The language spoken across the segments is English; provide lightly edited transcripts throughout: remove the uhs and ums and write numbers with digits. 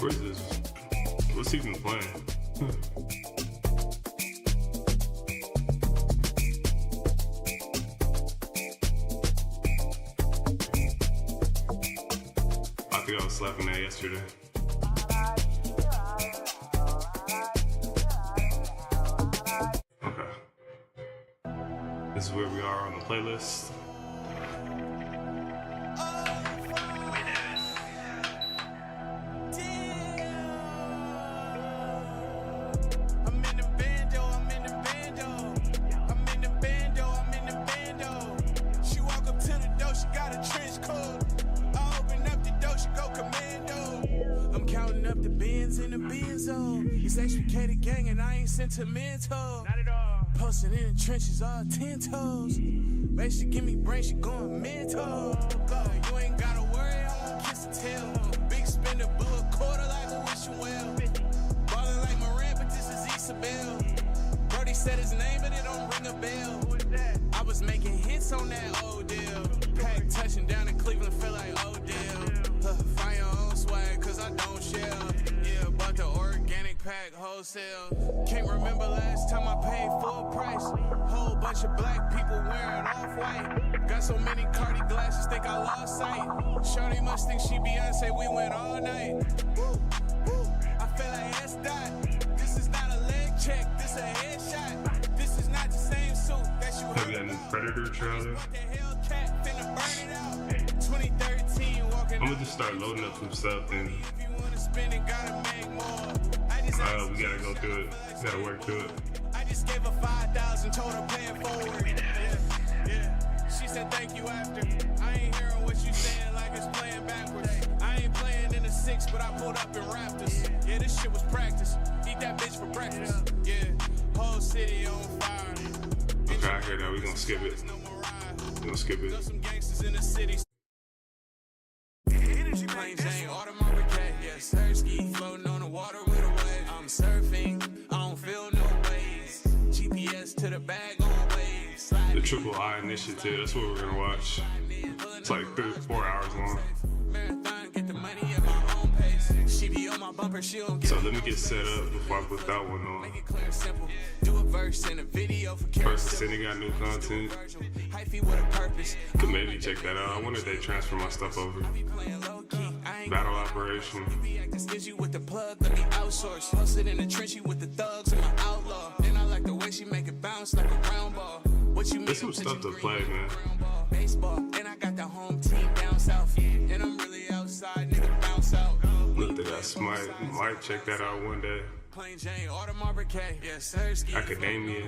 Where is this? What's even playing? I think I was slapping that yesterday. Okay. This is where we are on the playlist. Sentimental, not at all. Posted in the trenches, all 10 toes. Baby, she give me brain, she going mental. You ain't gotta worry, I'll kiss and tell. Big spender, blew a quarter like a wishing well. Ballin' like Moran, but this is Isabel. Brody said his name, but it don't ring a bell. Who is that? I was making hits on that old deal. Pack touching down in Cleveland, feel like Odell. Find your own swag, cause I don't share. Yeah, bought the organic pack wholesale. Can't remember last time I paid full price. Whole bunch of black people wearing off-white. Got so many Cardi glasses, think I lost sight. Shorty must think she Beyonce, we went all night. Woo, woo. I feel like S-Dot. This is not a leg check, this a headshot. This is not the same suit that you Have that new Predator trailer. What the hell, cat, finna burn it out. 2013, walking I'm gonna just start loading up some stuff and if you wanna spend it, gotta make more. I just we gotta go through it. Gotta work through it. I just gave her 5,000, told her pay it forward. Yeah. She said thank you after. I ain't hearing what you saying like it's playing backwards. I ain't playing in the 6, but I pulled up in Raptors. Yeah, this shit was practice. Eat that bitch for breakfast. Yeah, whole city on fire. Okay, I hear that. We gonna skip it. We gonna skip it. Some gangsters in the city. Energy plain Jane, Audemars Piguet. Yeah, Sersky, floating on the water with a wave. I'm surfing, I don't feel no waves. GPS to the bag on waves. The Triple I Initiative. That's what we're gonna watch. It's like 3-4 hours long. Marathon, get the money at my own pace. She be on my bumper, she don't get. So let me get set up before I put that one on. Make it clear and simple. Do a verse and a video for First, City got new content. Hyphy with a purpose. Could maybe check that out. I wonder if they transfer my stuff over. Battle Operation. Stingy with the plug, let me outsource. Hustle in the trenchy with the thugs and my outlaw. And I like the way she make it bounce like a round ball. What you mean? There's some stuff to play, man. Baseball, and I got the home team down south. And I'm really outside, nigga bounce out. Look at that smite. Might check that out one day. Plain Jane, Audemars Piguet, yeah, Sersky. Academia.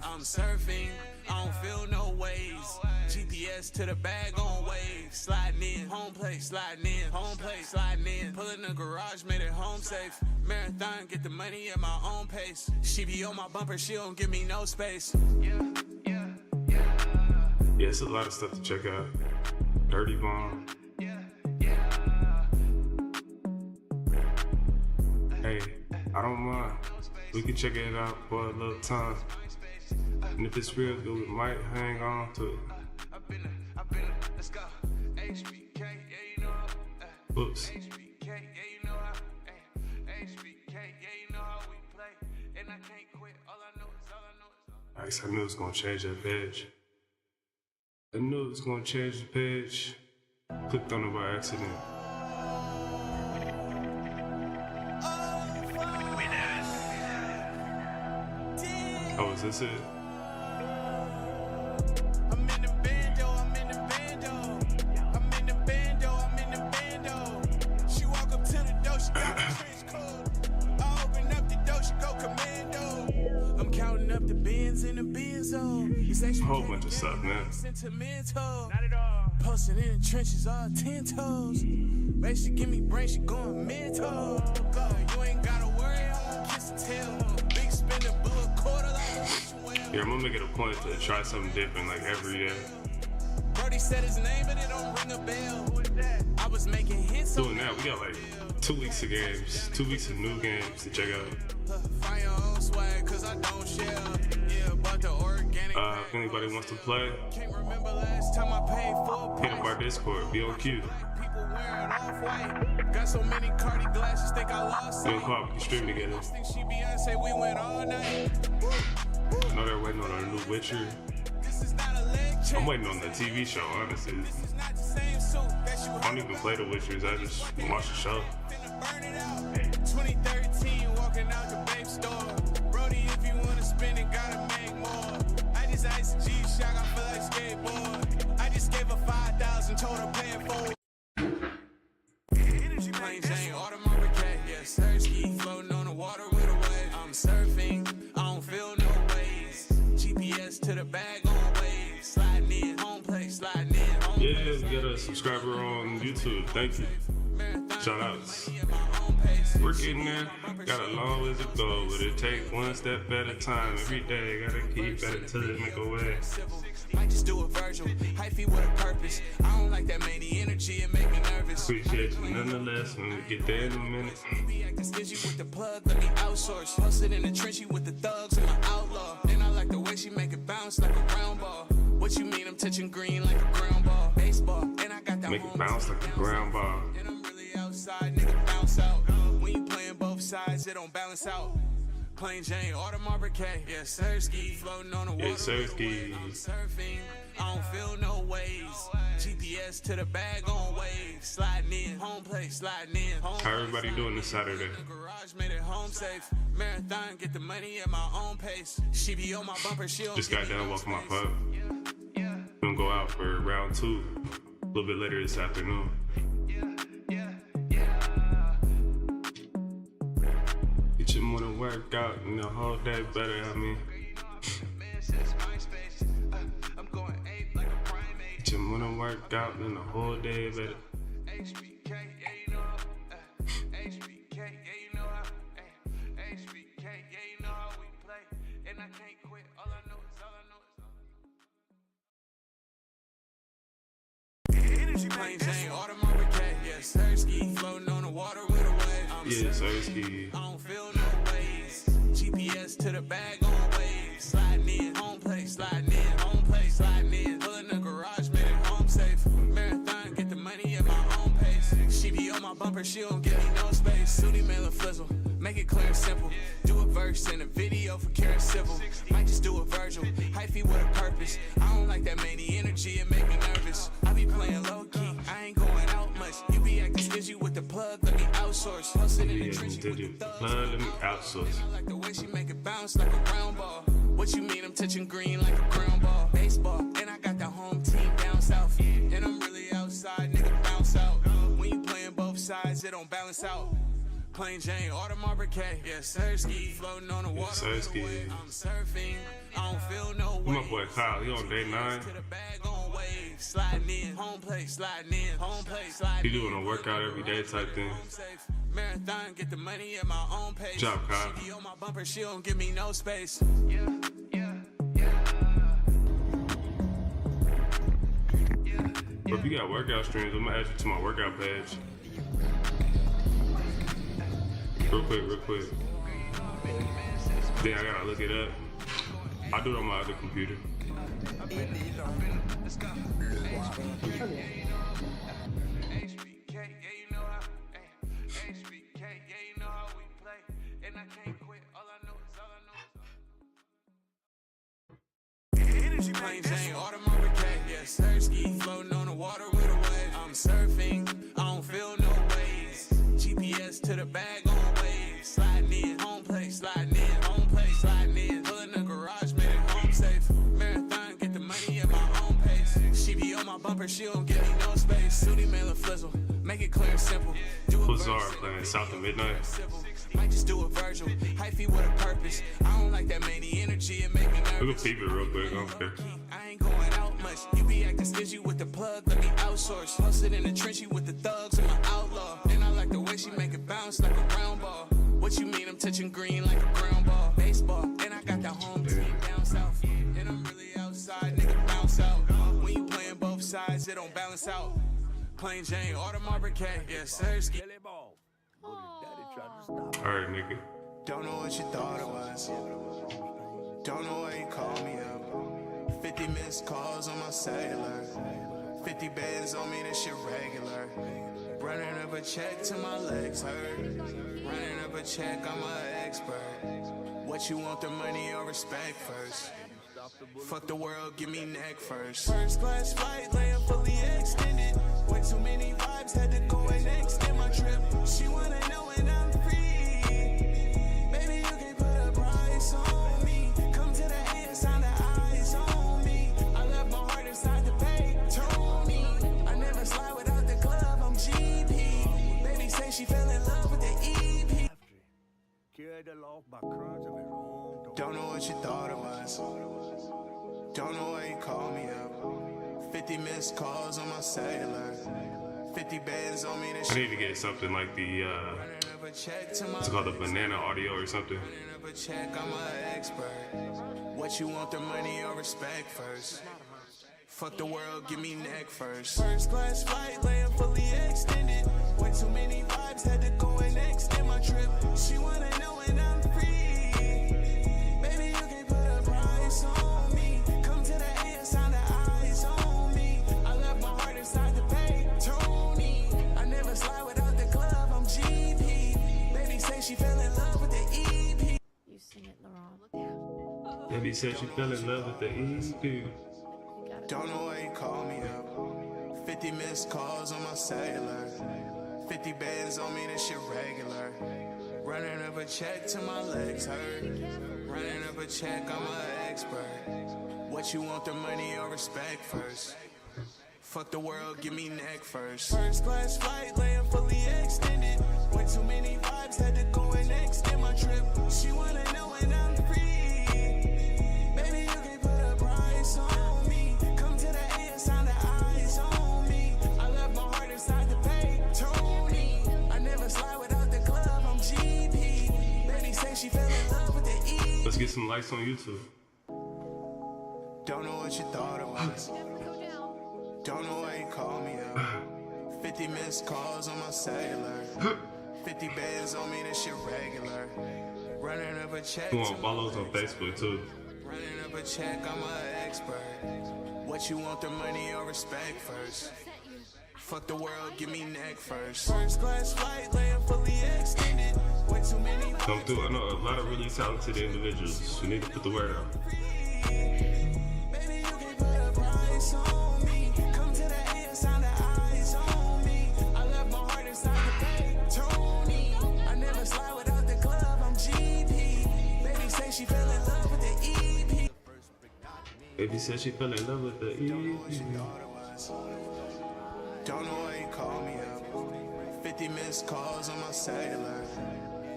I'm surfing, I don't feel no waves. GPS to the bag on waves. Sliding in, home place, sliding in, home place, sliding in. Pulling the garage, made it home safe. Marathon, get the money at my own pace. She be on my bumper, she don't give me no space. Yeah, it's a lot of stuff to check out. Dirty Bomb. Hey, I don't mind. We can check it out for a little time. And if it's real good, we might hang on to it. Let's go. HBK, yeah, you know how. Oops. HBK, yeah, you know how. HBK, yeah, you know how we play. And I can't quit. All I know is. Nice, I knew it was gonna change that page. I knew it was gonna change the page. Clicked on it by accident. Oh, is this it? I'm in the bando, I'm in the bando. I'm in the bando, I'm in the bando. She walk up to the door, she got a trench coat. I open up the door, she go commando. I'm counting up the bins in the benzo. A whole bunch of stuff, man. Sentimental. Not at all. Posted in the trenches, all 10 toes. Baby, she give me brain, she going mental. You ain't gotta worry, I'll kiss and tell. Big spender, blew a quarter like a wishing well. Yeah, I'm gonna make it a point to try something different like every day. Brody said his name, but it don't ring a bell. Who is that? I was making hits. Doing that, we got like 2 weeks of games, 2 weeks of new games to check out. Find your own swag, cause I don't share. Yeah, but the organic. If anybody wants to play, Can't remember last time I paid full hit up price. our Discord, be on cue. Uncle wearing off-white. Got so many Cardi glasses, think I lost They sight. don't call it stream together. Think she Beyonce, we went all night. I know they're waiting on a new Witcher. This is not a leg check. I'm waiting on the TV show, honestly. This is not the same suit that you I don't even play the Witchers, I just watch the show. finna burn it out. 2013, walking out the babe store. Brody, if you wanna spend it, gotta make more. I just iced a G-Shock, I feel like skateboard. I just gave her 5,000, told her pay it forward. Energy plain Jane, Audemars Piguet, yeah, Sersky, floating on the water with a wave. I'm surfing, I don't feel no waves. GPS to the bag on waves, sliding in, home place, sliding in, home Yeah, we got a subscriber on YouTube, thank you. Shout outs. We're getting there, got a long ways to go, but it takes one step at a time. Every day, gotta keep at it till it make a way. Might just do a Virgil, hyphy with a purpose. I don't like that many energy, it make me nervous. Appreciate you nonetheless when we get there in a minute. Be acting stingy with the plug, let me outsource. Hustled in the trenchy with the thugs and my outlaw. And I like the way she make it bounce like a round ball. What you mean I'm touching green like a ground ball? Baseball, and I got that Make it home bounce like a ground ball. And I'm really outside, nigga bounce out. When you playing both sides, it don't balance out. Plain Jane, Audemars Piguet, yeah, Sersky, floating on the water. Yeah, Sersky. I'm surfing, I don't feel no waves. GPS to the bag on waves, sliding in, home place, sliding in. Home How everybody doing this Saturday? the garage made it home safe. Marathon, get the money at my own pace. She be on my bumper, she don't Just give got me done no walking my space. pup. Gonna go out for round 2 a little bit later this afternoon. Get your morning workout and the whole day better, I mean. Get your morning workout and the whole day better. HBK, yeah, you know how. HBK, yeah, you know how. HBK, yeah, you know how we play. And I can't quit. All I know is, all I know is, Energy plain Jane, Audemars Piguet, yeah, Sersky, floating on the water with a wave. I'm Yeah, Sersky. I don't feel no waves. GPS to the bag on waves. Sliding in, home place, sliding in, home place, sliding in. Pulling the garage, made it home safe. Marathon, get the money at my own pace. She be on my bumper, she don't give me no space. Sooty mail a flizzle, make it clear and simple. Do a verse and a video for Karen Civil. Might just do a Virgil, hyphy with a purpose. I don't like that many energy, it make me nervous. I be playing low key, I ain't going out much. You be acting stingy with the plug, let me outsource. Hustling in the Yeah, trenches did with you? the thugs. Let me outsource. I like the way she make it bounce like a round ball. What you mean I'm touching green like a ground ball? Baseball, and I got the home team down south. And I'm really outside, nigga bounce out. When you playing both sides, it don't balance out. Plain Jane, Audemars Piguet, yeah, Sersky, floating on the water. Sersky. with a wave. I'm surfing, I don't feel no My waves. boy Kyle, he on day 9. To the bag on waves, sliding in, home place, sliding in, home place, sliding He doing a workout every day type thing. safe. Marathon, get the money at my own pace. Good job, Kyle. She be on my bumper, she don't give me no space. But if you got workout streams, I'm gonna add you to my workout page. Real quick. Then I gotta look it up. I'll do it on my other computer. HBK, yeah, you know how. HBK, yeah, you know how we play. And I can't quit. All I know is, Energy plain Jane, Audemars Piguet, yeah, Sersky, floating on the water with a wave. I'm surfing, I don't feel no waves. GPS to the bag on waves. Sliding in, home place, sliding in, home place, sliding in. Pulling the garage, made it home safe. Marathon, get the money at my own pace. She be on my bumper, she don't give me no space. Sooty mail a flizzle, make it clear and simple. Do a Bazaar verse, playing South of Midnight. might just do a Virgil, hyphy with a purpose. I don't like that many energy, it make me We can nervous. peep it real quick, I don't care. I ain't going out much. You be acting stingy with the plug, let me outsource. Hustled in the trenchy with the thugs and my outlaw. And I like the way she make it bounce like a round ball. What you mean I'm touching green like a ground ball? Baseball, and I got the home team down south. And I'm really outside, nigga bounce out. When you playing both sides, it don't balance out. Plain Jane, Audemars Piguet, yeah, Sersky. Alright, nigga. Don't know what you thought it was. Don't know why you called me up. 50 missed calls on my cellular. 50 bands on me, this shit regular. Running up a check till my legs hurt. Running up a check, I'm an expert. What you want, the money or respect first? Fuck the world, give me neck first. First class flight, laying fully extended. Way too many vibes, had to go and extend my trip. She wanna know when I'm free. Baby, you can put a price on me. Come to the end, sign the eyes on me. I left my heart inside the pay, told me. I never slide without the club, I'm GP. Baby say she fell in love with the EP. Carried aloft by currents of his own door. Don't know what you thought it was. Don't know why you called me up. 50 missed calls on my cellular. 50 bands on me, this I shit. need to get something like the, Running up a check to my it's called the banana audio or something. Running up a check, I'm an expert. What you want, the money or respect first? Fuck the world, give me neck first. First class flight, laying fully extended. Way too many vibes, had to go and extend my trip. She wanna know when I'm free. Baby, you can put a price on me. Come to the end, sign the eyes on me. I left my heart inside the pay, Tony. I never slide without the club, I'm GP. Baby say she fell in love with the EP. You sing it, Laurent. Baby said she fell in love with the EP. Don't know why you called me up. 50 missed calls on my cellular. 50 bands on me, this shit regular. Running up a check till my legs hurt. Running up a check, I'm an expert. What you want, the money or respect first? Fuck the world, give me neck first. First class flight, laying fully extended. Way too many vibes, had to go and extend my trip. She wanna know when I'm free. Baby, you can put a price on me. Come to the end, sign the eyes on me. I left my heart inside the pay, Tony. I never slide without the club, I'm GP. Baby say she fell in love with the E. Let's get some likes on YouTube. Don't know what you thought it was. Don't know why you called me up. 50 missed calls on my cellular. 50 bands on me, this shit regular. Running up a check. You want follows on Facebook too. Running up a check, I'm an expert. What you want, the money or respect first? Fuck the world, give me neck first. First class flight, laying fully extended. Way too many Come through. I know a lot of really talented individuals who need to put the word out. Baby, you can put a price on me. Come to the end, sign the eyes on me. I left my heart inside the pay, Tony. I never slide without the club, I'm GP. Baby say she fell in love with the EP. Baby said she fell in love with the EP. Don't know why you called me up. 50 missed calls on my cellular.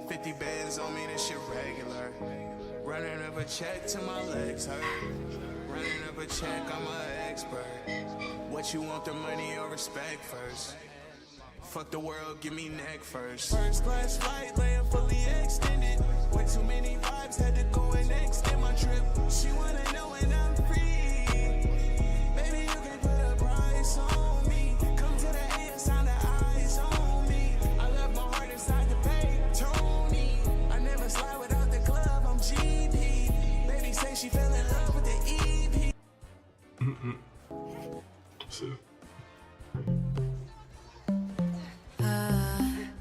50 bands on me, this shit regular. Running up a check till my legs hurt. Running up a check, I'm an expert. What you want, the money or respect first? Fuck the world, give me neck first. First class flight, laying fully extended. Way too many vibes, had to go and extend my trip. She wanna know when I'm free. Baby, you can put a price on me. Come to the end, sign the eyes on me. I left my heart inside the pay, Tony. I never slide without the club, I'm GP. Baby say she fell in love with the EP. So.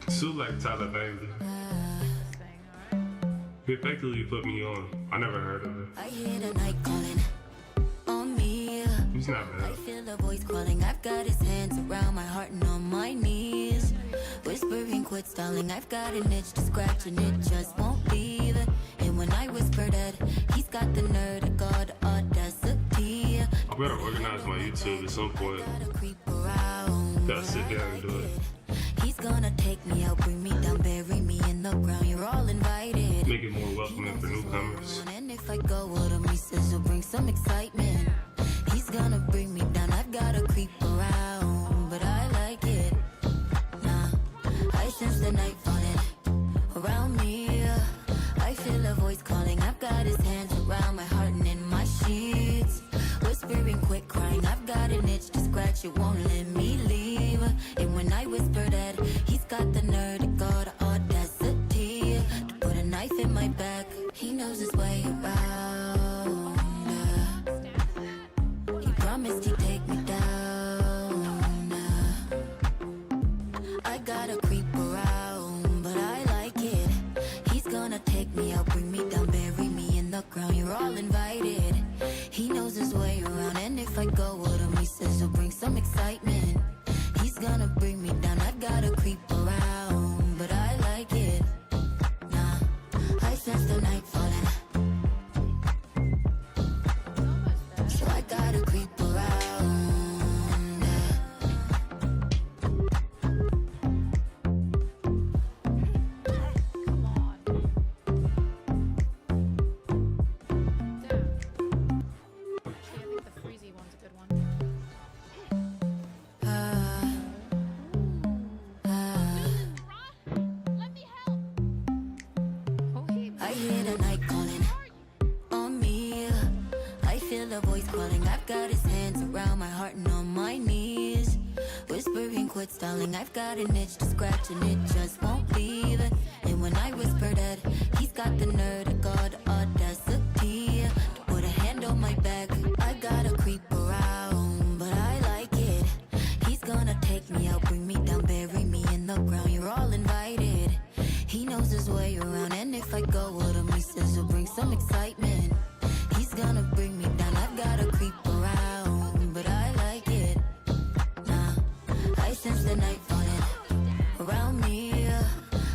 Sue like Tyler Banks. He effectively put me on. I never heard of it. I hear the night calling on me. He's not I bad. feel the voice calling. I've got his hands around my heart and on my knees. Whispering, quit stalling. I've got an itch to scratch and it just won't leave. And when I whisper that, he's got the nerve, I got audacity. I better organize my YouTube at some point. Gotta creep around. Gotta sit down and do it. He's gonna take me out, bring me down, bury me in the ground. You're all invited. Make it more welcoming for newcomers. And if I go with him, he says he'll bring some excitement. He's gonna bring me down. I've gotta creep around, but I like it. Nah, I sense the night falling around me. I feel a voice calling. I've got his hands around my heart and in my sheets. Whispering, quit crying. I've got an itch to scratch. It won't let me leave. And when I whisper that, he's got the nerve, got audacity to put a knife in my back. He knows his way around. He promised he'd take me down. gotta creep around, but I like it. He's gonna take me out, bring me down, bury me in the ground. You're all invited. He knows his way around, and if I go with him, he says he'll bring some excitement. He's gonna bring me down, I gotta creep around, but I like it. Nah, I sense the night falling, so I gotta creep around. Come on. Damn. Actually, I think the Freezy one's a good one. Let me help. Okay. I hear the night calling on me. I feel a voice calling. I've got his hands around my heart and on my knees, whispering, quit stalling. I've got an itch to scratch and it just won't leave. And when I whisper that, he's got the nerve, got the audacity to put a hand on my back. I gotta creep around, but I like it. He's gonna take me out, bring me down, bury me in the ground. You're all invited. He knows his way around, and if I go with him, he says he'll bring some excitement. He's gonna bring me down, I've gotta creep around, but I like it. Nah, I sense the night falling around me.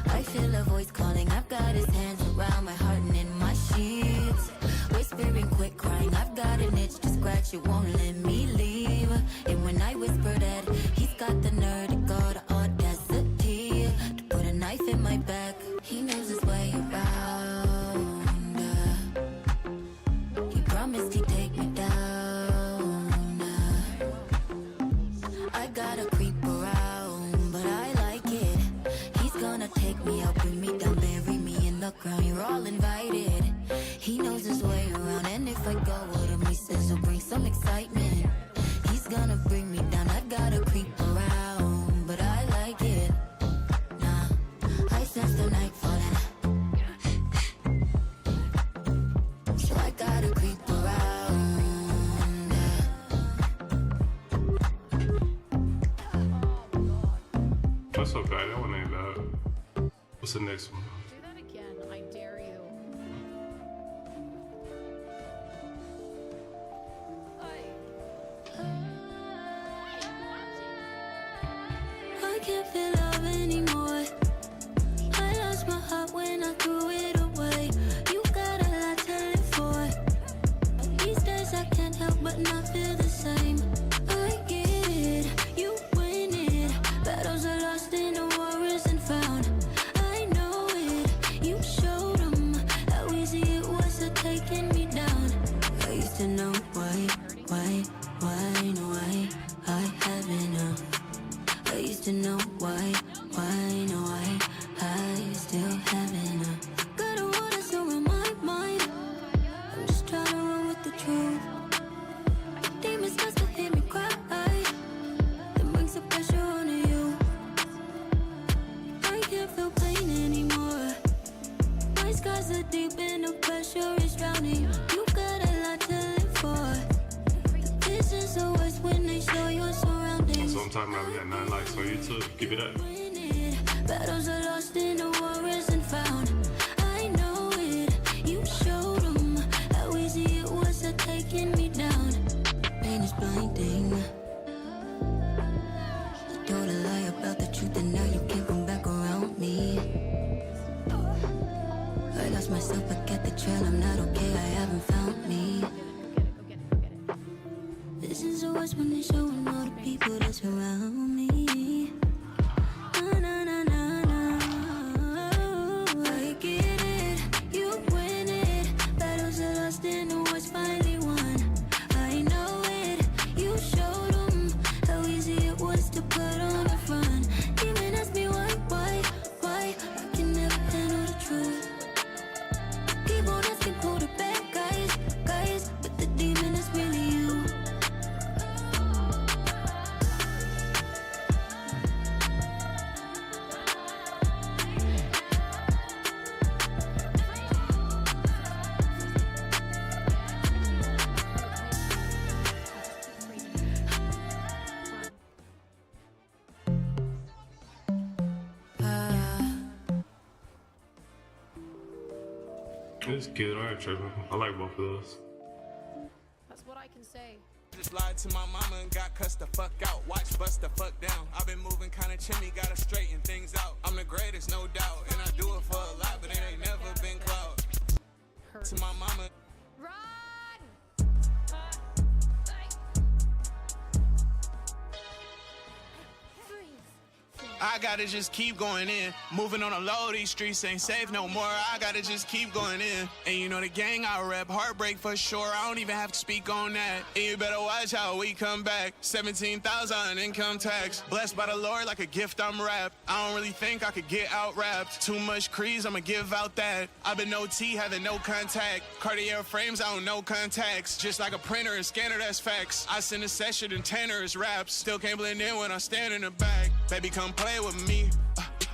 I feel a voice calling. I've got his hands around my heart and in my sheets, whispering, quit crying. I've got an itch to scratch, it won't let me leave. And when I whisper that, he's got the nerve, got the audacity to put a knife in my back. He knows his way around. He promised he'd take me down. I gotta creep around, but I like it. He's gonna take me out, bring me down, bury me in the ground. You're all invited. He knows his way around, and if I go with him, he says he'll bring some excitement. He's gonna bring me down, I gotta creep around, but I like it. Nah, I sense the night falling, so I gotta creep around. That's okay, that one ain't loud. What's the next one? Do that again. I dare you. I can't feel love anymore. I lost my heart when I threw it away. You got a lot to live for. These days I can't help but not feel the same. I get it, you win it. Battles are lost and the war isn't found. I know it, you showed them how easy it was to taking me down. I used to know why, no, I haven't known. I used to know why, no, I still haven't. Got a water so in my mind. I'm just trying to run with the truth. Demons starts to hear me cry, then brings the pressure onto you. I can't feel pain anymore. My scars are deep and the pressure is drowning. You got a lot to live for. The visions are worse when they show your surroundings. So I'm talking about we got 9 likes on YouTube. Keep it up. Battles are lost and the war isn't found. I know it, you showed them how easy it was to taking me down. Pain is blinding. I told a lie about the truth and now you can't come back around me. I lost myself, I get the trail, I'm not okay, I haven't found me. Go get it. Visions are worse when they're showing all the people that surround me. Na, na, na, na. I get it, you win it. Battles are lost and the war's finally won. I know it, you showed them how easy it was to put on the front. Demon ask me why, I can never handle the truth. Keep on asking who the bad guys, but the demon is really you. It's cute. I ain't tripping. I like both of those. That's what I can say. Just lied to my mama and got cussed the fuck out. Watch bust the fuck down. I've been moving kinda chimney, gotta straighten things out. I'm the greatest, no doubt, and I do it for a lot, but it ain't never been clout. Hurt. To my mama. Run! I gotta just keep going in. Moving on the low, these streets ain't safe no more. I gotta just keep going in. And you know the gang I rep, heartbreak for sure. I don't even have to speak on that. And you better watch how we come back. 17,000 income tax. Blessed by the Lord like a gift, I'm wrapped. I don't really think I could get out rapped. Too much crease, I'ma give out that. I've been OT, having no contact. Cartier frames, I don't know contacts. Just like a printer and scanner, that's facts. I send a session and tenor is raps. Still can't blend in when I stand in the back. Baby, come play with me.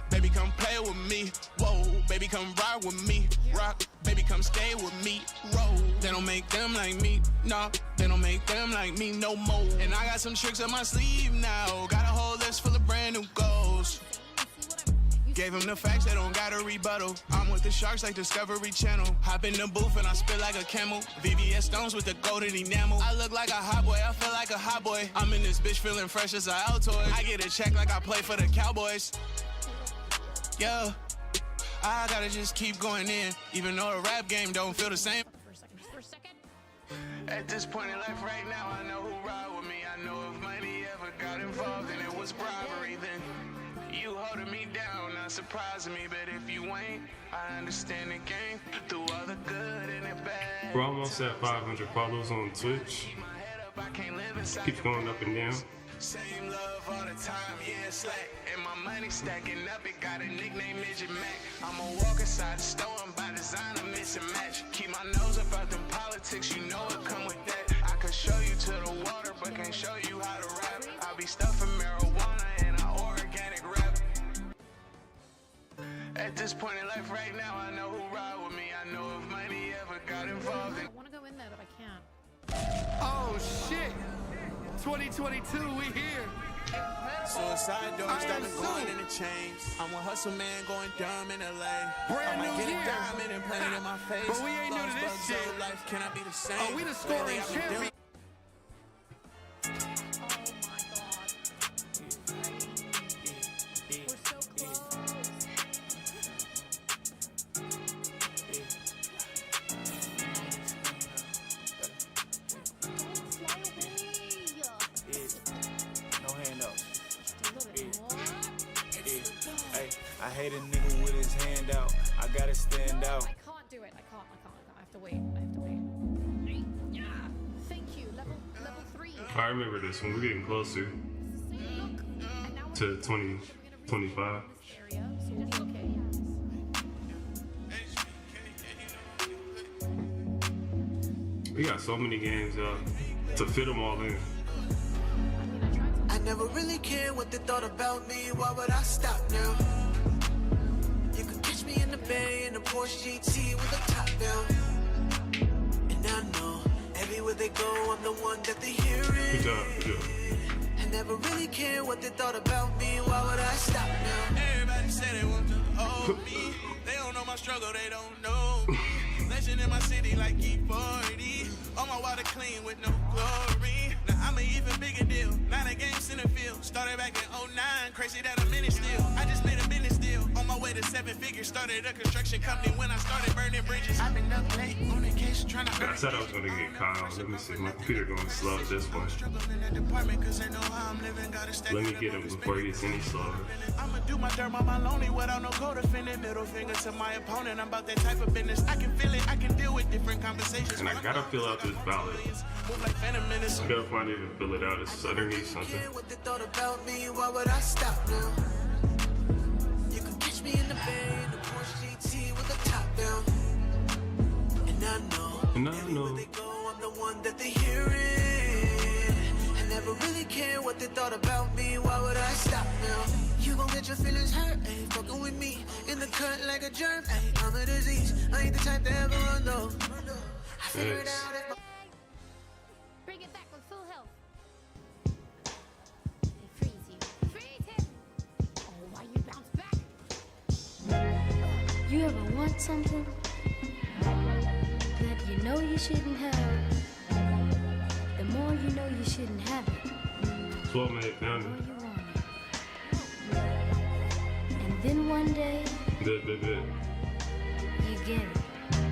Baby, come play with me. Whoa, baby, come ride with me. Rock, baby, come stay with me. Roll. They don't make them like me. Nah, they don't make them like me no more. And I got some tricks up my sleeve now. Got a whole list full of brand new goals. Gave them the facts, they don't got a rebuttal. I'm with the sharks like Discovery Channel. Hop in the booth and I spit like a camel. VVS stones with the golden enamel. I look like a hot boy, I feel like a hot boy. I'm in this bitch feeling fresh as a Altoid. I get a check like I play for the Cowboys. Yeah, I gotta just keep going in. Even though the rap game don't feel the same. For a second, just for a second. At this point in life right now, I know who ride with me. I know if money ever got involved and it was bribery, then you holding me down, not surprising me. But if you ain't, I understand the game. Through all the good and the bad. We're almost at 500 followers on Twitch. Keep my head up, I can't live inside. Keeps going up and down. Same love all the time, yeah, slack. And my money stacking up, it got a nickname, Midget Mac. I'ma walk inside the store and buy designer, mix and match. Keep my nose up out them politics, you know it come with that. I could show you to the water, but can't show you how to rap. I'll be stuffing marijuana and I organic rap. At this point in life right now, I know who ride with me. I know if money ever got involved in. I want to go in there, but I can't. Oh shit! 2022, we here. Suicide doors I started am going so- in the chains. I'm a hustle man going dumb in LA. Brand I might new get year. a diamond and plant it in my face. But we ain't new to Lost this bugs shit. of life, can I be the same? Oh, we the scoring Lately, I've been champion. doing- Oh my god. We're so close. Don't fly away. No hand up. Just a little bit more. Hey, I hate a nigga with his hand out. I gotta stand out. I can't do it. I can't. I have to wait. Yeah. Thank you. Level 3. I remember this one. We're getting closer Look. And now to we're 2025. this area, so we'll be okay. We got so many games to fit them all in. I mean, I tried to. I never really cared what they thought about me. Why would I stop now? You could catch me in the bay in a Porsche GT with a top down. And I know everywhere they go, I'm the one that they hear Good it. job. Good job. I never really cared what they thought about me. Why would I stop now? Everybody say they want to hold me. They don't know my struggle, they don't know me. Legend in my city like E40. All my water clean with no glory. Now I'm an even bigger deal. 9 games in the field. Started back in 09. Crazy that I'm in it still. I just made a business deal. On my way to 7 figures. Started a construction company when I started burning bridges. I've been up late on the case trying to. I said I was gonna get Kyle. Let me see. My computer going slow at this point. Struggling in the department 'cause they know how I'm living. Gotta stay. Let me get him before he gets any slower. I'ma do my dirt on my lonely without no co-defendant. Middle finger to my opponent. I'm about that type of business. I can feel it. I can deal with different conversations. And I gotta fill out this ballot. Move like Phantom Menace. I gotta find it and fill it out. It's underneath something. Care what they thought about me. Why would I stop now? You could catch me in the bay in a Porsche GT with a top down. And I know everywhere they go, I'm the one that they hear it. I never really cared what they thought about me. Why would I stop now? You gon' get your feelings hurt, ayy. Fucking with me in the cut like a germ, ayy. I'm a disease. I ain't the type to ever run though. I figure it Yes. out if Bring it back with full health. Freeze you. Freeze him. Oh, why you bounce back? You ever want something you know you shouldn't have, the more you know you shouldn't have it. Swap mate, found The more it. you want it. And then one day, Good. you get it.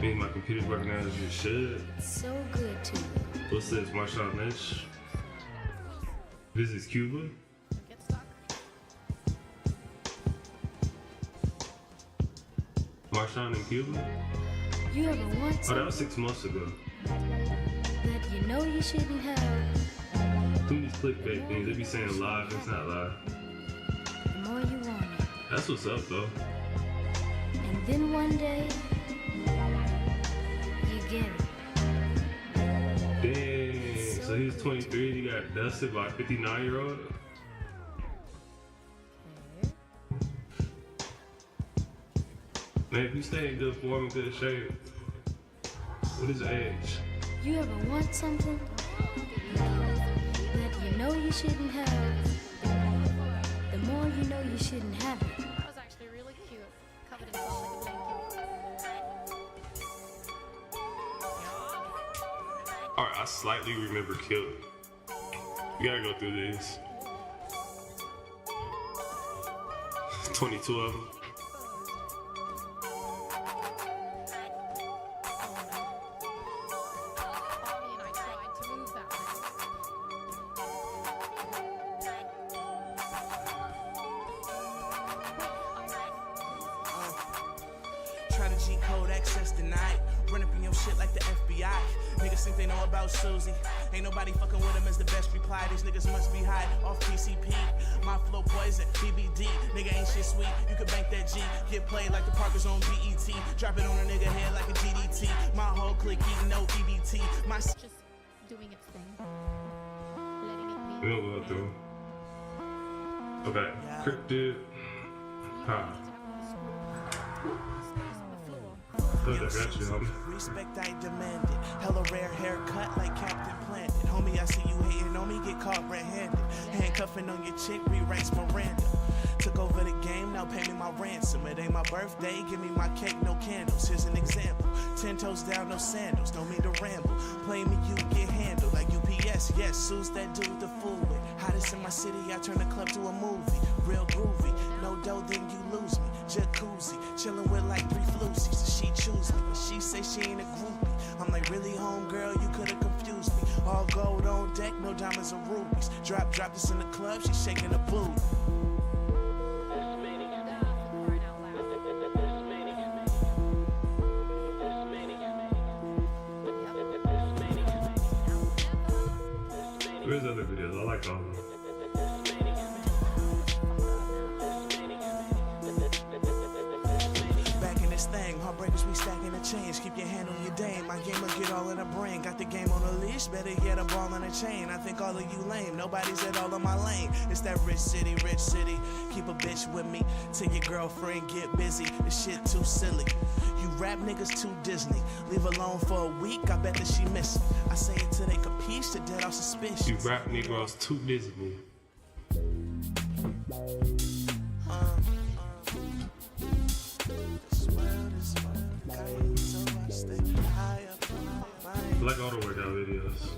Means my computer's working as it should. It's so good to you. What's this? Marshawn Lynch. This is Cuba. Get stuck. Marshawn in Cuba. You ever want Oh, that something was 6 months ago. that you know you shouldn't have, Some of these clickbait things, they be saying live, it's not live. the more you want it. That's what's up though. And then one day, you get it. Dang. So he was 23, he got dusted by a 59-year-old. Man, if you stay in good form and good shape, what is age? You ever want something that you know you shouldn't have, the more you know you shouldn't have it. That was actually really cute. Covered in gold. Thank you. Alright, I slightly remember Killer. You gotta go through these. 22 of them. Bobby and I tried to move that way. Try to G-code access denied. Run up in your shit like the FBI. Niggas think they know about Susie. Ain't nobody fucking with him as the best reply. These niggas must be high off PCP. My flow poison, BBD. Nigga ain't shit sweet. You can bank that G. Get played like the Parkers on BET. Drop it on a nigga head like a DDT. My whole clique eating no EBT. My Just doing its thing. Letting it be. We don't go through. Okay, cryptid. Ha. Look, I got you, homie. respect I demanded. Hella rare haircut like Captain Planet. Homie, I see you hating on me, get caught red-handed. Handcuffing on your chick, rewrites Miranda. Took over the game, now pay me my ransom. It ain't my birthday, give me my cake, no candles. Here's an example. 10 toes down, no sandals, don't mean to ramble. Play me, you get handled like UPS. Yes, Sue's that dude to fool with. Hottest in my city, I turn the club to a movie. Real groovy, no dough, then you lose me. Jacuzzi, chillin' with like 3 floozies. She choose me, but she say she ain't a groupie. I'm like, really, homegirl, you could've confused me. All gold on deck, no diamonds or rubies. Drop this in the club, she shaking the boot. Where's other videos? I like all of them. Back in this thing, heartbreakers, we stacking the change. Keep your hand on your dame. My game will get all in the brain. Got the game on a leash, better get a ball on a chain. I think all of you lame, nobody's at all on my lane. It's that rich city. Keep a bitch with me till your girlfriend get busy. This shit too silly. You rap niggas too Disney. Leave alone for a week, I bet that she miss me. I say it till they capiche to dead off suspicion. You rap Negroes too Disney. I like all the workout videos.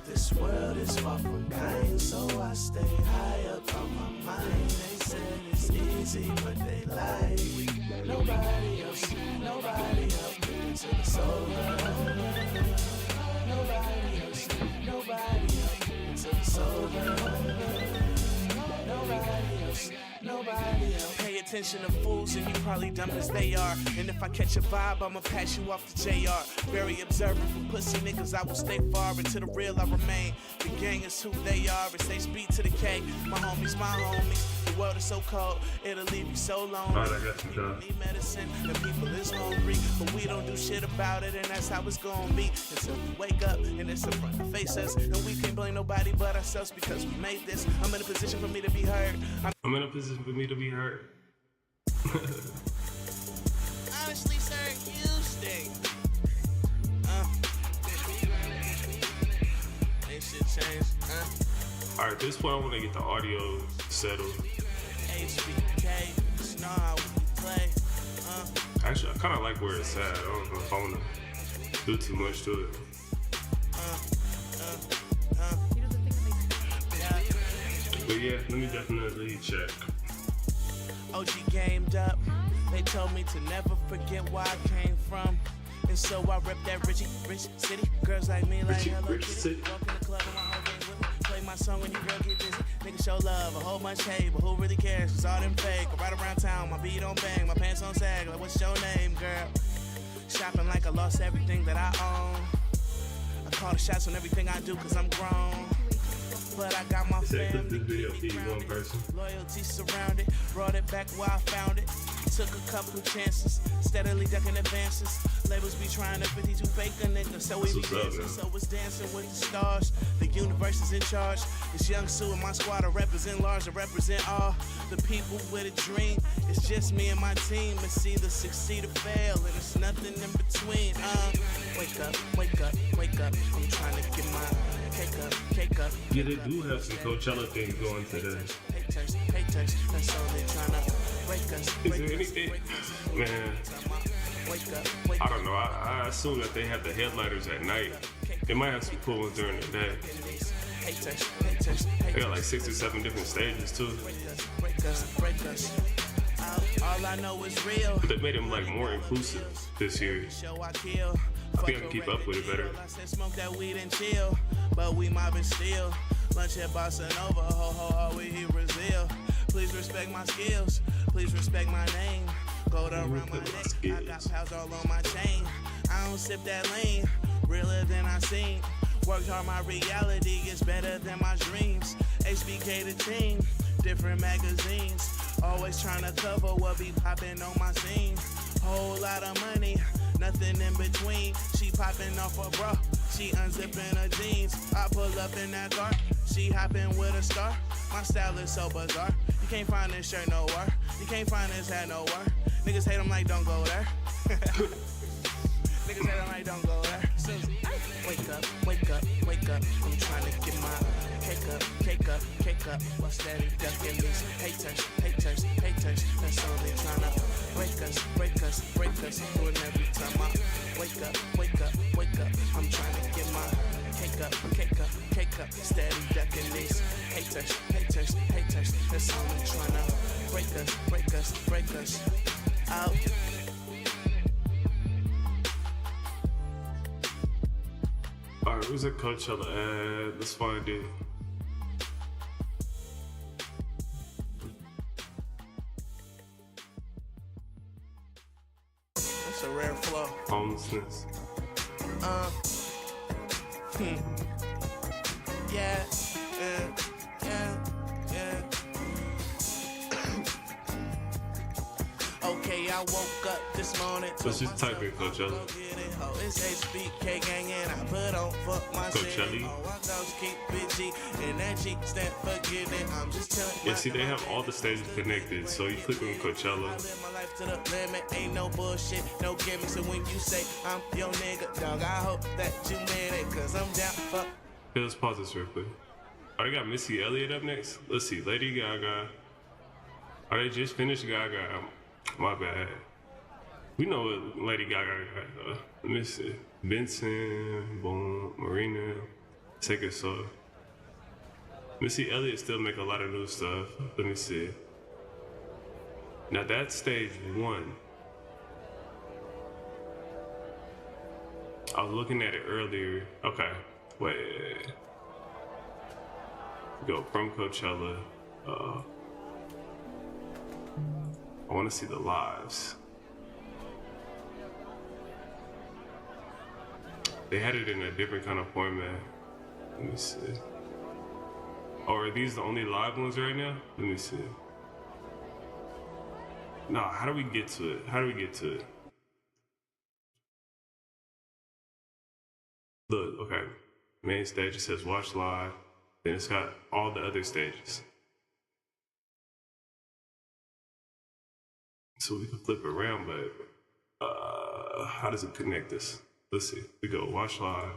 This world is far from kind, so I stay high up on my mind. They say it's easy, but they lie. Nobody else to the soul. Nobody else to the soul. Nobody else. Pay attention to fools, and you probably dumb as they are. And if I catch a vibe, I'ma pass you off to JR. Very observant for pussy niggas, I will stay far. And to the real, I remain. The gang is who they are. It's they speed to the K. My homies, The world is so cold, it'll leave you so lonely. Alright, I got some job. Need medicine, and people is hungry, but we don't do shit about it, and that's how it's gonna be. Until we wake up, and it's in front to face us, and we can't blame nobody but ourselves because we made this. I'm in a position for me to be heard. I'm in a position for me to be heard. Honestly, sir, you stink. Ain't shit changed. Alright, this point I want to get the audio settled. HBK, it's not how we play. Actually, I kind of like where it's at. I don't know if I want to do too much to it. You know the thing that makes But yeah, let me definitely check. OG gamed up. They told me to never forget where I came from. And so I rep that rich city. Girls like me like hello Rich kitty. City. Walk in the club and my whole gang with me. Play my song when you girl get busy. Niggas show love, a whole bunch hate, but who really cares? Cause all them fake. I ride around town, my beat on bang, my pants on sag. Like what's your name, girl? Shopping like I lost everything that I own. I call the shots on everything I do cause I'm grown. But I got my Say, clip family. this video keep me feed one grounded. person. Loyalty surrounded, brought it back where I found it. Took a couple chances, steadily ducking advances. Labels be trying to 52 fake a nigga, so we be That's what's up, dancing, man. so it's dancing with the stars. The universe is in charge. It's Young Sue and my squad. I represent large, I represent all the people with a dream. It's just me and my team. It's either succeed or fail, and it's nothing in between. Wake up, wake up, wake up. I'm trying to get my cake up, cake up. Yeah, they do have some Coachella things going today. Haters, that's all they tryna break us. Is there anything? Man, I don't know. I assume that they have the headliners at night. They might have some cool ones during the day. They got like 6 or 7 different stages too. Break us. All I know is real. But they made them like more inclusive this year. Show I kill. I think I can keep up with it better. I said smoke that weed and chill, but we mobbing still. Lunch at Bossa Nova, ho, all we here Brazil. Please respect my skills, please respect my name. Gold around my neck, I got pals all on my chain. I don't sip that lean, realer than I seen. Worked hard, my reality is better than my dreams. HBK the team, different magazines. Always trying to cover what be popping on my scene. Whole lot of money, nothing in between. She popping off her bra, she unzipping her jeans. I pull up in that car, she hopping with a star. My style is so bizarre. You can't find this shirt nowhere. You can't find this hat nowhere. Niggas hate them like don't go there. Niggas hate them like don't go there. Wake up, wake up, wake up. I'm trying to get my cake up, cake up, cake up. While steady ducking these haters. That's all they tryna break us. Doing every time I wake up. I'm trying to get my cake up, steady ducking these haters. That's all they tryna break us out. Alright, where's that Coachella at? Let's find it. It's a rare flow. Homelessness. Yeah. Okay, I woke up this morning. Let's just type in Coachella. It's HBK gang and I put on fuck my Coachella. I goes keep it G and that G stand for getting. I'm just telling. Yeah, see, they have all the stages connected. So you click on Coachella. I live my life to the limit, ain't no bullshit, no gimmicks. So when you say I'm your nigga, dog, I hope that you mean it, cause I'm down for. Yeah, let's pause this real quick. Oh, they got Missy Elliott up next. Let's see, Lady Gaga. Oh, they just finished Gaga. My bad. We know what Lady Gaga got. Let me see. Benson, Boom, Marina, Take It So. Missy Elliott still make a lot of new stuff. Let me see. Now that's stage 1. I was looking at it earlier. Okay, wait. Go from Coachella. I want to see the lives. They had it in a different kind of format. Let me see. Oh, are these the only live ones right now? Let me see. No, how do we get to it? How do we get to it? Look, okay. Main stage, it says watch live. Then it's got all the other stages. So we can flip it around, but how does it connect this? Let's see. We go watch live.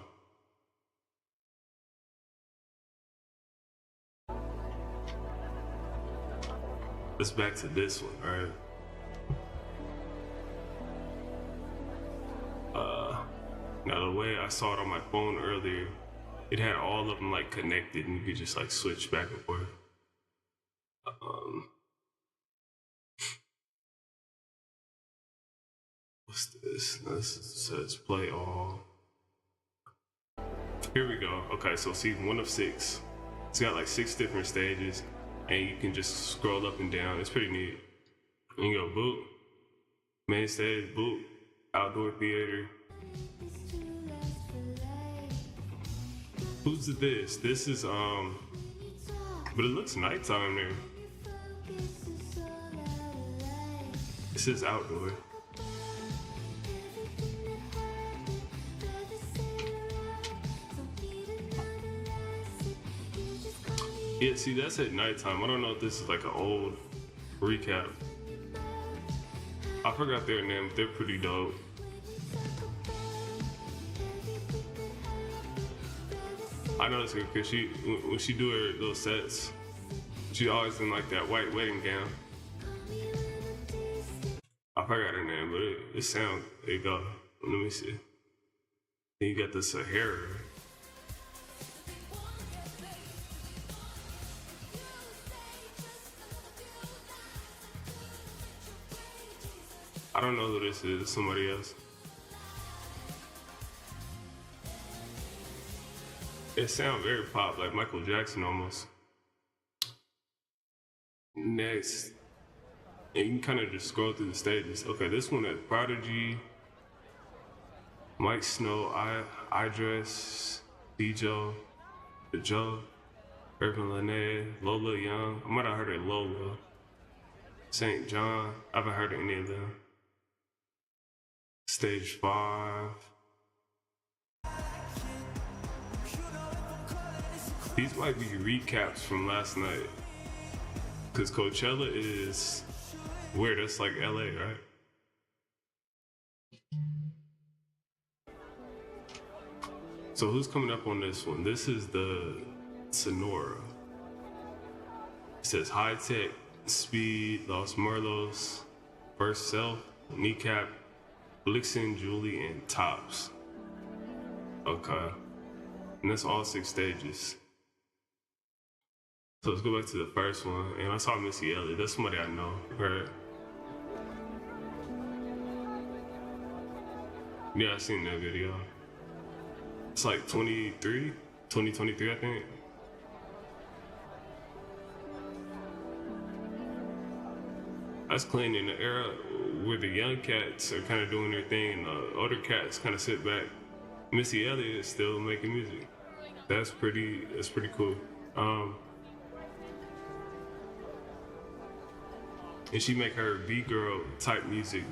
Let's back to this one, all right? Now the way I saw it on my phone earlier, it had all of them like connected and you could just like switch back and forth. What's this? This says play all. Here we go. Okay, so see, 1 of 6. It's got like 6 different stages and you can just scroll up and down. It's pretty neat. And you go boot, main stage, boot, outdoor theater. Who's this? This is but it looks nighttime there. This is outdoor. Yeah, see, that's at nighttime. I don't know if this is like an old recap. I forgot their name. They're pretty dope. I noticed her because when she do her little sets, she always in like that white wedding gown. I forgot her name, but it sounds, there you go. Let me see. Then you got the Sahara. I don't know who this is, somebody else. It sounds very pop, like Michael Jackson almost. Next, and you can kind of just scroll through the stages. Okay, this one has Prodigy, Mike Snow, Idris, DJ, The Joe, Irvin Lene, Lola Young. I might have heard of Lola. St. John. I haven't heard of any of them. Stage 5. These might be recaps from last night. Cause Coachella is where? That's like LA, right? So who's coming up on this one? This is the Sonora. It says High Tech, Speed, Los Merlos, First Self, Kneecap, Blixen, Julie, and Tops. Okay. And that's all 6 stages. So let's go back to the first one. And I saw Missy Elliott. That's somebody I know, right? Yeah, I seen that video. It's like 2023, I think. That's clean in the era where the young cats are kind of doing their thing and the older cats kind of sit back. Missy Elliott is still making music. That's pretty cool. And she make her B-girl type music.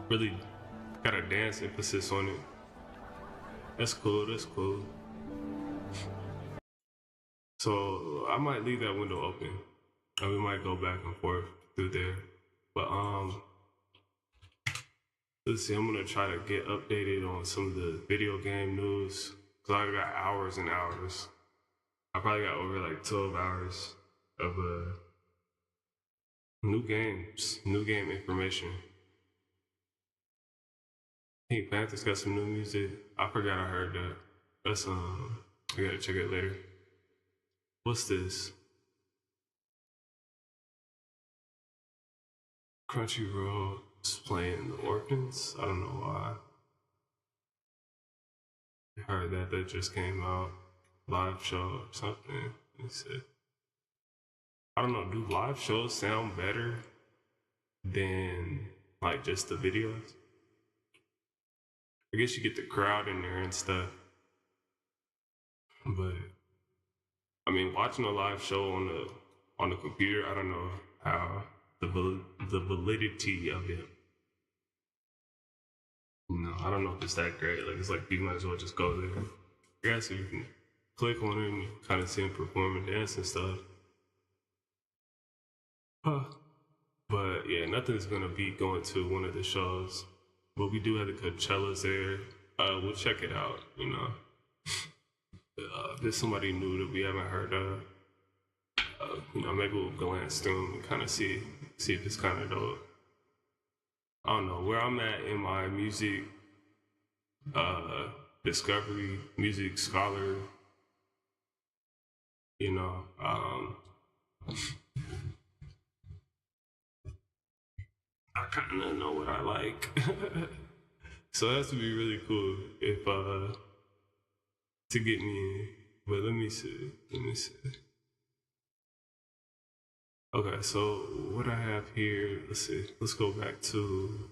Really got a dance emphasis on it. That's cool, that's cool. So I might leave that window open. And we might go back and forth through there. But let's see, I'm gonna try to get updated on some of the video game news. Cause I got hours and hours. I probably got over like 12 hours of new games, new game information. Pink Panther's got some new music. I forgot I heard that. That's I gotta check it later. What's this? Crunchyroll is playing The Orphans. I don't know why. I heard that just came out. Live show or something. Let me see. I don't know, do live shows sound better than like just the videos? I guess you get the crowd in there and stuff. But I mean, watching a live show on the computer, I don't know how the validity of it. You know, I don't know if it's that great. Like, it's like you might as well just go there. I guess if you can click on it and kind of see him perform and dance and stuff. But yeah, nothing's gonna beat going to one of the shows. But we do have the Coachellas there. We'll check it out, you know. If there's somebody new that we haven't heard of, you know, maybe we'll glance through them and kind of see if it's kind of dope. I don't know where I'm at in my music discovery, music scholar. You know, I kind of know what I like, so it has to be really cool if to get me in. But let me see. Okay, so what I have here, let's see. Let's go back to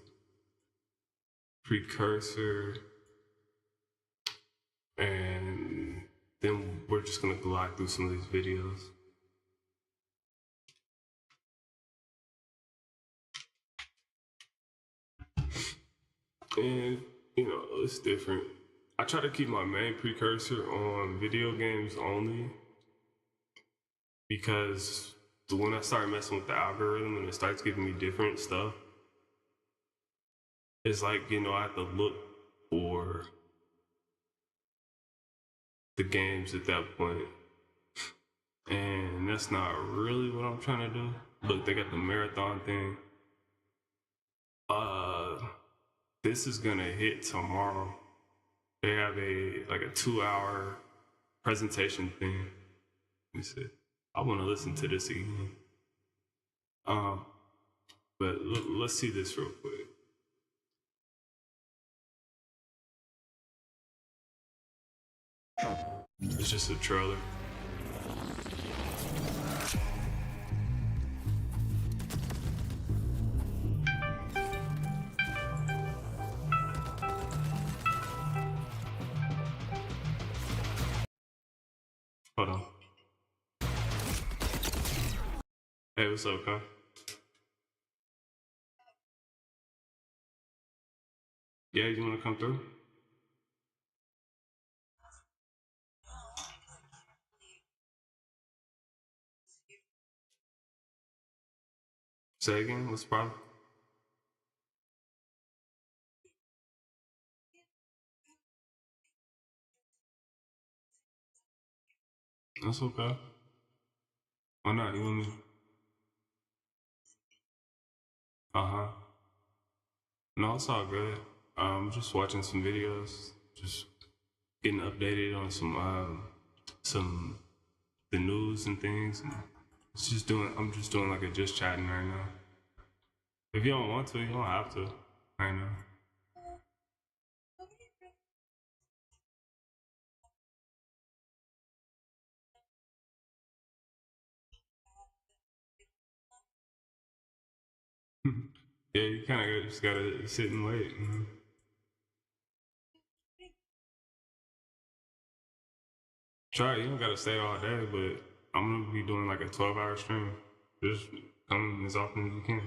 Precursor, and then we're just gonna glide through some of these videos. And, you know, it's different. I try to keep my main Precursor on video games only, because when I start messing with the algorithm and it starts giving me different stuff, it's like, you know, I have to look for the games at that point. And that's not really what I'm trying to do. Look, they got the marathon thing. This is gonna hit tomorrow. They have a 2-hour presentation thing. Let me see. I want to listen to this again. But let's see this real quick. It's just a trailer. Hold on. Hey, what's up, Kyle? Yeah, you wanna come through? Say again, what's the problem? That's okay. Why not? You want me? Uh-huh. No, it's all good. Just watching some videos, just getting updated on some the news and things. I'm just doing like a just chatting right now. If you don't want to, you don't have to right now. Yeah, you kind of just gotta sit and wait. Try it. You don't gotta stay all day, but I'm gonna be doing like a 12-hour stream. Just come as often as you can.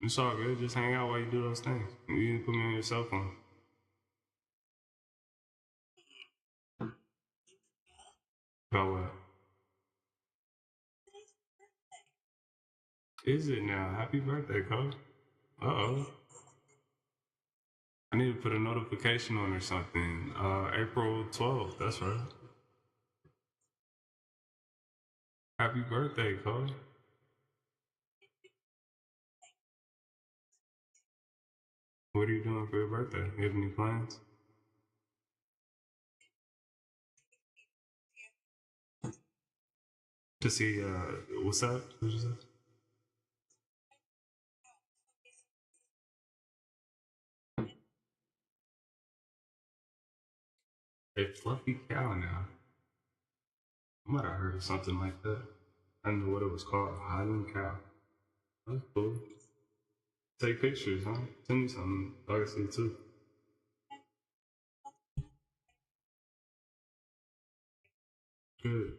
It's all good. Just hang out while you do those things. You can put me on your cell phone. About what? Is it now? Happy birthday, Cole. Uh-oh. I need to put a notification on or something. April 12th, that's right. Happy birthday, Cole. What are you doing for your birthday? You have any plans? To see, what's up? What you say? A fluffy cow now. I might have heard of something like that. I don't know what it was called. Highland cow. That's cool. Take pictures, huh? Send me something. I can see it too. Good.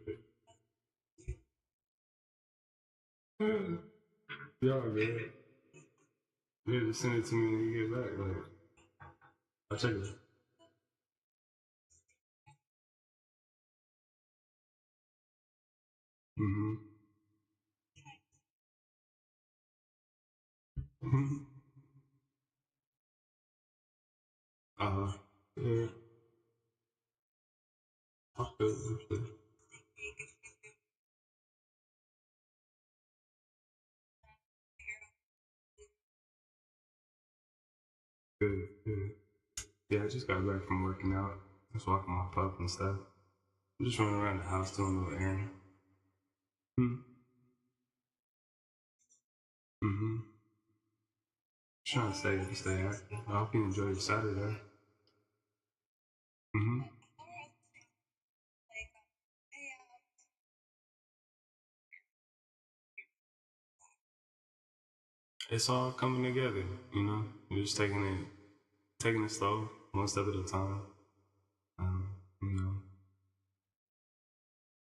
Y'all good. Yeah, just send it to me when you get back. Like, I'll check it. Mm-hmm. Mm-hmm. Yeah. Okay. Good, good. Yeah, I just got back from working out. Just walking my pup and stuff. I'm just running around the house doing a little errand. Mm-hmm. Trying to stay active. I hope you enjoy your Saturday. Mm-hmm. It's all coming together, you know. You're just taking it slow, one step at a time. You know.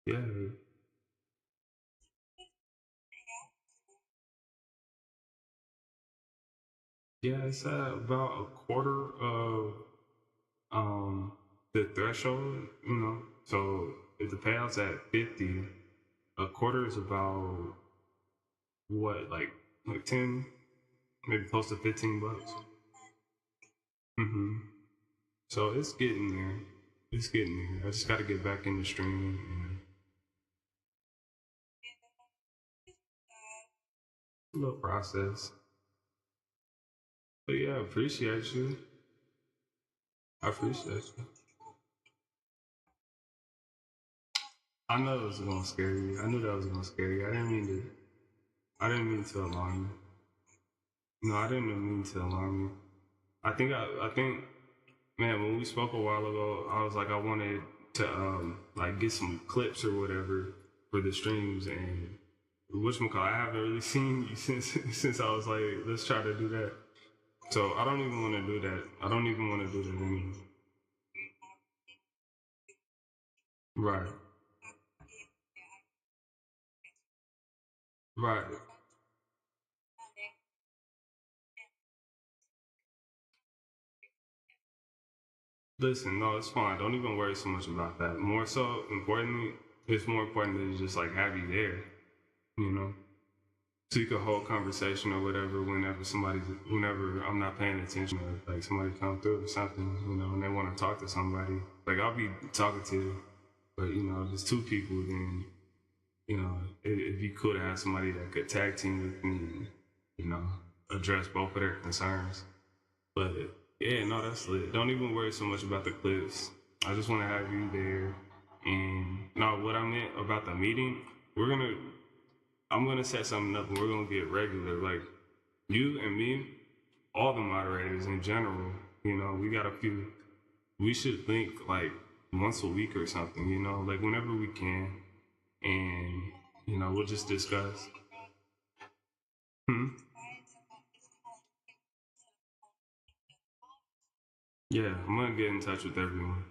Yeah. Yeah, it's at about a quarter of the threshold, you know. So if the payout's at 50, a quarter is about what, like 10, maybe close to $15. Mm-hmm. So it's getting there. It's getting there. I just got to get back into streaming and a little process. But yeah, I appreciate you. I appreciate you. I know it was gonna scare you. I knew that was gonna scare you. I didn't mean to alarm you. No, I didn't mean to alarm you. I think, man, when we spoke a while ago, I was like, I wanted to like get some clips or whatever for the streams, and whatchamacallit, I haven't really seen you since I was like, let's try to do that. So I don't even want to do that. I don't even want to do that anymore. Right. Right. Listen, no, it's fine. Don't even worry so much about that. More so, importantly, it's more important to just like have you there, you know, so you can hold conversation or whatever whenever I'm not paying attention or like somebody come through or something, you know, and they want to talk to somebody. Like I'll be talking to you, but you know, if it's two people, then you know, if you could have somebody that could tag team with me, and, you know, address both of their concerns. But yeah, no, that's lit. Don't even worry so much about the clips. I just want to have you there. And no, what I meant about the meeting, I'm gonna set something up and we're gonna get regular. Like you and me, all the moderators in general. You know, we got a few. We should think like once a week or something. You know, like whenever we can, and you know, we'll just discuss. Hmm? Yeah, I'm gonna get in touch with everyone.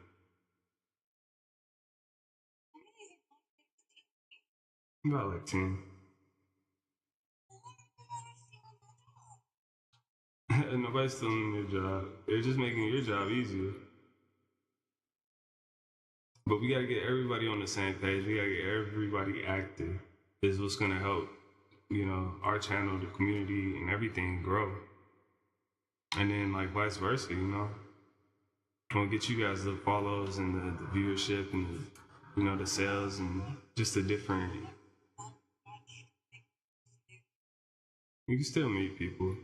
About like 10. And nobody's stealing your job. They're just making your job easier. But we gotta get everybody on the same page. We gotta get everybody active. This is what's gonna help, you know, our channel, the community, and everything grow. And then like vice versa, you know. I'll get you guys the follows and the viewership and you know the sales and just the different. You can still meet people.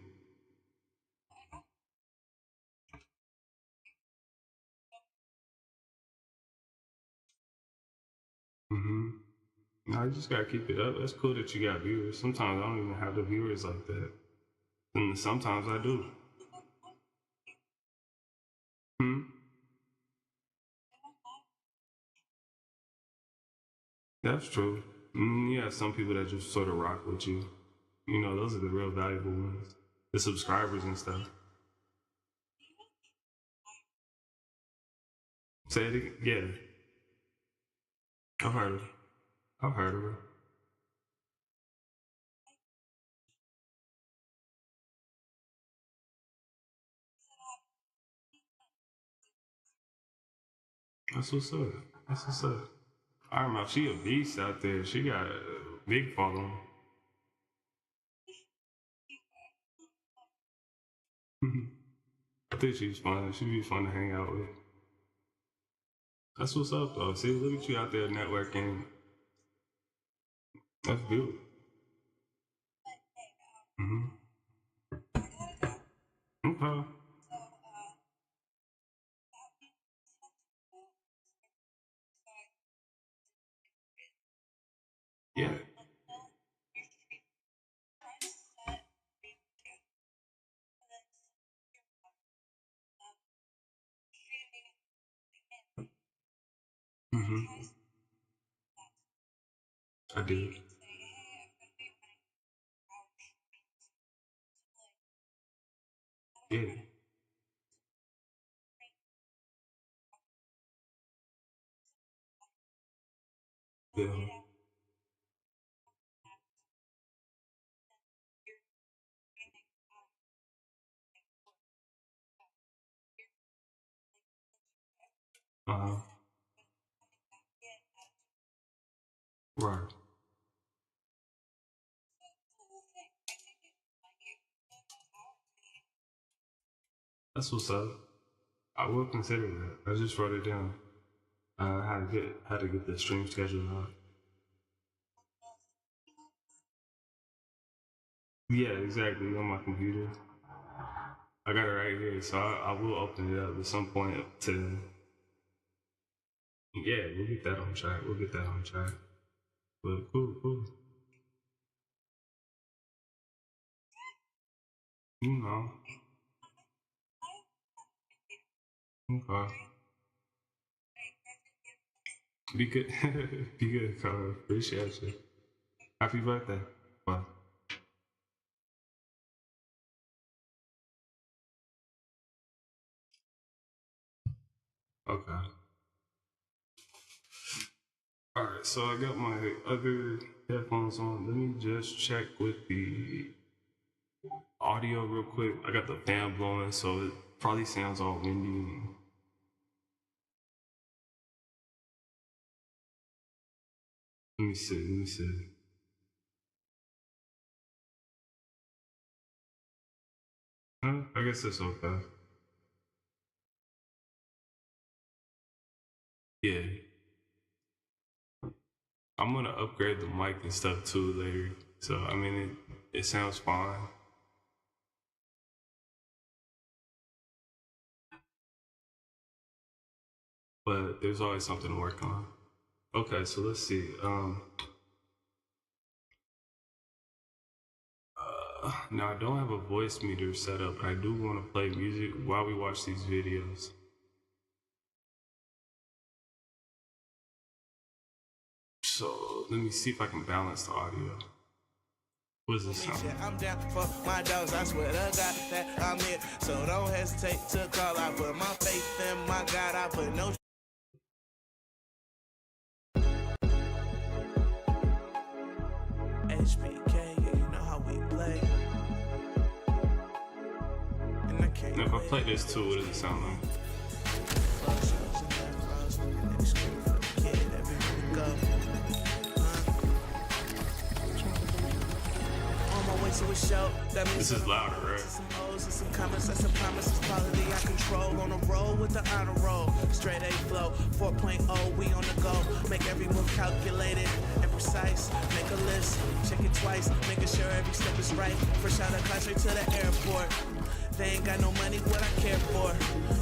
Mm-hmm. No, you just gotta keep it up. That's cool that you got viewers. Sometimes I don't even have the viewers like that. And sometimes I do. Hmm? That's true. You have some people that just sort of rock with you. You know, those are the real valuable ones. The subscribers and stuff. Say it again. Yeah. I've heard of her. I've heard of her. That's what's up. That's what's up. I don't know. She a beast out there. She got a big following. I think she's fun. She'd be fun to hang out with. That's what's up, though. See, look at you out there networking. That's good. Okay. Yeah. I did. Yeah. Yeah. Right. That's what's up. I will consider that. I just wrote it down. How to get the stream schedule out. Yeah, exactly. On my computer. I got it right here, so I will open it up at some point to. Yeah, we'll get that on track. But cool. You know. Okay. Be good. Be good, Carl. Appreciate you. Happy birthday. Bye. Okay. Alright, so I got my other headphones on. Let me just check with the audio real quick. I got the fan blowing, so it probably sounds all windy. Let me see. I guess it's okay. Yeah. I'm gonna upgrade the mic and stuff too later. So, I mean, it sounds fine. But there's always something to work on. Okay, so let's see. Now I don't have a voice meter set up. I do want to play music while we watch these videos. So let me see if I can balance the audio. What is this sound? I'm down for my dogs, I swear to God that I'm here. So don't hesitate to call. I put my faith in my God, I put no. HBK, yeah, you know how we play. And I can't Now, if I play this too, what does it sound like? To a show that This is louder, right? Some O's and some comments, that's a promise, quality I control. On a roll with the honor roll, straight A flow, 4.0, we on the go. Make every move calculated and precise. Make a list, check it twice, making sure every step is right. Fresh out of class, straight to the airport. They ain't got no money, what I care for.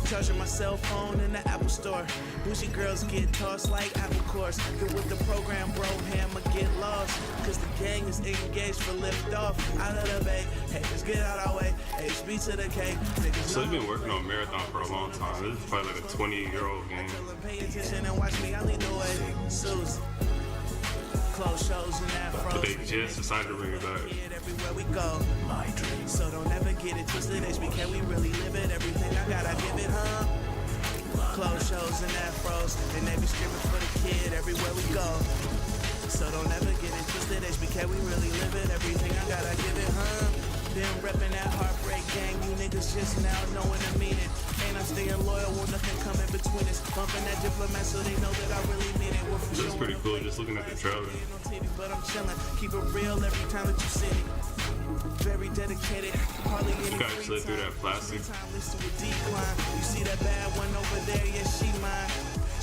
Charging my cell phone in the Apple store. Bougie girls get tossed like apple cores. Good with the program, bro, hammer get lost. Cause the gang is engaged for lift off. Out of the bay, hey, let's get out our way. HB to the K. So they've been working on Marathon for a long time. This is probably like a 20-year-old game. Pay attention and watch me, I lead the way. Susie. Close shows and afros. But they just decided to bring it back. Everywhere we go, my dream. So don't ever get it twisted. HBK, we really live it. Everything I got, I give it, huh? Close shows and afros, and they be screaming for the kid everywhere we go. So don't ever get it twisted, HBK, we really live it. Everything I gotta give it, huh? Been reppin' that heartbreak gang, you niggas just now knowing the meaning. Ain't I staying loyal, won't nothing come in between us. Bumping that diplomat so they know that I really mean it. We're for That's pretty cool, just looking at the trailer. on TV, but I'm chillin'. Keep it real every time that you see it. Very dedicated, hardly any You gotta free slid through time. that plastic. Time leads to a decline. You see that bad one over there, yeah, she mine.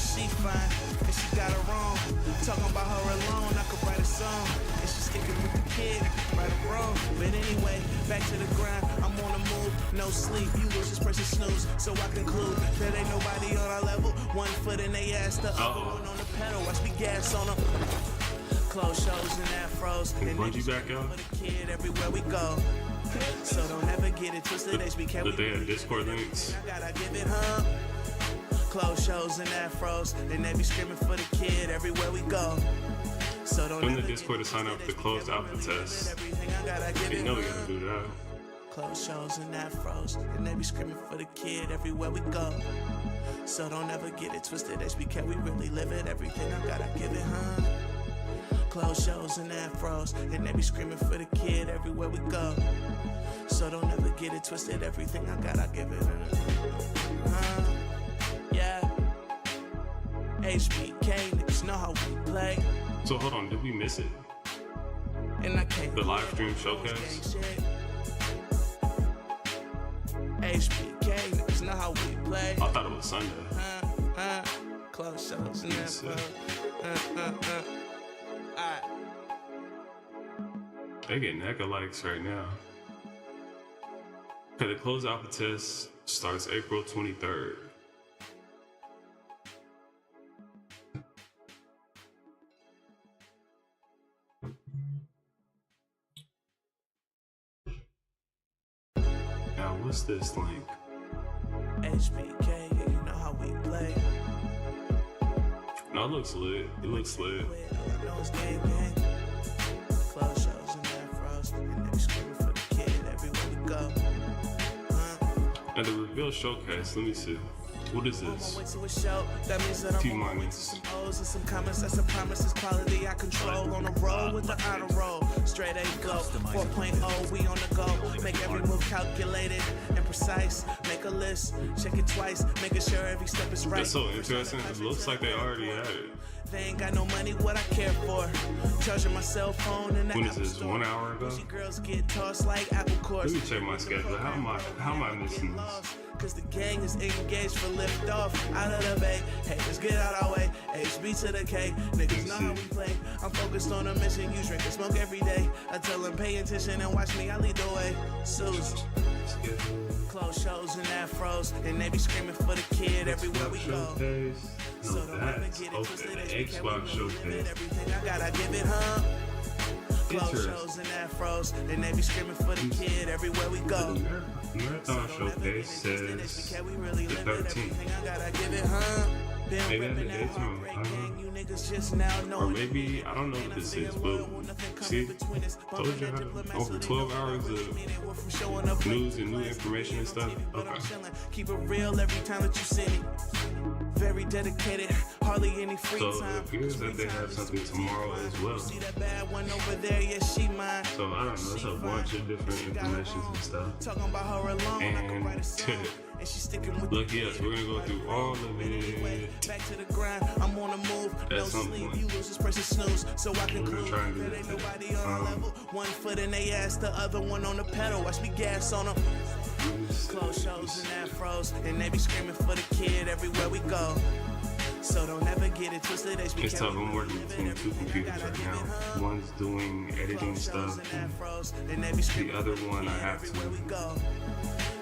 She fine, and she got her wrong. Talking about her alone, I could write a song. And she sticking with the kid, right or wrong. But anyway, back to the grind. I'm on the move, no sleep. You lose this person snooze. So I conclude that ain't nobody on our level. One foot in they ass, the other one on the pedal. Watch me gas on them. Close shows and afros. Can And Bungie they back out? for the kid everywhere we go. So don't ever get it twisted, HBK. Did they have Discord links? I gotta give it, huh? Close shows and afros, and they be screaming for the kid everywhere we go. So don't Join the ever Discord to sign up for the closed alpha test. everything I gotta give You it, know we huh? gotta do that. Close shows and afros, and they be screaming for the kid everywhere we go. So don't ever get it twisted, HBK, we really live it. Everything I gotta give it, huh? Close shows and afros, and they be screaming for the kid everywhere we go. So don't ever get it twisted, everything I gotta give it, huh? Yeah. HBK, niggas know how we play. So hold on, did we miss it? And I can't The live stream showcase? HBK, niggas know how we play. I thought it was Sunday. Close shows and Yes, sir. Alright. They're getting hecka likes right now. Okay, the closed alpha test starts April 23rd. Now, what's this link? HBK, yeah, you know how we play. No, it looks lit. It looks lit. I know it's gang gang. Close shows and afros, and they be screaming for the kid everywhere we go. And the reveal showcase, let me see. What is this? Wait to a show. That means that I'm T on my way to minus. some O's and some comments. That's a promise. It's quality I control. On a roll with the honor roll. Straight A flow. 4.0. We on the go. Make every move calculated and precise. Make a list. Check it twice. Making sure every step is right. That's so interesting. It looks like they already had it. They ain't got no money, what I care for. Charging my cell phone in the When is Apple this? Store. 1 hour ago? Bougie girls get tossed like apple cores. Let me check my schedule. How am I missing this? Cause the gang is engaged for lift off out of the bay. Hey, let's get out our way. HB to the K. Niggas know how we play. I'm focused on a mission. You drink and smoke every day. I tell them pay attention and watch me. I lead the way. Susie. Close shows and afros, and they be screaming for the kid everywhere we go. Showcase. So No, don't ever that's get it okay. twisted. The HBK, we Xbox really live it. showcase. Everything I gotta give it, huh? Close Interesting. shows and afros, and they be screaming for the kid everywhere we go. Marathon showcase says the 13th. I gotta give it, huh? Been Maybe that's the reppin' that daytime. heartbreak I don't gang, know. you niggas just now Or knowing. maybe, I don't know what this is, but see, told you over 12 hours of news and new information and stuff. Okay. Keep it real every time that you see me. Very dedicated, hardly any free So time. it appears that they have something tomorrow as well. See that bad one over there, yeah, she mine. So I don't know, it's a bunch of different information and stuff. Talking about her alone, I could And write a song. And she's sticking with Look, yes, we're gonna go through all of it. back to the grind, I'm on the move. No At some sleep, point. you lose this person snooze. So I We're conclude gonna try and do that that ain't today. nobody on our level. One foot in they ass, the other one on the pedal. Watch me gas on them. Close shows and afros, and they be screaming for the kid everywhere we go. So don't ever get it twisted. HBK, It's tough, we I'm working live it, between two everything I computers gotta right give it, now. huh? One's doing editing Close shows stuff, and and afros, and they be screaming other for the one I kid have to. everywhere we go.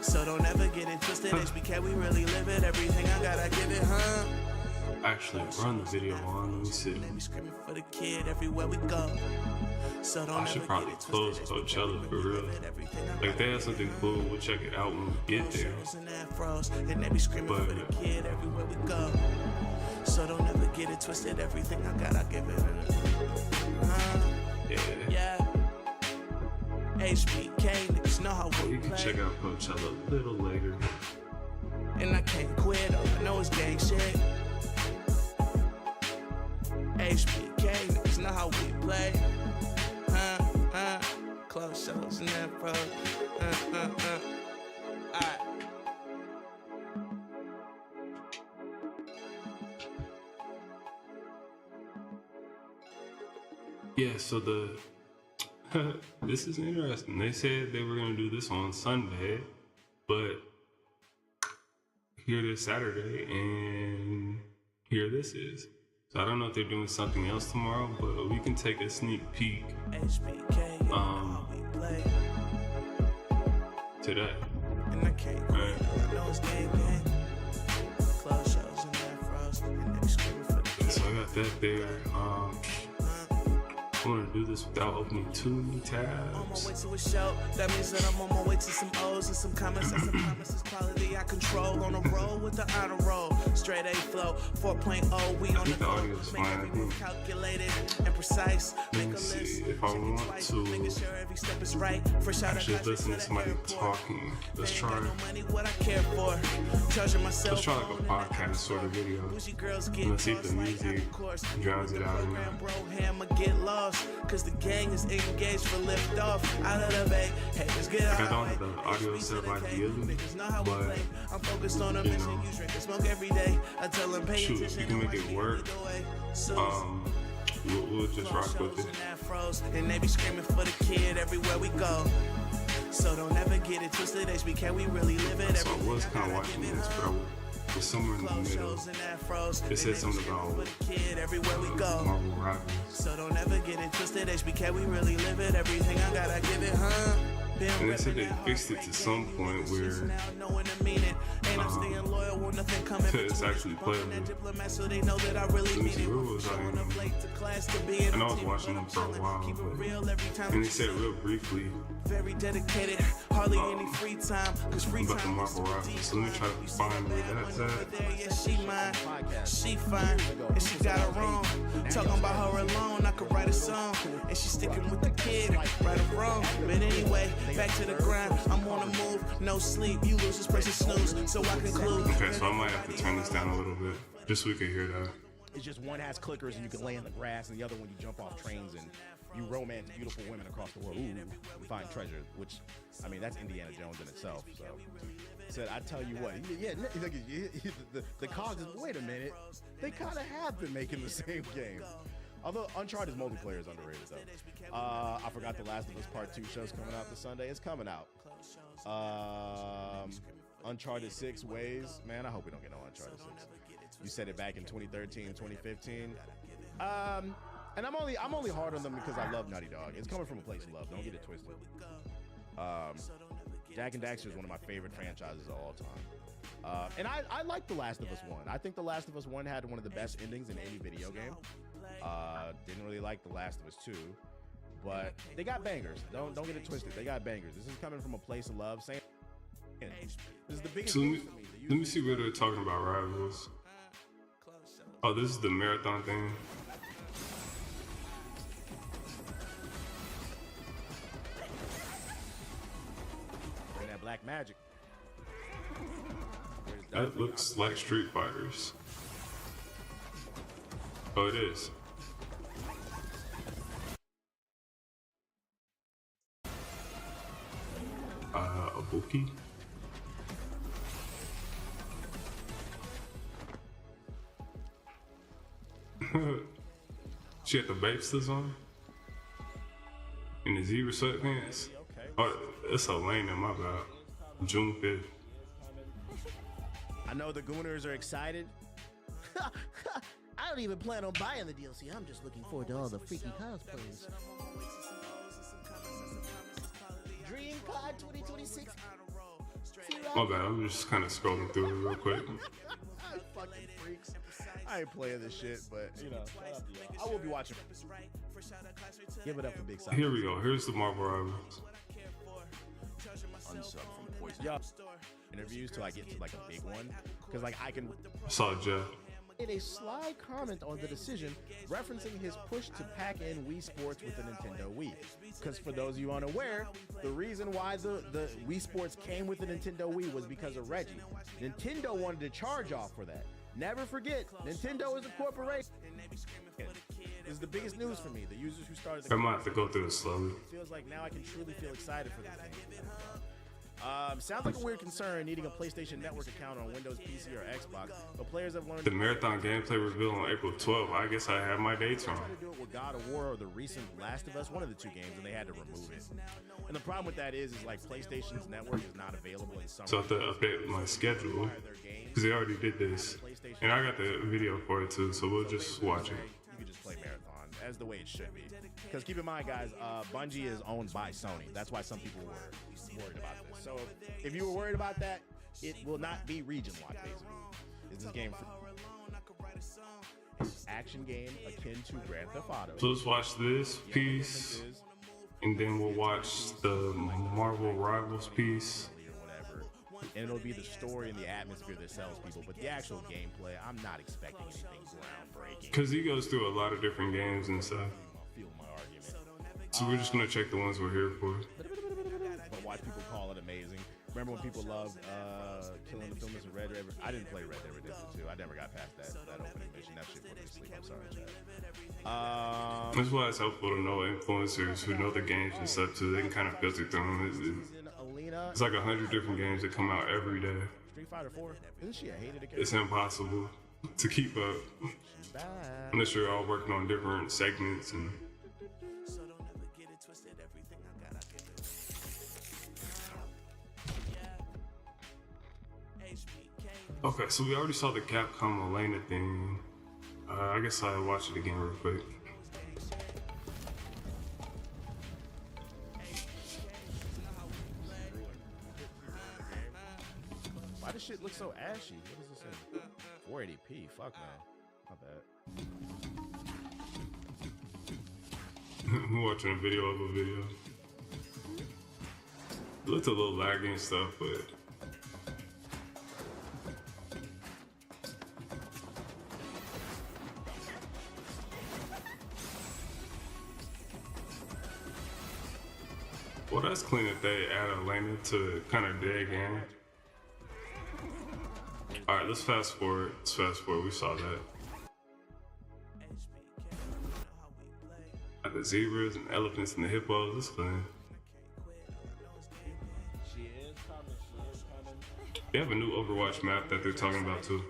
So don't ever get it twisted. HBK, we really live it. Everything I gotta give it, huh? actually run the video on. Let me see. They be screaming for the kid everywhere we go. So don't I should ever probably get it close twisted. Coachella for real. Everything I Like, if they have something cool, we'll check it out when we get there. shows and afros, and they be screaming But- for the kid everywhere we go. So don't ever get it twisted. Everything I gotta give it. Yeah. Yeah. HBK, niggas know how we You can play. check out Coachella a little later. And I can't quit. All I know is gang shit. and afros. Alright. Yeah, so this is interesting. They said they were gonna do this on Sunday, but here it is Saturday, and here this is. So I don't know if they're doing something else tomorrow, but we can take a sneak peek today. And I can't quit. I know it's gang. Close shows and afros, and they screaming for the So I got that there. I want to do this without opening too many tabs. On my way to a show, that means that I'm on my way to some O's and some comments and some promises. Quality I control on a roll with the honor roll. Straight A flow, 4.0, we on the the go. audio's Make fine. every move calculated and precise. Let Make me a see list, if I check it want twice, to making sure every step is right. Fresh out of actually class, listen to to the somebody airport. talking. Let's They try. ain't got no money, what I care for. Charging myself. Let's try like a podcast sort of video. Bougie girls get Let's see if the lost like music apple course. drowns it out or not. Bro, hammer get lost, cause the gang is engaged for lift off. Out of the bay, hey, let's get out. I don't have the audio set up ideally, but I'm focused on a you mission. know, You drink and smoke every day. I tell them pay shoot, attention. you can and make watch it me work. lead the way. So We'll just rock with it. and they be screaming for the kid everywhere we go. So don't ever get it twisted. HBK, we really live it. So I was kind of watching this, but I was somewhere in the middle. It said something about Marvel Rivals. So don't ever get it twisted. HBK, we really live it. Everything I gotta give it, huh? And they said they fixed it to some point where it's actually playable. So they know that I really Let me mean see, it. where was I? Showing up late to class to be in I know I a was team, watching but them I'm for a chilling. while, Keep it but- real every time. And they said real briefly Very dedicated, hardly any free time. Cause free about the time Marvel Rivals. So let me try to find where that's at. yeah, she mine, she fine, and she got it wrong. Talking about her alone, I could write a song. And she sticking with the kid, right or wrong. But anyway, back to the grind, I'm on the move, no sleep. You lose this precious snooze, so I conclude. Okay, so I might have to turn this down a little bit, just so we can hear that. It's just one has clickers and you can lay in the grass, and the other one you jump off trains and you romance beautiful women across the world. Ooh, you find treasure, which, I mean, that's Indiana Jones in itself. So, said, I tell you what, yeah, the cogs is, wait a minute, they kind of have been making the same game. Although Uncharted multiplayer is underrated though. I forgot The Last of Us Part 2 show's coming out this Sunday. It's coming out. Uncharted 6 Ways, man, I hope we don't get no Uncharted 6. You said it back in 2013, 2015. And I'm only hard on them because I love Naughty Dog. It's coming from a place of love. Don't get it twisted. Jak and Daxter is one of my favorite franchises of all time. And I like The Last of Us 1. I think The Last of Us 1 had one of the best endings in any video game. Didn't really like The Last of Us 2, but they got bangers. Don't get it twisted. They got bangers. This is coming from a place of love. This is the biggest So news to me. let me see what they're talking about, Rivals. Oh, this is the marathon thing. Bring that black magic. That looks like Street Fighters. Oh, it is. Ibuki. She had the Bapestas on and the zebra sweatpants. Oh, it's a lane in my bad. June 5th. I know the Gooners are excited. I don't even plan on buying the DLC. I'm just looking forward to all the freaky cosplays. DreamCon 2026. My bad, I'm just kind of scrolling through it real quick. Fucking freaks. I ain't playing this shit, but you know, I will be watching. Give it up for Big Side. Here we go. Here's the Marvel Rivals. Unsub from Poison. Yeah. Interviews till I get to like a big one, because like I can. Saw Jeff. In a sly comment on the decision, referencing his push to pack in Wii Sports with the Nintendo Wii. Because for those of you unaware, the reason why the Wii Sports came with the Nintendo Wii was because of Reggie. Nintendo wanted to charge off for that. Never forget, Nintendo is a corporation. This is the biggest news for me. The users who started I might have to go through it slowly. it feels like now I can truly feel excited for this game. Sounds like a weird concern needing a PlayStation Network account on Windows, PC, or Xbox, but players have learned The marathon gameplay reveal on April 12th. I guess I have my dates wrong. tried to do it with God of War or the recent Last of Us, one of the two games, and they had to remove it. And the problem with that is like PlayStation's network is not available in some So I have to update my schedule because they already did this, and I got the video for it too. So we'll just watch it. You can just play Marathon as the way it should be. Because keep in mind, guys, Bungie is owned by Sony. That's why some people were worried about this. So if you were worried about that, it will not be region locked. Basically, is this game action game akin to Grand Theft Auto? So let's watch this piece, and then we'll watch the Marvel Rivals piece. Or whatever, and it'll be the story and the atmosphere that sells people. But the actual gameplay, I'm not expecting anything groundbreaking. Because he goes through a lot of different games and stuff. Feel my argument. So we're just gonna check the ones we're here for. But watch people call it amazing. Remember when people loved Killing the Filmers and Red Dead? I didn't play Red Dead Redemption 2. I never got past that opening mission. That shit put me to sleep. I'm sorry, Chad. That's why it's helpful to know influencers who know the games and stuff too. They can kind of filter through them. It's like 100 different games that come out every day. Street Fighter 4. Isn't she a hated character? It's impossible to keep up unless you're all working on different segments and. Okay, so we already saw the Capcom Elena thing. I guess I'll watch it again real quick. Why does shit look so ashy? What is this in? 480p. Fuck, man. My bad. I'm watching a video of a video. It looked a little laggy and stuff, but. Well, that's clean that they add Elena to kind of dead game. All right, let's fast forward. We saw that. Like the zebras and elephants and the hippos. This clean. They have a new Overwatch map that they're talking about too.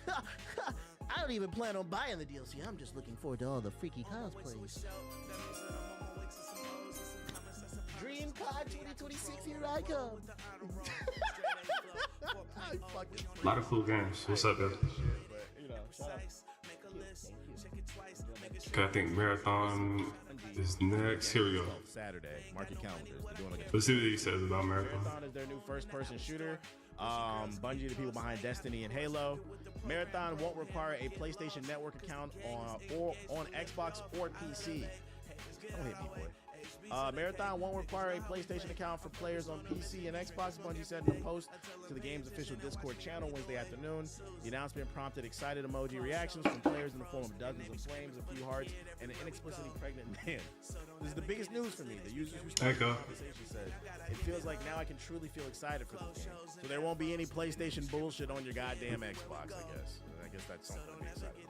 I don't even plan on buying the DLC. I'm just looking forward to all the freaky cosplays. DreamCon 2026, here I come. A lot of cool games. What's up, guys? Okay, I think Marathon is next. Here we go. Saturday. Mark your calendars. They're doing like a Let's see what he says about Marathon. Marathon is their new first-person shooter. Bungie, the people behind Destiny and Halo. Marathon won't require a PlayStation Network account on Xbox or PC. Don't hit me, boy. Marathon won't require a PlayStation account for players on PC and Xbox. Bungie said in a post to the game's official Discord channel Wednesday afternoon. The announcement prompted excited emoji reactions from players in the form of dozens of flames, a few hearts, and an inexplicably pregnant man. This is the biggest news for me. The users who started the conversation said, "It feels like now I can truly feel excited for this game. So there won't be any PlayStation bullshit on your goddamn Xbox, I guess." I guess that's something to be excited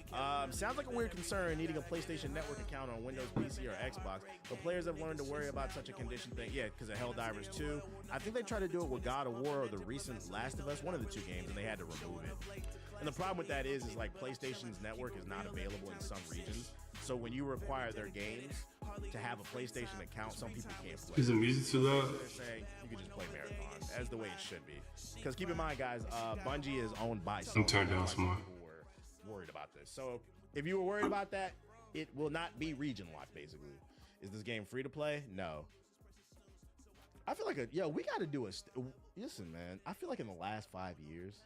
about. Sounds like a weird concern needing a PlayStation Network account on Windows, PC, or Xbox, but players have learned to worry about such a condition thing. Yeah, because of Helldivers 2. I think they tried to do it with God of War or the recent Last of Us, one of the two games, and they had to remove it. And the problem with that is like PlayStation's network is not available in some regions. So when you require their games to have a PlayStation account, some people can't play. Is the music too loud? They're saying you can just play Marathon as the way it should be. Because keep in mind, guys, Bungie is owned by Sony. I'm turned down some more. People were worried about this. So if you were worried about that, it will not be region locked. Basically, is this game free to play? No. I feel like we got to do listen, man. I feel like in the last 5 years,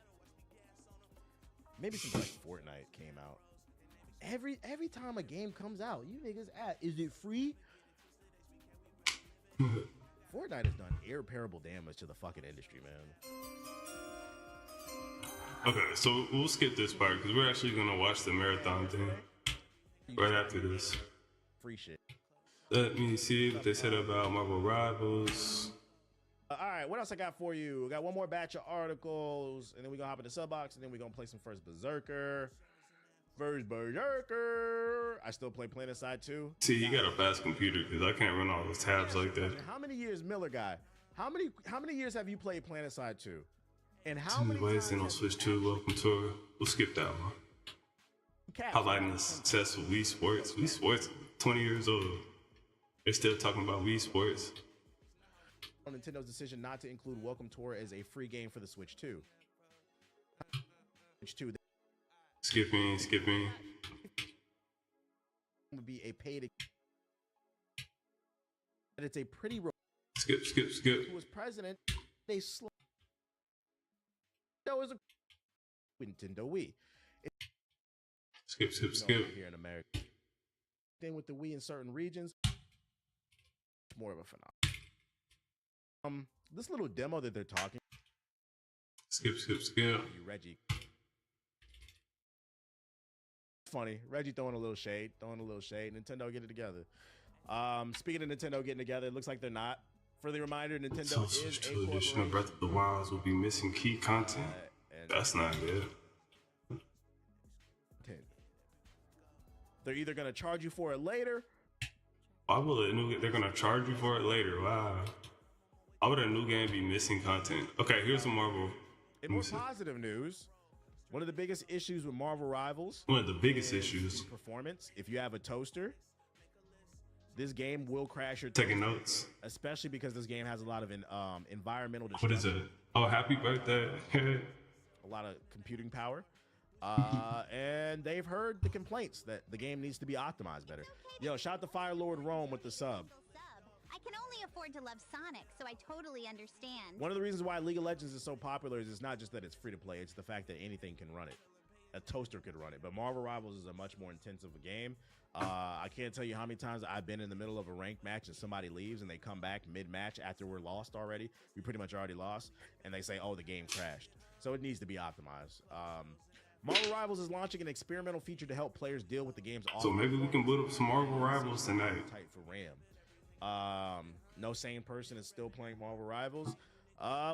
maybe since like Fortnite came out, every time a game comes out, you niggas is it free? Fortnite has done irreparable damage to the fucking industry, man. Okay, so we'll skip this part because we're actually gonna watch the Marathon thing right after this. Free shit. Let me see what they said about Marvel Rivals. All right, what else I got for you? We got one more batch of articles, and then we're gonna hop into Subbox, and then we're gonna play some first Berserker. versus Berserker. I still play PlanetSide 2. See, you got a fast computer because I can't run all those tabs like that. How many years, Miller guy? How many years have you played PlanetSide 2? And how many Ways times in on have Switch 2, welcome to We'll skip that one. Highlighting the success of Wii Sports. Wii Sports, 20 years old. They're still talking about Wii Sports. on Nintendo's decision not to include Welcome Tour as a free game for the Switch 2. Switch 2 Skipping. would be a paid. And it's a pretty. Skip. Who was president? They slow. That was a Nintendo Wii. Skip. Here in America. Thing with the Wii in certain regions, more of a phenomenon. This little demo that they're talking. Skip. You, Reggie. Funny, Reggie throwing a little shade. Nintendo, get it together. Speaking of Nintendo getting together, it looks like they're not. For the reminder, Nintendo So is Switch a 2 edition of Breath of the Wild will be missing key content. That's not good. They're either gonna charge you for it later. Why will they're gonna charge you for it later? Wow. Why would a new game be missing content? Okay, here's some Marvel. In more positive news, one of the biggest issues with Marvel Rivals. One of the biggest issues. Performance. If you have a toaster, this game will crash your toaster. Taking notes. Especially because this game has a lot of environmental What is it? Oh, happy birthday. A lot of computing power. And they've heard the complaints that the game needs to be optimized better. Yo, shout out to Fire Lord Rome with the sub. I can only afford to love Sonic, so I totally understand. One of the reasons why League of Legends is so popular is it's not just that it's free to play, it's the fact that anything can run it. A toaster could run it, but Marvel Rivals is a much more intensive game. I can't tell you how many times I've been in the middle of a ranked match and somebody leaves and they come back mid-match after we're lost already. We pretty much already lost, and they say, oh, the game crashed. So it needs to be optimized. Marvel Rivals is launching an experimental feature to help players deal with the game's So maybe we can boot up some Marvel Rivals tonight. Tight for RAM. No sane person is still playing Marvel Rivals.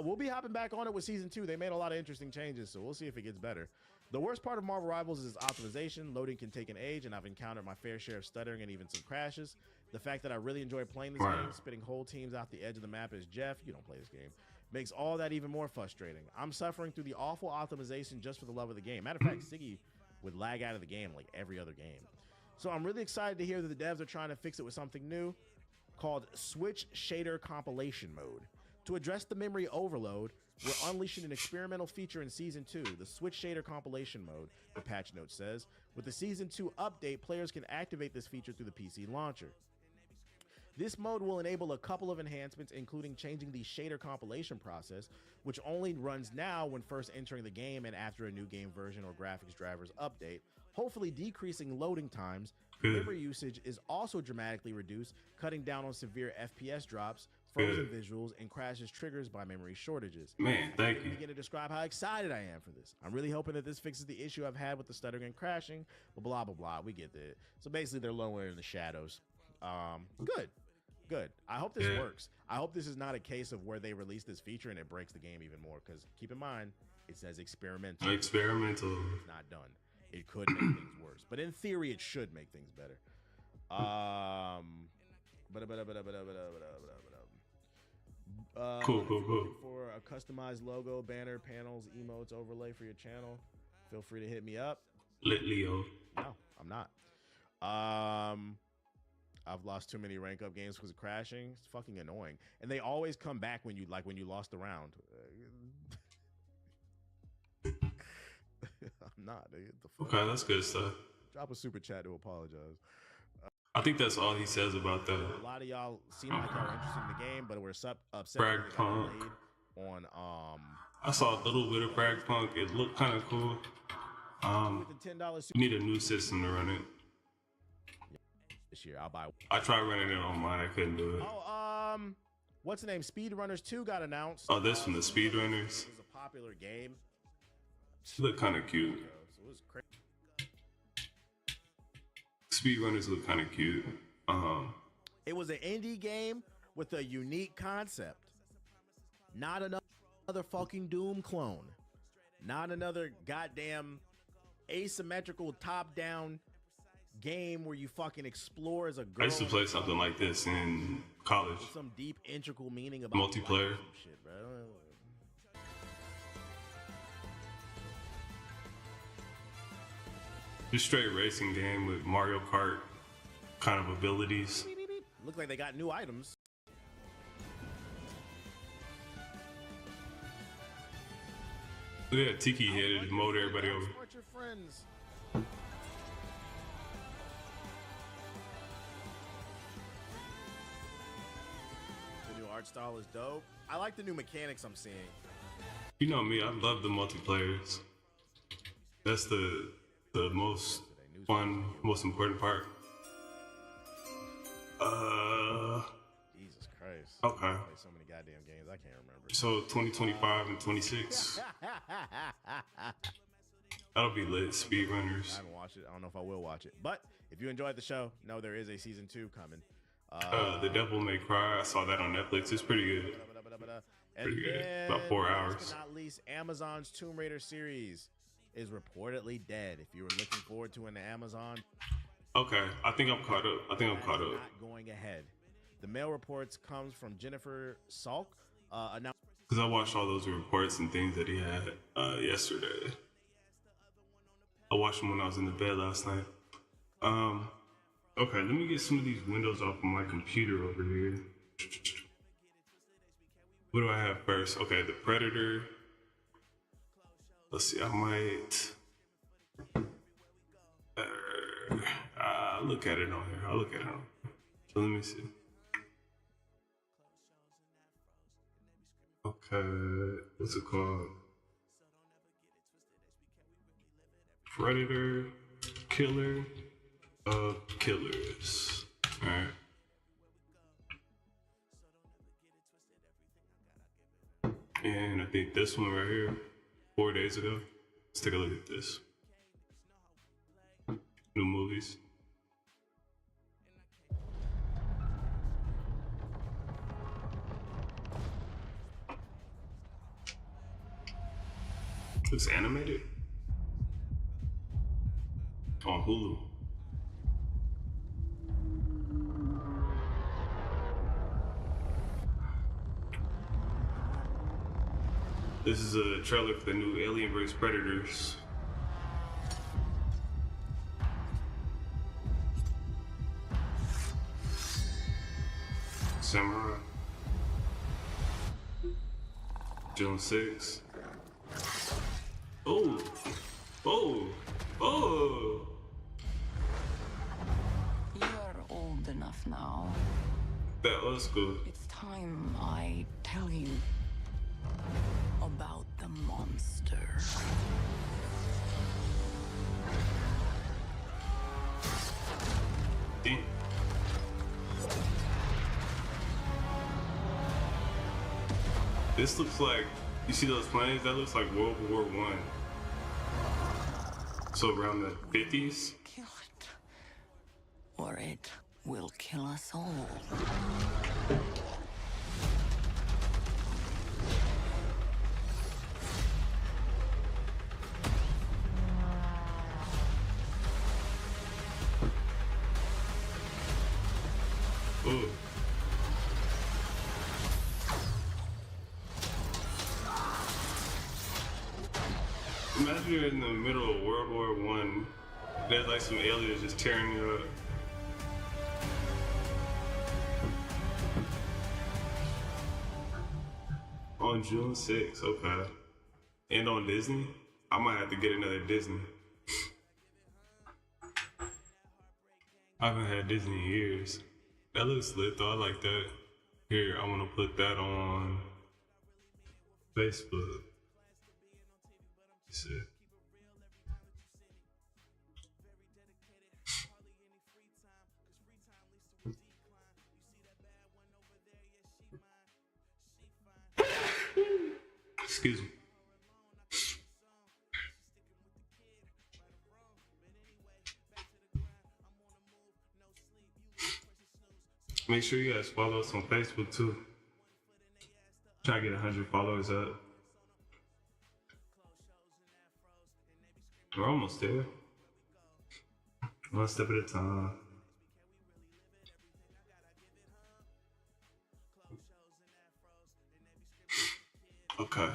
We'll be hopping back on it with Season 2. They made a lot of interesting changes, so we'll see if it gets better. The worst part of Marvel Rivals is optimization. Loading can take an age, and I've encountered my fair share of stuttering and even some crashes. The fact that I really enjoy playing this game, spitting whole teams out the edge of the map as Jeff, you don't play this game, makes all that even more frustrating. I'm suffering through the awful optimization just for the love of the game. Matter of fact, Siggy would lag out of the game like every other game. So I'm really excited to hear that the devs are trying to fix it with something new called Switch Shader Compilation Mode. To address the memory overload, we're unleashing an experimental feature in Season 2, the Switch Shader Compilation Mode, the patch note says. With the Season 2 update, players can activate this feature through the PC launcher. This mode will enable a couple of enhancements, including changing the shader compilation process, which only runs now when first entering the game and after a new game version or graphics drivers update, hopefully decreasing loading times. Memory usage is also dramatically reduced, cutting down on severe FPS drops, frozen visuals, and crashes triggers by memory shortages. Man, thank you. I'm begin to describe how excited I am for this. I'm really hoping that this fixes the issue I've had with the stuttering and crashing, but blah, blah, blah. We get that. So basically, they're lower in the shadows. Good. I hope this works. I hope this is not a case of where they release this feature and it breaks the game even more, because keep in mind, it says experimental. It's not done. It could make things worse, but in theory, it should make things better. Cool. For a customized logo, banner, panels, emotes, overlay for your channel, feel free to hit me up. Lit Leo. No, I'm not. I've lost too many rank up games because of crashing. It's fucking annoying. And they always come back when you lost the round. I'm not. Okay, that's good stuff. Drop a super chat to apologize. I think that's all he says about that. A lot of y'all seem like y'all are interested in the game, but we're upset Bragg Punk. On I saw a little bit of Bragg Punk. It looked kind of cool. You need a new system to run it. This year, I'll buy. I tried running it on mine. I couldn't do it. Oh, what's the name? Speedrunners 2 got announced. Oh, this from the Speedrunners. It's a popular game. It looked kind of cute. So it was crazy. Speedrunners look kind of cute. It was an indie game with a unique concept. Not another fucking Doom clone. Not another goddamn asymmetrical top-down game where you fucking explore as a girl. I used to play something like this in college. With some deep integral meaning about Multiplayer. life and shit, bro. Just straight racing game with Mario Kart kind of abilities. Look like they got new items. Look at that Tiki here to mold everybody over. Support your friends. The new art style is dope. I like the new mechanics I'm seeing. You know me, I love the multiplayers. That's the most fun, most important part. Jesus Christ. Okay. I play so many goddamn games, I can't remember. So 2025 and 26. That'll be lit. Speedrunners. I haven't watched it. I don't know if I will watch it. But if you enjoyed the show, know there is a season 2 coming. The Devil May Cry. I saw that on Netflix. It's pretty good. Pretty good. About 4 hours. Last but not least, Amazon's Tomb Raider series is reportedly dead. If you were looking forward to an Amazon, Okay, I think I'm caught up. not going ahead. The mail reports comes from Jennifer Salk. Announced Because I watched all those reports and things that he had yesterday. I watched them when I was in the bed last night. Okay, let me get some of these windows off of my computer over here. What do I have first? Okay, the Predator. Let's see, I might... I'll look at it on here. I'll look at it on here. So let me see. Okay, what's it called? Predator, Killer of Killers. Alright. And I think this one right here, 4 days ago. Let's take a look at this. New movies. Looks animated. On Hulu. This is a trailer for the new Alien vs. Predators. Samurai. June 6th. Oh! Oh! Oh! You're old enough now. That was good. It's time I tell you about the monster. Damn. This looks like, you see those planes? That looks like World War I. So around the 50s? Kill it, or it will kill us all. Ooh. Imagine you're in the middle of World War I. There's like some aliens just tearing you up. On June 6th, okay. And on Disney? I might have to get another Disney. I haven't had Disney in years. That looks lit though, I like that. Here, I want to put that on Facebook. Let's see. Excuse me. Make sure you guys follow us on Facebook too. Try to get 100 followers up. We're almost there. One step at a time. Okay.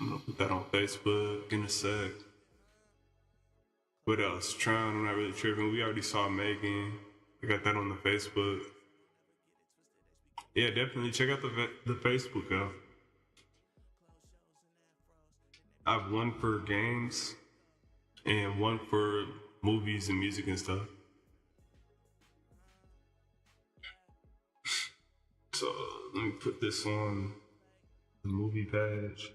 I'm gonna put that on Facebook in a sec. What else? Tron, I'm not really tripping. We already saw Megan. I got that on the Facebook. Yeah, definitely check out the Facebook out. I have one for games and one for movies and music and stuff. So let me put this on the movie page.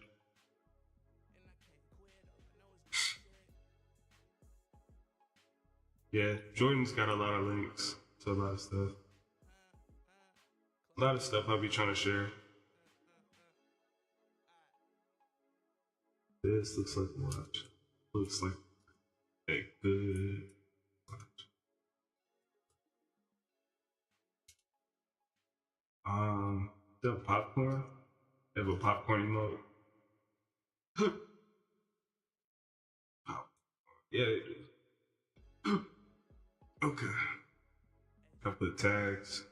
Yeah, Jordan's got a lot of links to a lot of stuff. A lot of stuff I'll be trying to share. This looks like watch. Looks like a good watch. They have popcorn. They have a popcorn emote. Yeah, they do. Okay. I put tags.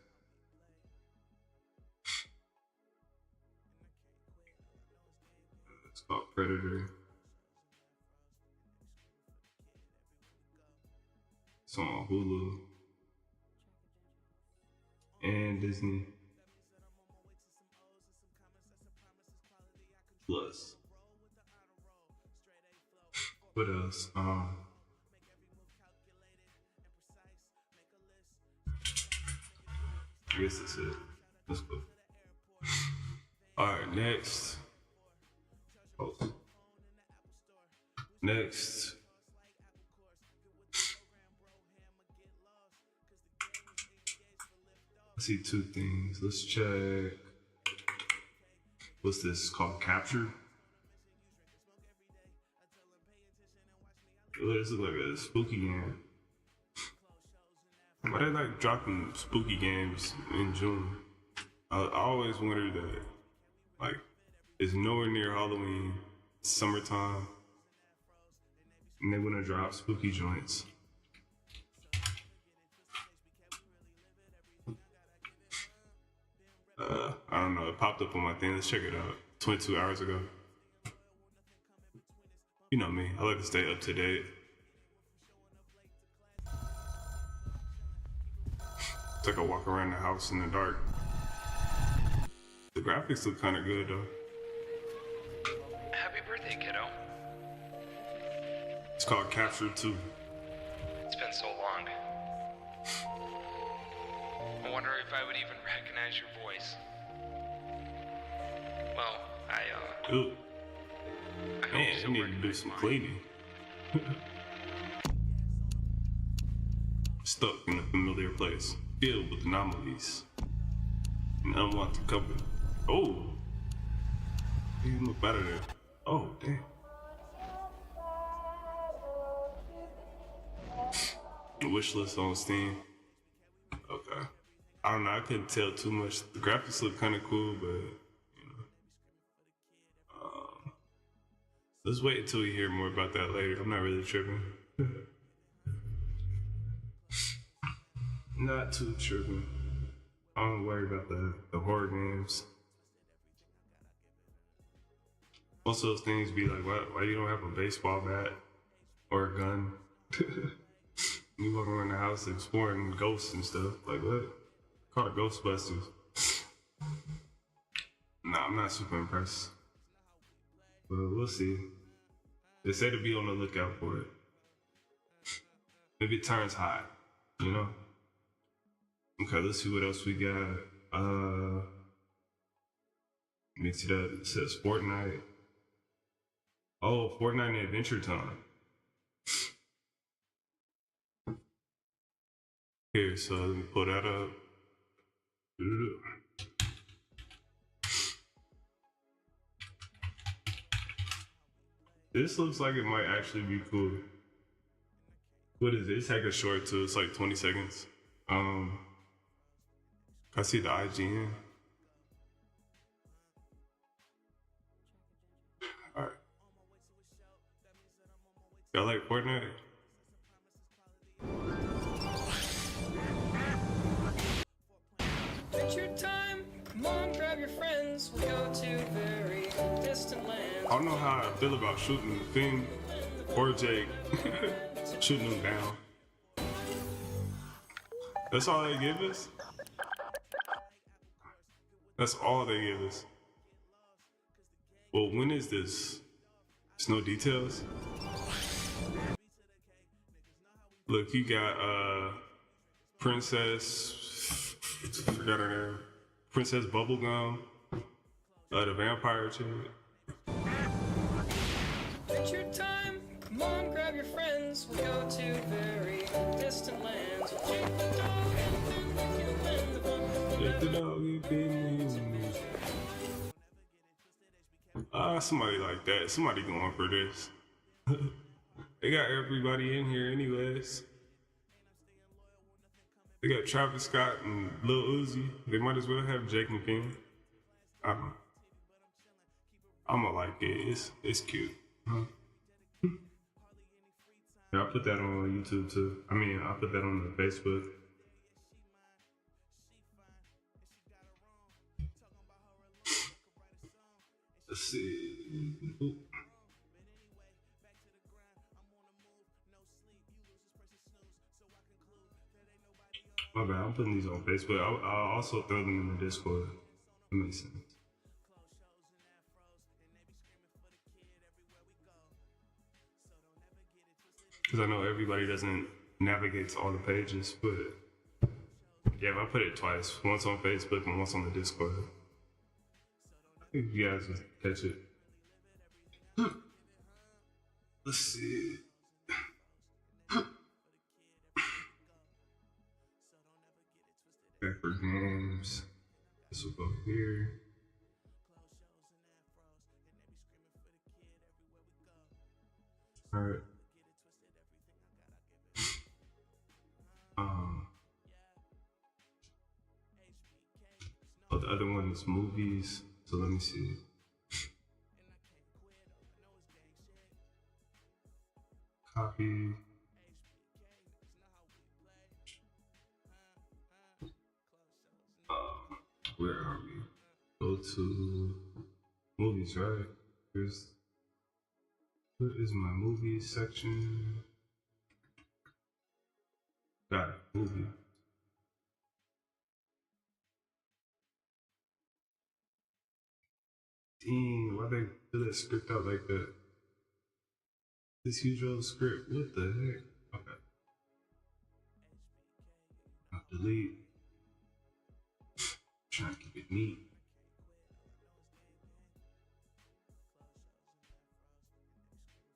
It's called Predator. It's on Hulu and Disney Plus. What else? I guess that's it. Let's go. Alright, next. Oh. Next. I see two things. Let's check. What's this called? Captured? This looks like a spooky game. Why they like dropping spooky games in June? I always wondered that. Like, it's nowhere near Halloween, summertime, and they wanna drop spooky joints. I don't know, it popped up on my thing. Let's check it out. 22 hours ago. You know me, I like to stay up to date. It's like I walk around the house in the dark. The graphics look kind of good though. Happy birthday, kiddo. It's called Captured 2. It's been so long. I wonder if I would even recognize your voice. Well, Ooh. Man, you need to do some cleaning. Stuck in a familiar place, filled with anomalies and unwanted company. Oh, you look better there. Oh, damn. The wish list on Steam. Okay. I don't know, I couldn't tell too much. The graphics look kind of cool, but you know. Let's wait until we hear more about that later. I'm not really tripping. Not too tripping. I don't worry about the horror games. Most of those things be like, why you don't have a baseball bat or a gun? You walk around the house exploring ghosts and stuff. Like what? Call it Ghostbusters. Nah, I'm not super impressed. But we'll see. They say to be on the lookout for it. Maybe it turns hot, you know? Okay, let's see what else we got. Mix it up. It says Fortnite. Oh, Fortnite and Adventure Time. Here, so let me pull that up. This looks like it might actually be cool. What is it? It's like a short too. It's like 20 seconds. I see the IGN. Alright. Y'all like Fortnite? Picture time. Come on, grab your friends. We'll go to very distant lands. I don't know how I feel about shooting the thing or Jake shooting them down. That's all they give us? That's all they give us. Well, when is this? There's no details. Look, you got Princess, forgot her name. Princess Bubblegum, the vampire chick. Picture time. Come on, grab your friends. We'll go to very distant lands. We'll take the dog and then make you win the fun. Take the dog and then somebody like that. Somebody going for this. They got everybody in here anyways. They got Travis Scott and Lil Uzi. They might as well have Jake and King. I'ma like it. It's cute. Huh? Yeah, I'll put that on YouTube too. I mean, I'll put that on the Facebook. Let's see. Ooh. My bad, I'm putting these on Facebook. I'll also throw them in the Discord. That makes sense. Because I know everybody doesn't navigate to all the pages, but yeah, I put it twice. Once on Facebook and once on the Discord. I think you guys will catch it. Let's see. Back for games. This will go here. Alright. Oh, the other one is movies. So let me see. Copy. Where are we? Go to movies, right? Here's, where is my movies section? Got it, movie. Dang, why they do that script out like that? This usual script, what the heck? Okay. I'll delete. Trying to keep it neat.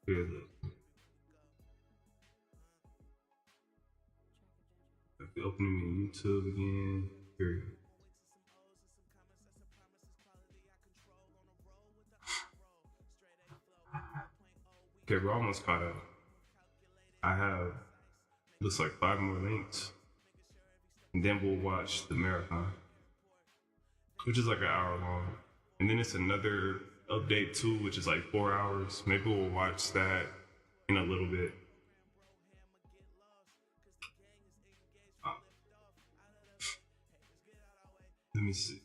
Here, look. If they open me in YouTube again, here we go. Okay, we're almost caught up. I have, looks like 5 more links. And then we'll watch the marathon, which is like an hour long. And then it's another update too, which is like 4 hours. Maybe we'll watch that in a little bit. Let me see.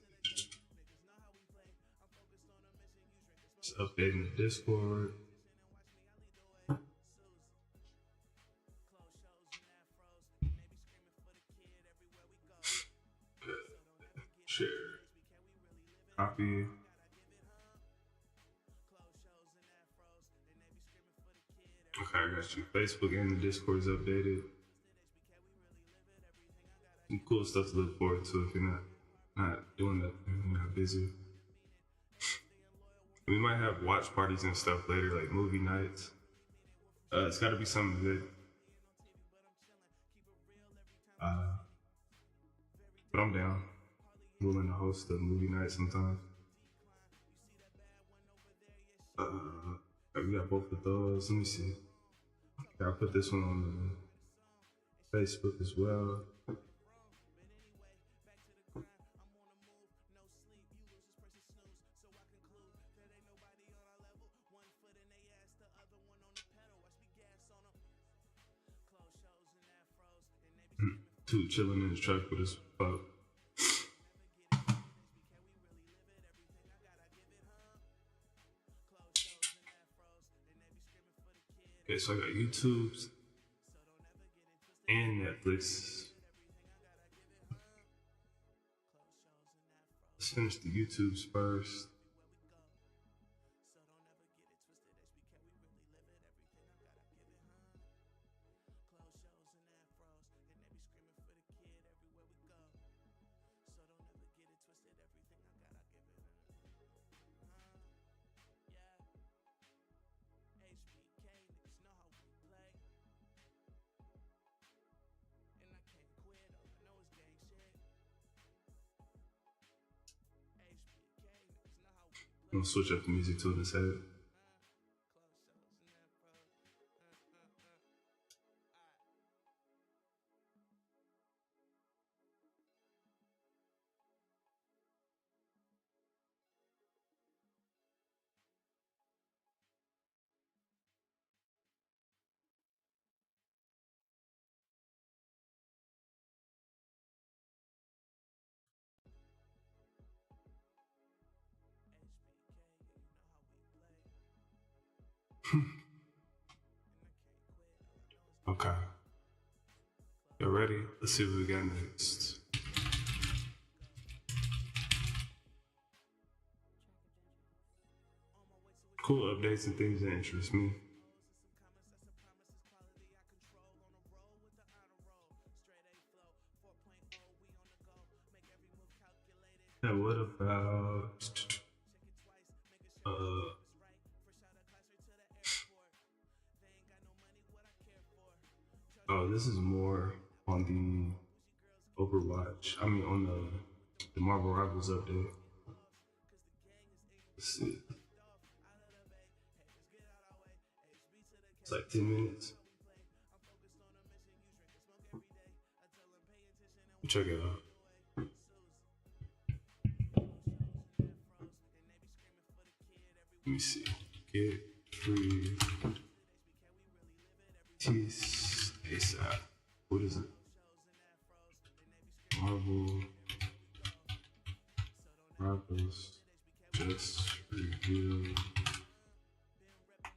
Just updating the Discord. Share. Copy. Okay, I got you. Facebook and the Discord is updated. Some cool stuff to look forward to if you're not doing that, you're not busy. We might have watch parties and stuff later, like movie nights. It's got to be something good. But I'm down. Willing to host a movie night sometime. We got both of those. Let me see. Okay, I'll put this one on the Facebook as well. Dude chilling in his truck with his fuck. Okay, so I got YouTube's and Netflix. Let's finish the YouTube's first. I'm gonna switch up the music to it instead. Okay. You ready? Let's see what we got next. Cool updates and things that interest me. Yeah, what about oh, this is more on the Overwatch. I mean, on the Marvel Rivals update. Let's see. It's like 10 minutes. Check it out. Let me see. Get free. Tease ASAP. What is it? Marvel Rivals just revealed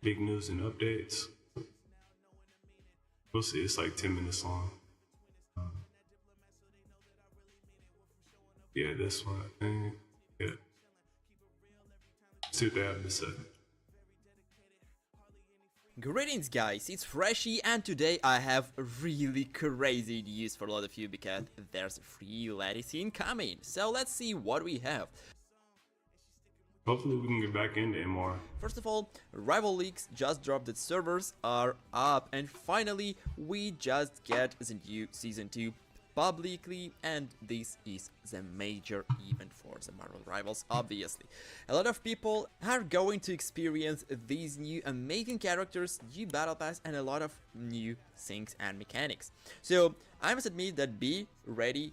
big news and updates. We'll see. It's like 10 minutes long. Yeah, this one, I think. Yeah. See what they have to say. Greetings guys, it's Freshy and today I have really crazy news for a lot of you because there's a free Lady scene coming. So let's see what we have. Hopefully we can get back into it more. First of all, Rival Leaks just dropped that servers are up and finally we just get the new Season 2 publicly, and this is the major event for the Marvel Rivals, obviously. A lot of people are going to experience these new amazing characters, new battle pass, and a lot of new things and mechanics. So I must admit that be ready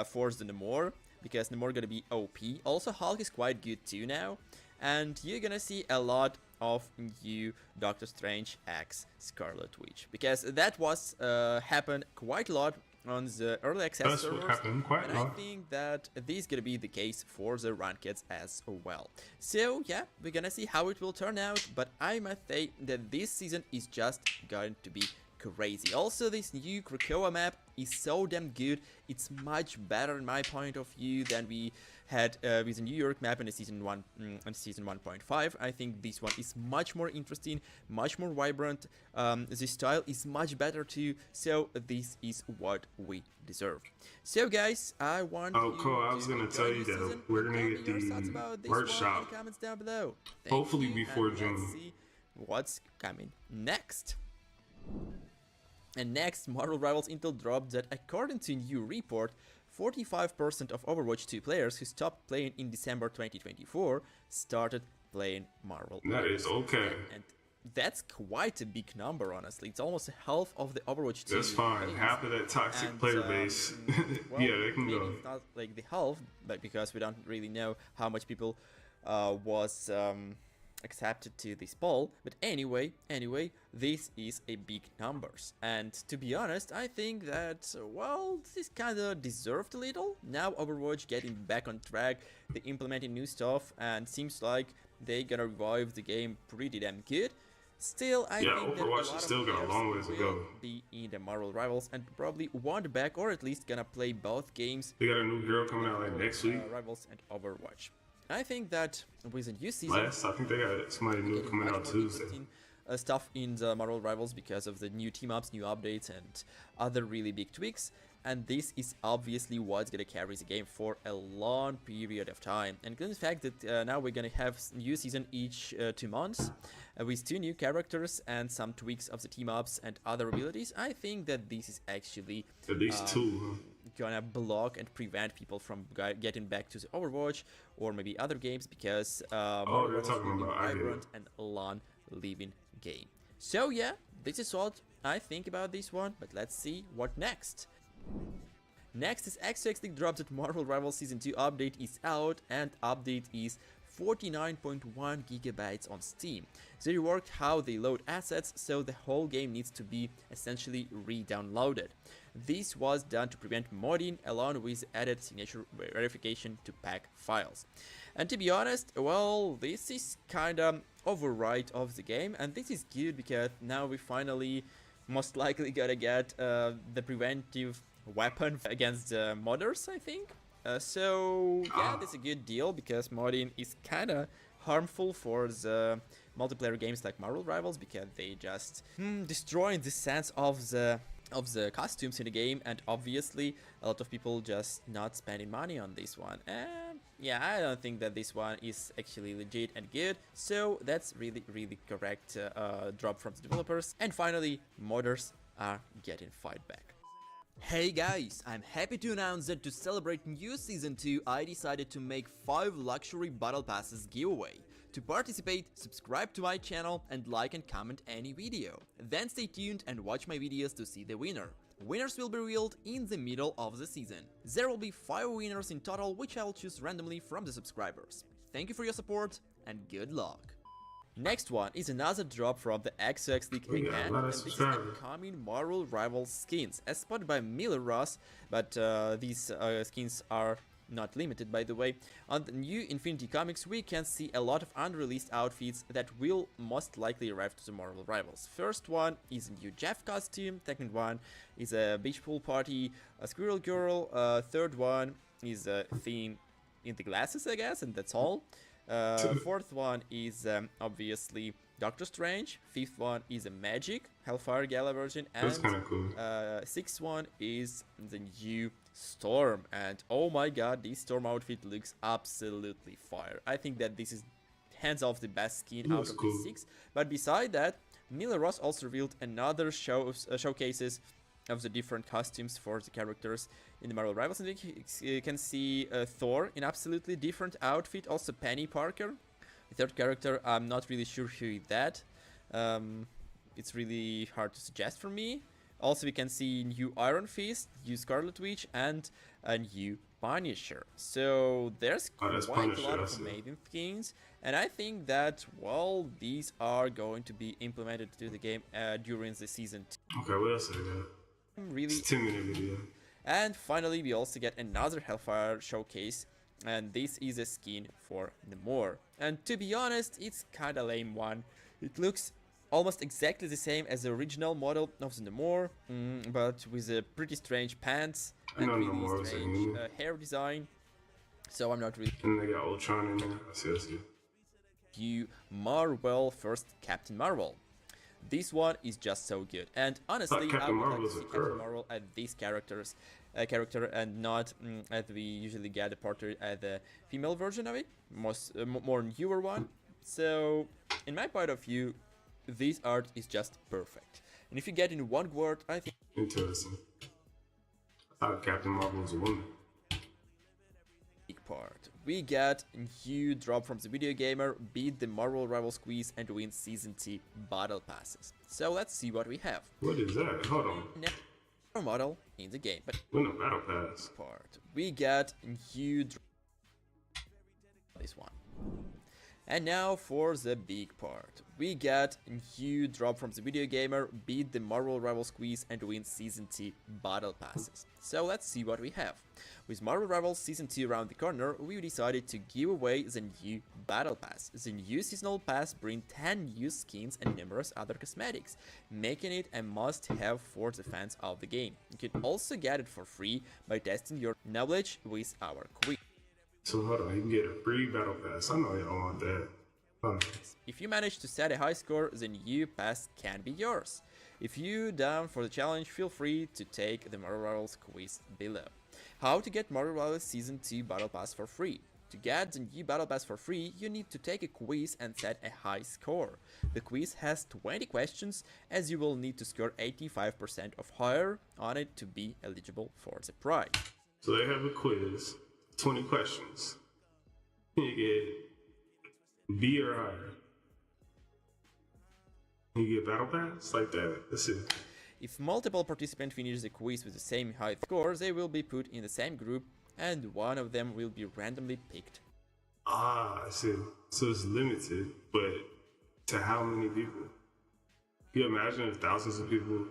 for the Namor, because Namor gonna be OP. Also Hulk is quite good too now, and you're gonna see a lot of new Doctor Strange X Scarlet Witch, because that was happened quite a lot on the early access servers, happened quite a lot. I think that this is gonna be the case for the rankeds as well. So yeah, we're gonna see how it will turn out, but I must say that this season is just going to be crazy. Also, this new Krakoa map is so damn good. It's much better in my point of view than we had with the New York map in the season 1 and season 1.5. I think this one is much more interesting, much more vibrant. The style is much better too. So this is what we deserve. So guys, I want cool. I was gonna tell you that we're gonna get the workshop comments down below. hopefully before June. Let's see what's coming next. And next, Marvel Rivals Intel dropped that according to a new report, 45% of Overwatch 2 players who stopped playing in December 2024 started playing Marvel. That is okay. And that's quite a big number, honestly. It's almost half of the Overwatch 2 That's fine. base. Half of that toxic And, player base. well, yeah, they can maybe go. it's not like the half, but because we don't really know how much people was accepted to this poll, but anyway, this is a big numbers, and to be honest, I think that, well, this kinda deserved a little. Now Overwatch getting back on track, they implementing new stuff, and seems like they gonna revive the game pretty damn good. Still, I think that a lot Overwatch has still got a of long players ways to will go. be in the Marvel Rivals and probably want back, or at least gonna play both games. They got a new girl coming out like next week. Rivals and Overwatch. I think that with a new season, I think they got somebody new getting coming much out more Tuesday. interesting, stuff in the Marvel Rivals because of the new team ups, new updates, and other really big tweaks. And this is obviously what's gonna carry the game for a long period of time. And given the fact that now we're gonna have new season each 2 months with 2 new characters and some tweaks of the team ups and other abilities, I think that this is actually At least 2, gonna block and prevent people from getting back to the Overwatch or maybe other games because they're Marvel talking will be about I get it. vibrant and long living game. So yeah, this is what I think about this one, but let's see what next. Next is XOX League drops that Marvel Rivals Season 2 update is out, and update is 49.1 gigabytes on Steam. They reworked how they load assets, so the whole game needs to be essentially re-downloaded. This was done to prevent modding, along with added signature verification to pack files. And to be honest, well, this is kinda override of the game, and this is good because now we finally most likely gonna get the preventive weapon against modders, I think. So yeah, that's a good deal because modding is kinda harmful for the multiplayer games like Marvel Rivals because they just destroying the sense of the costumes in the game, and obviously a lot of people just not spending money on this one. And yeah, I don't think that this one is actually legit and good, so that's really correct drop from the developers. And finally, modders are getting fight back. Hey guys, I'm happy to announce that to celebrate new Season 2, I decided to make 5 luxury battle passes giveaway. To participate, subscribe to my channel and like and comment any video. Then stay tuned and watch my videos to see the winner. Winners will be revealed in the middle of the season. There will be 5 winners in total, which I'll choose randomly from the subscribers. Thank you for your support and good luck. Next one is another drop from the XOX League again, and this is upcoming Marvel Rivals skins, as spotted by Miller Ross, but these skins are not limited, by the way. On the new Infinity Comics, we can see a lot of unreleased outfits that will most likely arrive to the Marvel Rivals. First one is a new Jeff costume, second one is a beach pool party, a squirrel girl, third one is a theme in the glasses, I guess, and that's all. Fourth one is obviously Doctor Strange. Fifth one is a Magic Hellfire Gala version, and That's kinda cool. Sixth one is the new Storm. And oh my god, this Storm outfit looks absolutely fire. I think that this is hands off the best skin out of the 6. But beside that, Miller Ross also revealed another showcases of the different costumes for the characters in the Marvel Rivals, and you can see Thor in absolutely different outfit, also Penny Parker. The third character, I'm not really sure who is that. It's really hard to suggest for me. Also, we can see new Iron Fist, new Scarlet Witch, and a new Punisher. So there's quite a lot of amazing skins, and I think that, well, these are going to be implemented to the game during the season 2. Okay, what else I got? Really. It's a 2-minute video. And finally, we also get another Hellfire showcase, and this is a skin for Namor. And to be honest, it's kinda lame one. It looks almost exactly the same as the original model of the Namor, but with a pretty strange pants and really strange hair design. So I'm not really. And they got Ultron in there. I see. You Marvel first Captain Marvel. This one is just so good, and honestly, I would like to see Captain Marvel as this character and not as we usually get a portrait as the female version of it, more newer one. So, in my point of view, this art is just perfect. And if you get in one word, I think interesting. I thought Captain Marvel was a woman. Part. We get a new drop from the Video Gamer, beat the Marvel Rivals squeeze and win Season 2 battle passes. So let's see what we have. What is that? Hold on. Never model in the game, but win a battle pass. Part. We get a new drop this one. And now for the big part. We got a new drop from the video gamer, beat the Marvel Rivals quiz and win Season 2 Battle Passes. So let's see what we have. With Marvel Rivals Season 2 around the corner, we decided to give away the new Battle Pass. The new Seasonal Pass brings 10 new skins and numerous other cosmetics, making it a must-have for the fans of the game. You can also get it for free by testing your knowledge with our quiz. So hold on, you can get a free battle pass. I know y'all want that. Huh. If you manage to set a high score, the new pass can be yours. If you're down for the challenge, feel free to take the Marvel Rivals quiz below. How to get Marvel Rivals Season 2 Battle Pass for free? To get the new Battle Pass for free, you need to take a quiz and set a high score. The quiz has 20 questions, as you will need to score 85% or higher on it to be eligible for the prize. So they have a quiz, 20 questions. You get B or higher. You get battle pass like that. That's it. If multiple participants finish the quiz with the same high score, they will be put in the same group and one of them will be randomly picked. Ah, I see. So it's limited, but to how many people? Can you imagine if thousands of people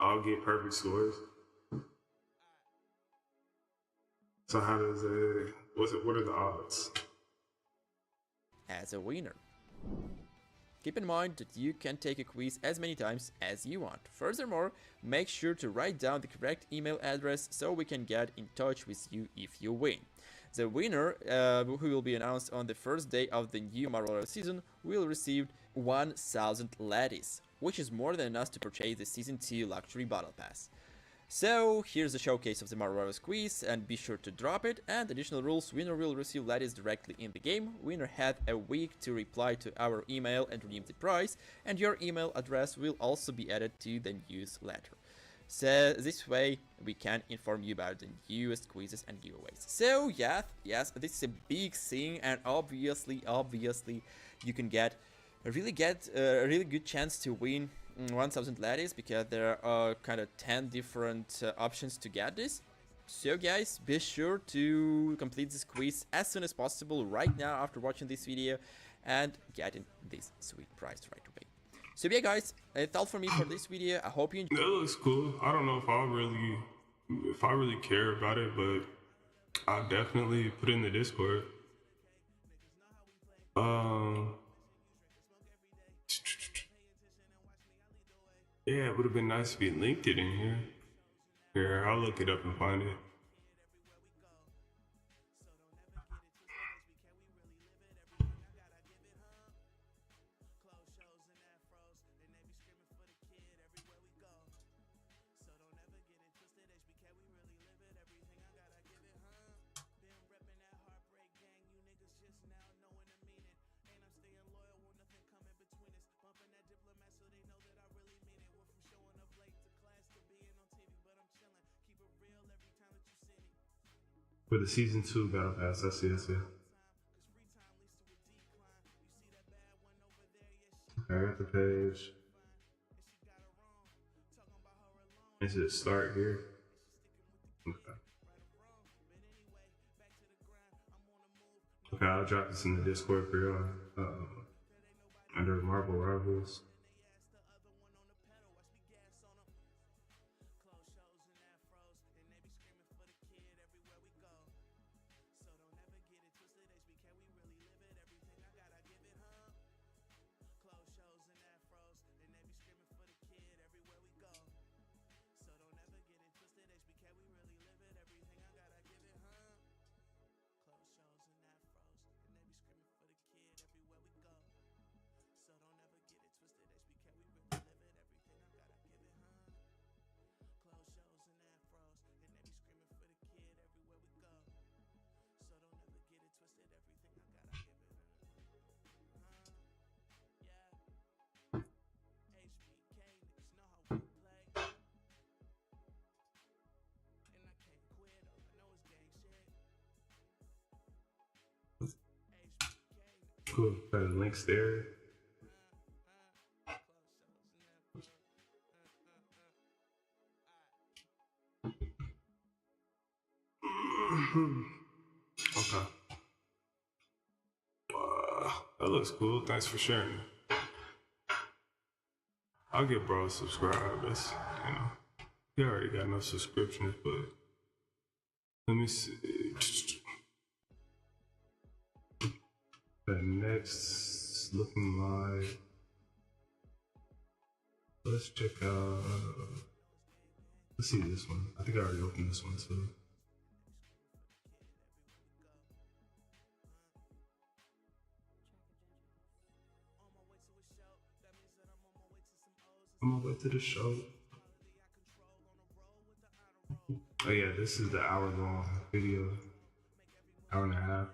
all get perfect scores? So how does it, what are the odds? As a winner. Keep in mind that you can take a quiz as many times as you want. Furthermore, make sure to write down the correct email address so we can get in touch with you if you win. The winner, who will be announced on the first day of the new Marvel Rivals season, will receive 1000 laddies, which is more than enough to purchase the Season 2 Luxury Battle Pass. So here's the showcase of the Marvel Rivals quiz, and be sure to drop it. And additional rules: winner will receive laddies directly in the game. Winner had a week to reply to our email and redeem the prize, and your email address will also be added to the newsletter. So this way we can inform you about the newest quizzes and giveaways. So yes, this is a big thing, and obviously you can get a really good chance to win 1000 laddies, because there are kind of 10 different options to get this. So guys, be sure to complete this quiz as soon as possible right now after watching this video and getting this sweet prize right away. So yeah guys, that's all for me for this video. I hope you enjoyed. That looks cool. I don't know if I really care about it, but I'll definitely put it in the Discord. Yeah, it would have been nice if you linked it in here. Here, I'll look it up and find it. For the Season 2 Battle Pass, I see. Okay, I got the page. Is it start here? Okay. Okay, I'll drop this in the Discord for y'all. Under Marvel Rivals. Cool, got the links there. Okay. That looks cool. Thanks for sharing. I'll get bro subscribed. That's, you know, he already got enough subscriptions, but let me see. The next looking like. Let's check out. Let's see this one. I think I already opened this one too. On my way to the show. Oh yeah, this is the hour-long video. Hour and a half.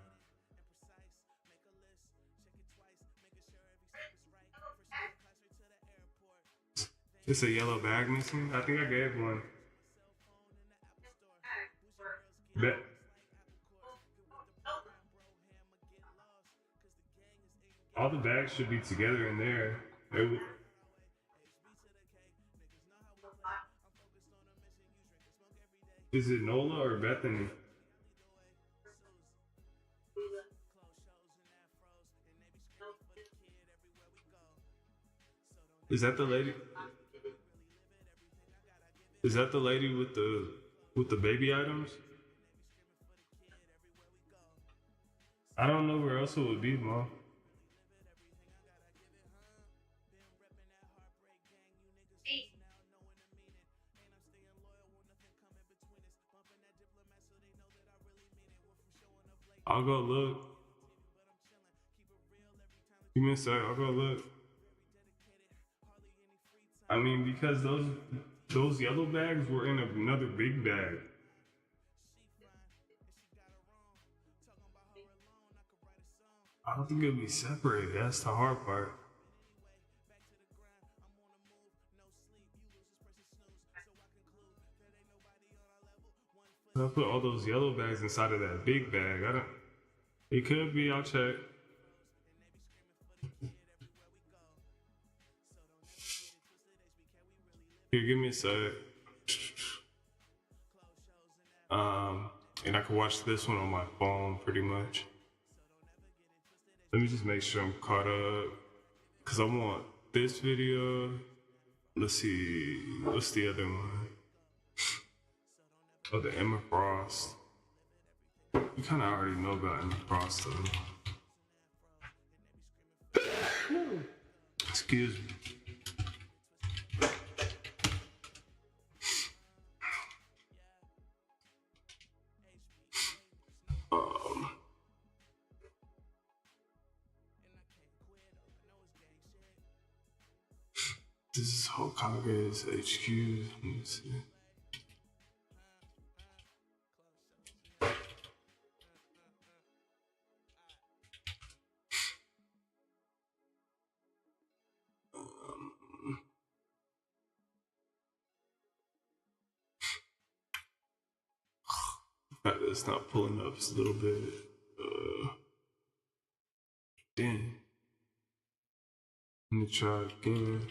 It's a yellow bag missing? I think I gave one. Bet. All the bags should be together in there. Is it Nola or Bethany? Is that the lady? Is that the lady with the baby items? I don't know where else it would be, Mom. I'll go look. Give me a sec, I'll go look. I mean, because those yellow bags were in another big bag. I don't think it'll be separated. That's the hard part. I put all those yellow bags inside of that big bag. I don't. It could be. I'll check. Here, give me a sec. And I can watch this one on my phone pretty much. Let me just make sure I'm caught up. Cause I want this video. Let's see. What's the other one? Oh, the Emma Frost. You kind of already know about Emma Frost, though. Excuse me. This is Hokage's HQ. Let me see. It's not pulling up just a little bit. Damn. Let me try again.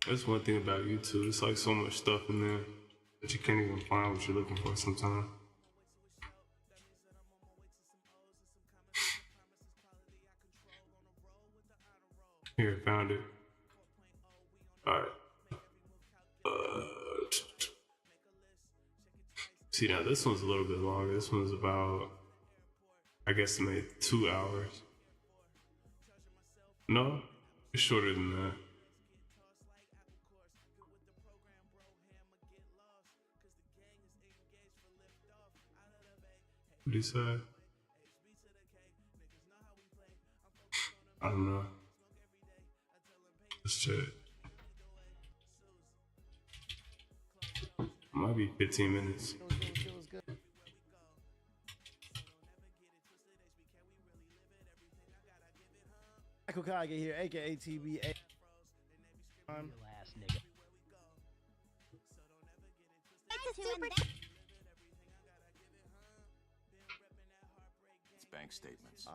That's one thing about YouTube. It's like so much stuff in there that you can't even find what you're looking for sometimes. Here, found it. Alright. See, now this one's a little bit longer. This one's about, I guess, maybe 2 hours. No, it's shorter than that. What did he say? I don't know. Let's check. Might be 15 minutes. Michael Kage here, aka TBA. Last nigga. It's bank statements.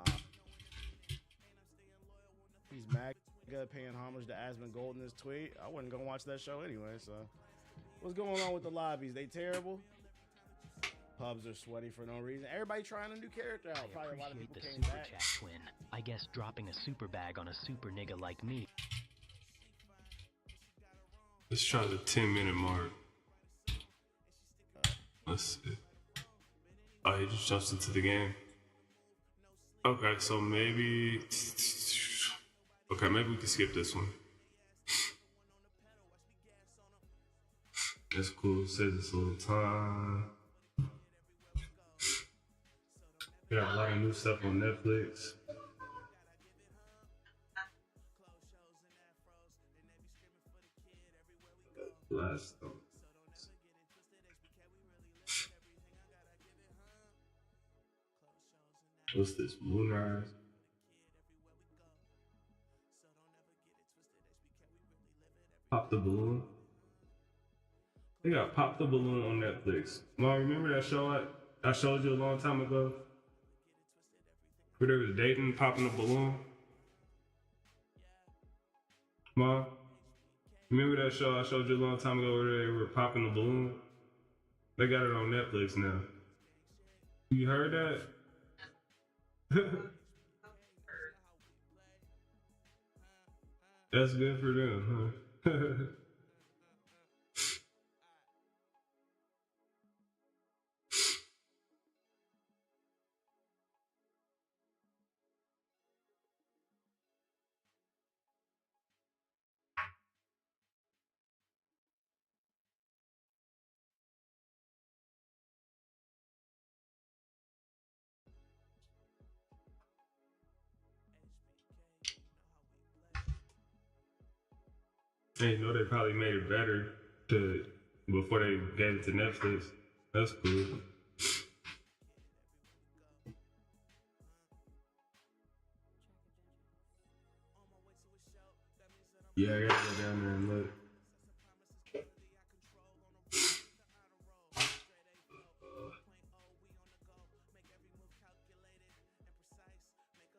He's MAGA paying homage to Asmongold in this tweet. I wasn't gonna watch that show anyway. So, what's going on with the lobbies? They terrible. Pubs are sweaty for no reason. Everybody trying a new character out. Probably a lot of people the came super back. chat twin. I guess dropping a super bag on a super nigga like me. Let's try the 10-minute mark. Let's see. Oh, he just jumps into the game. Okay, so maybe... Okay, maybe we can skip this one. That's cool. Says it's a little time. We got a lot of new stuff on Netflix. Last one. What's this? Moonrise? Pop the Balloon? They got Pop the Balloon on Netflix. Mom, remember that show I showed you a long time ago? Where they was dating, popping a balloon? Mom? Remember that show I showed you a long time ago where they were popping a balloon? They got it on Netflix now. You heard that? That's good for them, huh? Hey, you know they probably made it better before they gave it to Netflix. That's cool. Yeah, I gotta go down there and look.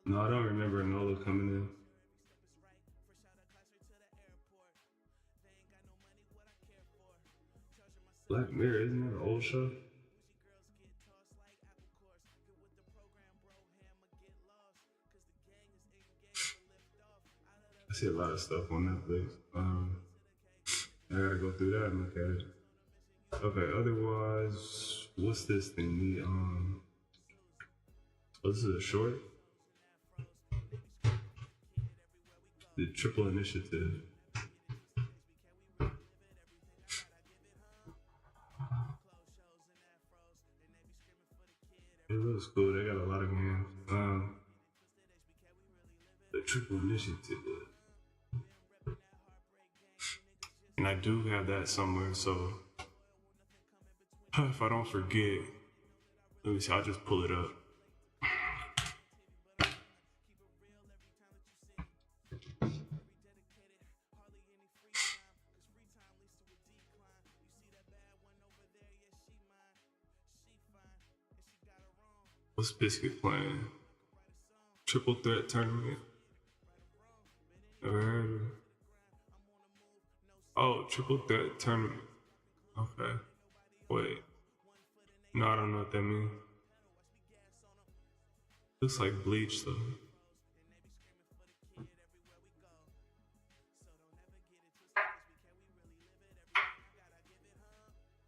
No, I don't remember Nola coming in. Black Mirror, isn't that an old show? I see a lot of stuff on Netflix. I gotta go through that and look at it. Okay, otherwise, what's this thing? Oh, this is a short? The Triple Initiative. It looks cool. They got a lot of games. The Triple Initiative. And I do have that somewhere, so if I don't forget, let me see, I'll just pull it up. What's Biscuit playing? Triple Threat Tournament? Never heard of it. Oh, Triple Threat Tournament. Okay. Wait. No, I don't know what that means. Looks like Bleach though.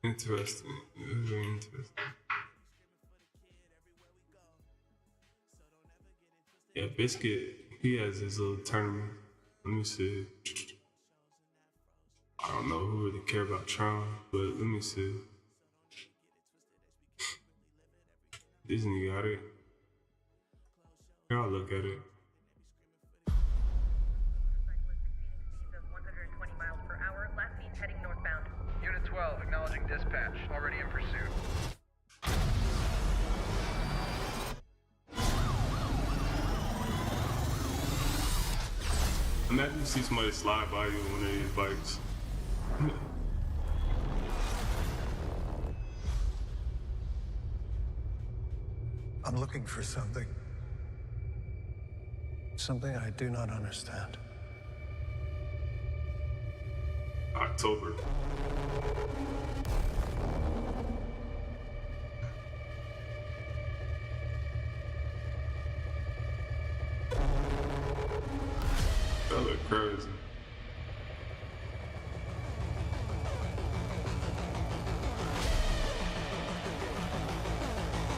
Interesting. Very interesting. Yeah, Biscuit, he has his little tournament. Let me see. I don't know who really care about Tron, but let me see. Disney got it. I'll look at it. 120 miles per hour. Last seen heading northbound. Unit 12, acknowledging dispatch. Already in pursuit. Imagine you see somebody slide by you on one of these bikes. I'm looking for something. Something I do not understand. October. That look crazy.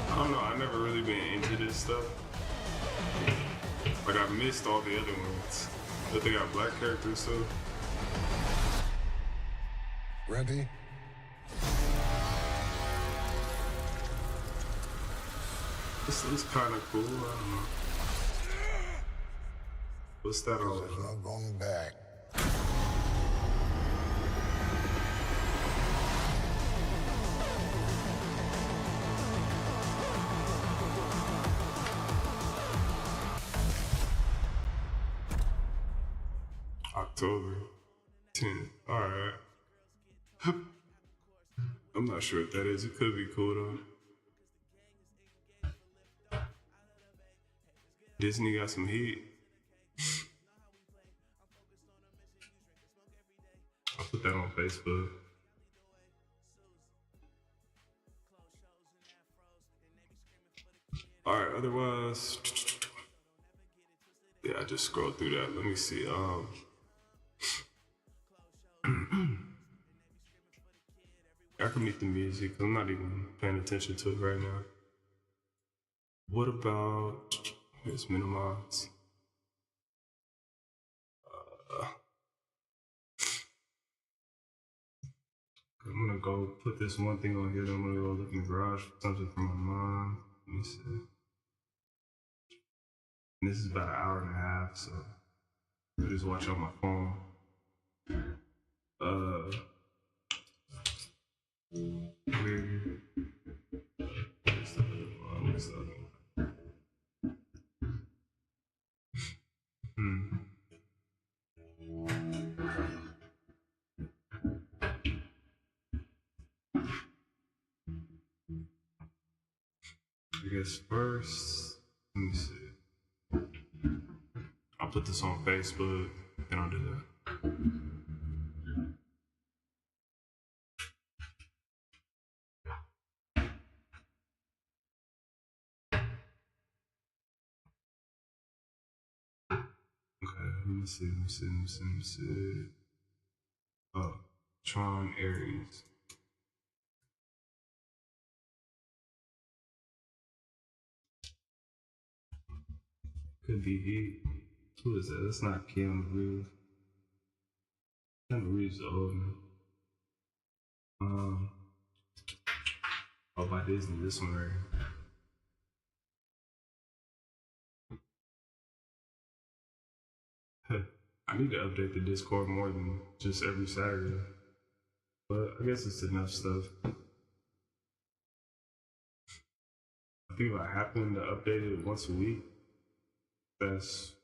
I don't know, I never really been into this stuff. Like I missed all the other ones. But they got black characters too. Ready? This is kind of cool. I don't know. What's that all about? There's no going back. October 10th. Alright. I'm not sure what that is. It could be cool though. Disney got some heat. I'll put that on Facebook. Alright, otherwise, yeah, I just scrolled through that. Let me see. I can mute the music. I'm not even paying attention to it right now. What about, let's minimize. I'm gonna go put this one thing on here. Then I'm gonna go look in the garage for something for my mom. Let me see. And this is about an hour and a half, so I'll just watch on my phone. Weird. I guess first, let me see. I'll put this on Facebook, then I'll do that. Okay, let me see. Oh, Tron Ares. Could be he. Who is that? That's not Keanu Reeves. Keanu Reeves is old man. Oh, by Disney, this one right here. I need to update the Discord more than just every Saturday. But I guess it's enough stuff. I think if I happen to update it once a week, that's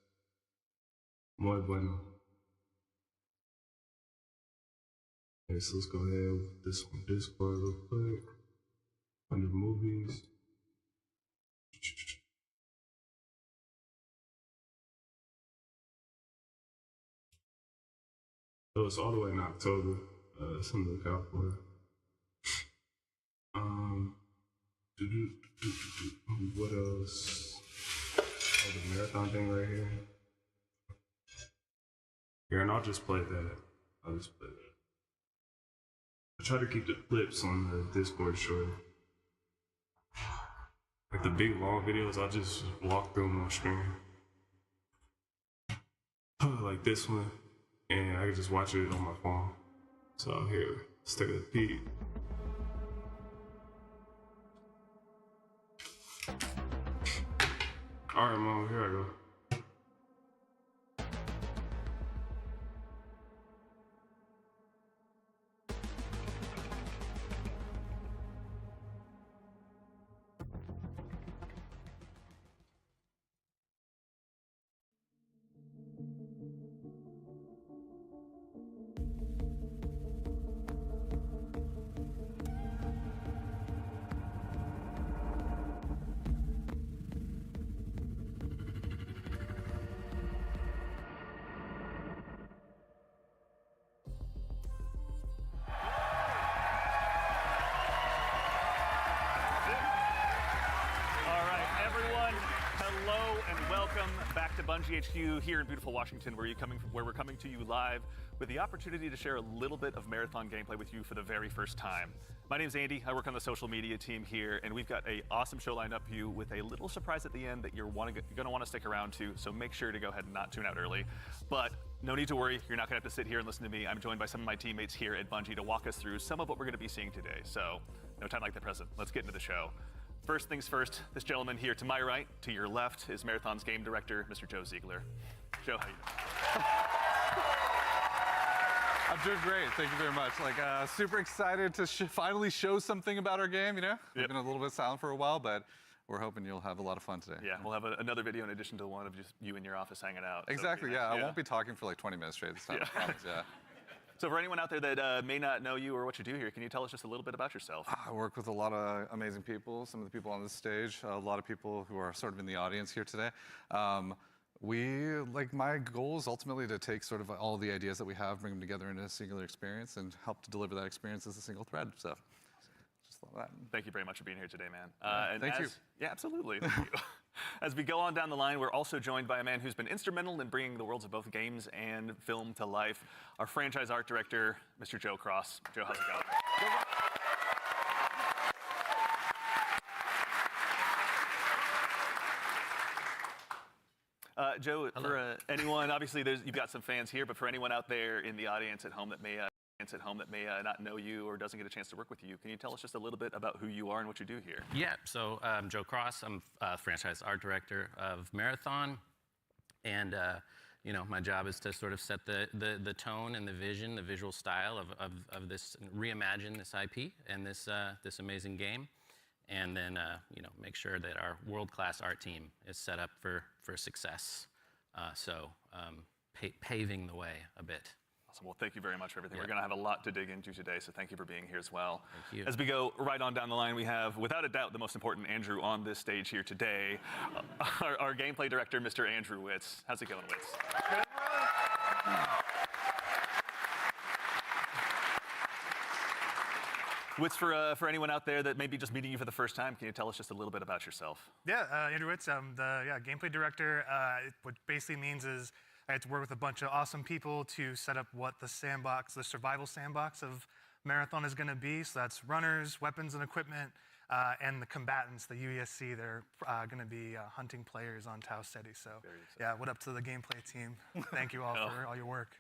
muy bueno. Okay, so let's go ahead with this one, Discord real quick. Under movies. So it's all the way in October. Something to look out for. What else? Oh, the marathon thing right here. Here, and I'll just play that. I try to keep the clips on the Discord short. Like the big long videos, I'll just walk through them on stream. Like this one, and I can just watch it on my phone. So here, let's take a peek. Alright, Mom, here I go. Bungie HQ here in beautiful Washington, where we're coming to you live with the opportunity to share a little bit of Marathon gameplay with you for the very first time. My name's Andy. I work on the social media team here, and we've got an awesome show lined up for you with a little surprise at the end that you're going to want to stick around to. So make sure to go ahead and not tune out early. But no need to worry. You're not going to have to sit here and listen to me. I'm joined by some of my teammates here at Bungie to walk us through some of what we're going to be seeing today. So no time like the present. Let's get into the show. First things first, this gentleman here to my right, to your left, is Marathon's game director, Mr. Joe Ziegler. Joe, how you doing? I'm doing great. Thank you very much. Super excited to finally show something about our game, you know? We've been a little bit silent for a while, but we're hoping you'll have a lot of fun today. Yeah, we'll have another video in addition to one of just you in your office hanging out. Exactly, yeah. I won't be talking for like 20 minutes straight this time, I promise, yeah. So for anyone out there that may not know you or what you do here, can you tell us just a little bit about yourself? I work with a lot of amazing people, some of the people on this stage, a lot of people who are sort of in the audience here today. My goal is ultimately to take sort of all the ideas that we have, bring them together into a singular experience and help to deliver that experience as a single thread, so just love that. Thank you very much for being here today, man. Thank you. Yeah, absolutely. Thank you. As we go on down the line, we're also joined by a man who's been instrumental in bringing the worlds of both games and film to life, our franchise art director, Mr. Joe Cross. Joe, how's it going? Joe, for anyone, obviously you've got some fans here, but for anyone out there in the audience at home that may not know you or doesn't get a chance to work with you, can you tell us just a little bit about who you are and what you do here? Yeah, so I'm Joe Cross. I'm franchise art director of Marathon, and my job is to sort of set the tone and the vision, the visual style of this, reimagine this IP and this amazing game, and then make sure that our world-class art team is set up for success. Paving the way a bit. Awesome. Well, thank you very much for everything. Yeah. We're going to have a lot to dig into today, so thank you for being here as well. Thank you. As we go right on down the line, we have, without a doubt, the most important Andrew on this stage here today, our gameplay director, Mr. Andrew Witz. How's it going, Witz? Witz, for anyone out there that may be just meeting you for the first time, can you tell us just a little bit about yourself? Yeah, Andrew Witz. I'm the gameplay director. What basically means is I had to work with a bunch of awesome people to set up what the survival sandbox of Marathon is going to be. So that's runners, weapons and equipment, and the combatants, the UESC. They're going to be hunting players on Tau Ceti. So yeah, what up to the gameplay team? Thank you all for all your work.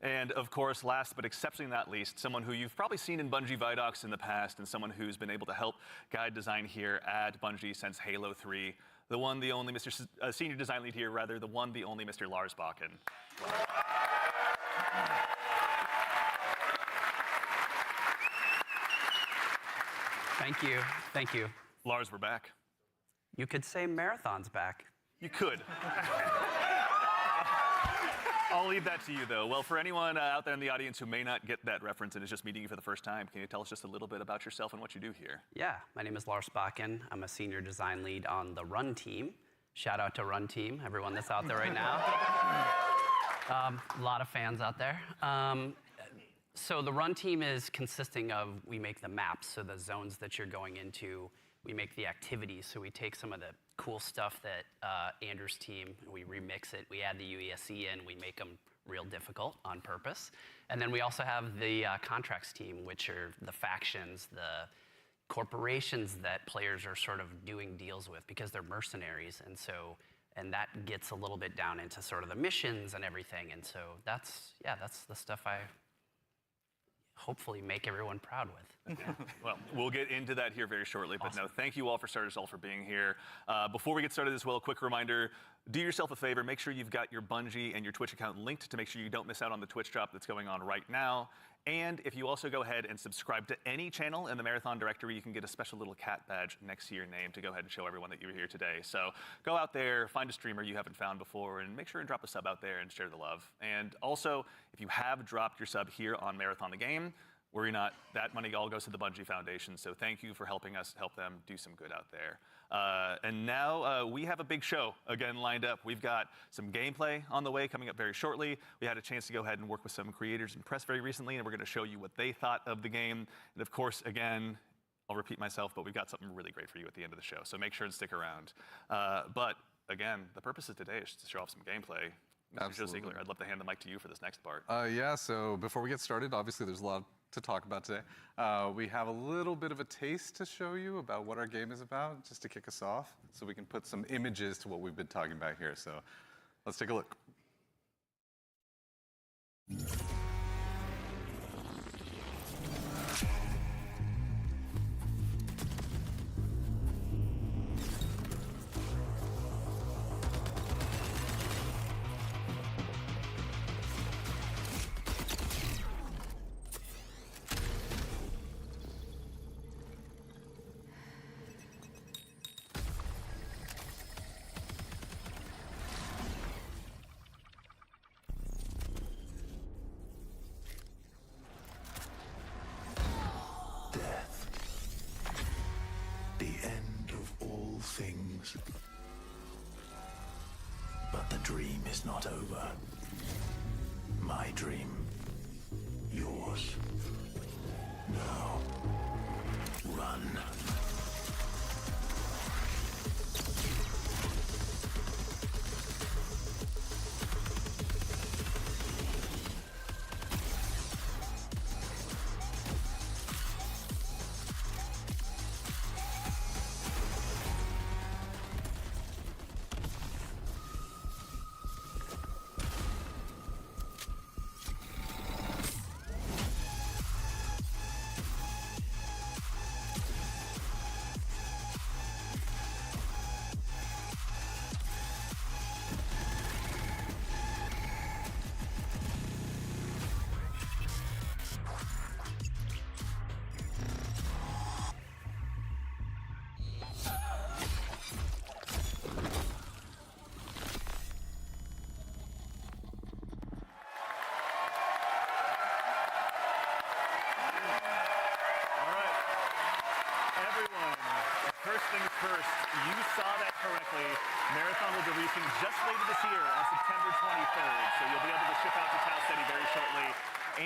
And of course, last but exceptionally not least, someone who you've probably seen in Bungie Vidocs in the past and someone who's been able to help guide design here at Bungie since Halo 3. The one, the only Mr. Senior Design Lead here, rather, the one, the only Mr. Lars Bakken. Thank you. Thank you. Lars, we're back. You could say Marathon's back. You could. I'll leave that to you, though. Well, for anyone out there in the audience who may not get that reference and is just meeting you for the first time, can you tell us just a little bit about yourself and what you do here? Yeah, my name is Lars Bakken. I'm a senior design lead on the Run team. Shout out to Run team, everyone that's out there right now. A lot of fans out there. So the Run team is consisting of, we make the maps, so the zones that you're going into, we make the activities, so we take some of the cool stuff that Andrew's team, we remix it, we add the UESC in, we make them real difficult on purpose. And then we also have the contracts team, which are the factions, the corporations that players are sort of doing deals with because they're mercenaries. And that gets a little bit down into sort of the missions and everything. And so that's the stuff I hopefully make everyone proud with. Well, we'll get into that here very shortly, but awesome. No, thank you all for starters all for being here. Before we get started as well, a quick reminder, do yourself a favor, make sure you've got your Bungie and your Twitch account linked to make sure you don't miss out on the Twitch drop that's going on right now. And if you also go ahead and subscribe to any channel in the Marathon directory, you can get a special little cat badge next to your name to go ahead and show everyone that you were here today. So go out there, find a streamer you haven't found before, and make sure and drop a sub out there and share the love. And also, if you have dropped your sub here on Marathon the Game, worry not, that money all goes to the Bungie Foundation, so thank you for helping us help them do some good out there. And now we have a big show again lined up. We've got some gameplay on the way coming up very shortly. We had a chance to go ahead and work with some creators and press very recently, and we're going to show you what they thought of the game. And of course, again, I'll repeat myself, but we've got something really great for you at the end of the show, so make sure and stick around. But again, the purpose of today is to show off some gameplay. Mr. Joe Ziegler, I'd love to hand the mic to you for this next part. Yeah, so before we get started, obviously there's a lot to talk about today. We have a little bit of a taste to show you about what our game is about, just to kick us off, so we can put some images to what we've been talking about here. So let's take a look. Things. But the dream is not over. My dream. Yours. Now. Run. First things first, you saw that correctly. Marathon will be releasing just later this year on September 23rd, so you'll be able to ship out to Tau Ceti very shortly.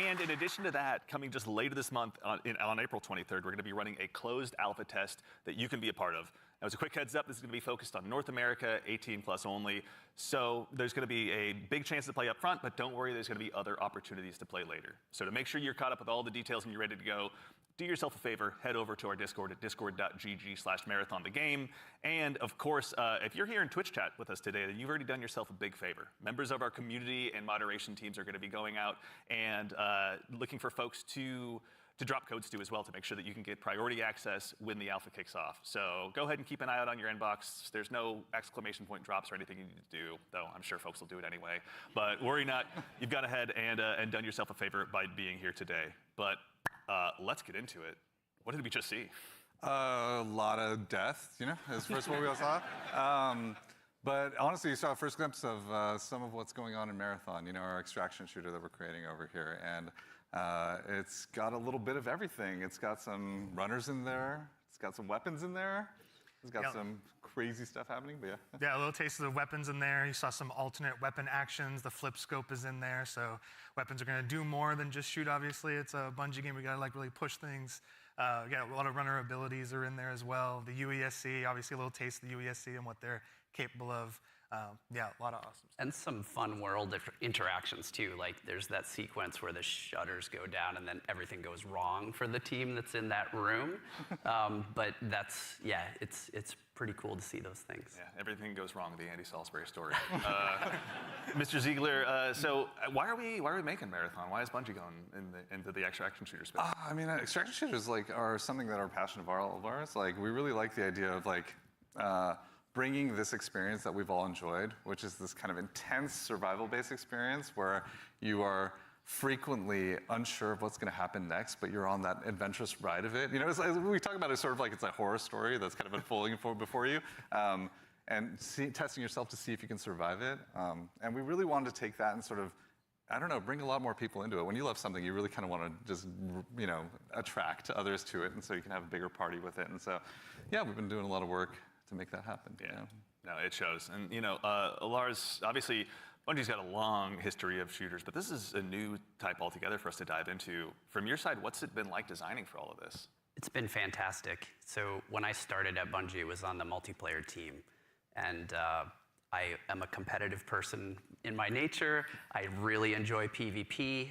And in addition to that, coming just later this month on April 23rd, we're going to be running a closed alpha test that you can be a part of. Now, as a quick heads up, this is going to be focused on North America, 18 plus only. So there's going to be a big chance to play up front, but don't worry, there's going to be other opportunities to play later. So to make sure you're caught up with all the details and you're ready to go, do yourself a favor, head over to our Discord at discord.gg/marathonthegame. And of course, if you're here in Twitch chat with us today, then you've already done yourself a big favor. Members of our community and moderation teams are going to be going out and looking for folks to drop codes to as well to make sure that you can get priority access when the alpha kicks off. So go ahead and keep an eye out on your inbox. There's no exclamation point drops or anything you need to do, though I'm sure folks will do it anyway. But worry not, you've gone ahead and done yourself a favor by being here today. But let's get into it. What did we just see? A lot of death, you know, is first what we all saw. But honestly, you saw a first glimpse of some of what's going on in Marathon, you know, our extraction shooter that we're creating over here. And it's got a little bit of everything. It's got some runners in there. It's got some weapons in there. It's got some crazy stuff happening, but yeah. Yeah, a little taste of the weapons in there. You saw some alternate weapon actions. The flip scope is in there, so weapons are going to do more than just shoot, obviously. It's a Bungie game. We got to like really push things. Yeah, a lot of runner abilities are in there as well. The UESC, obviously a little taste of the UESC and what they're capable of. Yeah, a lot of awesome stuff. And some fun world interactions too. Like there's that sequence where the shutters go down and then everything goes wrong for the team that's in that room. But that's, yeah, it's pretty cool to see those things. Yeah, everything goes wrong, the Andy Salisbury story. Mr. Ziegler, so why are we making Marathon? Why is Bungie going into the extraction shooter space? I mean, extraction shooters are something that are a passion of ours. Like we really like the idea of bringing this experience that we've all enjoyed, which is this kind of intense survival-based experience where you are frequently unsure of what's going to happen next, but you're on that adventurous ride of it. You know, we talk about it sort of like it's a horror story that's kind of unfolding before you, and testing yourself to see if you can survive it. And we really wanted to take that and sort of, I don't know, bring a lot more people into it. When you love something, you really kind of want to just, you know, attract others to it, and so you can have a bigger party with it. And so, yeah, we've been doing a lot of work to make that happen. Yeah, no, it shows. And you know, Lars, obviously, Bungie's got a long history of shooters, but this is a new type altogether for us to dive into. From your side, what's it been like designing for all of this? It's been fantastic. So when I started at Bungie, it was on the multiplayer team. And I am a competitive person in my nature. I really enjoy PvP.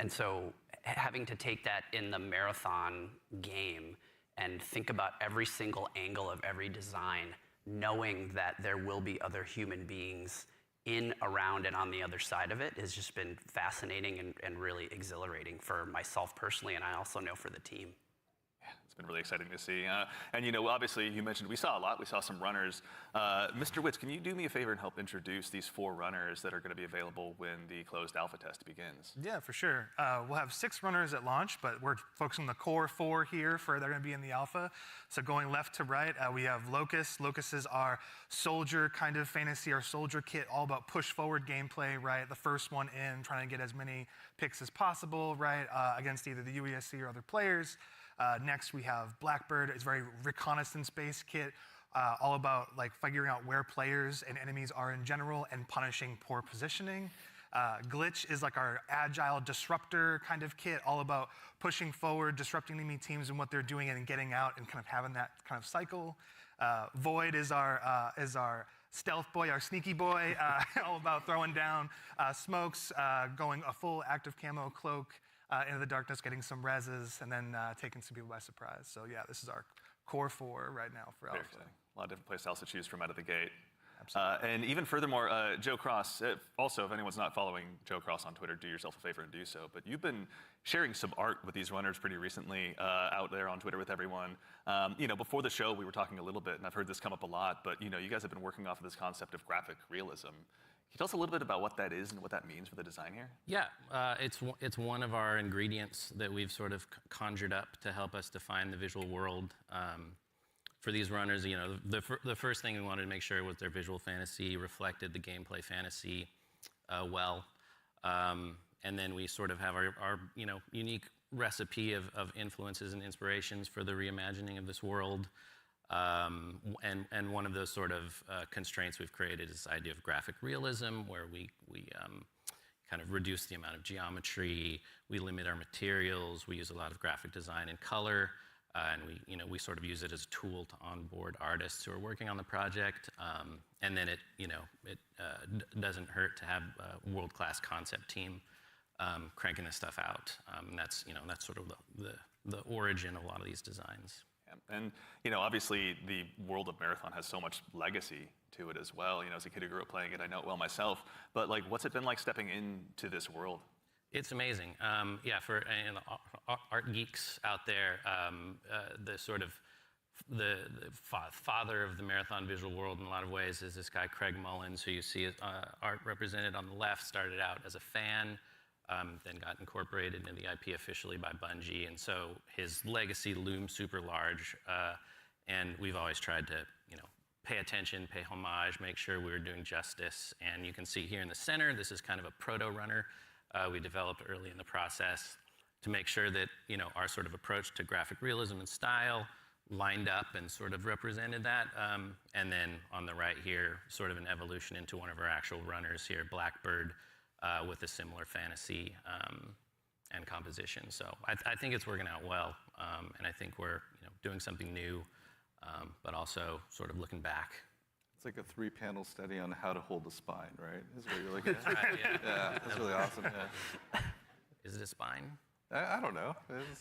And so having to take that in the marathon game and think about every single angle of every design, knowing that there will be other human beings in, around, and on the other side of it has just been fascinating and really exhilarating for myself personally, and I also know for the team. It's been really exciting to see. And you know, obviously, you mentioned we saw a lot. We saw some runners. Mr. Witz, can you do me a favor and help introduce these 4 runners that are going to be available when the closed alpha test begins? Yeah, for sure. We'll have 6 runners at launch, but we're focusing on the core 4 here for they're going to be in the alpha. So going left to right, we have Locust. Locust is our soldier kind of fantasy, our soldier kit, all about push forward gameplay, right? The first one in, trying to get as many picks as possible, right? Against either the UESC or other players. Next, we have Blackbird. It's a very reconnaissance-based kit, all about like figuring out where players and enemies are in general and punishing poor positioning. Glitch is like our agile disruptor kind of kit, all about pushing forward, disrupting enemy teams and what they're doing and getting out and kind of having that kind of cycle. Void is our stealth boy, our sneaky boy, all about throwing down smokes, going a full active camo cloak, into the darkness, getting some reses, and then taking some people by surprise. So yeah, this is our core 4 right now for alpha. A lot of different playstyles to choose from out of the gate. And even furthermore, Joe Cross, also, if anyone's not following Joe Cross on Twitter, do yourself a favor and do so. But you've been sharing some art with these runners pretty recently out there on Twitter with everyone. You know, before the show, we were talking a little bit, and I've heard this come up a lot, but you know, you guys have been working off of this concept of graphic realism. Can you tell us a little bit about what that is and what that means for the design here? Yeah, it's one of our ingredients that we've sort of conjured up to help us define the visual world. For these runners, you know, the first thing we wanted to make sure was their visual fantasy reflected the gameplay fantasy well. And then we sort of have our you know, unique recipe of influences and inspirations for the reimagining of this world. And one of those sort of constraints we've created is this idea of graphic realism, where we kind of reduce the amount of geometry, we limit our materials, we use a lot of graphic design and color, and we sort of use it as a tool to onboard artists who are working on the project. And then it doesn't hurt to have a world-class concept team cranking this stuff out. And that's sort of the origin of a lot of these designs. And you know, obviously, the world of Marathon has so much legacy to it as well. You know, as a kid who grew up playing it, I know it well myself. But like, what's it been like stepping into this world? It's amazing. Yeah, for art geeks out there, the sort of the father of the Marathon visual world in a lot of ways is this guy Craig Mullins, who you see art represented on the left. Started out as a fan. Then got incorporated into the IP officially by Bungie, and so his legacy looms super large. And we've always tried to, you know, pay attention, pay homage, make sure we were doing justice. And you can see here in the center, this is kind of a proto-runner we developed early in the process to make sure that, you know, our sort of approach to graphic realism and style lined up and sort of represented that. And then on the right here, sort of an evolution into one of our actual runners here, Blackbird. With a similar fantasy and composition. So I think it's working out well, and I think we're, you know, doing something new, but also sort of looking back. It's like a 3-panel study on how to hold the spine, right? Is what you're looking at. Right, yeah. Yeah, that's really awesome. Yeah. Is it a spine? I don't know.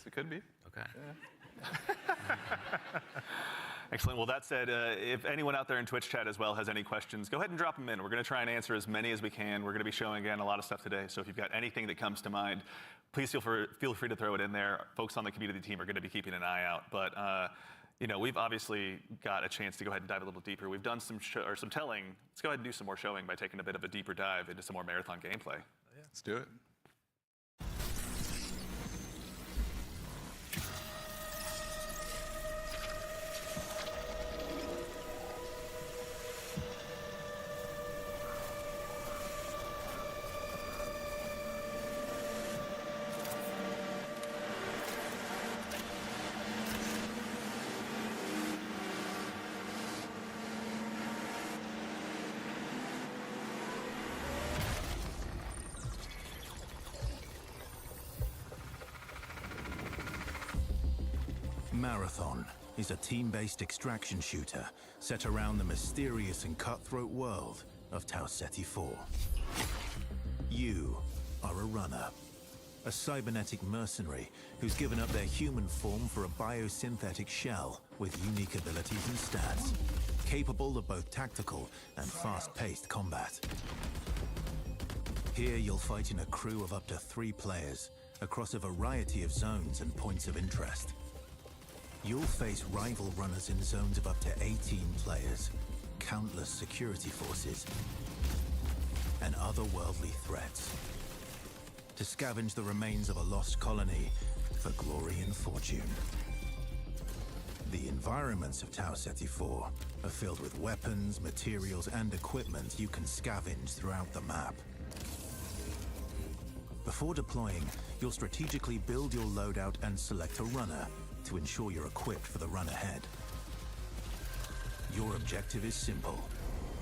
It could be. Okay. Yeah. Excellent. Well, that said, if anyone out there in Twitch chat as well has any questions, go ahead and drop them in. We're going to try and answer as many as we can. We're going to be showing, again, a lot of stuff today. So if you've got anything that comes to mind, please feel free to throw it in there. Folks on the community team are going to be keeping an eye out. But, you know, we've obviously got a chance to go ahead and dive a little deeper. We've done some telling. Let's go ahead and do some more showing by taking a bit of a deeper dive into some more Marathon gameplay. Yeah. Let's do it. Marathon, is a team-based extraction shooter set around the mysterious and cutthroat world of Tau Ceti 4. You are a runner, a cybernetic mercenary who's given up their human form for a biosynthetic shell with unique abilities and stats, capable of both tactical and fast-paced combat. Here you'll fight in a crew of up to 3 players across a variety of zones and points of interest. You'll face rival runners in zones of up to 18 players, countless security forces, and otherworldly threats. To scavenge the remains of a lost colony for glory and fortune. The environments of Tau Ceti 4 are filled with weapons, materials, and equipment you can scavenge throughout the map. Before deploying, you'll strategically build your loadout and select a runner to ensure you're equipped for the run ahead. Your objective is simple.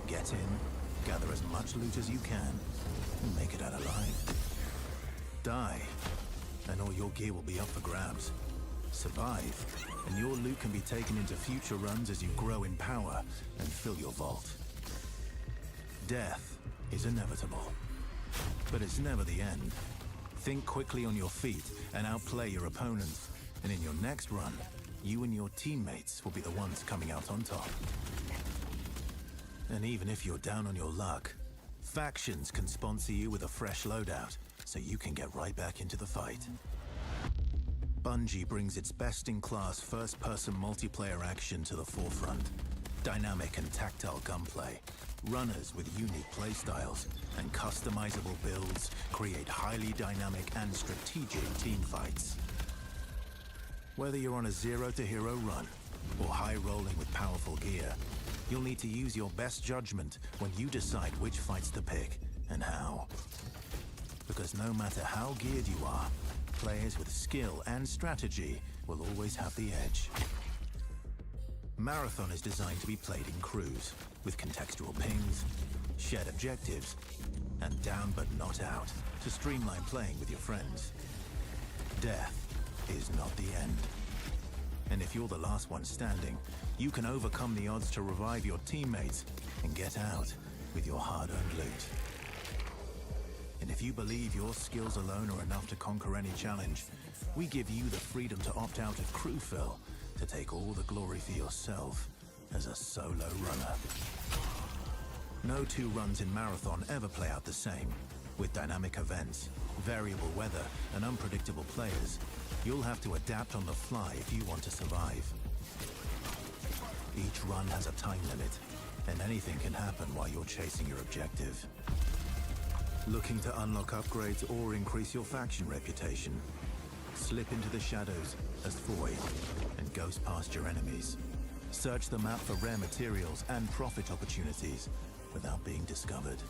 Get in, gather as much loot as you can, and make it out alive. Die, and all your gear will be up for grabs. Survive, and your loot can be taken into future runs as you grow in power and fill your vault. Death is inevitable, but it's never the end. Think quickly on your feet and outplay your opponents, and in your next run, you and your teammates will be the ones coming out on top. And even if you're down on your luck, factions can sponsor you with a fresh loadout, so you can get right back into the fight. Bungie brings its best-in-class first-person multiplayer action to the forefront. Dynamic and tactile gunplay, runners with unique playstyles, and customizable builds create highly dynamic and strategic team fights. Whether you're on a zero-to-hero run or high-rolling with powerful gear, you'll need to use your best judgment when you decide which fights to pick and how. Because no matter how geared you are, players with skill and strategy will always have the edge. Marathon is designed to be played in crews, with contextual pings, shared objectives, and down but not out, to streamline playing with your friends. Death is not the end. And if you're the last one standing, you can overcome the odds to revive your teammates and get out with your hard-earned loot. And if you believe your skills alone are enough to conquer any challenge, we give you the freedom to opt out of crew fill to take all the glory for yourself as a solo runner. No 2 runs in Marathon ever play out the same. With dynamic events, variable weather, and unpredictable players, you'll have to adapt on the fly if you want to survive. Each run has a time limit, and anything can happen while you're chasing your objective. Looking to unlock upgrades or increase your faction reputation? Slip into the shadows as Void and ghost past your enemies. Search the map for rare materials and profit opportunities without being discovered.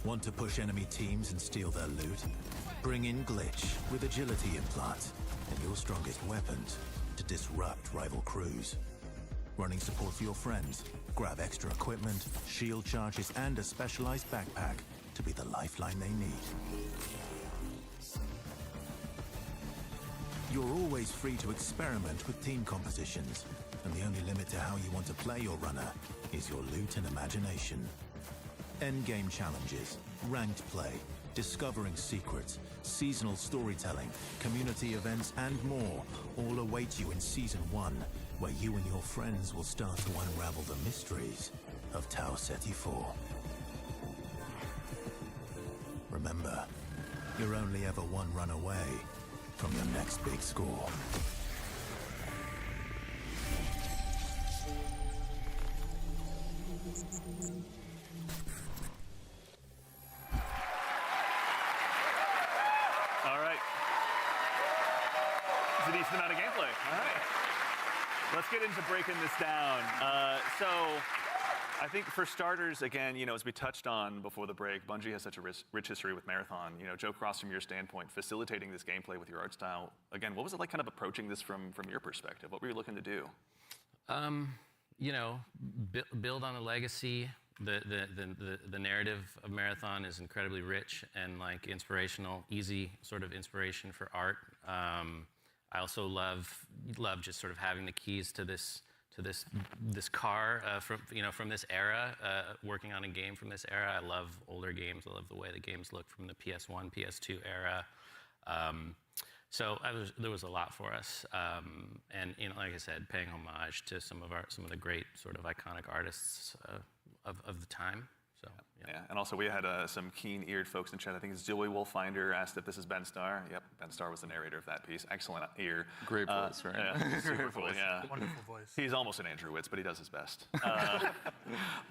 Want to push enemy teams and steal their loot? Bring in Glitch with agility implants and your strongest weapons to disrupt rival crews. Running support for your friends? Grab extra equipment, shield charges, and a specialized backpack to be the lifeline they need. You're always free to experiment with team compositions, and the only limit to how you want to play your runner is your loot and imagination. Endgame challenges, ranked play, discovering secrets, seasonal storytelling, community events, and more all await you in Season 1, where you and your friends will start to unravel the mysteries of Tau Ceti 4. Remember, you're only ever one run away from your next big score. All right. It's a decent amount of gameplay. All right. Let's get into breaking this down. So I think for starters, again, as we touched on before the break, Bungie has such a rich history with Marathon. Joe Cross, from your standpoint, facilitating this gameplay with your art style. Again, what was it like kind of approaching this from your perspective? What were you looking to do? Build on a legacy. The narrative of Marathon is incredibly rich and inspirational, easy sort of inspiration for art. I also love just sort of having the keys to this car from this era, working on a game from this era. I love older games. I love the way the games look from the PS1, PS2 era. So there was a lot for us, and like I said, paying homage to some of the great sort of iconic artists of the time. So yeah. And also we had some keen-eared folks in chat. I think it's Joey Wolfinder asked if this is Ben Starr. Yep, Ben Starr was the narrator of that piece. Excellent ear. Great voice, right? Yeah, super cool. voice. Yeah, Wonderful voice. He's almost an Andrew Witz, but he does his best.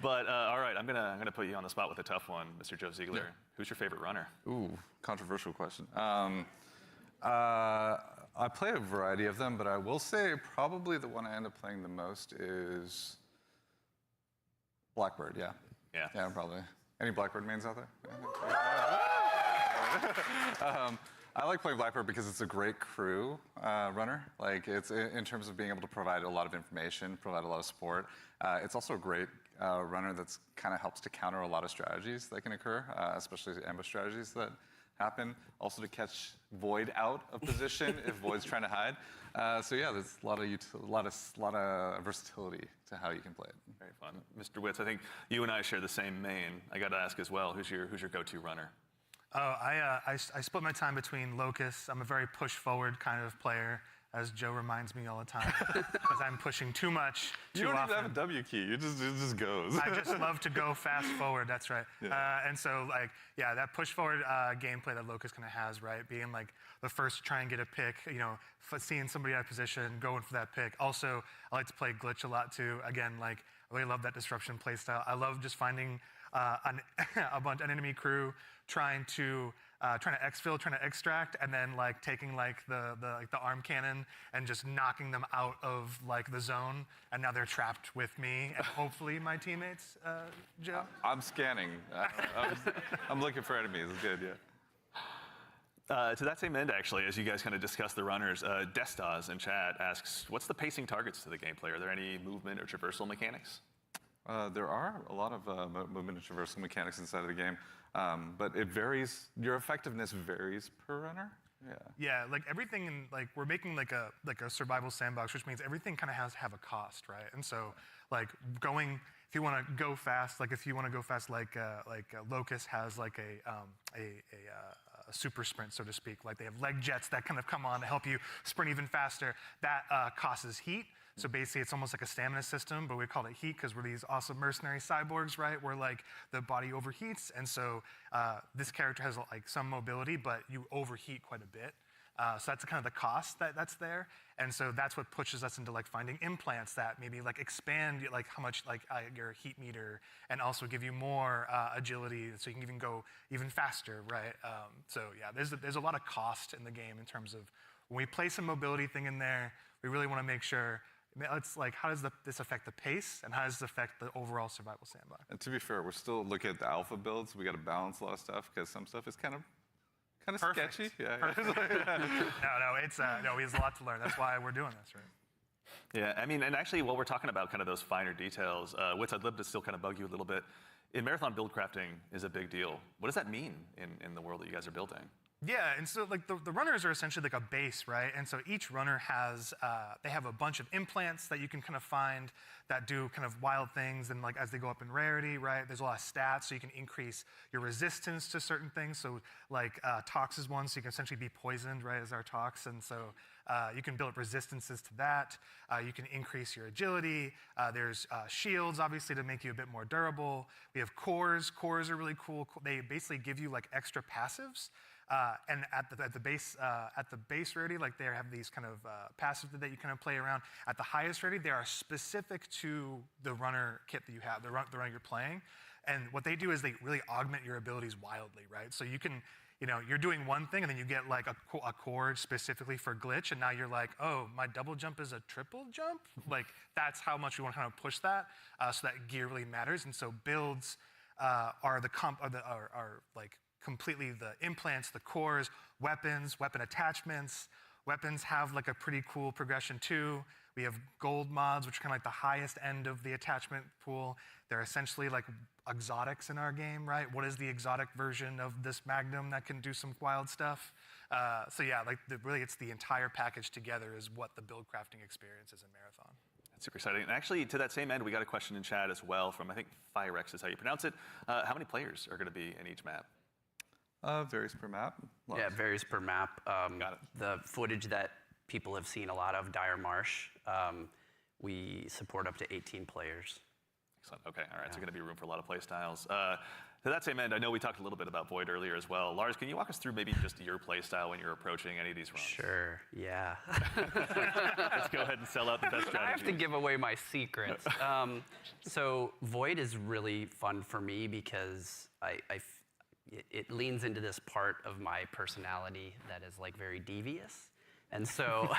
But all right, I'm gonna put you on the spot with a tough one, Mr. Joe Ziegler. Yeah. Who's your favorite runner? Ooh, controversial question. I play a variety of them, but I will say probably the one I end up playing the most is Blackbird. Yeah. Yeah, probably. Any Blackbird mains out there? I like playing Blackbird because it's a great crew runner. Like, it's in terms of being able to provide a lot of information, provide a lot of support. It's also a great runner that's kind of helps to counter a lot of strategies that can occur, especially ambush strategies that happen. Also to catch Void out of position if Void's trying to hide. So yeah, there's a lot of versatility to how you can play it. Very fun. Mr. Witz, I think you and I share the same main. I got to ask as well, who's your go-to runner? Oh, I split my time between Locust. I'm a very push-forward kind of player, as Joe reminds me all the time, because I'm pushing too much, too often. You don't even have a W key. It just goes. I just love to go fast forward. That's right. Yeah. And so, like, yeah, that push-forward gameplay that Locust kind of has, right? Being like the first to try and get a pick, seeing somebody out of position, going for that pick. Also, I like to play Glitch a lot too. Again, like, I really love that disruption playstyle. I love just finding an enemy crew trying to exfil, trying to extract, and then like taking like the arm cannon and just knocking them out of like the zone, and now they're trapped with me and hopefully my teammates. Joe. I'm scanning. I'm looking for enemies. It's good, yeah. To that same end, actually, as you guys kind of discuss the runners, Destas in chat asks, what's the pacing targets to the gameplay? Are there any movement or traversal mechanics? There are a lot of movement and traversal mechanics inside of the game, but it varies. Your effectiveness varies per runner. Yeah. Yeah, like everything in like we're making like a survival sandbox, which means everything kind of has to have a cost, right? And so like if you want to go fast, like Locust has like a super sprint, so to speak. Like they have leg jets that kind of come on to help you sprint even faster. That causes heat. So basically, it's almost like a stamina system, but we call it heat because we're these awesome mercenary cyborgs, right? Where like the body overheats, and so this character has like some mobility, but you overheat quite a bit. So that's kind of the cost that's there, and so that's what pushes us into like finding implants that maybe like expand like how much like your heat meter, and also give you more agility, so you can even go even faster, right? So yeah, there's a lot of cost in the game in terms of when we place a mobility thing in there, we really want to make sure. It's like, how does this affect the pace, and how does this affect the overall survival sandbox? And to be fair, we're still looking at the alpha builds. We got to balance a lot of stuff because some stuff is kind of sketchy. Yeah. It's there's a lot to learn. That's why we're doing this, right? Yeah, I mean, and actually, while we're talking about kind of those finer details, Witz, I'd love to still kind of bug you a little bit. In Marathon, build crafting is a big deal. What does that mean in the world that you guys are building? Yeah, and so like the runners are essentially like a base, right? And so each runner has, they have a bunch of implants that you can kind of find that do kind of wild things, and like as they go up in rarity, right? There's a lot of stats, so you can increase your resistance to certain things. So like Tox is one, so you can essentially be poisoned, right, as our Tox, and so you can build up resistances to that. You can increase your agility. There's shields, obviously, to make you a bit more durable. We have cores. Cores are really cool. They basically give you like extra passives. And at the base rarity, like they have these kind of passives that you kind of play around. At the highest rarity, they are specific to the runner kit that you have, the runner you're playing. And what they do is they really augment your abilities wildly, right? So you can, you're doing one thing, and then you get like a core specifically for glitch, and now you're like, oh, my double jump is a triple jump? Like that's how much we want to kind of push that, so that gear really matters. And so builds are like completely the implants, the cores, weapons, weapon attachments, Weapons have like a pretty cool progression too. We have gold mods, which are kind of like the highest end of the attachment pool. They're essentially like exotics in our game, right? What is the exotic version of this Magnum that can do some wild stuff? So yeah, like really it's the entire package together is what the build crafting experience is in Marathon. That's super exciting. And actually, to that same end, we got a question in chat as well from, I think, Firex is how you pronounce it. How many players are going to be in each map? Varies per map. Yeah, it varies per map. Got it. The footage that people have seen a lot of, Dire Marsh, we support up to 18 players. Excellent. Okay. All right. So going to be room for a lot of play styles. To that same end, I know we talked a little bit about Void earlier as well. Lars, can you walk us through maybe just your play style when you're approaching any of these runs? Sure. Yeah. Let's go ahead and sell out the best strategy. I have to give away my secrets. So Void is really fun for me because it leans into this part of my personality that is like very devious. And so,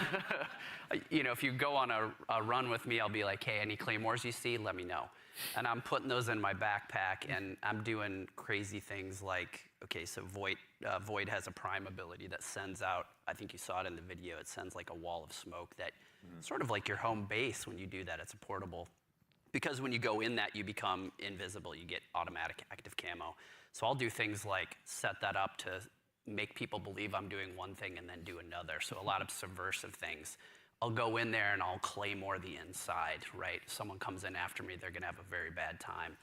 you know, if you go on a run with me, I'll be like, hey, any claymores you see, let me know. And I'm putting those in my backpack, and I'm doing crazy things like, okay, so Void has a prime ability that sends out, I think you saw it in the video, it sends like a wall of smoke that sort of like your home base when you do that, it's a portable. Because when you go in that, you become invisible, you get automatic active camo. So I'll do things like set that up to make people believe I'm doing one thing and then do another. So a lot of subversive things. I'll go in there and I'll claymore the inside, right? Someone comes in after me, they're gonna have a very bad time.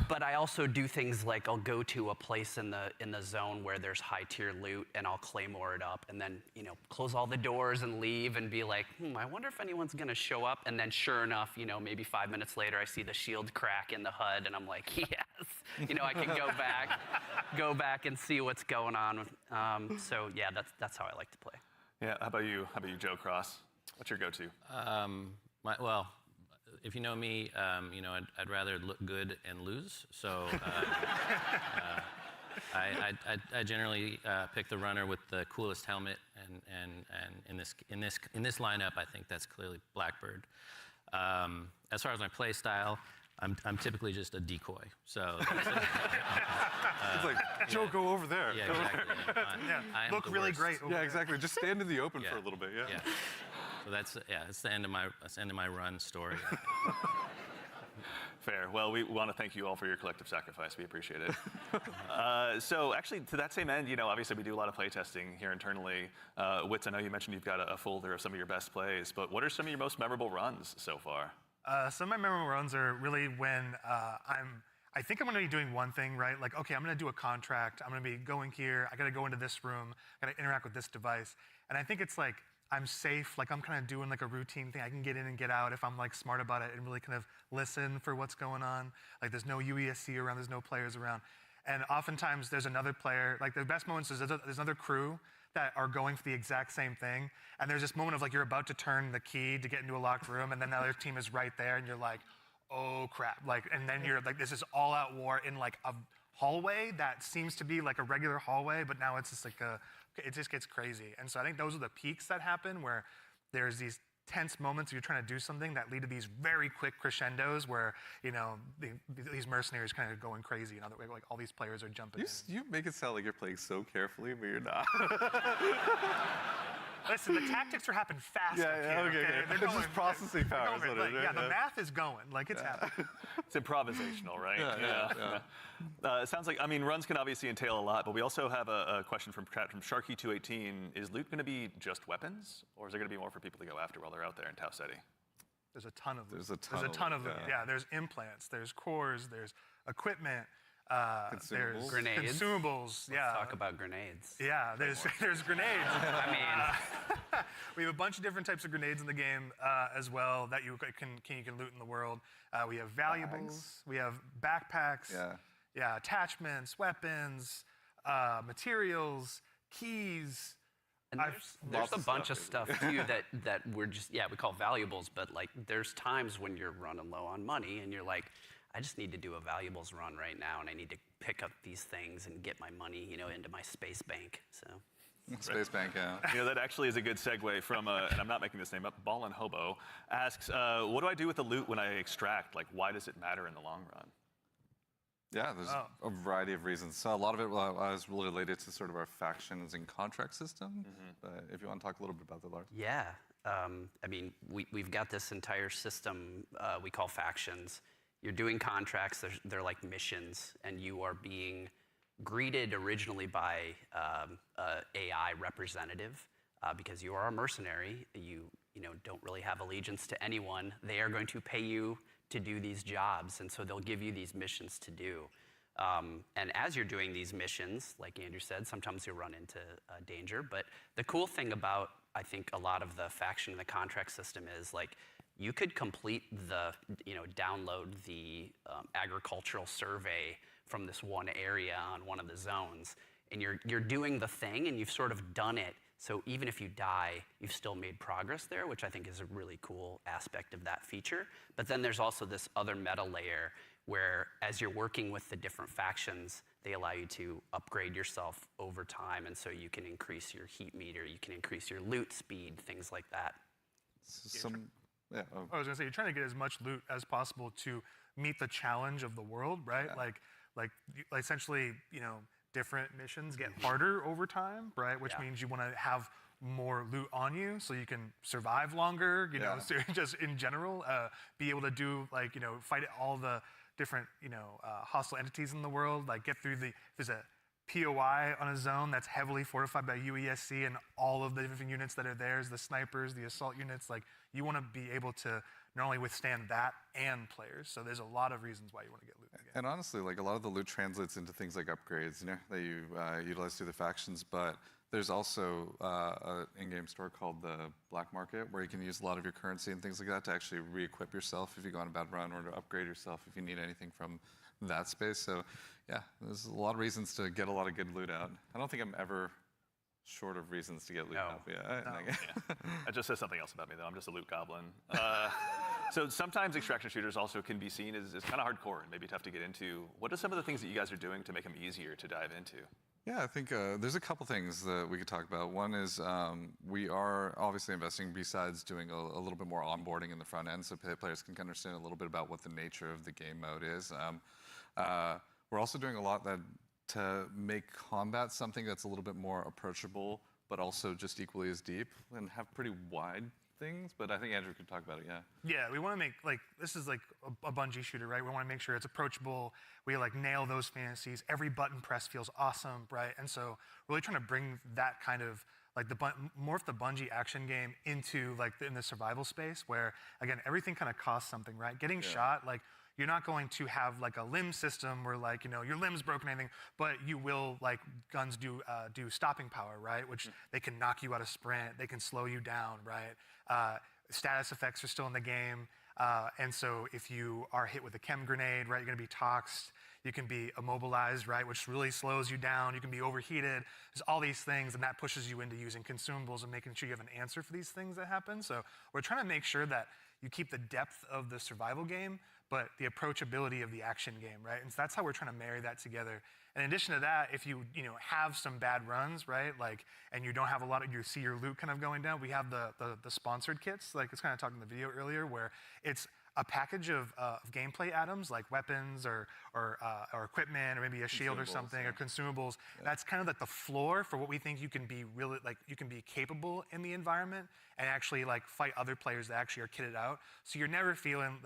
But I also do things like I'll go to a place in the zone where there's high tier loot and I'll claymore it up and then, you know, close all the doors and leave and be like, I wonder if anyone's gonna show up. And then sure enough, you know, maybe 5 minutes later, I see the shield crack in the HUD and I'm like, yes, you know, I can go back and see what's going on. So yeah, that's how I like to play. Yeah, how about you, Joe Cross? What's your go-to? Well, if you know me, you know, I'd rather look good and lose. So I generally pick the runner with the coolest helmet, and in this lineup, I think that's clearly Blackbird. As far as my play style, I'm typically just a decoy. So it's like, Joe, go over there. Yeah, exactly. I am look the really worst. great. Yeah, exactly. Just stand in the open for a little bit. Yeah. So that's the end of my run story. Fair. Well, we want to thank you all for your collective sacrifice. We appreciate it. So actually, to that same end, you know, obviously we do a lot of play testing here internally. Wits, I know you mentioned you've got a folder of some of your best plays, but what are some of your most memorable runs so far? Some of my memorable runs are really when I think I'm going to be doing one thing, right? Like, okay, I'm going to do a contract. I'm going to be going here. I got to go into this room. I got to interact with this device. And I think it's like, I'm safe. Like, I'm kind of doing like a routine thing. I can get in and get out if I'm like smart about it and really kind of listen for what's going on. Like, there's no UESC around. There's no players around. And oftentimes there's another player. Like, the best moments is there's another crew that are going for the exact same thing. And there's this moment of like, you're about to turn the key to get into a locked room, and then the other team is right there, and you're like, oh crap. Like, and then you're like, this is all out war in like a hallway that seems to be like a regular hallway, but now it's just like it just gets crazy. And so I think those are the peaks that happen where there's these tense moments where you're trying to do something that lead to these very quick crescendos where, you know, these mercenaries kind of going crazy. And like all these players are jumping in. You make it sound like you're playing so carefully, but you're not. Listen, the tactics are happening fast. Okay. They're just processing power. The math is going. Like, it's happening. It's improvisational, right? Yeah. It sounds like, I mean, runs can obviously entail a lot, but we also have a question from Sharky218. Is loot going to be just weapons, or is there going to be more for people to go after while they're out there in Tau City? There's a ton of loot. There's a ton of loot. Yeah, there's implants, there's cores, there's equipment. There's grenades. Consumables. Let's talk about grenades. Yeah, there's grenades. I mean, we have a bunch of different types of grenades in the game as well that you can loot in the world. We have valuables. We have backpacks. Yeah, attachments, weapons, materials, keys. And there's a bunch of stuff too that we're just we call valuables, but like there's times when you're running low on money and you're like, I just need to do a valuables run right now, and I need to pick up these things and get my money, you know, into my space bank. So. Space bank, yeah. You know, that actually is a good segue from, and I'm not making this name up, Ballin' Hobo asks, what do I do with the loot when I extract? Like, why does it matter in the long run? Yeah, there's a variety of reasons. So a lot of it was related to sort of our factions and contract system. But if you want to talk a little bit about that, Lars. Yeah. I mean, we've got this entire system we call factions. You're doing contracts, they're like missions, and you are being greeted originally by AI representative because you are a mercenary. You don't really have allegiance to anyone. They are going to pay you to do these jobs, and so they'll give you these missions to do. And as you're doing these missions, like Andrew said, sometimes you'll run into danger. But the cool thing about, I think, a lot of the faction and the contract system is like you could complete the, download the agricultural survey from this one area on one of the zones, and you're doing the thing, and you've sort of done it. So even if you die, you've still made progress there, which I think is a really cool aspect of that feature. But then there's also this other meta layer where as you're working with the different factions, they allow you to upgrade yourself over time. And so you can increase your heat meter, you can increase your loot speed, things like that. I was going to say, you're trying to get as much loot as possible to meet the challenge of the world, right? Yeah. Like essentially, different missions get harder over time, right? Which means you want to have more loot on you so you can survive longer, so just in general, be able to do fight all the different, hostile entities in the world, like get through there's a POI on a zone that's heavily fortified by UESC and all of the different units that are there, the snipers, the assault units, like you want to be able to not only withstand that and players. So there's a lot of reasons why you want to get loot again. And honestly, like a lot of the loot translates into things like upgrades, that you utilize through the factions. But there's also an in-game store called the Black Market, where you can use a lot of your currency and things like that to actually re-equip yourself if you go on a bad run, or to upgrade yourself if you need anything from that space. So yeah, there's a lot of reasons to get a lot of good loot out. I don't think I'm ever short of reasons to get loot out. That just says something else about me, though. I'm just a loot goblin. So sometimes extraction shooters also can be seen as kind of hardcore and maybe tough to get into. What are some of the things that you guys are doing to make them easier to dive into? Yeah, I think there's a couple things that we could talk about. One is we are obviously investing, besides doing a little bit more onboarding in the front end so players can understand a little bit about what the nature of the game mode is. We're also doing a lot to make combat something that's a little bit more approachable, but also just equally as deep and have pretty wide things. But I think Andrew could talk about it, Yeah, we want to make, this is like a Bungie shooter, right? We want to make sure it's approachable. We nail those fantasies. Every button press feels awesome, right? And so really trying to bring that kind of, morph the Bungie action game into in the survival space where, again, everything kind of costs something, right? Getting shot, you're not going to have a limb system where your limb's broken or anything, but you will, guns do stopping power, right? Which they can knock you out of sprint, they can slow you down, right? Status effects are still in the game. And so if you are hit with a chem grenade, right, you're gonna be toxed. You can be immobilized, right, which really slows you down. You can be overheated. There's all these things, and that pushes you into using consumables and making sure you have an answer for these things that happen. So we're trying to make sure that you keep the depth of the survival game, but the approachability of the action game, right? And so that's how we're trying to marry that together. And in addition to that, if you have some bad runs, right, and you don't have a lot of, you see your loot kind of going down, we have the sponsored kits, it's kind of talking in the video earlier, where it's a package of gameplay items like weapons or equipment, or maybe a shield or something, or consumables. That's kind of the floor for what we think you can be really, you can be capable in the environment and actually fight other players that actually are kitted out. So you're never feeling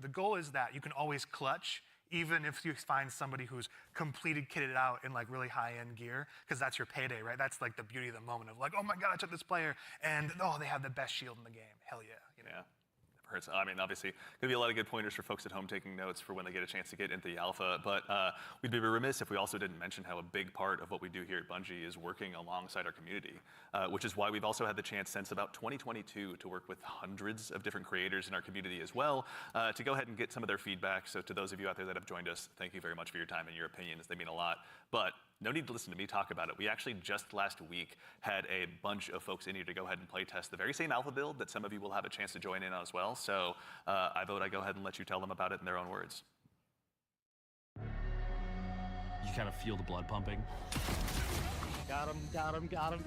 the goal is that you can always clutch, even if you find somebody who's completed kitted out in really high-end gear, because that's your payday, right? That's the beauty of the moment of oh my God, I took this player and they have the best shield in the game. Hell yeah. Yeah. Hurts. I mean, obviously, going to be a lot of good pointers for folks at home taking notes for when they get a chance to get into the alpha. But we'd be remiss if we also didn't mention how a big part of what we do here at Bungie is working alongside our community, which is why we've also had the chance since about 2022 to work with hundreds of different creators in our community as well, to go ahead and get some of their feedback. So to those of you out there that have joined us, thank you very much for your time and your opinions. They mean a lot. But no need to listen to me talk about it. We actually just last week had a bunch of folks in here to go ahead and play test the very same alpha build that some of you will have a chance to join in on as well. So I vote I go ahead and let you tell them about it in their own words. You kind of feel the blood pumping. Got him, got him, got him.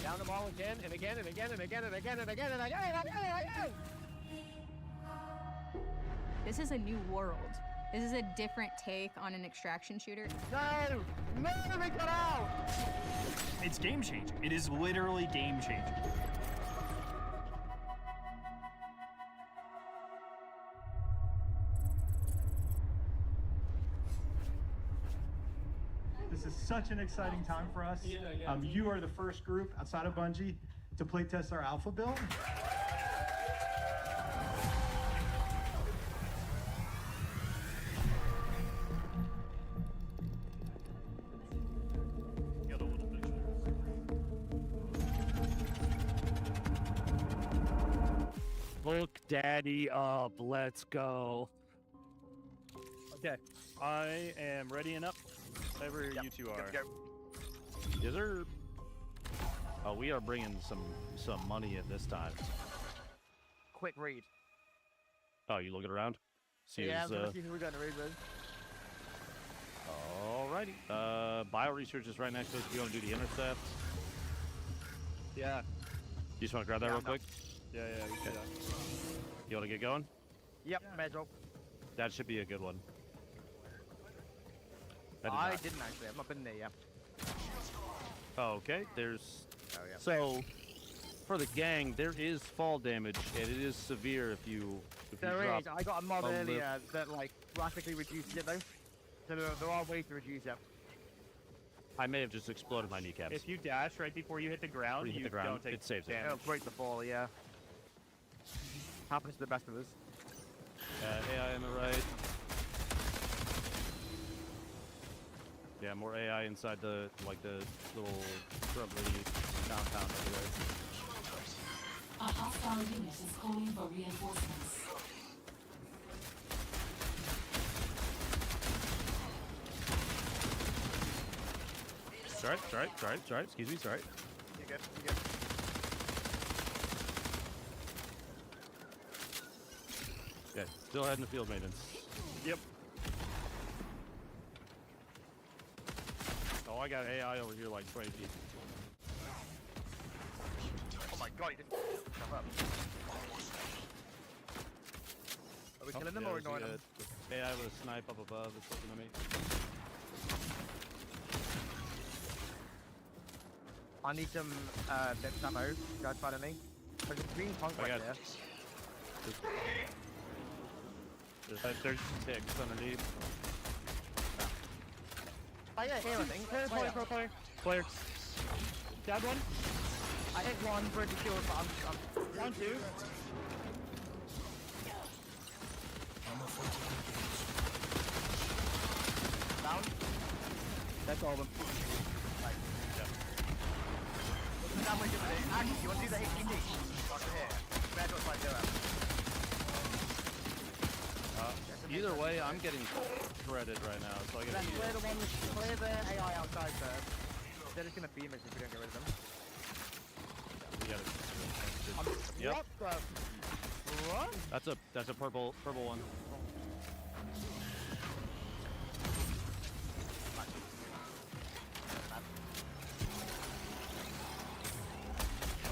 Down them all again and again and again and again and again and again and again and again and again. This is a new world. This is a different take on an extraction shooter. No! No, they got out! It's game changing. It is literally game changing. This is such an exciting time for us. You are the first group outside of Bungie to playtest our alpha build. Look daddy up, let's go. Okay, I am ready and up. Whatever you two are. Yes, sir. Oh, we are bringing some money in this time. Quick read. Oh, you looking around? See Yeah, I'm who's, gonna see who we're gonna read with. Alrighty. Bio research is right next to us. You want to do the intercept? Yeah. You just want to grab that real quick? Yeah, we can do that. You want to get going? Yep, may as well. That should be a good one. I didn't actually. I've not been there yet. Oh, okay, there's... Oh, yeah. So, for the gang, there is fall damage, and it is severe if you There drop is. I got a mod a earlier that like drastically reduces it though. So there are ways to reduce it. I may have just exploded my kneecaps. If you dash right before you hit the ground, you don't take it saves it. damage. It'll break the fall, yeah. Happens to the best of us. AI on the right. Yeah, more AI inside the little shrubbery downtown over there. A hostile unit is calling for reinforcements. Sorry. Excuse me, sorry. You good? You good? Okay, still heading to field maintenance. Yep. Oh, I got AI over here like 20 feet. Oh my god, he just jump up. Are we killing them or ignoring them? AI with a snipe up above is looking at me. I need some bits of ammo. Guys, follow me. There's a green punk right there. There's ticks underneath. Oh yeah, here I think. Player. Down one. I hit one for the kill, but I'm down two. Down. That's all of them. Right. Yep. Actually, you want to do the HPD? Watch it here. Red looks like zero. Either way, I'm getting shredded right now, so I gotta Clear the AI outside first. They're just gonna beam us if we don't get rid of them. Yep. What the? What? That's a purple one.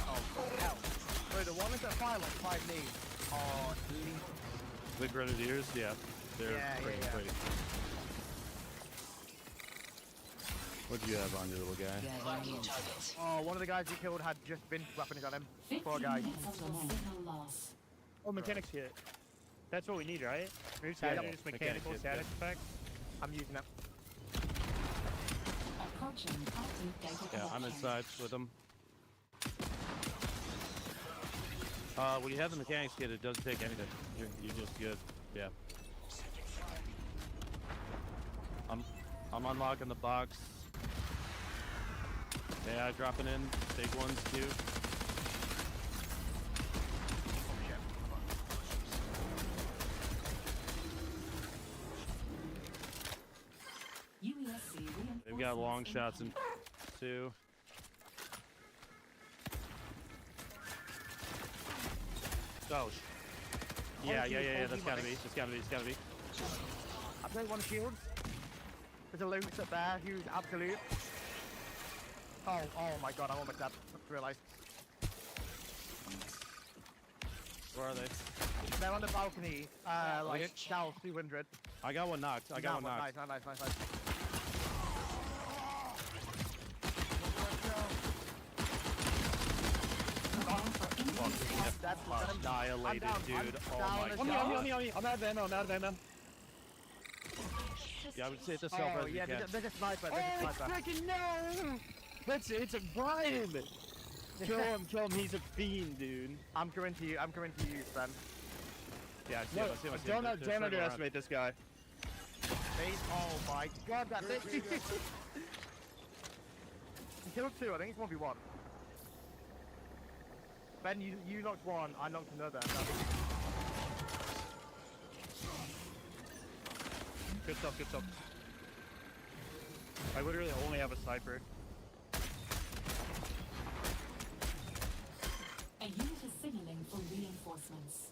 Oh hell! Wait, the one that's at fire like 5 knees. Oh, The Grenadiers, yeah. They're pretty great. What do you have on your little guy? Oh, one of the guys you killed had just been weapons on him. Poor guy. Oh, mechanics kit. That's what we need, right? Maybe just mechanical status effect. I'm using it. Yeah, I'm inside with them. When you have the mechanics kit, it doesn't take anything. You're just good. Yeah. I'm unlocking the box. Yeah, dropping in big ones too. They've got long shots in too. Oh. Yeah. That's gotta be. It's gotta be. I played one shield. There's a loot up there who's absolute. Oh my god, I'm almost dead. I realised. Where are they? They're on the balcony, like south 200. I got one knocked. I got one knocked. Nice. That's annihilated, dude. Oh my god. On me. I'm out of ammo. Yeah, I would say it's a self Oh, yeah, there's a sniper. Freaking no! It's a Brian! Kill him, He's a fiend, dude. I'm coming to you, Sven. Yeah, I see him. Don't underestimate this guy. Oh my god, that thing! He killed 2, I think it's 1v1. Ben, you knocked 1, I knocked another. Good stuff. I literally only have a sniper. A unit is signaling for reinforcements.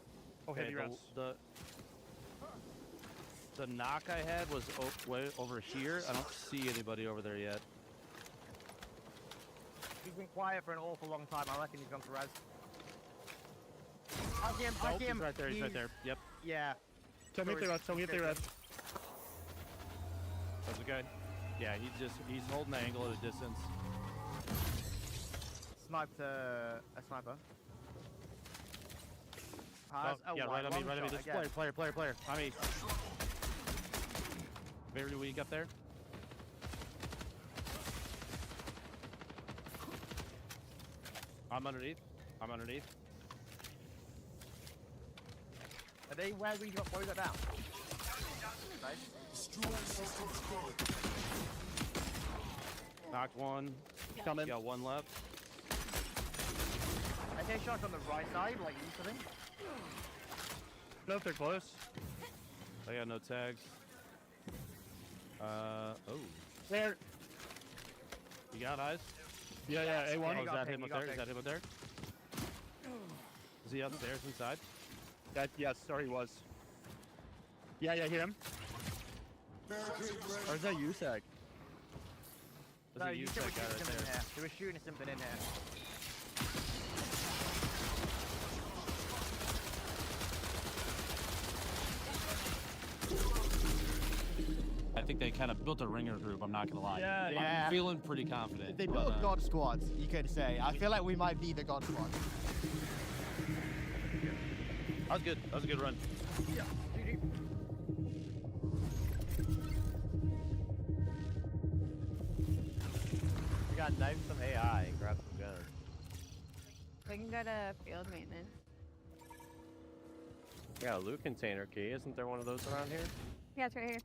Oh, heavy rounds. The knock I had was way over here. I don't see anybody over there yet. He's been quiet for an awful long time. I reckon he's gone for res. I see him. He's right there. He's right there. Yep. Yeah. Tell me if they res. That's okay. Yeah, he's holding the angle at a distance. Sniped a sniper. Yeah, right on me. This player. I mean, very weak up there. I'm underneath. Are they where we got down? Nice. Knocked one. Coming. Got one left. I hear shots on the right side, like you something. No, if they're close. I got no tags. Oh. There. You got eyes? Yeah, A1. Oh, is that him up there? Is he upstairs inside? Yes, sorry, he was. Yeah, hear him. Or is that USAC? No, you said we're shooting something in here. They were shooting something in here. I think they kind of built a ringer group, I'm not going to lie. Yeah. I'm feeling pretty confident. They built God squads, you could say. I feel like we might be the God squad. That was a good run. Yeah. We got knife some AI and grab some guns. We can go to field maintenance. We got a loot container key. Isn't there one of those around here? Yeah, it's right here.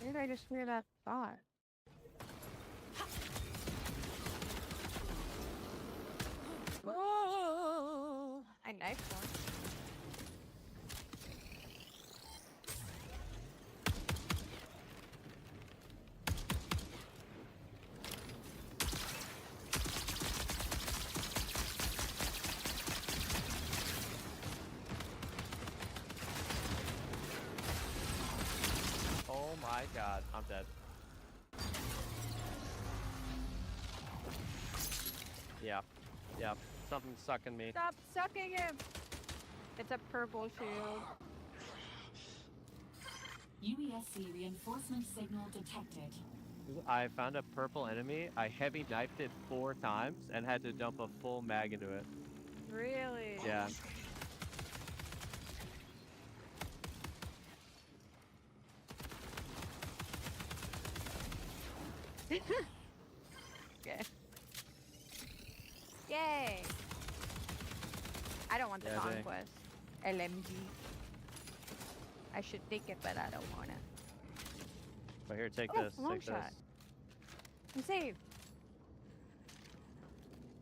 Where did I just hear that thought? Oh, I knifed one. Oh my god, I'm dead. Yeah. Something's sucking me. Stop sucking him! It's a purple shield. UESC reinforcement signal detected. I found a purple enemy. I heavy knifed it 4 times and had to dump a full mag into it. Really? Yeah. Okay. Yay! I don't want the conquest. LMG. I should take it, but I don't want it. But here, take Oh, this. long Take shot. this. I'm saved.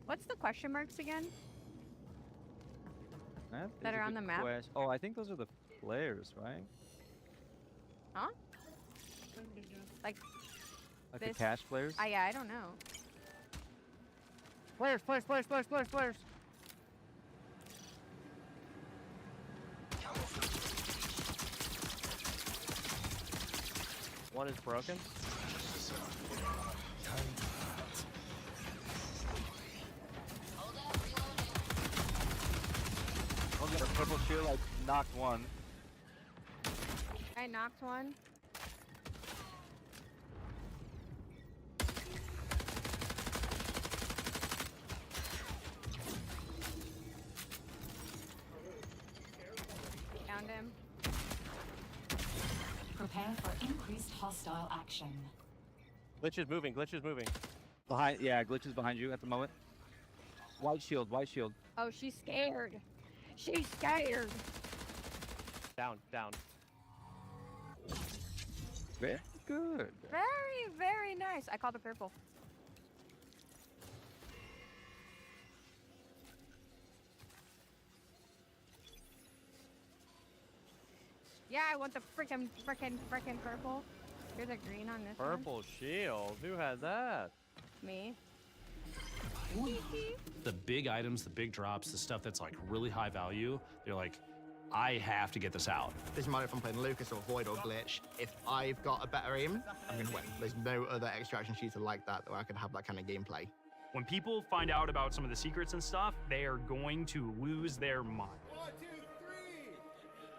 What's the question marks again? That are on the map? Oh, I think those are the players, right? Huh? Like Like this? the cash players? Yeah, I don't know. Players. One is broken. I'll get a purple shield. I knocked one. I knocked one. Found him. Prepare for increased hostile action. Glitch is moving. Glitch is moving. Behind, yeah, Glitch is behind you at the moment. White shield, white shield. Oh, she's scared. She's scared. Down, down. Very good. Very, very nice. I called the purple. Yeah, I want the frickin' purple. There's a green on this Purple shield. Who has that? one. Me. The big items, the big drops, the stuff that's like really high value, they're like, I have to get this out. Doesn't matter if I'm playing Lucas or Void or Glitch. If I've got a better aim, I'm going to win. There's no other extraction shooter like that where I could have that kind of gameplay. When people find out about some of the secrets and stuff, they are going to lose their mind.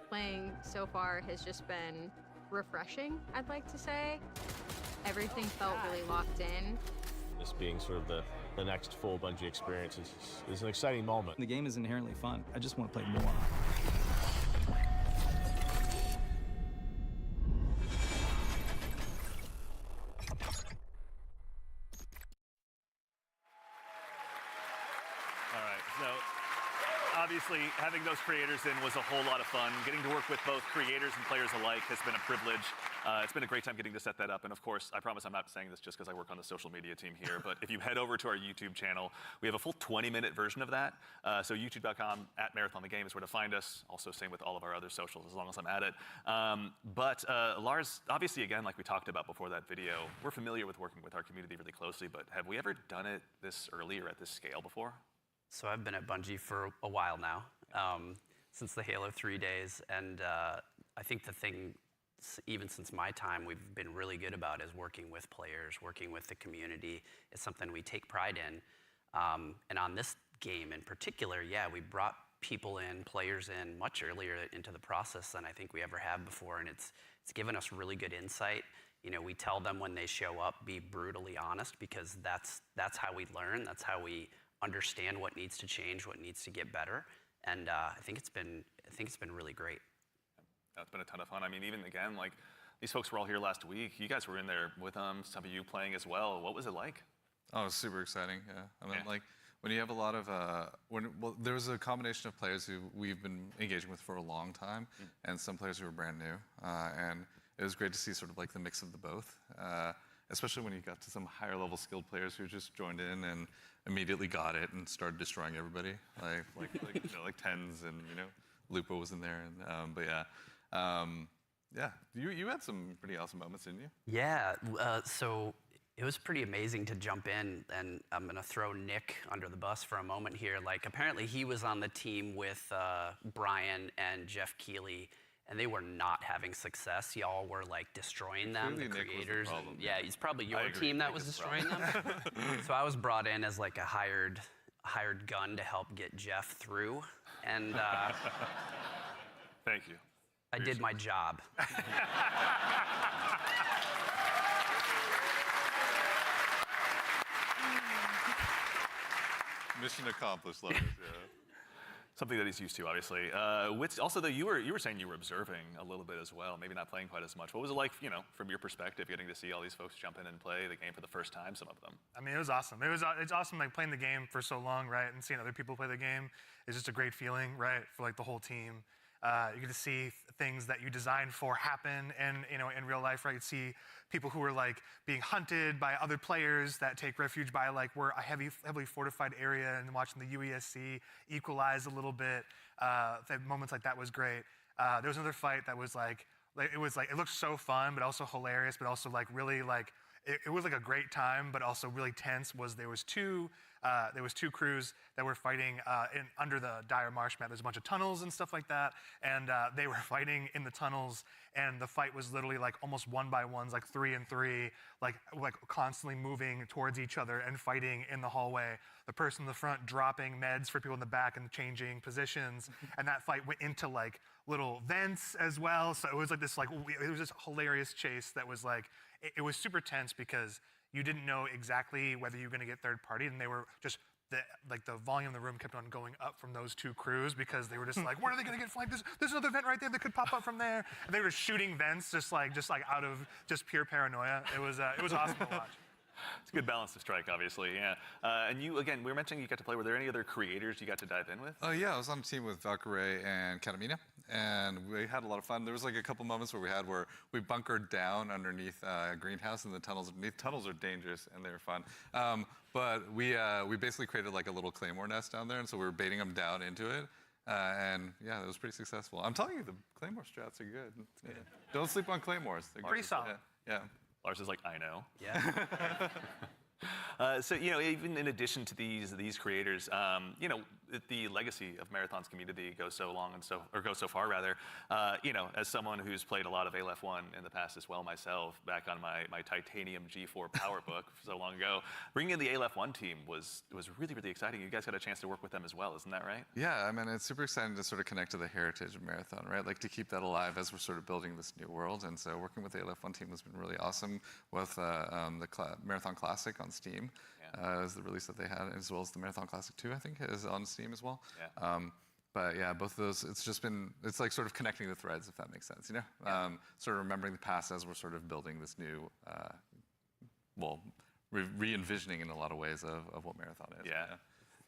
Playing so far has just been refreshing, I'd like to say. Everything felt really locked in. This being sort of the next full Bungie experience is an exciting moment. The game is inherently fun. I just want to play more. Obviously, having those creators in was a whole lot of fun. Getting to work with both creators and players alike has been a privilege. It's been a great time getting to set that up. And of course, I promise I'm not saying this just because I work on the social media team here, but if you head over to our YouTube channel, we have a full 20-minute version of that. So youtube.com @MarathonTheGame is where to find us. Also, same with all of our other socials, as long as I'm at it. But Lars, obviously, again, like we talked about before that video, we're familiar with working with our community really closely, but have we ever done it this early or at this scale before? So I've been at Bungie for a while now, since the Halo 3 days, and I think the thing, even since my time, we've been really good about is working with players, working with the community. It's something we take pride in. And on this game in particular, yeah, we brought people in, players in, much earlier into the process than I think we ever have before, and it's given us really good insight. You know, we tell them when they show up, be brutally honest, because that's how we learn, that's how we understand what needs to change, what needs to get better, and I think it's been really great. That's been a ton of fun. I mean, even again, like these folks were all here last week. You guys were in there with them. Some of you playing as well. What was it like? Oh, it was super exciting. Yeah, I mean, like when you have a lot of there was a combination of players who we've been engaging with for a long time, and some players who were brand new, and it was great to see sort of like the mix of the both. Especially when you got to some higher level skilled players who just joined in and immediately got it and started destroying everybody, like Tens, and Lupo was in there, and but yeah, you had some pretty awesome moments, didn't you? Yeah, so it was pretty amazing to jump in, and I'm gonna throw Nick under the bus for a moment here. Like apparently he was on the team with Brian and Jeff Keighley, and they were not having success. Y'all were like destroying them, the creators. And, yeah, it's probably your team that was destroying them. So I was brought in as like a hired gun to help get Jeff through, and thank you. I did my job. Mission accomplished, Lars. Yeah. Something that he's used to, obviously. Also, though, you were saying you were observing a little bit as well, maybe not playing quite as much. What was it like, from your perspective, getting to see all these folks jump in and play the game for the first time, some of them? I mean, it was awesome. It's awesome, like, playing the game for so long, right, and seeing other people play the game is just a great feeling, right, for, like, the whole team. You get to see things that you designed for happen in real life, right? You see people who are like being hunted by other players that take refuge by like we're a heavily fortified area, and watching the UESC equalize a little bit. Moments like that was great. There was another fight that was like it looked so fun, but also hilarious, but also like really like it was like a great time, but also really tense. There was two there was 2 crews that were fighting under the dire marsh map. There's a bunch of tunnels and stuff like that, and they were fighting in the tunnels, and the fight was literally like almost 1 by 1s, like 3 and 3, like constantly moving towards each other and fighting in the hallway. The person in the front dropping meds for people in the back and changing positions, and that fight went into like little vents as well. So it was like this it was this hilarious chase that was like, it was super tense because you didn't know exactly whether you were going to get third party, and they were just the volume in the room kept on going up from those 2 crews because they were just like, when are they going to get flanked? There's another vent right there that could pop up from there. And they were shooting vents just like out of just pure paranoia. It was awesome to watch. It's a good balance to strike, obviously, yeah. And you, again, we were mentioning you got to play. Were there any other creators you got to dive in with? Oh, yeah, I was on a team with Valkyrie and Katamina, and we had a lot of fun. There was like a couple moments where we bunkered down underneath a greenhouse in the tunnels underneath. Tunnels are dangerous, and they were fun. But we basically created like a little claymore nest down there, and so we were baiting them down into it. And yeah, it was pretty successful. I'm telling you, the claymore strats are good. Yeah. Don't sleep on claymores. They're pretty solid. Yeah. Lars is like, I know. Yeah. So, you know, even in addition to these creators, you know, the legacy of Marathon's community goes so long goes so far rather. You know, as someone who's played a lot of Aleph 1 in the past as well myself, back on my Titanium G4 PowerBook so long ago, bringing in the Aleph 1 team was really, really exciting. You guys got a chance to work with them as well, isn't that right? Yeah, I mean, it's super exciting to sort of connect to the heritage of Marathon, right? Like to keep that alive as we're sort of building this new world. And so working with the Aleph 1 team has been really awesome with the Marathon Classic on Steam. Is the release that they had, as well as the Marathon Classic 2, I think, is on Steam as well. Yeah. But yeah, both of those, it's like sort of connecting the threads, if that makes sense, you know? Yeah. Sort of remembering the past as we're sort of building this new, re-envisioning in a lot of ways of what Marathon is. Yeah.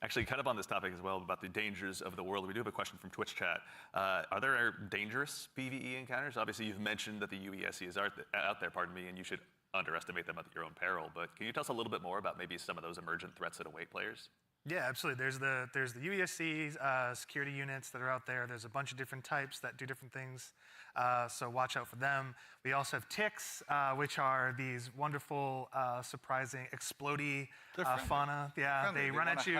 Actually, kind of on this topic as well, about the dangers of the world, we do have a question from Twitch chat. Are there dangerous PvE encounters? Obviously, you've mentioned that the UESC is out there, and you should underestimate them at your own peril, but can you tell us a little bit more about maybe some of those emergent threats that await players? Yeah, absolutely. There's the UESC security units that are out there. There's a bunch of different types that do different things, so watch out for them. We also have ticks, which are these wonderful, surprising, explodey fauna. Yeah, they run at you.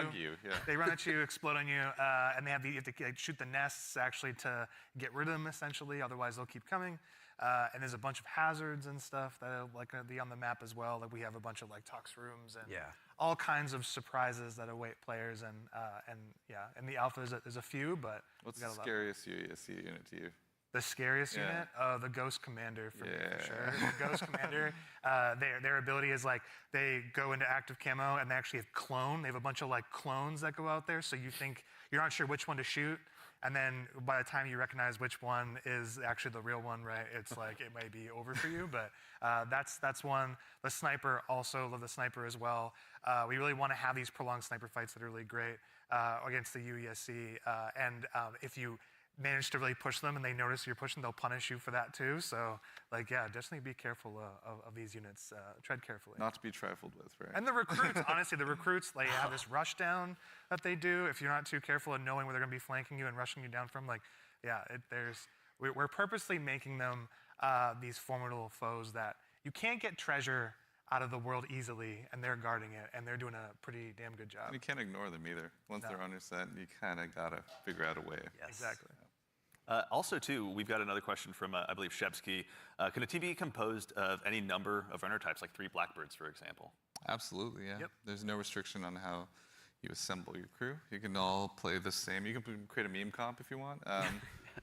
They run at you, explode on you, and you have to shoot the nests actually to get rid of them essentially. Otherwise, they'll keep coming. And there's a bunch of hazards and stuff that are like be on the map as well. Like we have a bunch of like tox rooms and all kinds of surprises that await players. And in the alpha there's a few, but what's the scariest UESC unit to you? The scariest unit? The Ghost Commander for me, for sure. The Ghost Commander, their ability is like they go into active camo and they actually have clone. They have a bunch of like clones that go out there, so you think you're not sure which one to shoot. And then by the time you recognize which one is actually the real one, right, it's like it may be over for you. But that's one. The sniper, also love the sniper as well. We really want to have these prolonged sniper fights that are really great against the UESC. And if you manage to really push them and they notice you're pushing, they'll punish you for that too. So, like, yeah, definitely be careful of these units. Tread carefully. Not to be trifled with, right? And the recruits, honestly, the recruits, they have this rush down that they do. If you're not too careful in knowing where they're going to be flanking you and rushing you down from, like, yeah, we're purposely making them these formidable foes that you can't get treasure out of the world easily, and they're guarding it, and they're doing a pretty damn good job. And you can't ignore them either. Once they're on your set, you kind of got to figure out a way. Yes. Exactly. Also, too, we've got another question from, I believe, Shepsky. Can a team be composed of any number of runner types, like 3 Blackbirds, for example? Absolutely, yeah. Yep. There's no restriction on how you assemble your crew. You can all play the same. You can create a meme comp if you want.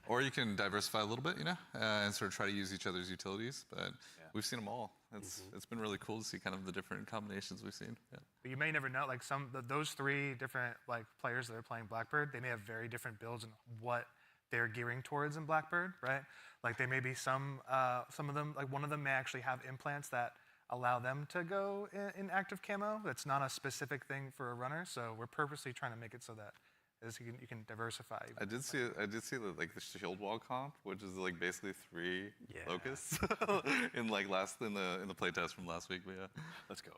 Or you can diversify a little bit, you know, and sort of try to use each other's utilities. But we've seen them all. It's been really cool to see kind of the different combinations we've seen. Yeah. But you may never know, like those 3 different like players that are playing Blackbird, they may have very different builds and what they're gearing towards in Blackbird, right? Like they may be some of them, like one of them may actually have implants that allow them to go in active camo. That's not a specific thing for a runner, so we're purposely trying to make it so that is you can diversify. I did see the like the shield wall comp, which is like basically 3 locusts in like in the playtest from last week. But yeah, let's go.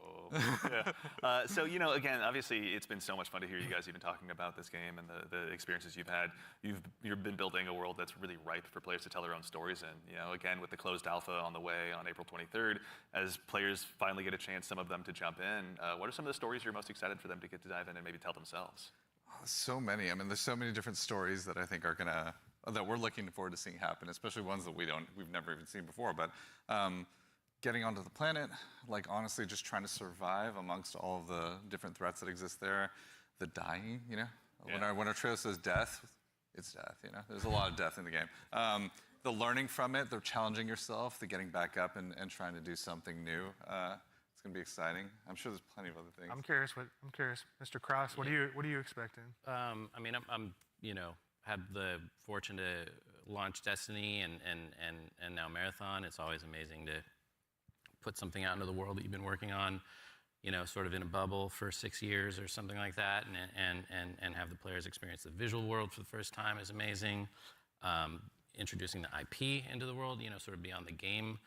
Yeah. So again, obviously, it's been so much fun to hear you guys even talking about this game and the experiences you've had. You've been building a world that's really ripe for players to tell their own stories in. Again, with the closed alpha on the way on April 23rd, as players finally get a chance, some of them to jump in. What are some of the stories you're most excited for them to get to dive in and maybe tell themselves? So many. I mean, there's so many different stories that I think are that we're looking forward to seeing happen, especially ones that we've never even seen before. But getting onto the planet, like honestly, just trying to survive amongst all of the different threats that exist there. The dying, when our trail says death, it's death. There's a lot of death in the game. The learning from it, the challenging yourself, the getting back up and trying to do something new. It's gonna be exciting. I'm sure there's plenty of other things. I'm curious, Mr. Cross. What are you expecting? I mean, I'm had the fortune to launch Destiny and now Marathon. It's always amazing to put something out into the world that you've been working on, sort of in a bubble for 6 years or something like that, and have the players experience the visual world for the first time is amazing. Introducing the IP into the world, sort of beyond the game.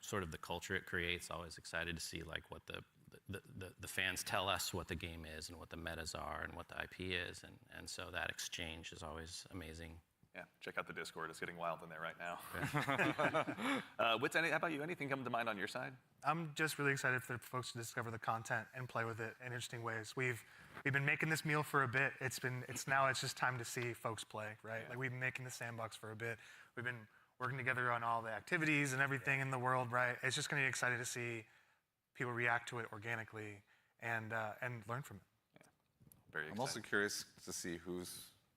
Sort of the culture it creates. Always excited to see like what the fans tell us what the game is and what the metas are and what the IP is, and so that exchange is always amazing. Yeah, check out the Discord. It's getting wild in there right now. Wits, how about you? Anything come to mind on your side? I'm just really excited for folks to discover the content and play with it in interesting ways. We've been making this meal for a bit. It's just time to see folks play, right? Like we've been making the sandbox for a bit. We've been working together on all the activities and everything in the world, right? It's just going to be exciting to see people react to it organically and learn from it. Yeah, very exciting. I'm also curious to see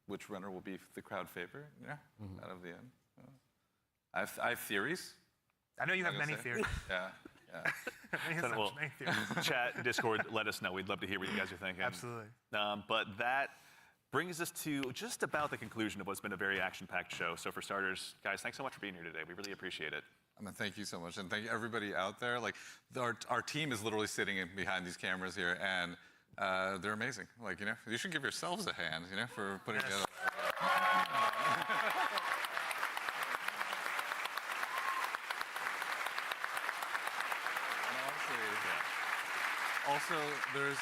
which runner will be the crowd favorite, out of the end. I have theories. I know you have many theories. Yeah. Well, chat, Discord, let us know. We'd love to hear what you guys are thinking. Absolutely. But that brings us to just about the conclusion of what's been a very action-packed show. So for starters, guys, thanks so much for being here today. We really appreciate it. Thank you so much, and thank you everybody out there. Like our team is literally sitting behind these cameras here, and they're amazing. Like you should give yourselves a hand, for putting together. Also, there's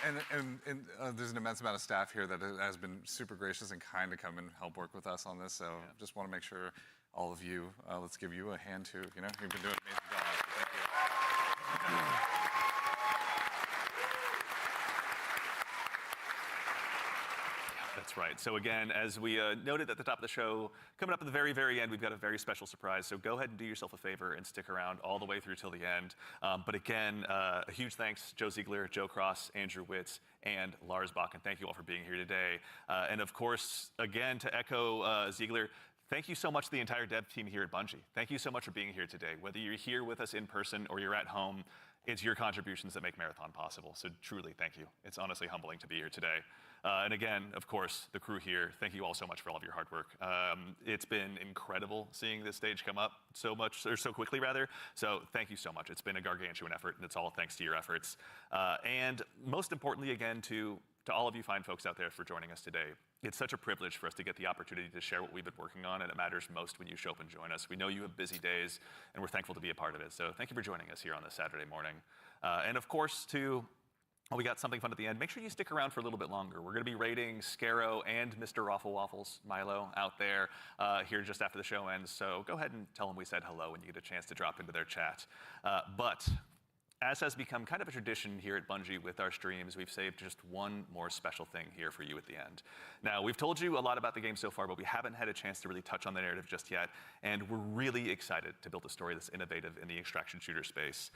an immense amount of staff here that has been super gracious and kind to come and help work with us on this. So just want to make sure all of you, let's give you a hand too. You've been doing an amazing job. So thank you. That's right. So again, as we noted at the top of the show, coming up at the very, very end, we've got a very special surprise. So go ahead and do yourself a favor and stick around all the way through till the end. But again, a huge thanks, Joe Ziegler, Joe Cross, Andrew Witz, and Lars Bakken. Thank you all for being here today. And of course, again, to echo Ziegler, thank you so much to the entire dev team here at Bungie. Thank you so much for being here today. Whether you're here with us in person or you're at home, it's your contributions that make Marathon possible. So truly, thank you. It's honestly humbling to be here today. And again, of course, the crew here, thank you all so much for all of your hard work. It's been incredible seeing this stage come up so quickly rather. So thank you so much. It's been a gargantuan effort, and it's all thanks to your efforts. And most importantly, again, to all of you fine folks out there for joining us today. It's such a privilege for us to get the opportunity to share what we've been working on, and it matters most when you show up and join us. We know you have busy days, and we're thankful to be a part of it. So thank you for joining us here on this Saturday morning. And of course, we got something fun at the end. Make sure you stick around for a little bit longer. We're going to be rating Scarrow and Mr. Raffle Waffles, Milo, out there here just after the show ends. So go ahead and tell them we said hello when you get a chance to drop into their chat. But as has become kind of a tradition here at Bungie with our streams, we've saved just one more special thing here for you at the end. Now, we've told you a lot about the game so far, but we haven't had a chance to really touch on the narrative just yet, and we're really excited to build a story that's innovative in the extraction shooter space,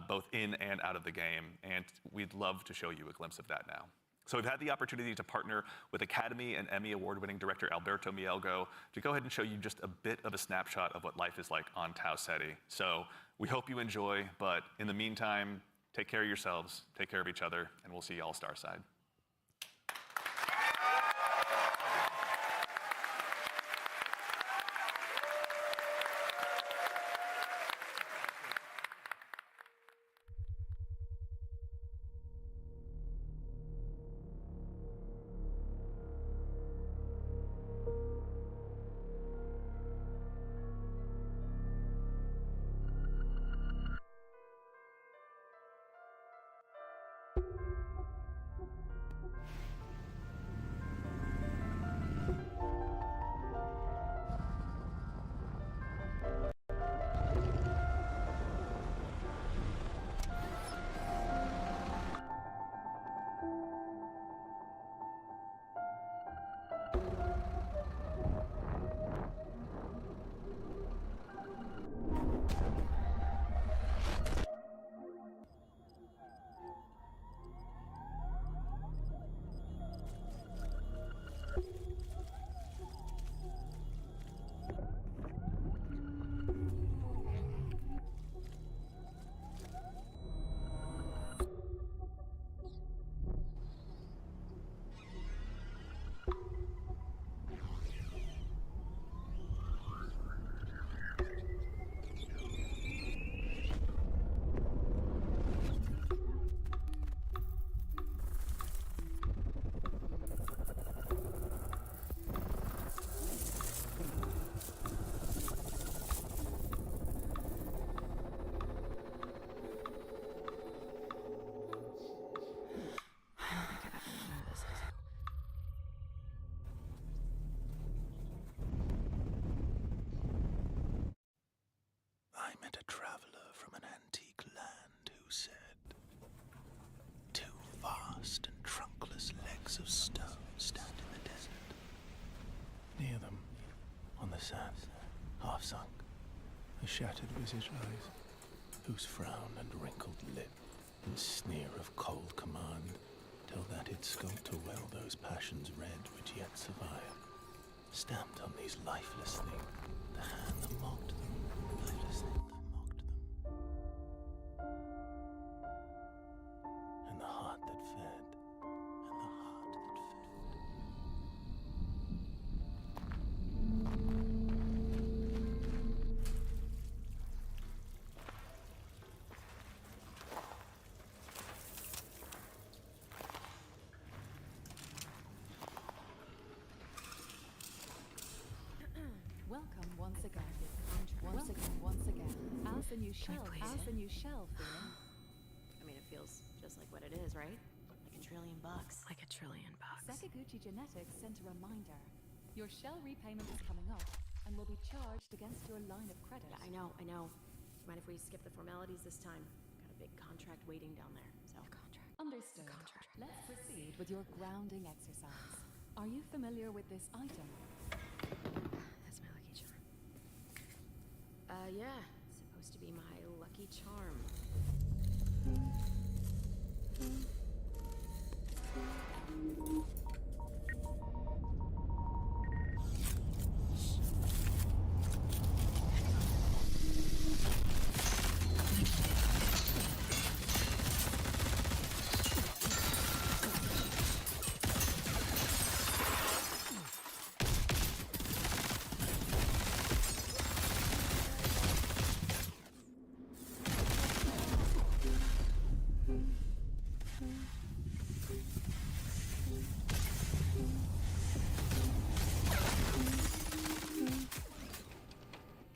both in and out of the game, and we'd love to show you a glimpse of that now. So we've had the opportunity to partner with Academy and Emmy Award-winning director Alberto Mielgo to go ahead and show you just a bit of a snapshot of what life is like on Tau Ceti. So we hope you enjoy, but in the meantime, take care of yourselves, take care of each other, and we'll see you all Starside. blocks of stone stand in the desert. Near them, on the sand, half sunk, a shattered visage lies, whose frown and wrinkled lip and sneer of cold command tell that it sculptor well those passions red which yet survive. Stamped on these lifeless things, the hand that mocked them, lifeless thing that mocked them. And the heart that fed, and the heart that fed. Welcome once again. Once again. As the new shell, feeling. I mean, it feels just like what it is, right? Like $1 trillion. Like $1 trillion. Sekiguchi Genetics sent a reminder. Your shell repayment is coming up and will be charged against your line of credit. Yeah, I know. Do you mind if we skip the formalities this time? Got a big contract waiting down there, so. Understood. Let's proceed with your grounding exercise. Are you familiar with this item? That's my lucky charm. Yeah. It's supposed to be my lucky charm.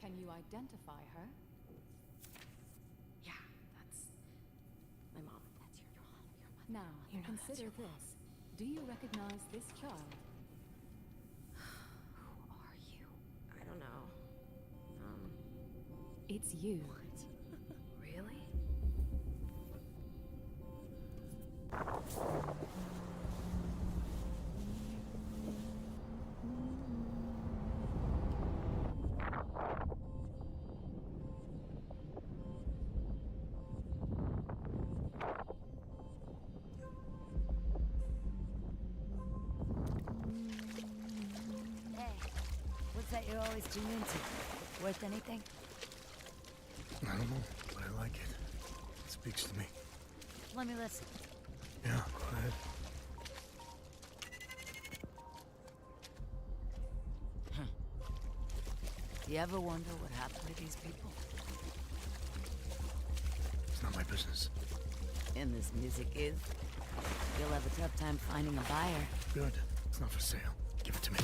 Can you identify her? Yeah, that's my mom. That's your mom. Now, You know that's consider your mom. this. Do you recognize this child? Who are you? I don't know. It's you. Really? Hey, what's that you're always tuned into? Worth anything? I don't know, but I like it. It speaks to me. Let me listen. Yeah, go ahead. You ever wonder what happened to these people? It's not my business. And this music is? You'll have a tough time finding a buyer. Good. It's not for sale. Give it to me.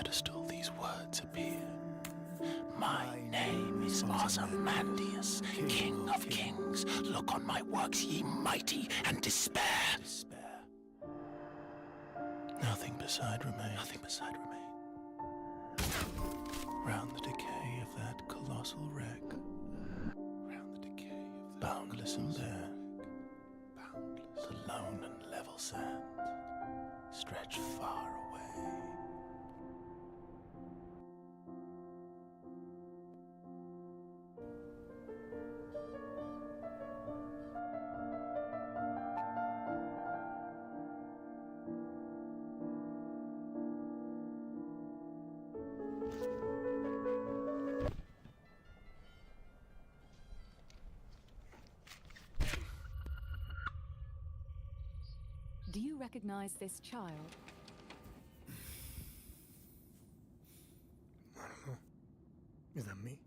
pedestal these words appear. My name is Ozymandias, King of Kings. Look on my works, ye mighty, and despair. Nothing beside remains. Nothing beside remains. Round the decay of that colossal wreck. Round the decay of that boundless and bare. The lone and level sands stretch far away. Do you recognize this child? I don't know. Is that me?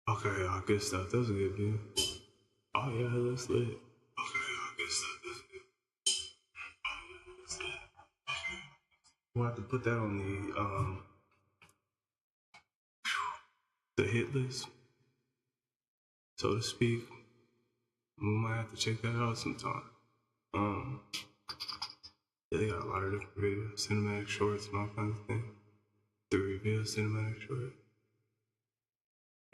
Okay, good stuff. That was a good view. Oh yeah, that's lit. Okay, good stuff. That's good. Oh yeah, that's lit. Okay. We'll have to put that on the hit list, so to speak. We might have to check that out sometime. Yeah, they got a lot of different videos, cinematic shorts, and all kinds of things. The reveal cinematic short.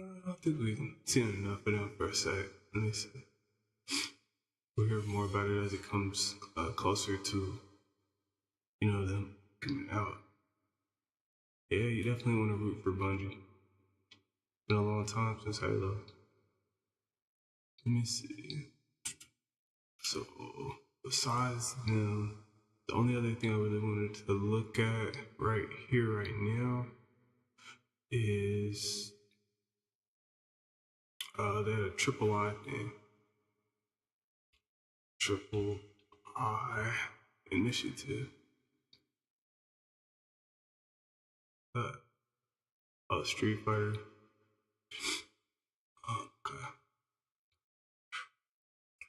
I think we've seen enough of them for a sec. Let me see. We'll hear more about it as it comes closer to, you know, them coming out. Yeah, you definitely want to root for Bungie. Been a long time since Halo. Let me see. So, besides them, the only other thing I really wanted to look at right here, right now, is they had a Triple I thing. Triple I initiative. Street Fighter. Okay.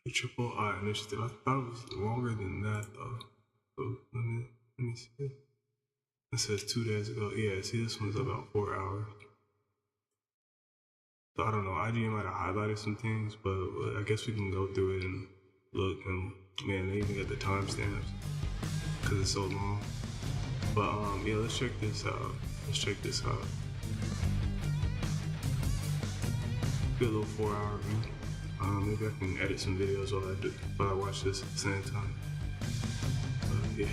The Triple I initiative. I thought it was longer than that though. So let me see. It says 2 days ago. Yeah, see, this one's about 4 hours. So I don't know. IGN might have highlighted some things, but I guess we can go through it and look. And man, they even got the timestamps because it's so long. But yeah, let's check this out. Good little 4-hour review. Maybe I can edit some videos while I watch this at the same time. But yeah.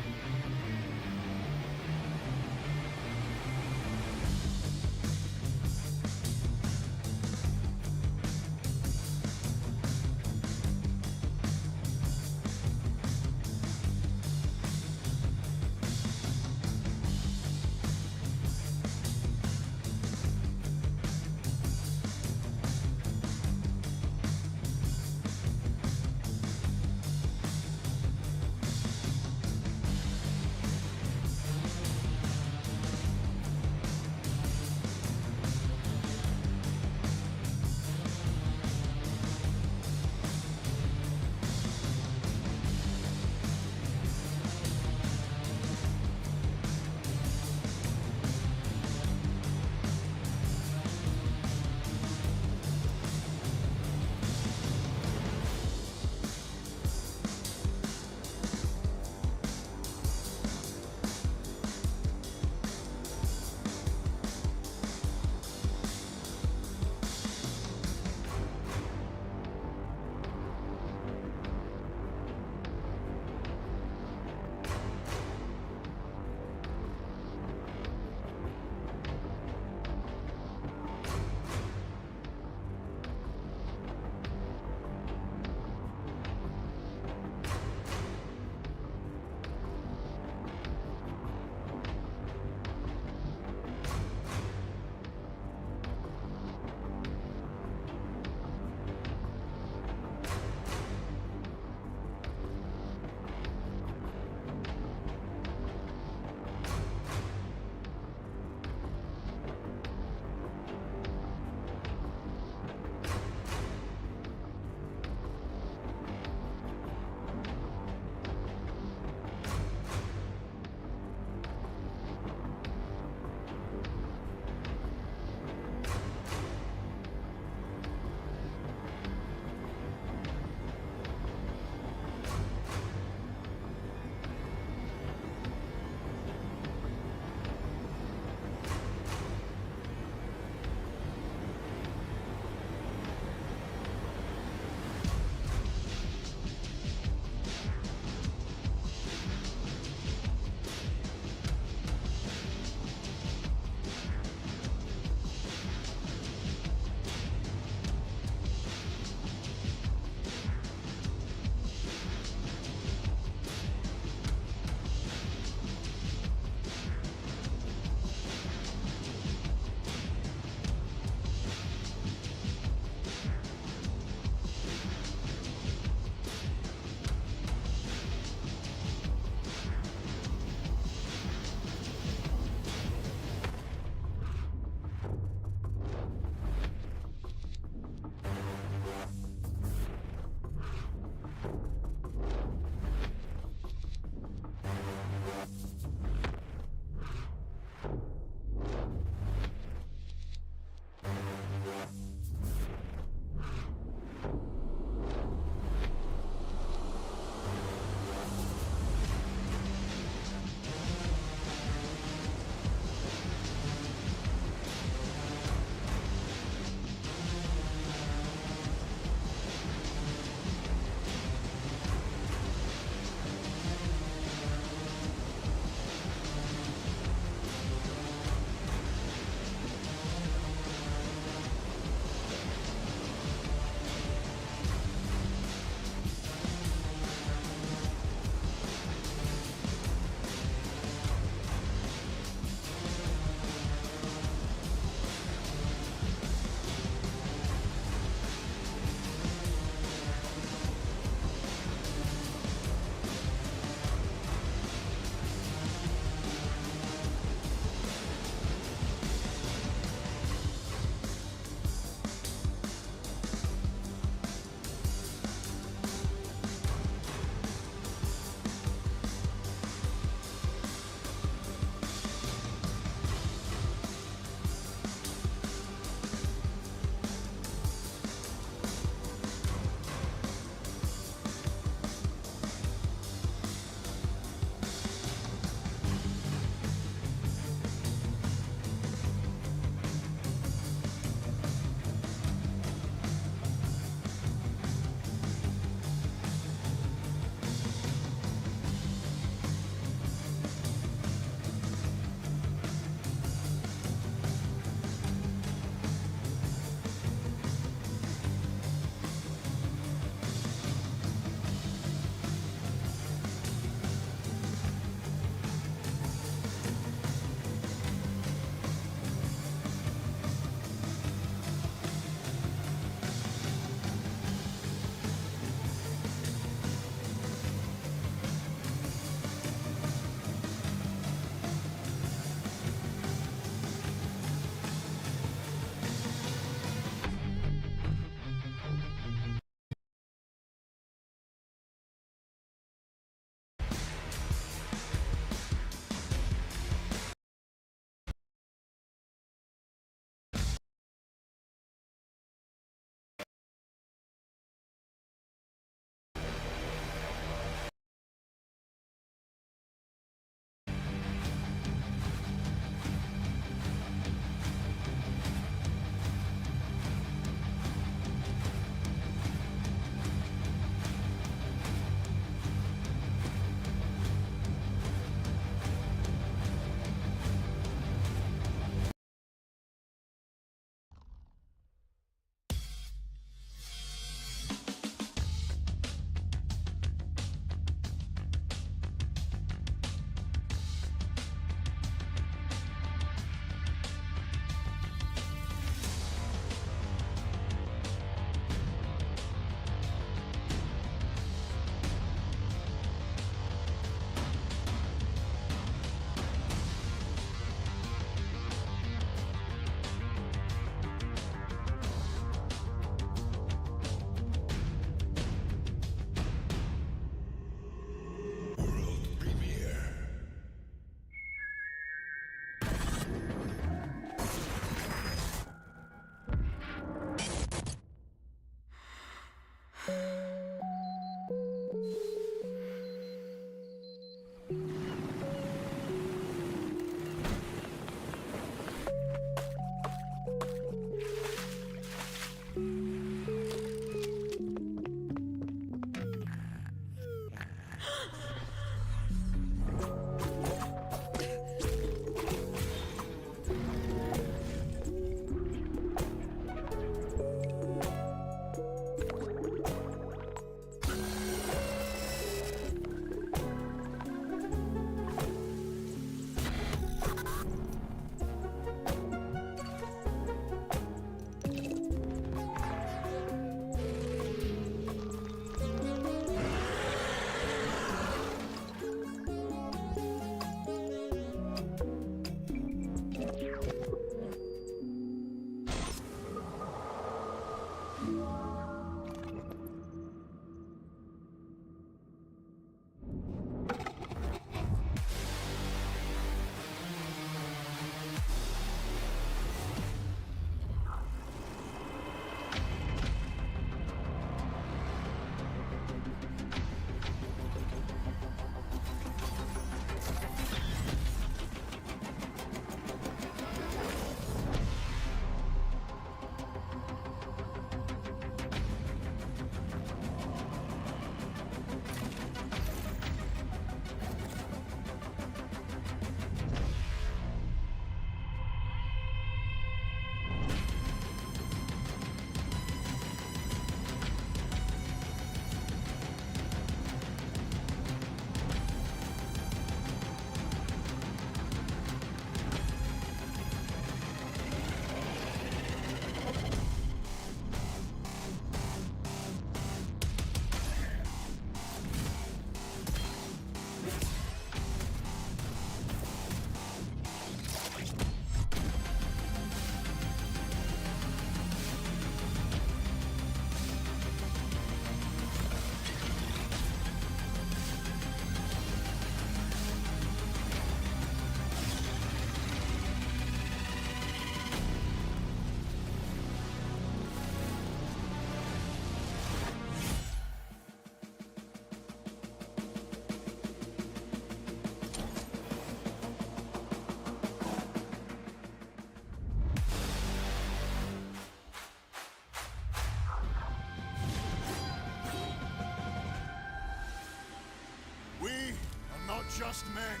Just men.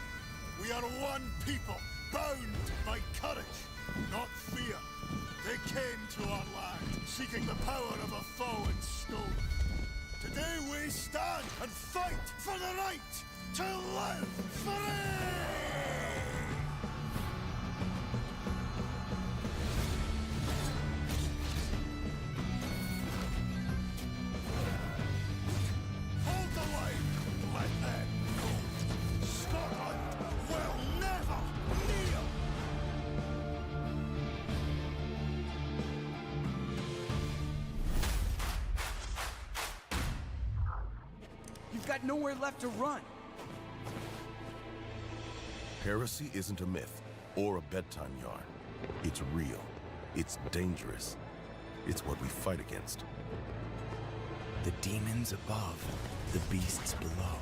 We are one people, bound by courage, not fear. They came to our land, seeking the power of a fallen stone. Today we stand and fight for the right to live free! Got nowhere left to run. Heresy isn't a myth or a bedtime yarn. It's real. It's dangerous. It's what we fight against. The demons above, the beasts below.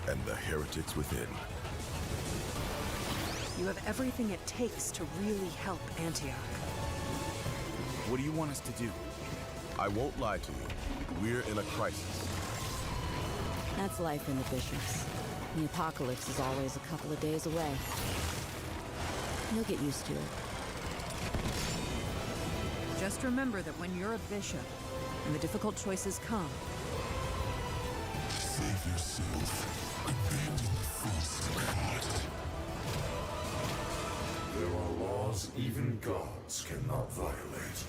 And the heretics within. You have everything it takes to really help Antioch. What do you want us to do? I won't lie to you. We're in a crisis. That's life in the Bishops. The apocalypse is always a couple of days away. You'll get used to it. Just remember that when you're a bishop, and the difficult choices come, save yourself. Abandon the false god. There are laws even gods cannot violate.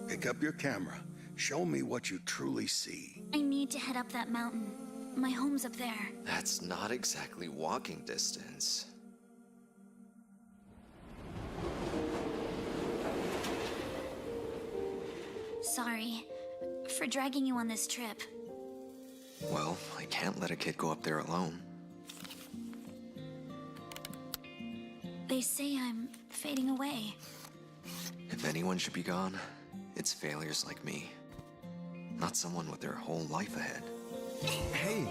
Pick up your camera. Show me what you truly see. I need to head up that mountain. My home's up there. That's not exactly walking distance. Sorry for dragging you on this trip. Well, I can't let a kid go up there alone. They say I'm fading away. If anyone should be gone, it's failures like me. Not someone with their whole life ahead. Hey!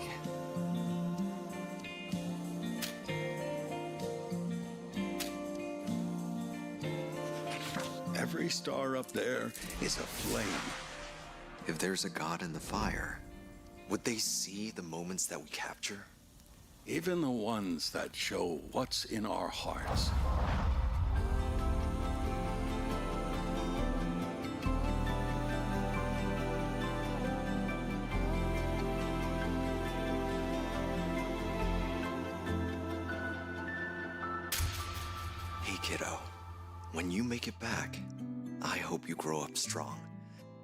Every star up there is a flame. If there's a god in the fire, would they see the moments that we capture? Even the ones that show what's in our hearts. Hey, kiddo. When you make it back, I hope you grow up strong.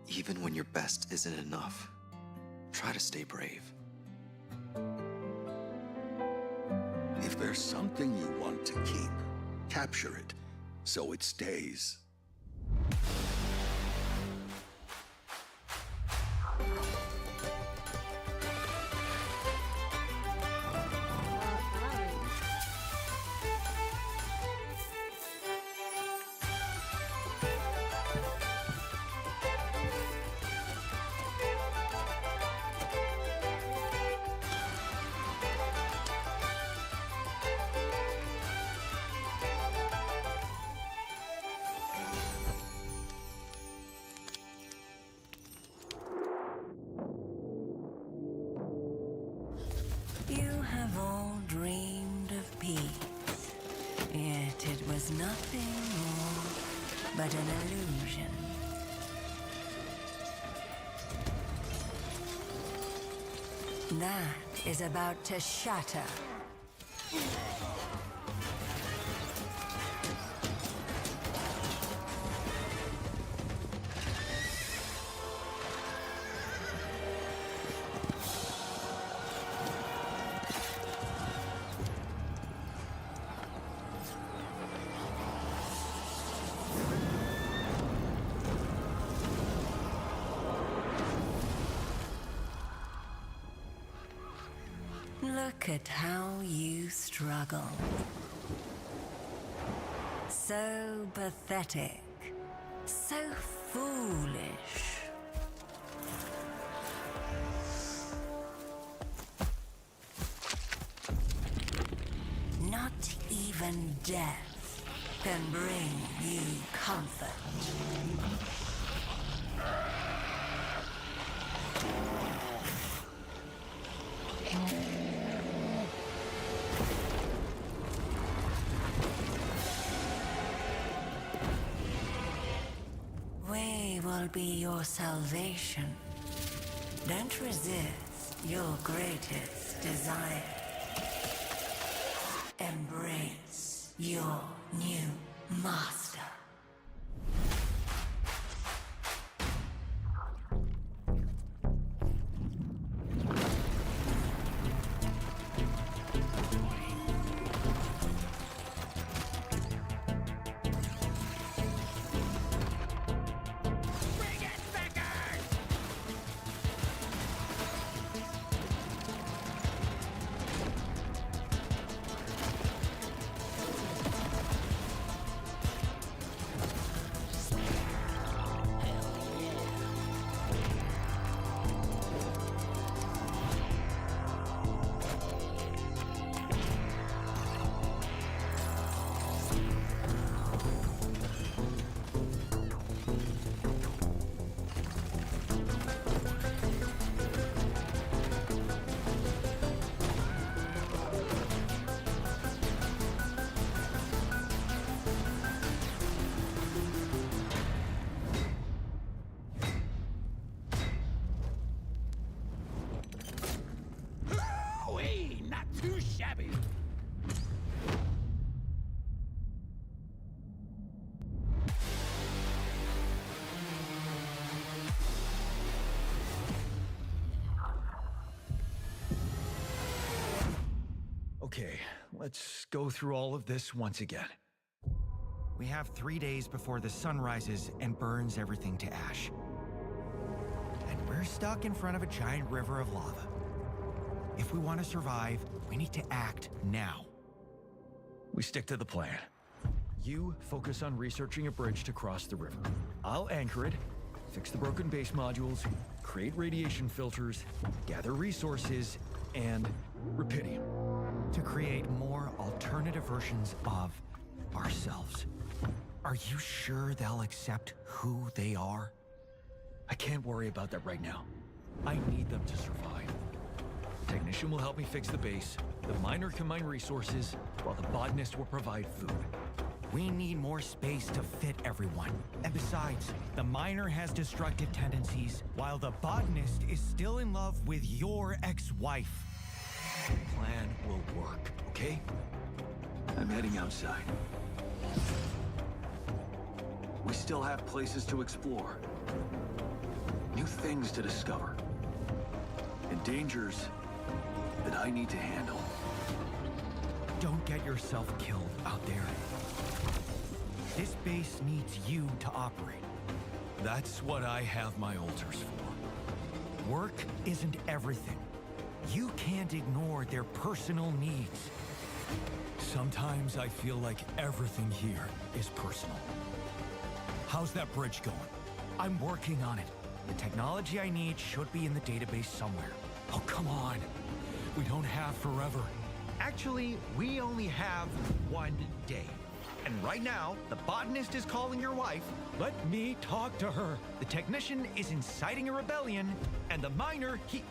Even when your best isn't enough, try to stay brave. If there's something you want to keep, capture it so it stays. You have all dreamed of peace, yet it was nothing more but an illusion. That is about to shatter. Look at how you struggle. So pathetic. So foolish. Not even death can bring you comfort. We will be your salvation. Don't resist your greatest desire. Embrace your new master. let's go through all of this once again. We have 3 days before the sun rises and burns everything to ash. And we're stuck in front of a giant river of lava. If we want to survive, we need to act now. We stick to the plan. You focus on researching a bridge to cross the river. I'll anchor it, fix the broken base modules, create radiation filters, gather resources, and rupidium. To create more alternative versions of ourselves. Are you sure they'll accept who they are? I can't worry about that right now. I need them to survive. The technician will help me fix the base, the miner can mine resources, while the botanist will provide food. We need more space to fit everyone. And besides, the miner has destructive tendencies, while the botanist is still in love with your ex-wife. The plan will work, okay? I'm heading outside. We still have places to explore. New things to discover. And dangers that I need to handle. Don't get yourself killed out there. This base needs you to operate. That's what I have my altars for. Work isn't everything. You can't ignore their personal needs. Sometimes I feel like everything here is personal. How's that bridge going? I'm working on it. The technology I need should be in the database somewhere. Oh, come on. We don't have forever. Actually, we only have 1 day. And right now, the botanist is calling your wife. Let me talk to her. The technician is inciting a rebellion, and the miner, he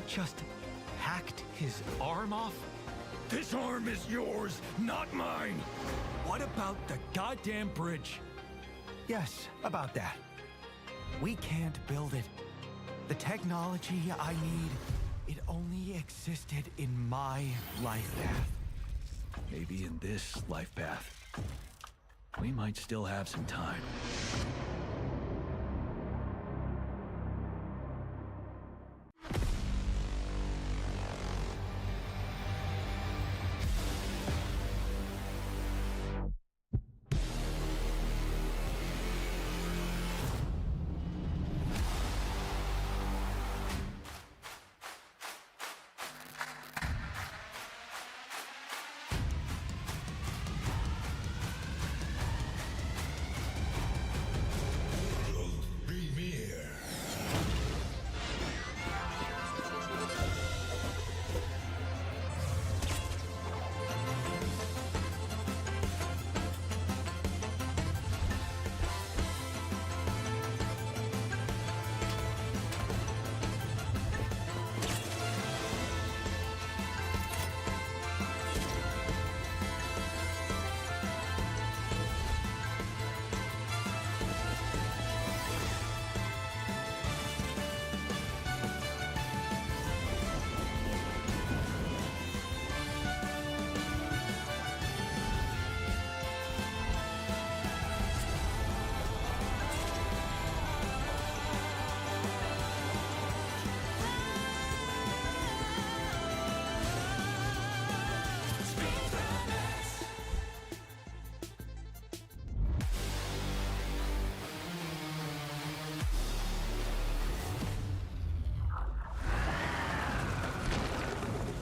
just hacked his arm off. This arm is yours, not mine. What about the goddamn bridge? Yes, about that. We can't build it. The technology I need, it only existed in my life path. Maybe in this life path, we might still have some time.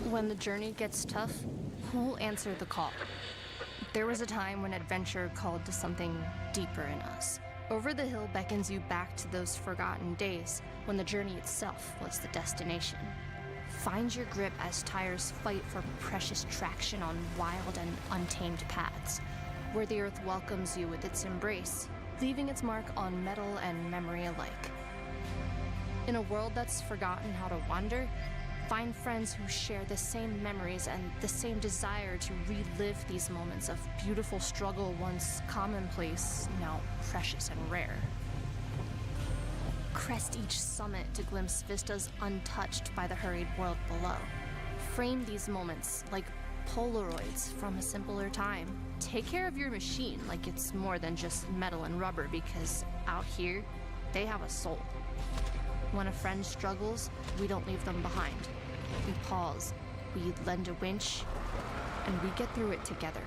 When the journey gets tough, who'll answer the call? There was a time when adventure called to something deeper in us. Over the Hill beckons you back to those forgotten days when the journey itself was the destination. Find your grip as tires fight for precious traction on wild and untamed paths, where the earth welcomes you with its embrace, leaving its mark on metal and memory alike. In a world that's forgotten how to wander, find friends who share the same memories and the same desire to relive these moments of beautiful struggle, once commonplace, now precious and rare. Crest each summit to glimpse vistas untouched by the hurried world below. Frame these moments like Polaroids from a simpler time. Take care of your machine like it's more than just metal and rubber, because out here, they have a soul. When a friend struggles, we don't leave them behind. We pause, we lend a winch, and we get through it together.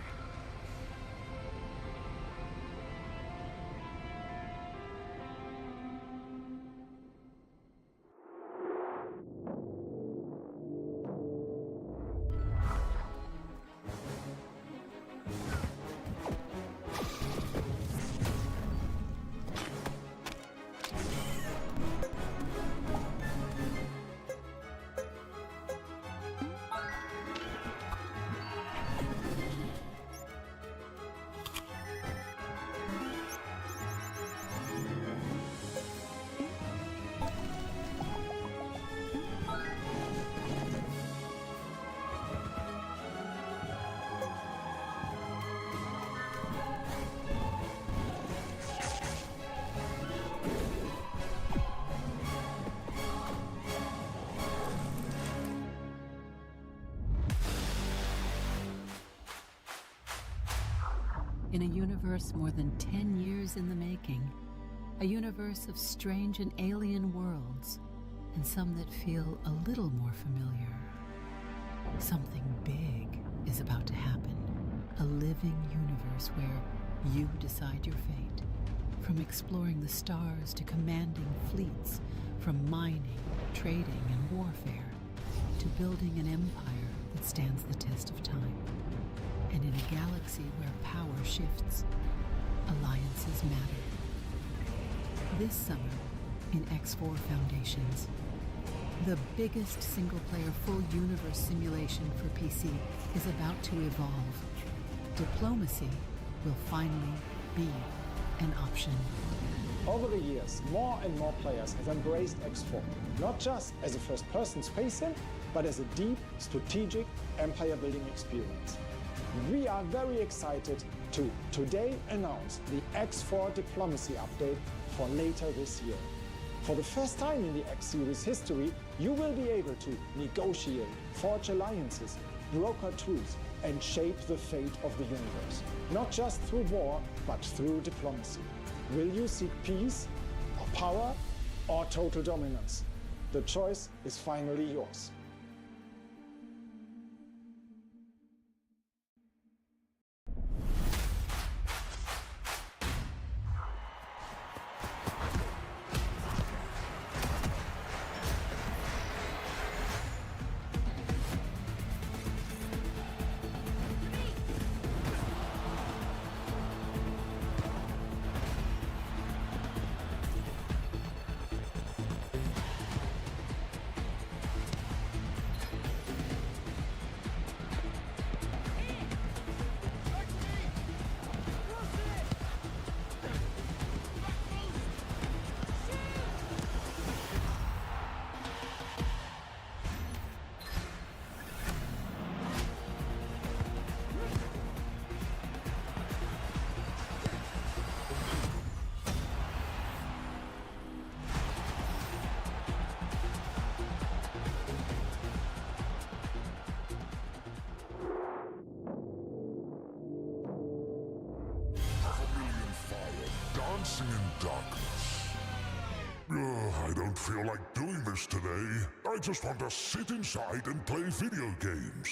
In a universe more than 10 years in the making, a universe of strange and alien worlds, and some that feel a little more familiar. Something big is about to happen. A living universe where you decide your fate. From exploring the stars to commanding fleets, from mining, trading, and warfare, to building an empire that stands the test of time. And in a galaxy where power shifts, alliances matter. This summer, in X4 Foundations, the biggest single-player full universe simulation for PC is about to evolve. Diplomacy will finally be an option. Over the years, more and more players have embraced X4, not just as a first-person space sim, but as a deep, strategic, empire-building experience. We are very excited to today announce the X4 Diplomacy update for later this year. For the first time in the X series history, you will be able to negotiate, forge alliances, broker truce, and shape the fate of the universe. Not just through war, but through diplomacy. Will you seek peace, or power, or total dominance? The choice is finally yours. Dancing in darkness. I don't feel like doing this today. I just want to sit inside and play video games.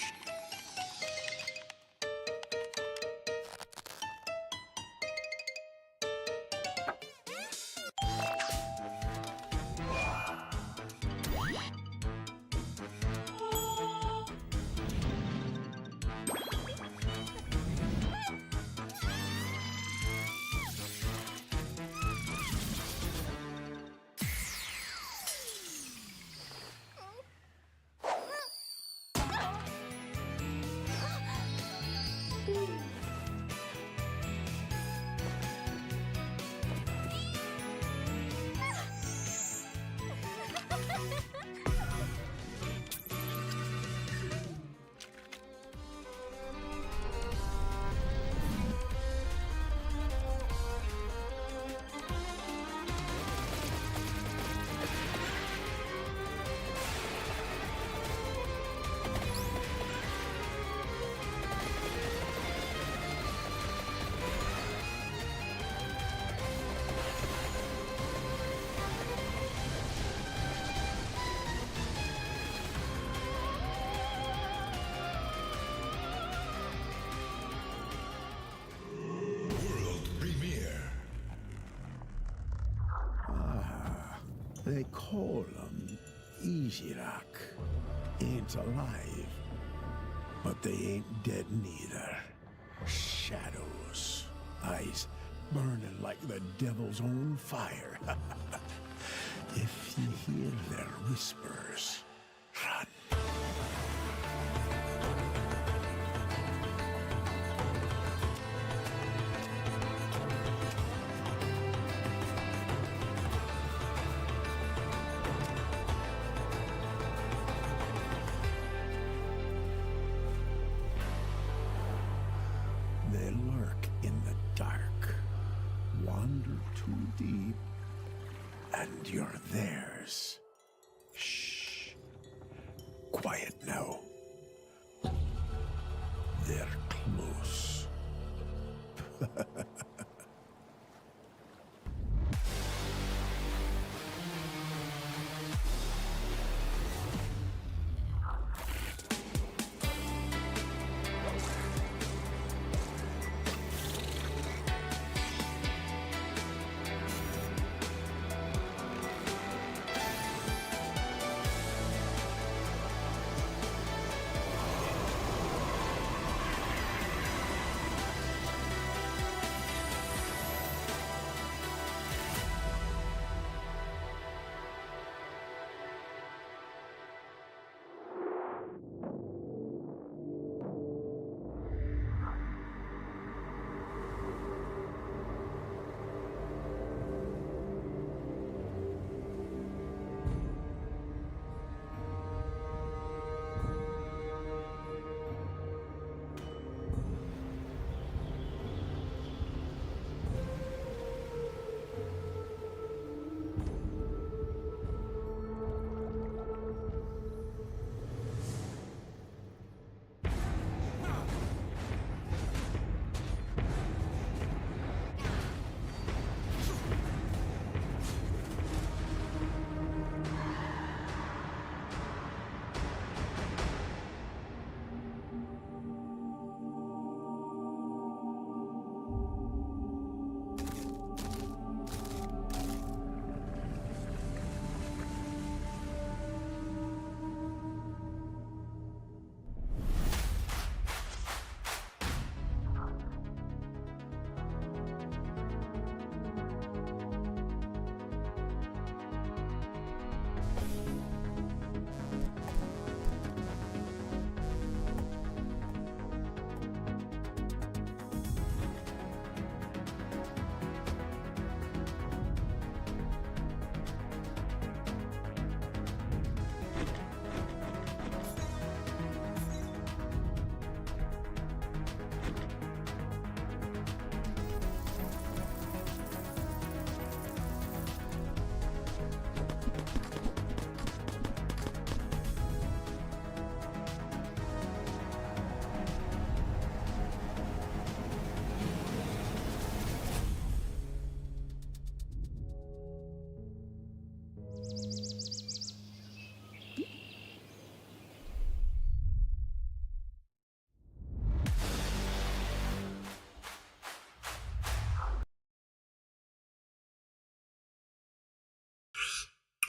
They call them Easy-Rock. Ain't alive, but they ain't dead neither. Shadows. Eyes burning like the devil's own fire. If you hear their whispers, run. They lurk in the dark, wander too deep, and you're theirs. Shh. Quiet now. They're close.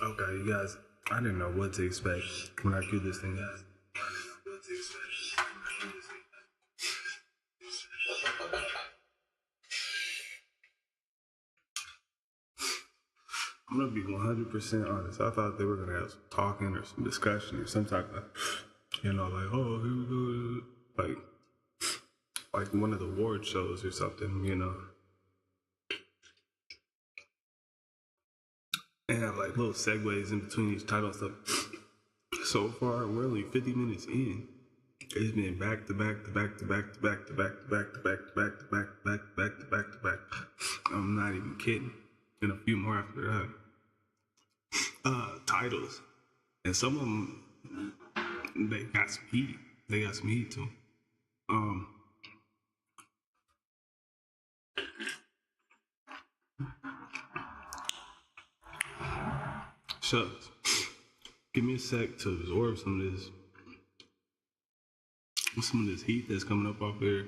Okay, you guys, I didn't know what to expect when I queued this thing up. I'm gonna be 100% honest. I thought they were gonna have some talking or some discussion or some type of, like, oh, here we go, like one of the award shows or something, and have like little segues in between each title stuff. So far, we're only 50 minutes in. It's been back to back to back to back to back to back to back to back to back to back to back to back to back to back. I'm not even kidding. And a few more after that. Titles. And some of them, they got some heat. They got some heat to them. Shucks. Give me a sec to absorb some of this heat that's coming up off there.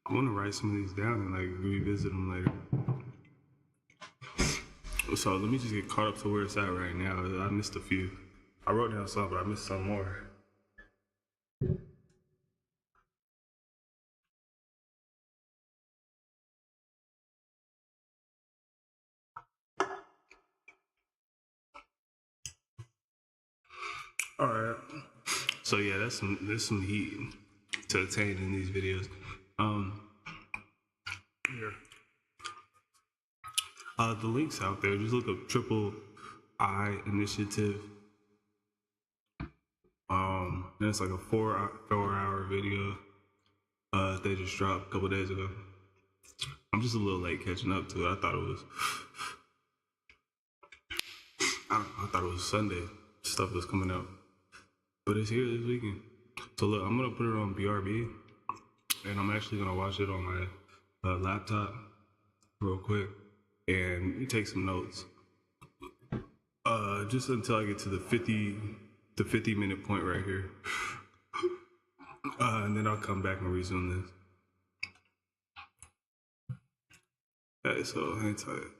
I want to write some of these down and like revisit them later. So let me just get caught up to where it's at right now. I missed a few. I wrote down some, but I missed some more. All right. So yeah, there's some heat to attain in these videos. Here. The link's out there. Just look up Triple I Initiative. And it's like a 4-hour video. They just dropped a couple days ago. I'm just a little late catching up to it. I thought it was Sunday. Stuff was coming out, but it's here this weekend. So look, I'm gonna put it on BRB, and I'm actually gonna watch it on my laptop real quick and take some notes. Just until I get to the 50-minute point right here, and then I'll come back and resume this. Alright, so hang tight.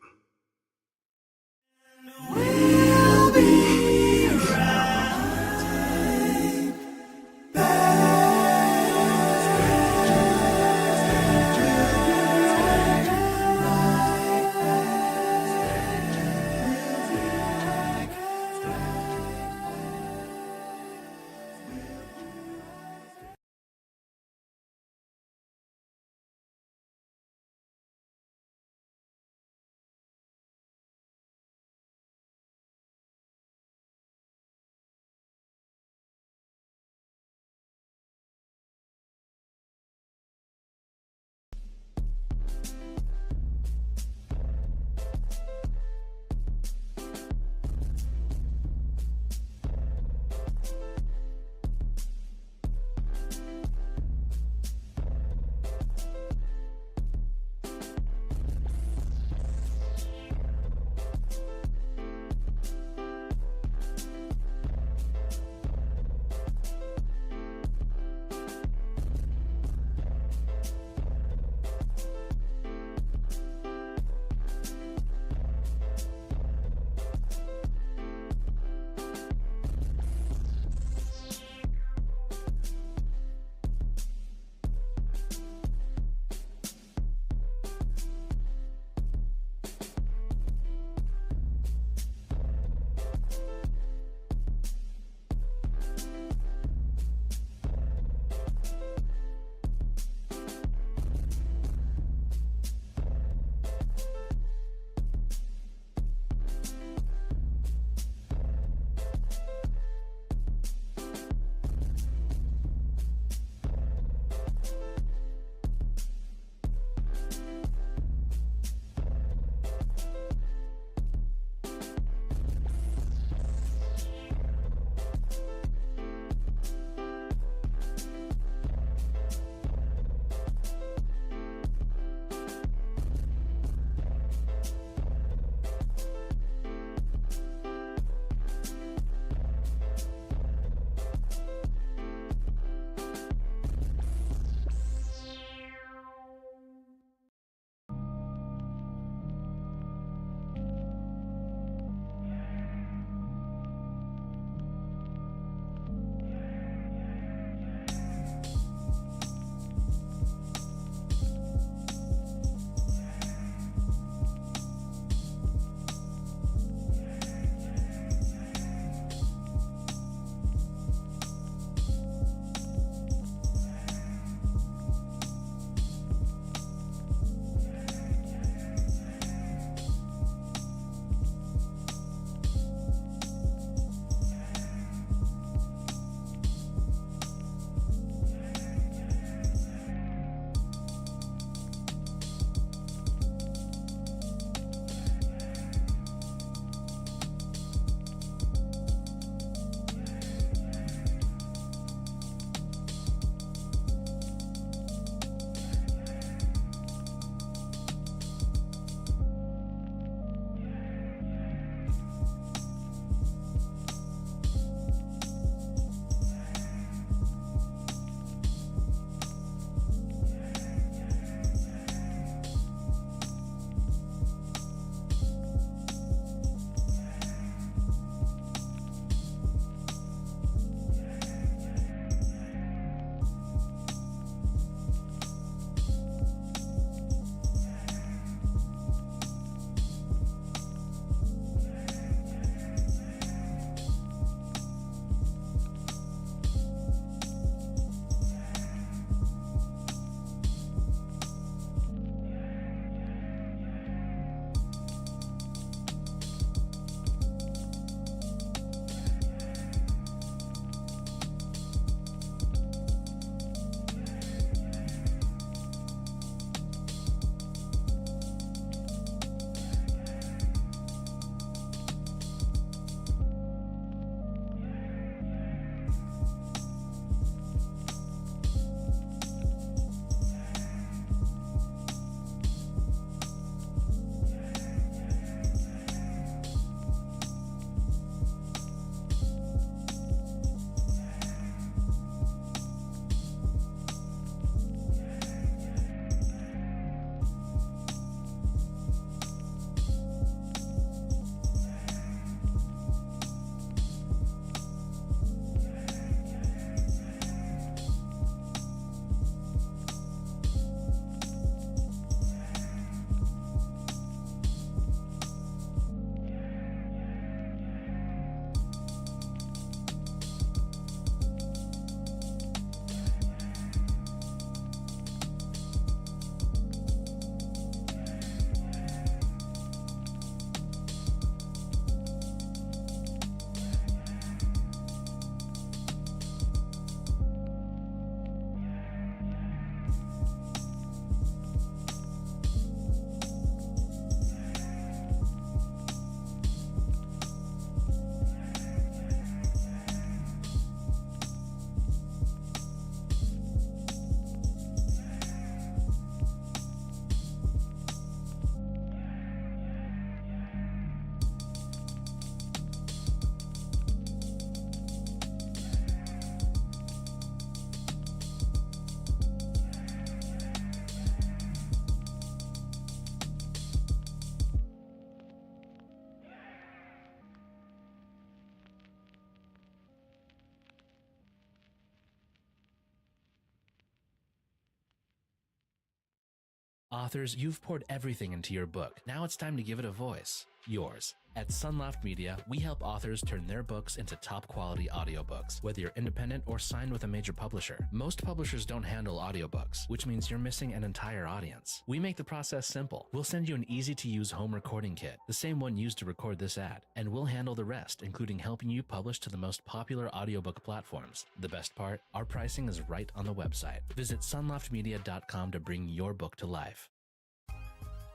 Authors, you've poured everything into your book. Now it's time to give it a voice. Yours. At Sunloft Media, we help authors turn their books into top-quality audiobooks, whether you're independent or signed with a major publisher. Most publishers don't handle audiobooks, which means you're missing an entire audience. We make the process simple. We'll send you an easy-to-use home recording kit, the same one used to record this ad, and we'll handle the rest, including helping you publish to the most popular audiobook platforms. The best part? Our pricing is right on the website. Visit sunloftmedia.com to bring your book to life.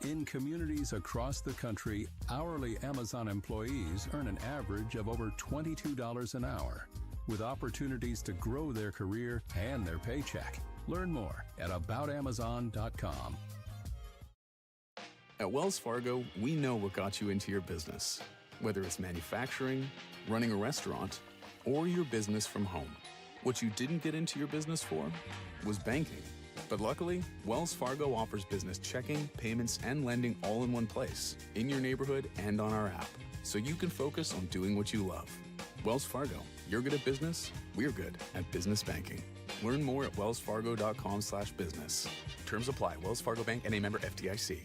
In communities across the country, hourly Amazon employees earn an average of over $22 an hour, with opportunities to grow their career and their paycheck. Learn more at aboutamazon.com. At Wells Fargo, we know what got you into your business, whether it's manufacturing, running a restaurant, or your business from home. What you didn't get into your business for was banking. But luckily, Wells Fargo offers business checking, payments, and lending all in one place, in your neighborhood and on our app, so you can focus on doing what you love. Wells Fargo, you're good at business, we're good at business banking. Learn more at wellsfargo.com/business. Terms apply. Wells Fargo Bank, N.A. member FDIC.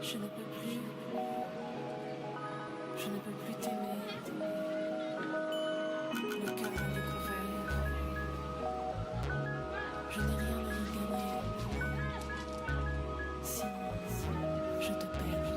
Je ne peux plus. Je ne peux plus t'aimer. Le cœur à découvert. Je n'ai rien à y gagner. Sinon, je te perds.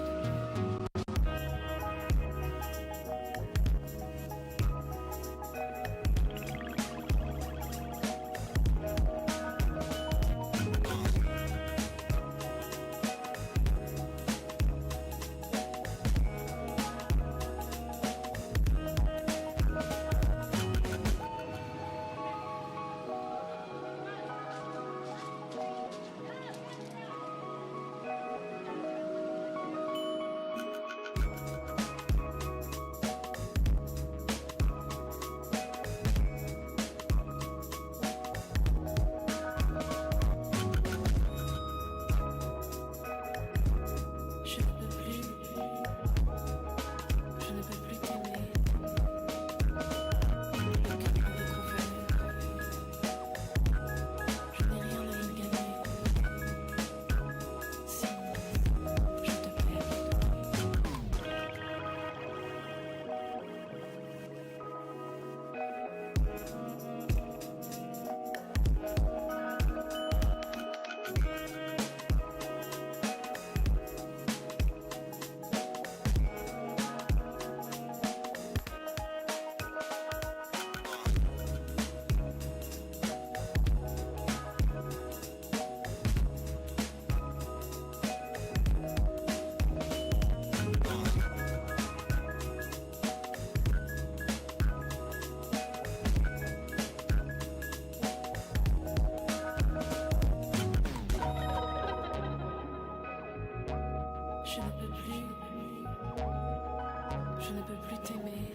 peux plus t'aimer.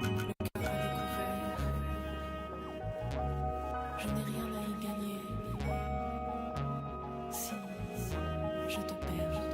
Le cœur à découvert. Je n'ai rien à y gagner. Si je te perds.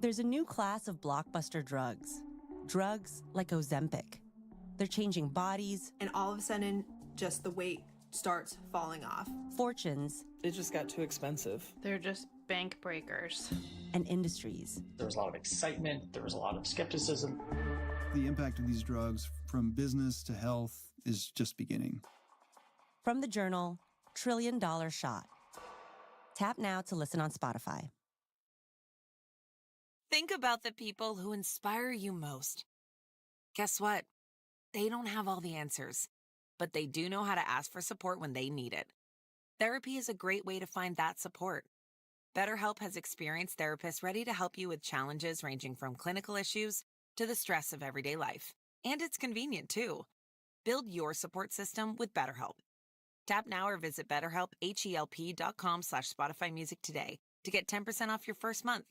There's a new class of blockbuster drugs. Drugs like Ozempic. They're changing bodies. And all of a sudden, just the weight starts falling off. Fortunes. It just got too expensive. They're just bank breakers. And industries. There was a lot of excitement. There was a lot of skepticism. The impact of these drugs, from business to health, is just beginning. From the journal, $1 Trillion Shot. Tap now to listen on Spotify. Think about the people who inspire you most. Guess what? They don't have all the answers, but they do know how to ask for support when they need it. Therapy is a great way to find that support. BetterHelp has experienced therapists ready to help you with challenges ranging from clinical issues to the stress of everyday life. And it's convenient, too. Build your support system with BetterHelp. Tap now or visit BetterHelp.com/Spotify Music today to get 10% off your first month.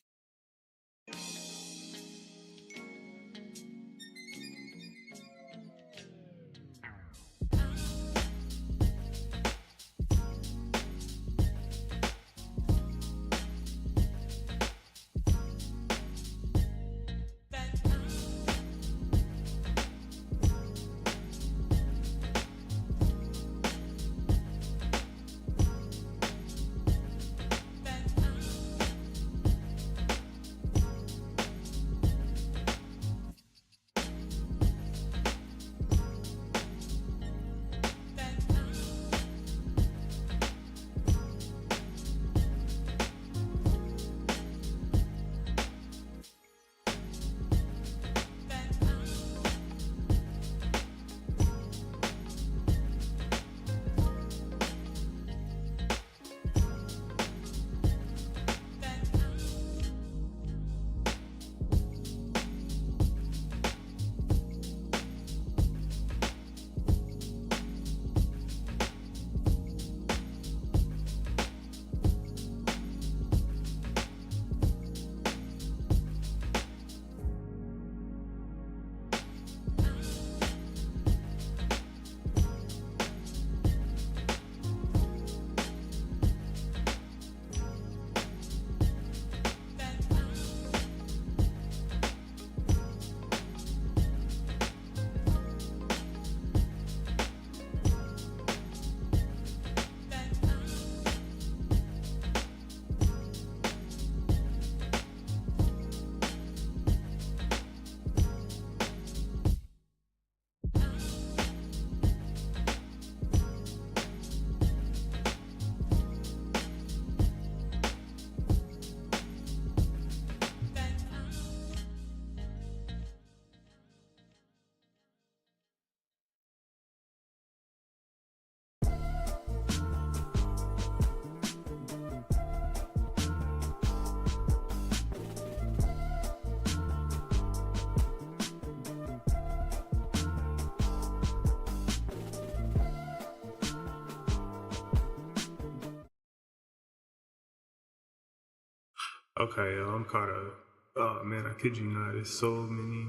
Okay, yo, I'm caught up. Oh man, I kid you not, there's so many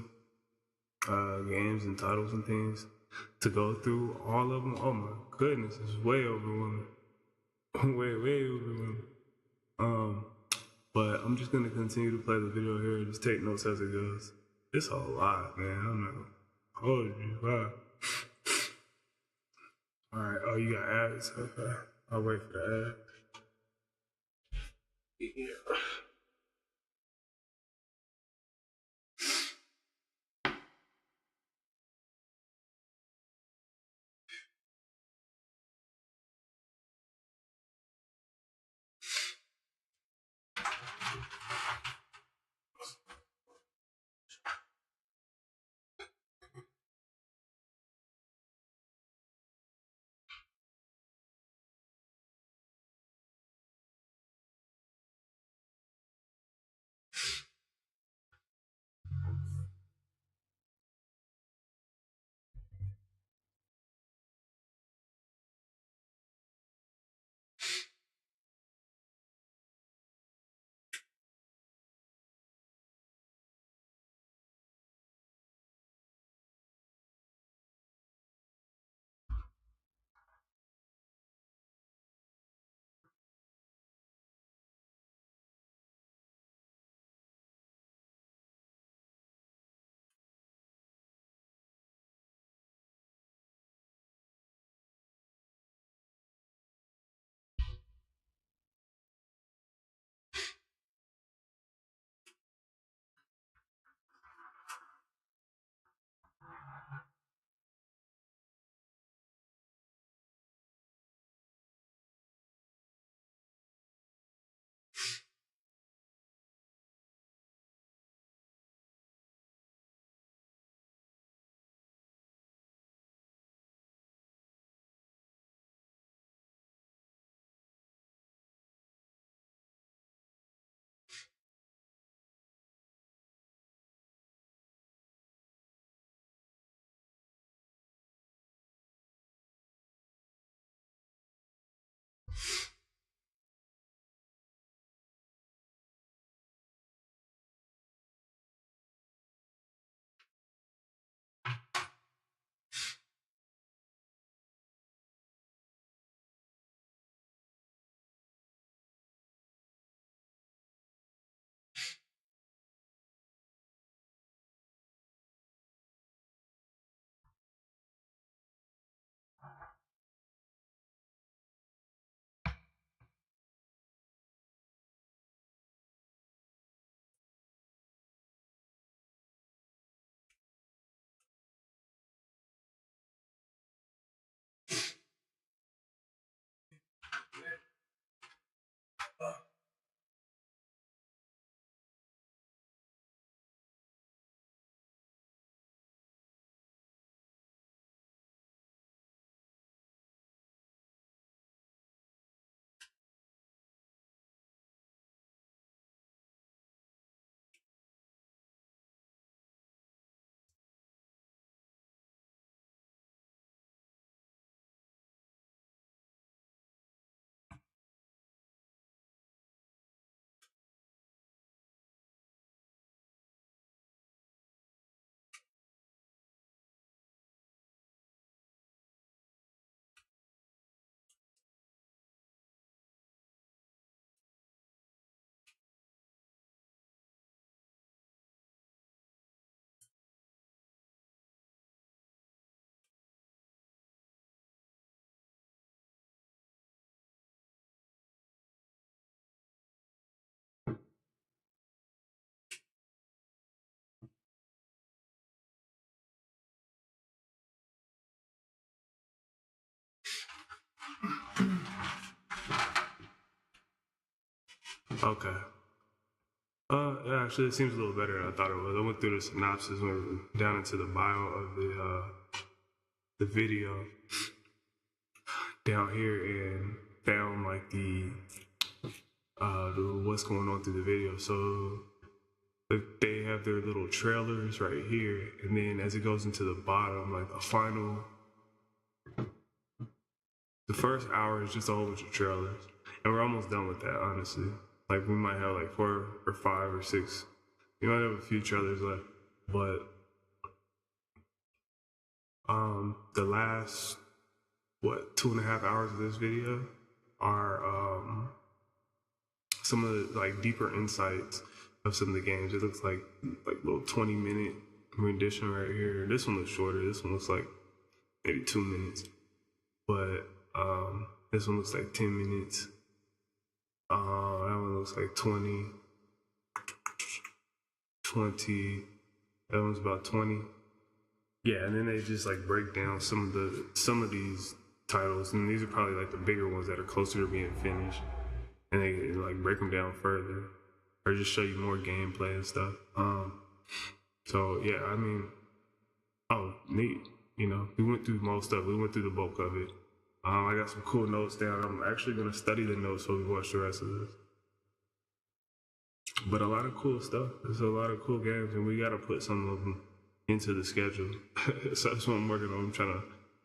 games and titles and things to go through. All of them, oh my goodness, it's way overwhelming. way overwhelming. But I'm just gonna continue to play the video here and just take notes as it goes. It's a lot, man. I'm not gonna hold you. Wow. Alright, oh, you got ads? Okay. I'll wait for the ads. Yeah. Okay. Actually, it seems a little better than I thought it was. I went through the synopsis, went down into the bio of the video down here, and found like the what's going on through the video. So they have their little trailers right here, and then as it goes into the bottom, like the first hour is just a whole bunch of trailers, and we're almost done with that, honestly. Like, we might have like 4 or 5 or 6. We might have a few trailers left, but the last 2.5 hours of this video are some of the like deeper insights of some of the games. It looks like little 20-minute rendition right here. This one looks shorter. This one looks like maybe 2 minutes, but this one looks like 10 minutes. That one looks like 20. That one's about 20. Yeah, and then they just like break down some of these titles, and these are probably like the bigger ones that are closer to being finished, and they like break them down further, or just show you more gameplay and stuff. So yeah, I mean, neat. You know, we went through most of it. We went through the bulk of it. I got some cool notes down. I'm actually gonna study the notes while we watch the rest of this. But a lot of cool stuff. There's a lot of cool games, and we gotta put some of them into the schedule. So that's what I'm working on. I'm trying to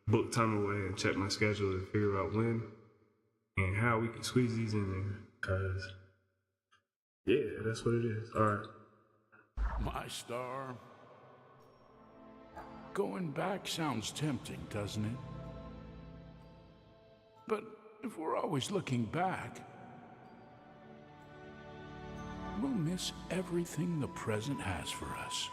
book time away and check my schedule and figure out when and how we can squeeze these in there. Cause yeah, that's what it is. All right. My star. Going back sounds tempting, doesn't it? But if we're always looking back, we'll miss everything the present has for us.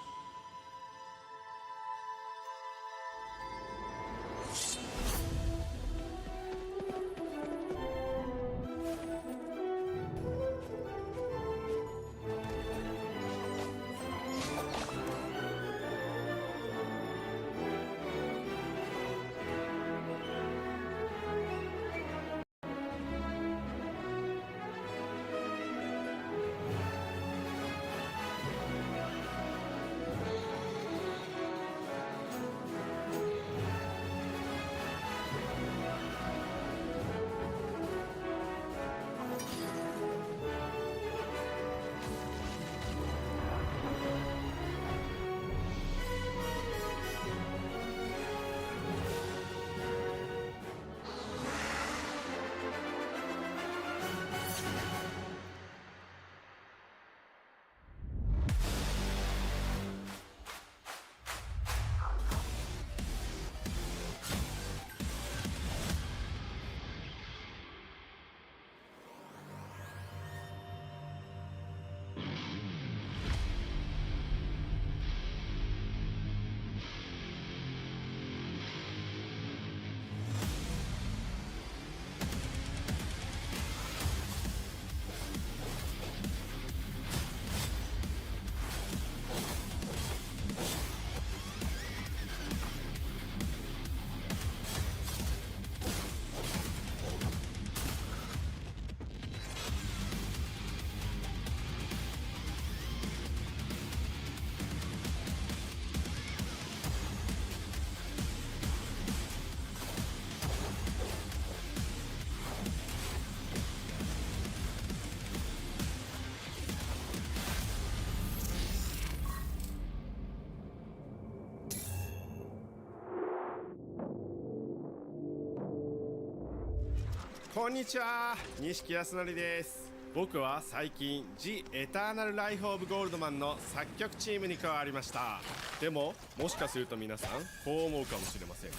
こんにちは、西木康則です。僕は最近 The Eternal Life of Goldman の作曲チームに加わりました。でも、もしかすると皆さんこう思うかもしれません。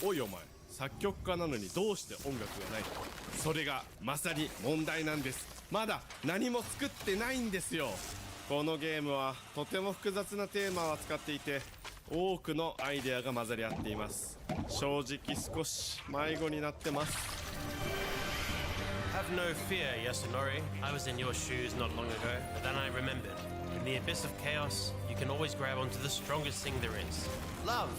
おいお前、作曲家なのにどうして音楽がないの？それがまさに問題なんです。まだ何も作ってないんですよ。このゲームはとても複雑なテーマを扱っていて、多くのアイデアが混ざり合っています。正直少し迷子になってます。Have no fear, Yasunori. I was in your shoes not long ago, but then I remembered. In the abyss of chaos, you can always grab onto the strongest thing there is. Love!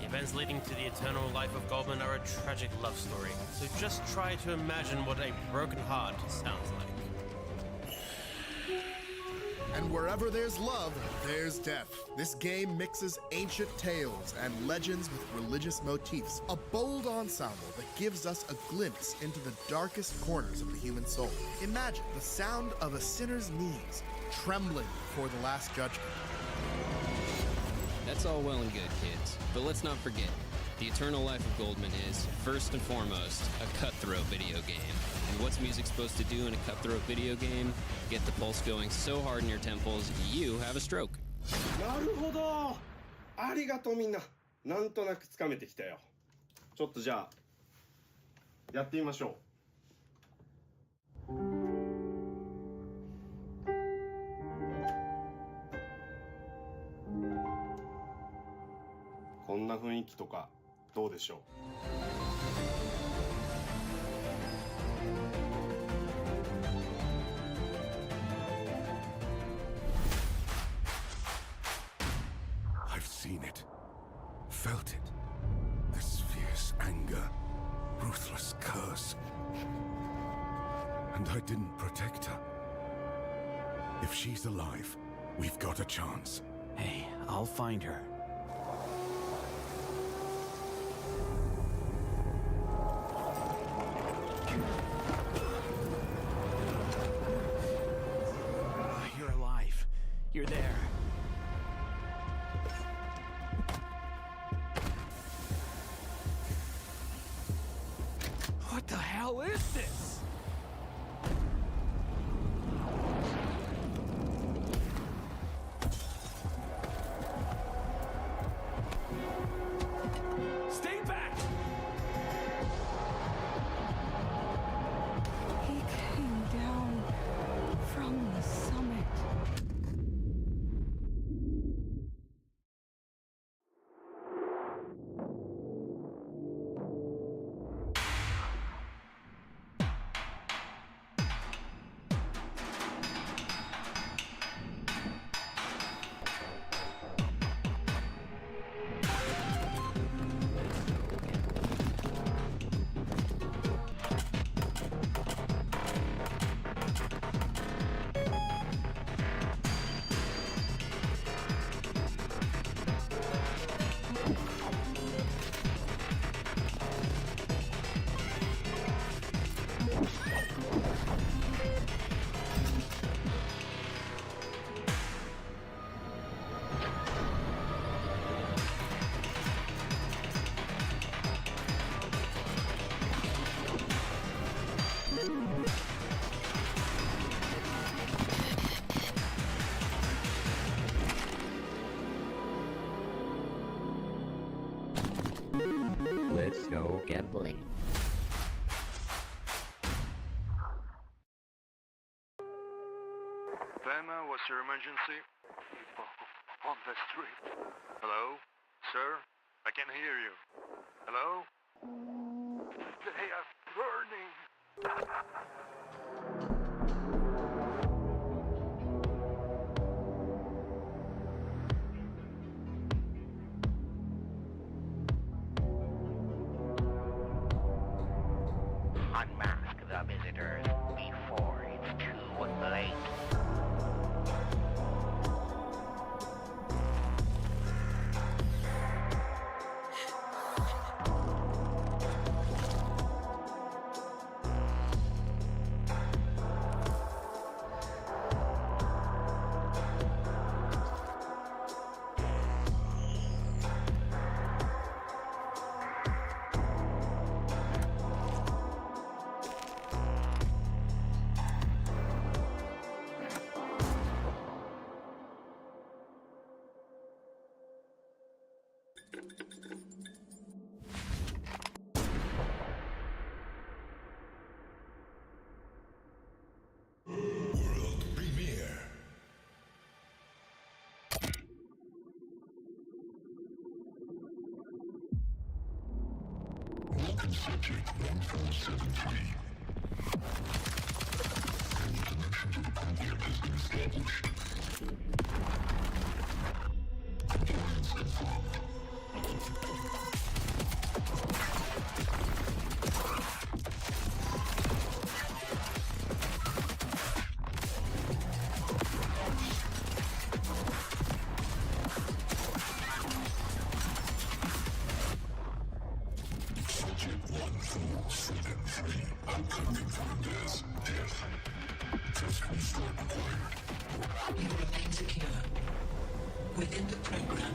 The events leading to the eternal life of Goldman are a tragic love story. So just try to imagine what a broken heart sounds like. And wherever there's love, there's death. This game mixes ancient tales and legends with religious motifs. A bold ensemble that gives us a glimpse into the darkest corners of the human soul. Imagine the sound of a sinner's knees trembling before the Last Judgment. That's all well and good, kids. But let's not forget, The Eternal Life of Goldman is, first and foremost, a cutthroat video game. And what's music supposed to do in a cutthroat video game? Get the pulse going so hard in your temples, you have a stroke. なるほど。ありがとうみんな。なんとなくつかめてきたよ。ちょっとじゃあやってみましょう。こんな雰囲気とかどうでしょう。I've seen it, felt it. This fierce anger, ruthless curse. And I didn't protect her. If she's alive, we've got a chance. Hey, I'll find her. You're alive. You're there. What the hell is this? Stay back! He came down from the summit. Let's go gambling. Bama, what's your emergency? People on the street. Hello? Sir? I can't hear you. Hello? They are burning. Unmask the visitors before it's too late. Welcome subject 1473. Your connection to the program has been established. Compliance confirmed. Outcome confirmed as death. System start required. You remain secure. Within the program.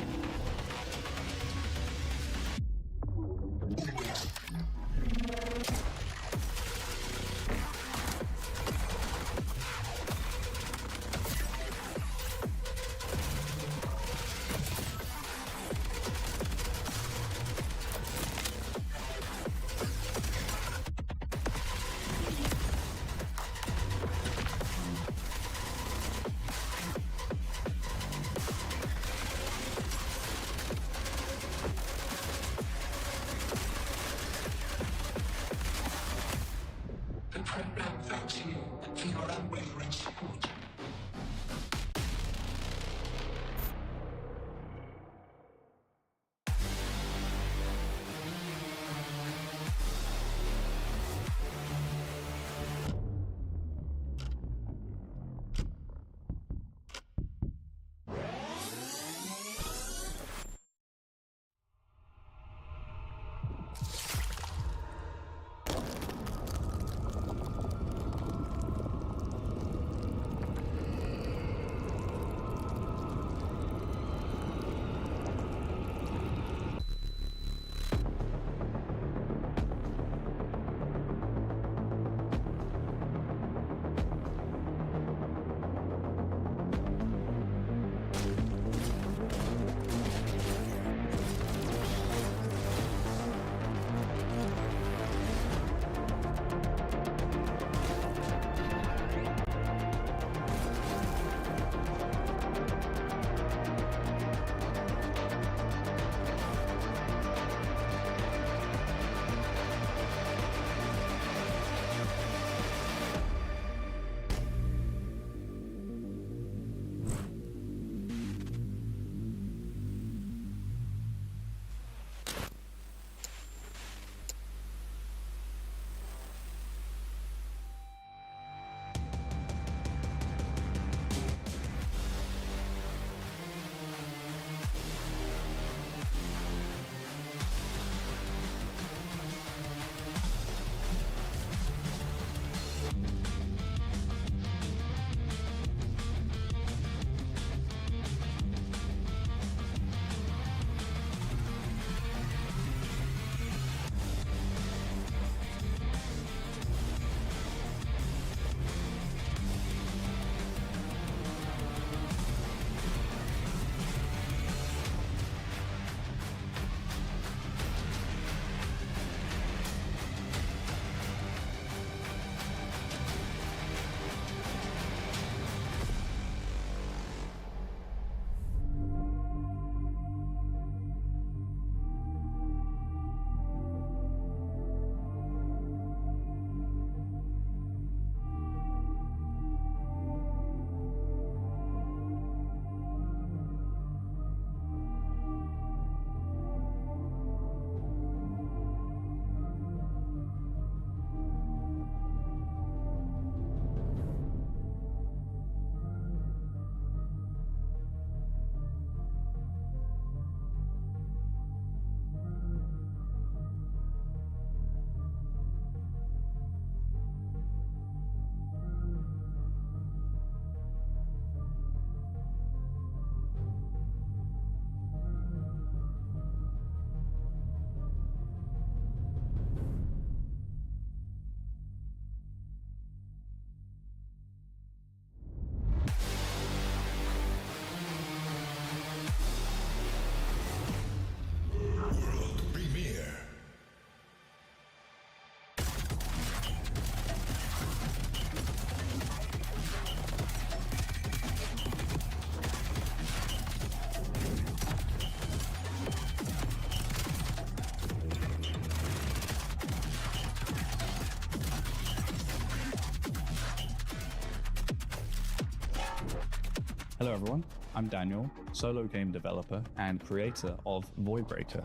Hello everyone, I'm Daniel, solo game developer and creator of Voidbreaker.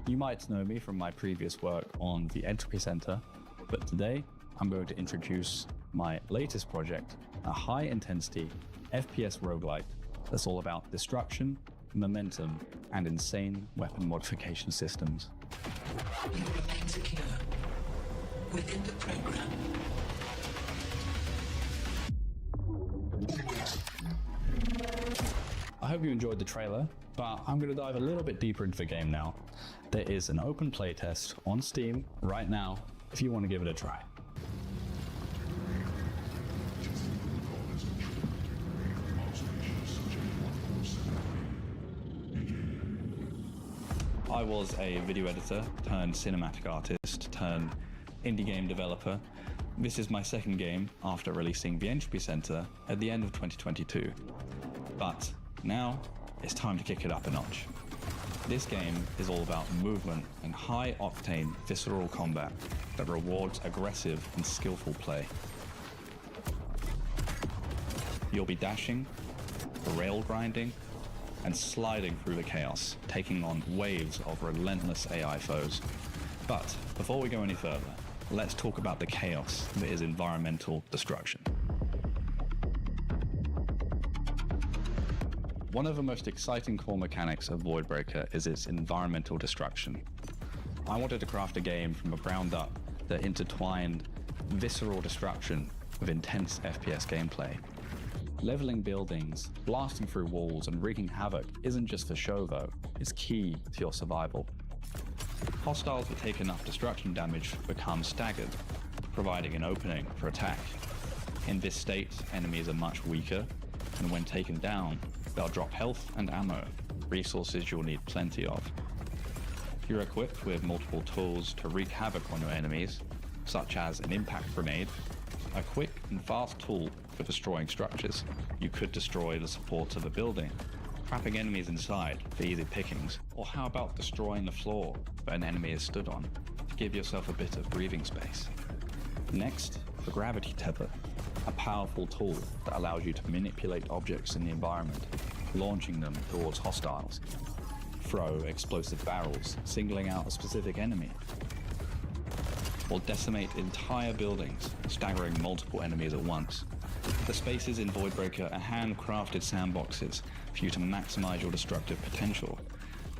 You might know me from my previous work on the Entropy Center, but today I'm going to introduce my latest project, a high-intensity FPS roguelite that's all about destruction, momentum, and insane weapon modification systems. You remain secure. within the program. I hope you enjoyed the trailer, but I'm going to dive a little bit deeper into the game now. There is an open playtest on Steam right now if you want to give it a try. I was a video editor turned cinematic artist turned indie game developer. This is my second game after releasing The Entropy Center at the end of 2022. But now it's time to kick it up a notch. This game is all about movement and high-octane visceral combat that rewards aggressive and skillful play. You'll be dashing, rail grinding, and sliding through the chaos, taking on waves of relentless AI foes. But before we go any further, let's talk about the chaos that is environmental destruction. One of the most exciting core mechanics of Voidbreaker is its environmental destruction. I wanted to craft a game from the ground up that intertwined visceral destruction with intense FPS gameplay. Leveling buildings, blasting through walls, and wreaking havoc isn't just for show though, it's key to your survival. Hostiles that take enough destruction damage become staggered, providing an opening for attack. In this state, enemies are much weaker, and when taken down, they'll drop health and ammo, resources you'll need plenty of. You're equipped with multiple tools to wreak havoc on your enemies, such as an impact grenade, a quick and fast tool for destroying structures. You could destroy the support of a building, trapping enemies inside for easy pickings, or how about destroying the floor that an enemy is stood on to give yourself a bit of breathing space. Next, the gravity tether, a powerful tool that allows you to manipulate objects in the environment, launching them towards hostiles. Throw explosive barrels, singling out a specific enemy, or decimate entire buildings, staggering multiple enemies at once. The spaces in Voidbreaker are handcrafted sandboxes for you to maximize your destructive potential.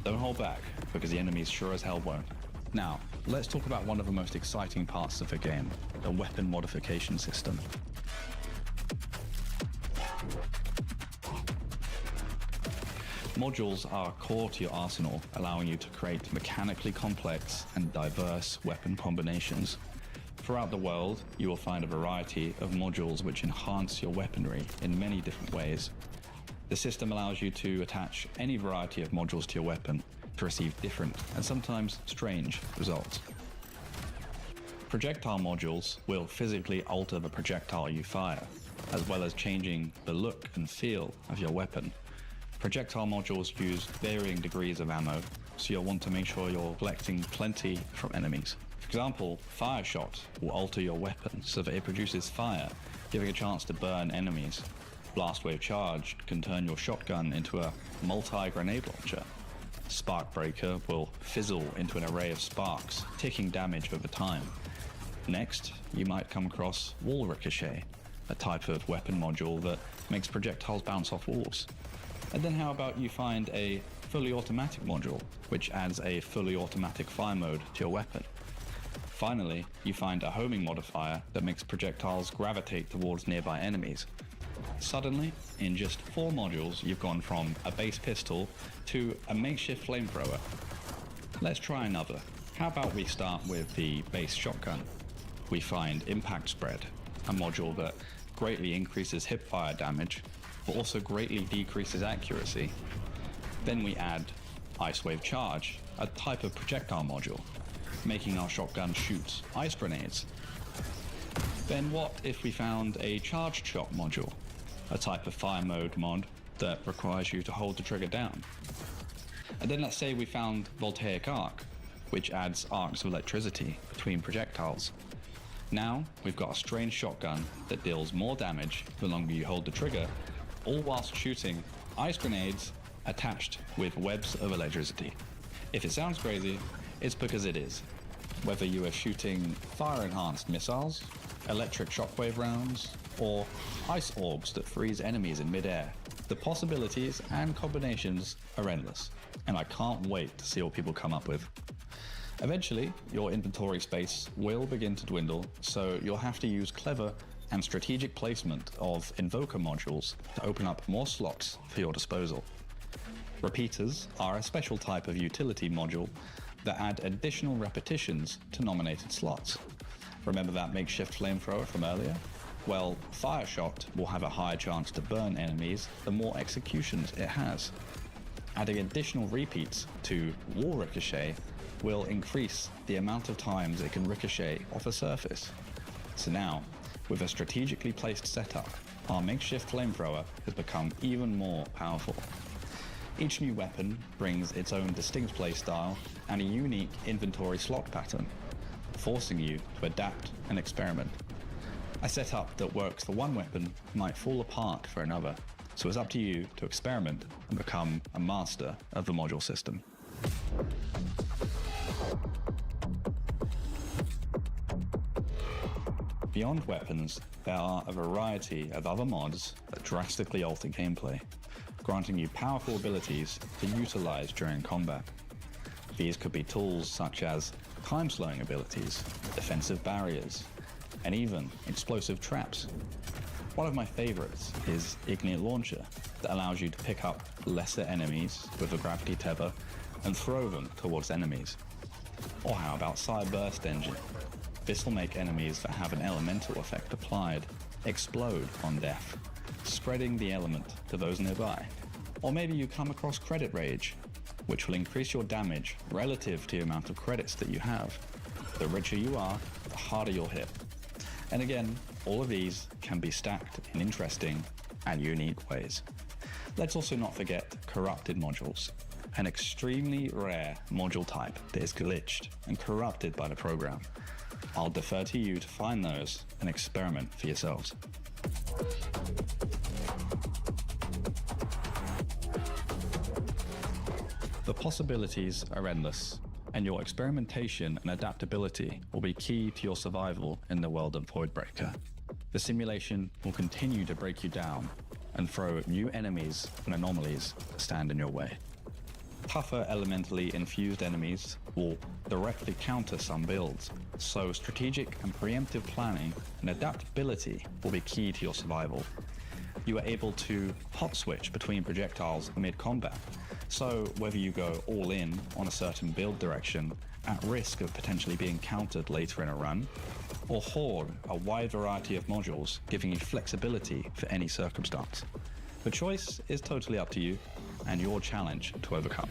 Don't hold back, because the enemies sure as hell won't. Now, let's talk about one of the most exciting parts of the game, the weapon modification system. Modules are core to your arsenal, allowing you to create mechanically complex and diverse weapon combinations. Throughout the world, you will find a variety of modules which enhance your weaponry in many different ways. The system allows you to attach any variety of modules to your weapon to receive different and sometimes strange results. Projectile modules will physically alter the projectile you fire, as well as changing the look and feel of your weapon. Projectile modules use varying degrees of ammo, so you'll want to make sure you're collecting plenty from enemies. For example, Fire Shot will alter your weapon so that it produces fire, giving a chance to burn enemies. Blast Wave Charge can turn your shotgun into a multi-grenade launcher. Spark Breaker will fizzle into an array of sparks, taking damage over time. Next, you might come across Wall Ricochet, a type of weapon module that makes projectiles bounce off walls. And then how about you find a fully automatic module, which adds a fully automatic fire mode to your weapon. Finally, you find a homing modifier that makes projectiles gravitate towards nearby enemies. Suddenly, in just 4 modules, you've gone from a base pistol to a makeshift flamethrower. Let's try another. How about we start with the base shotgun? We find Impact Spread, a module that greatly increases hipfire damage, but also greatly decreases accuracy. Then we add Ice Wave Charge, a type of projectile module, making our shotgun shoot ice grenades. Then what if we found a Charged Shot module, a type of fire mode mod that requires you to hold the trigger down? And then let's say we found Voltaic Arc, which adds arcs of electricity between projectiles. Now we've got a strange shotgun that deals more damage the longer you hold the trigger, all whilst shooting ice grenades attached with webs of electricity. If it sounds crazy, it's because it is. Whether you are shooting fire-enhanced missiles, electric shockwave rounds, or ice orbs that freeze enemies in mid-air, the possibilities and combinations are endless, and I can't wait to see what people come up with. Eventually, your inventory space will begin to dwindle, so you'll have to use clever and strategic placement of invoker modules to open up more slots for your disposal. Repeaters are a special type of utility module that add additional repetitions to nominated slots. Remember that makeshift flamethrower from earlier? Well, Fire Shot will have a higher chance to burn enemies the more executions it has. Adding additional repeats to Wall Ricochet will increase the amount of times it can ricochet off a surface. So now, with a strategically placed setup, our makeshift flamethrower has become even more powerful. Each new weapon brings its own distinct playstyle and a unique inventory slot pattern, forcing you to adapt and experiment. A setup that works for one weapon might fall apart for another, so it's up to you to experiment and become a master of the module system. Beyond weapons, there are a variety of other mods that drastically alter gameplay, granting you powerful abilities to utilize during combat. These could be tools such as time-slowing abilities, defensive barriers, and even explosive traps. One of my favorites is Ignite Launcher, that allows you to pick up lesser enemies with a gravity tether and throw them towards enemies. Or how about Burst Engine? This will make enemies that have an elemental effect applied explode on death, spreading the element to those nearby. Or maybe you come across Credit Rage, which will increase your damage relative to the amount of credits that you have. The richer you are, the harder you'll hit. And again, all of these can be stacked in interesting and unique ways. Let's also not forget Corrupted modules, an extremely rare module type that is glitched and corrupted by the program. I'll defer to you to find those and experiment for yourselves. The possibilities are endless, and your experimentation and adaptability will be key to your survival in the world of Voidbreaker. The simulation will continue to break you down and throw new enemies and anomalies that stand in your way. Tougher elementally infused enemies will directly counter some builds, so strategic and preemptive planning and adaptability will be key to your survival. You are able to hot switch between projectiles mid-combat, so whether you go all in on a certain build direction at risk of potentially being countered later in a run, or hoard a wide variety of modules giving you flexibility for any circumstance. The choice is totally up to you and your challenge to overcome.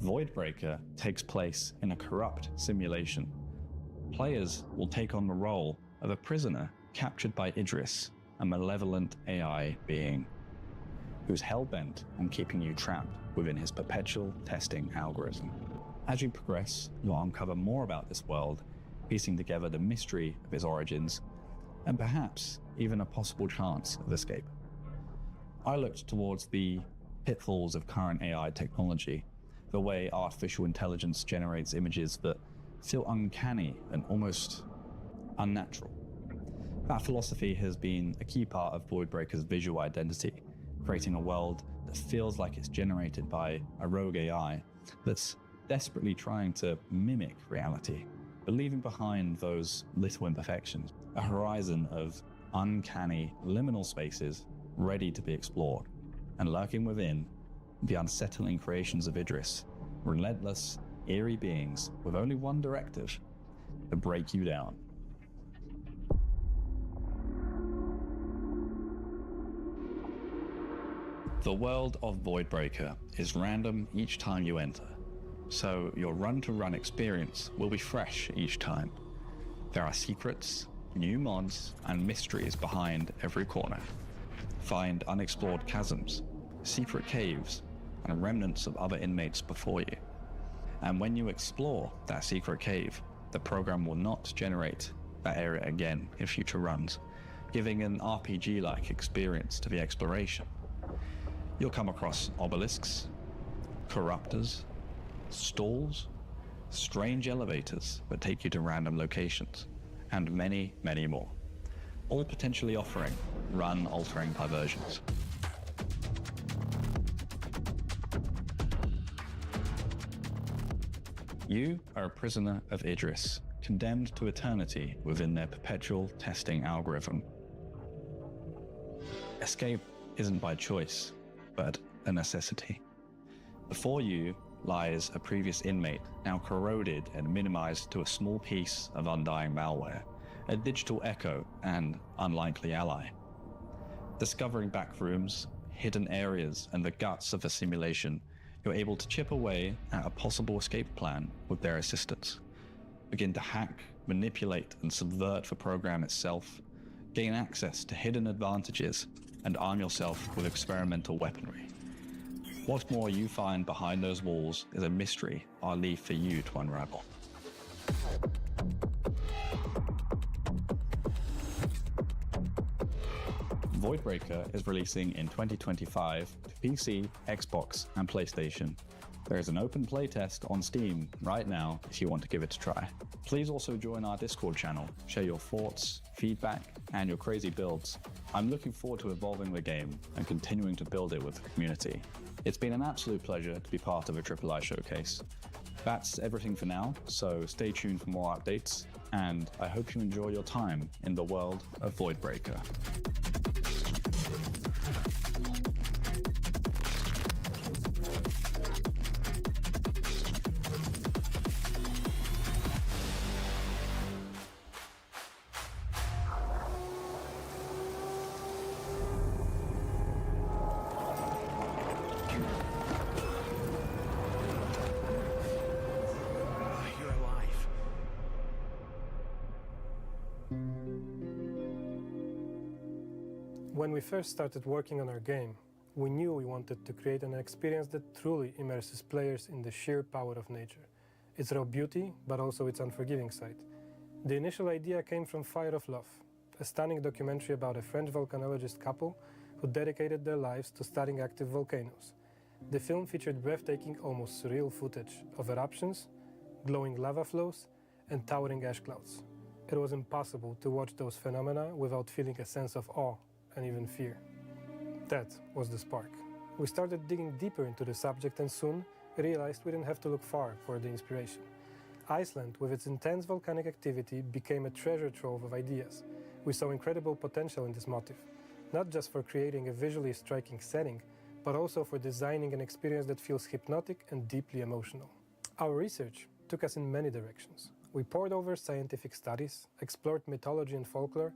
Voidbreaker takes place in a corrupt simulation. Players will take on the role of a prisoner captured by Idris, a malevolent AI being, who's hell-bent on keeping you trapped within his perpetual testing algorithm. As you progress, you'll uncover more about this world, piecing together the mystery of his origins, and perhaps even a possible chance of escape. I looked towards the pitfalls of current AI technology, the way artificial intelligence generates images that feel uncanny and almost unnatural. That philosophy has been a key part of Voidbreaker's visual identity, creating a world that feels like it's generated by a rogue AI that's desperately trying to mimic reality, but leaving behind those little imperfections, a horizon of uncanny liminal spaces ready to be explored, and lurking within, the unsettling creations of Idris, relentless, eerie beings with only one directive: to break you down. The world of Voidbreaker is random each time you enter, so your run-to-run experience will be fresh each time. There are secrets, new mods, and mysteries behind every corner. Find unexplored chasms, secret caves, and remnants of other inmates before you. And when you explore that secret cave, the program will not generate that area again in future runs, giving an RPG-like experience to the exploration. You'll come across obelisks, corruptors, stalls, strange elevators that take you to random locations, and many, many more, all potentially offering run-altering diversions. You are a prisoner of Idris, condemned to eternity within their perpetual testing algorithm. Escape isn't by choice, but a necessity. Before you lies a previous inmate, now corroded and minimized to a small piece of undying malware, a digital echo and unlikely ally. Discovering backrooms, hidden areas, and the guts of a simulation, you're able to chip away at a possible escape plan with their assistance. Begin to hack, manipulate, and subvert the program itself, gain access to hidden advantages, and arm yourself with experimental weaponry. What more you find behind those walls is a mystery I'll leave for you to unravel. Voidbreaker is releasing in 2025 to PC, Xbox, and PlayStation. There is an open playtest on Steam right now if you want to give it a try. Please also join our Discord channel, share your thoughts, feedback, and your crazy builds. I'm looking forward to evolving the game and continuing to build it with the community. It's been an absolute pleasure to be part of a Triple I showcase. That's everything for now, so stay tuned for more updates, and I hope you enjoy your time in the world of Voidbreaker. When we first started working on our game, we knew we wanted to create an experience that truly immerses players in the sheer power of nature, its raw beauty, but also its unforgiving side. The initial idea came from Fire of Love, a stunning documentary about a French volcanologist couple who dedicated their lives to studying active volcanoes. The film featured breathtaking, almost surreal footage of eruptions, glowing lava flows, and towering ash clouds. It was impossible to watch those phenomena without feeling a sense of awe and even fear. That was the spark. We started digging deeper into the subject and soon realized we didn't have to look far for the inspiration. Iceland, with its intense volcanic activity, became a treasure trove of ideas. We saw incredible potential in this motif, not just for creating a visually striking setting, but also for designing an experience that feels hypnotic and deeply emotional. Our research took us in many directions. We pored over scientific studies, explored mythology and folklore,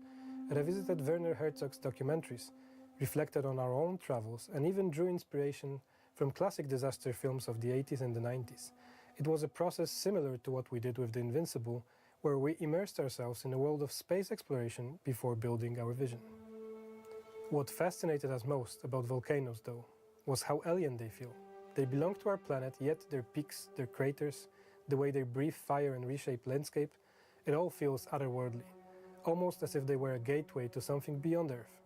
revisited Werner Herzog's documentaries, reflected on our own travels, and even drew inspiration from classic disaster films of the 80s and the 90s. It was a process similar to what we did with The Invincible, where we immersed ourselves in a world of space exploration before building our vision. What fascinated us most about volcanoes, though, was how alien they feel. They belong to our planet, yet their peaks, their craters, the way they breathe fire and reshape landscape, it all feels otherworldly, almost as if they were a gateway to something beyond Earth.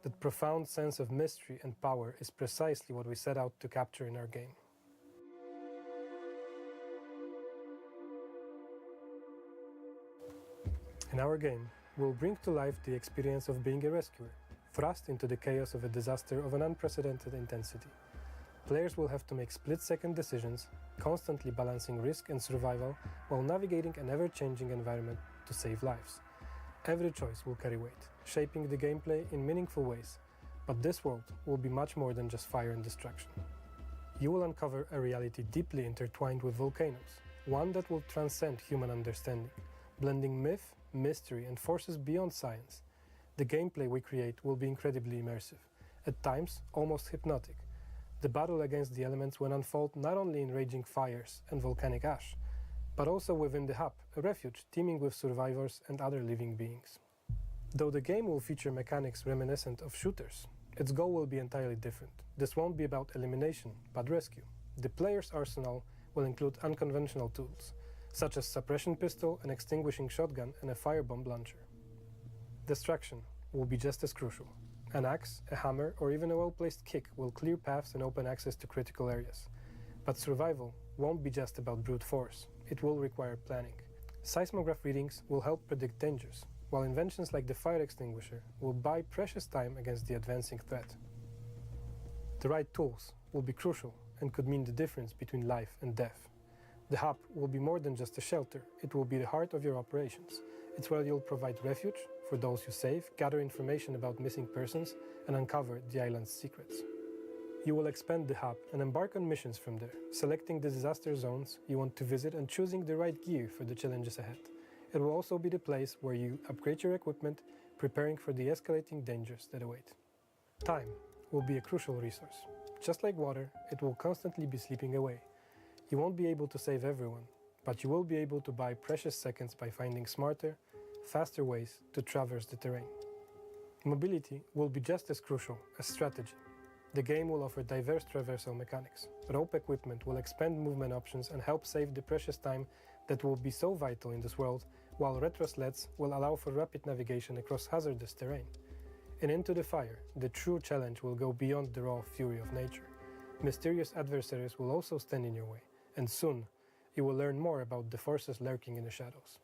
That profound sense of mystery and power is precisely what we set out to capture in our game. In our game, we'll bring to life the experience of being a rescuer, thrust into the chaos of a disaster of an unprecedented intensity. Players will have to make split-second decisions, constantly balancing risk and survival while navigating an ever-changing environment to save lives. Every choice will carry weight, shaping the gameplay in meaningful ways, but this world will be much more than just fire and destruction. You will uncover a reality deeply intertwined with volcanoes, one that will transcend human understanding, blending myth, mystery, and forces beyond science. The gameplay we create will be incredibly immersive, at times almost hypnotic. The battle against the elements will unfold not only in raging fires and volcanic ash, but also within the hub, a refuge teeming with survivors and other living beings. Though the game will feature mechanics reminiscent of shooters, its goal will be entirely different. This won't be about elimination, but rescue. The player's arsenal will include unconventional tools, such as suppression pistol, an extinguishing shotgun, and a firebomb launcher. Destruction will be just as crucial. An axe, a hammer, or even a well-placed kick will clear paths and open access to critical areas. But survival won't be just about brute force. It will require planning. Seismograph readings will help predict dangers, while inventions like the fire extinguisher will buy precious time against the advancing threat. The right tools will be crucial and could mean the difference between life and death. The hub will be more than just a shelter. It will be the heart of your operations. It's where you'll provide refuge for those you save, gather information about missing persons, and uncover the island's secrets. You will expand the hub and embark on missions from there, selecting the disaster zones you want to visit and choosing the right gear for the challenges ahead. It will also be the place where you upgrade your equipment, preparing for the escalating dangers that await. Time will be a crucial resource. Just like water, it will constantly be slipping away. You won't be able to save everyone, but you will be able to buy precious seconds by finding smarter, faster ways to traverse the terrain. Mobility will be just as crucial as strategy. The game will offer diverse traversal mechanics. Rope equipment will expand movement options and help save the precious time that will be so vital in this world, while retro sleds will allow for rapid navigation across hazardous terrain. In Into the Fire, the true challenge will go beyond the raw fury of nature. Mysterious adversaries will also stand in your way, and soon you will learn more about the forces lurking in the shadows.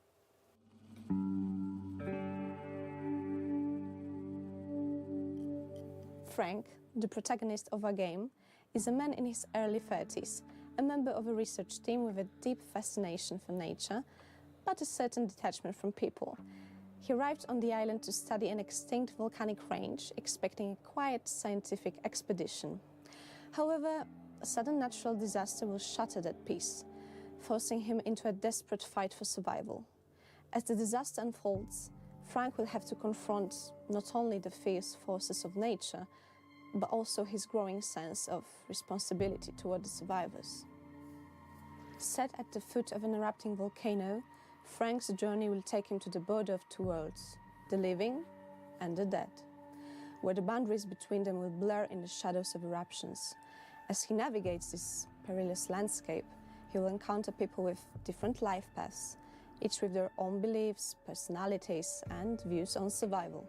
Frank, the protagonist of our game, is a man in his early 30s, a member of a research team with a deep fascination for nature, but a certain detachment from people. He arrived on the island to study an extinct volcanic range, expecting a quiet scientific expedition. However, a sudden natural disaster will shatter that peace, forcing him into a desperate fight for survival. As the disaster unfolds, Frank will have to confront not only the fierce forces of nature, but also his growing sense of responsibility toward the survivors. Set at the foot of an erupting volcano, Frank's journey will take him to the border of two worlds, the living and the dead, where the boundaries between them will blur in the shadows of eruptions. As he navigates this perilous landscape, he will encounter people with different life paths, each with their own beliefs, personalities, and views on survival.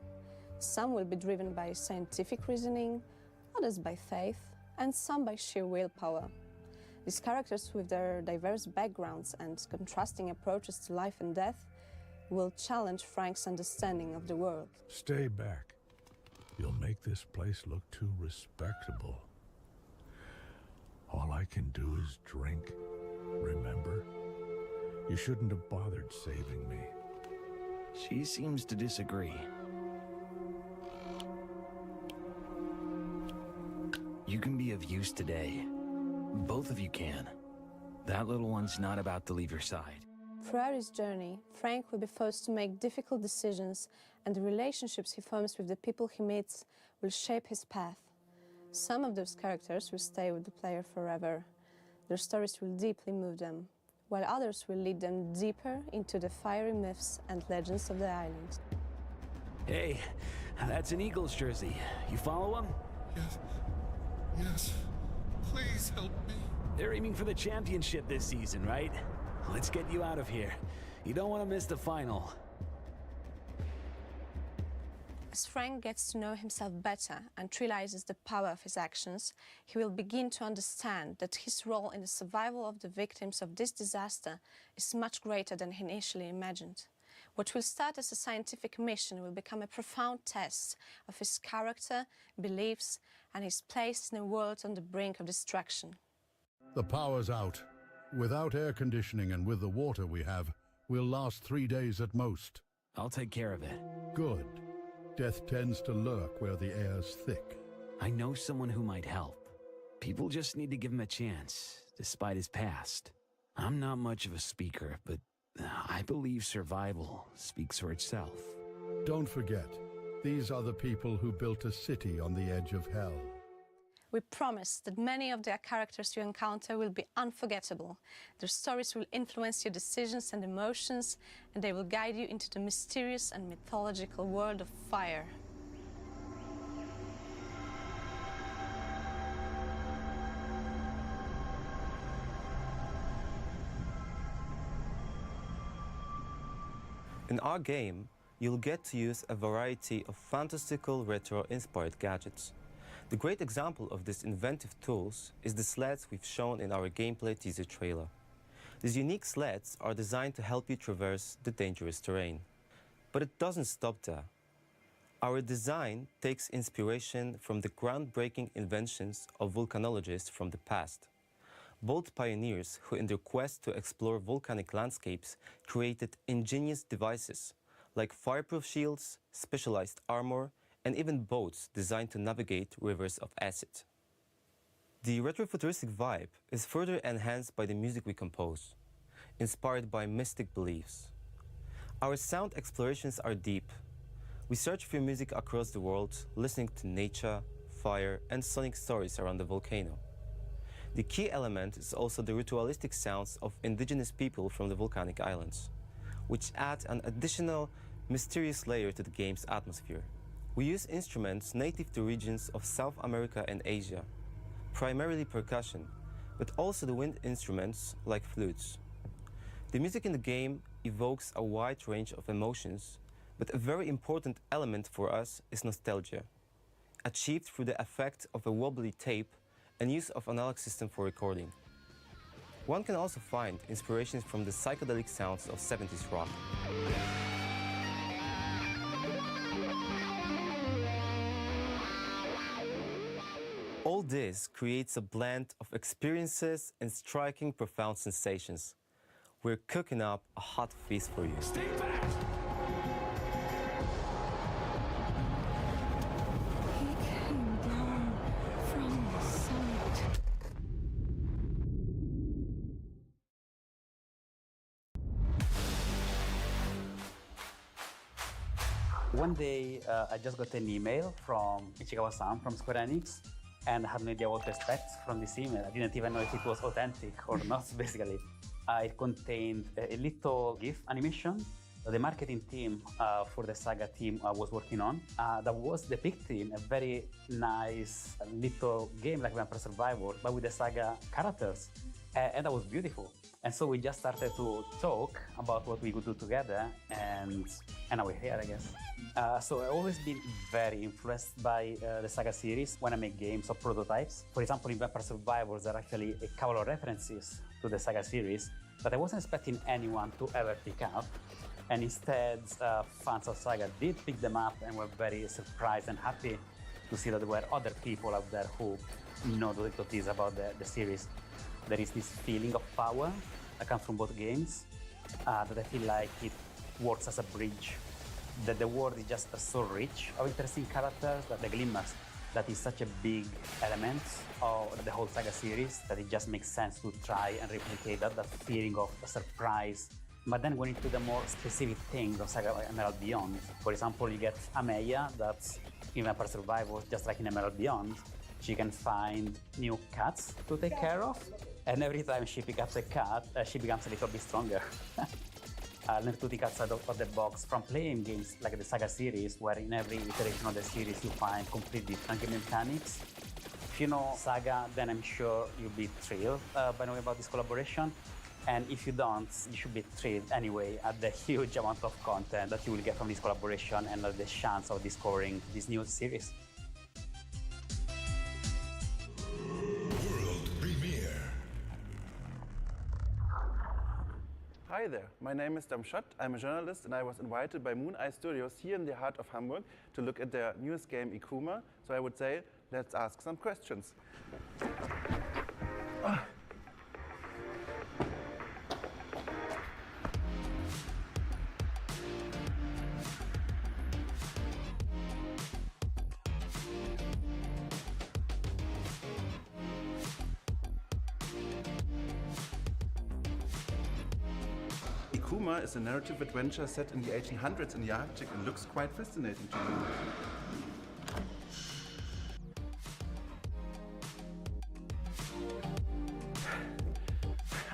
Some will be driven by scientific reasoning, others by faith, and some by sheer willpower. These characters, with their diverse backgrounds and contrasting approaches to life and death, will challenge Frank's understanding of the world. Stay back. You'll make this place look too respectable. All I can do is drink, remember? You shouldn't have bothered saving me. She seems to disagree. You can be of use today. Both of you can. That little one's not about to leave your side. Throughout his journey, Frank will be forced to make difficult decisions, and the relationships he forms with the people he meets will shape his path. Some of those characters will stay with the player forever. Their stories will deeply move them, while others will lead them deeper into the fiery myths and legends of the island. Hey, that's an Eagles jersey. You follow him? Yes. Yes. Please help me. They're aiming for the championship this season, right? Let's get you out of here. You don't want to miss the final. As Frank gets to know himself better and realizes the power of his actions, he will begin to understand that his role in the survival of the victims of this disaster is much greater than he initially imagined. What will start as a scientific mission will become a profound test of his character, beliefs, and his place in a world on the brink of destruction. The power's out. Without air conditioning and with the water we have, we'll last 3 days at most. I'll take care of it. Good. Death tends to lurk where the air's thick. I know someone who might help. People just need to give him a chance, despite his past. I'm not much of a speaker, but I believe survival speaks for itself. Don't forget, these are the people who built a city on the edge of hell. We promise that many of their characters you encounter will be unforgettable. Their stories will influence your decisions and emotions, and they will guide you into the mysterious and mythological world of fire. In our game, you'll get to use a variety of fantastical retro-inspired gadgets. The great example of these inventive tools is the sleds we've shown in our gameplay teaser trailer. These unique sleds are designed to help you traverse the dangerous terrain. But it doesn't stop there. Our design takes inspiration from the groundbreaking inventions of volcanologists from the past. bold pioneers who, in their quest to explore volcanic landscapes, created ingenious devices like fireproof shields, specialized armor, and even boats designed to navigate rivers of acid. The retrofuturistic vibe is further enhanced by the music we compose, inspired by mystic beliefs. Our sound explorations are deep. We search for music across the world, listening to nature, fire, and sonic stories around the volcano. The key element is also the ritualistic sounds of indigenous people from the volcanic islands, which add an additional mysterious layer to the game's atmosphere. We use instruments native to regions of South America and Asia, primarily percussion, but also the wind instruments like flutes. The music in the game evokes a wide range of emotions, but a very important element for us is nostalgia, achieved through the effect of a wobbly tape and use of analog system for recording. One can also find inspirations from the psychedelic sounds of 70s rock. All this creates a blend of experiences and striking, profound sensations. We're cooking up a hot feast for you. Stay fast! He came down from the summit. One day, I just got an email from Ichigawa-san from Square Enix, and I had no idea what to expect from this email. I didn't even know if it was authentic or not, basically. It contained a little GIF animation that the marketing team for the Saga team was working on that was depicting a very nice little game like Vampire Survivor, but with the Saga characters. And that was beautiful. And so we just started to talk about what we could do together, and now we're here, I guess. So I've always been very influenced by the Saga series when I make games or prototypes. For example, in Vampire Survivors, there are actually a couple of references to the Saga series that I wasn't expecting anyone to ever pick up. And instead, fans of Saga did pick them up and were very surprised and happy to see that there were other people out there who know what is about the series. There is this feeling of power that comes from both games that I feel like it works as a bridge. That the world is just so rich of interesting characters, that the glimmers, that is such a big element of the whole Saga series that it just makes sense to try and replicate that feeling of surprise. But then going into the more specific things of Saga Emerald Beyond, for example, you get Ameya, that's in Vampire Survivors, just like in Emerald Beyond, she can find new cats to take care of, and every time she picks up a cat, she becomes a little bit stronger. Learn to think outside of the box from playing games like the Saga series, where in every iteration of the series you find completely different game mechanics. If you know Saga, then I'm sure you'll be thrilled by knowing about this collaboration. And if you don't, you should be thrilled anyway at the huge amount of content that you will get from this collaboration and the chance of discovering this new series. World premiere. Hi there, my name is Damshot. I'm a journalist and I was invited by Moon Eye Studios here in the heart of Hamburg to look at their newest game, Ikuma. So I would say, let's ask some questions. Ikuma is a narrative adventure set in the 1800s in the Arctic and looks quite fascinating to me.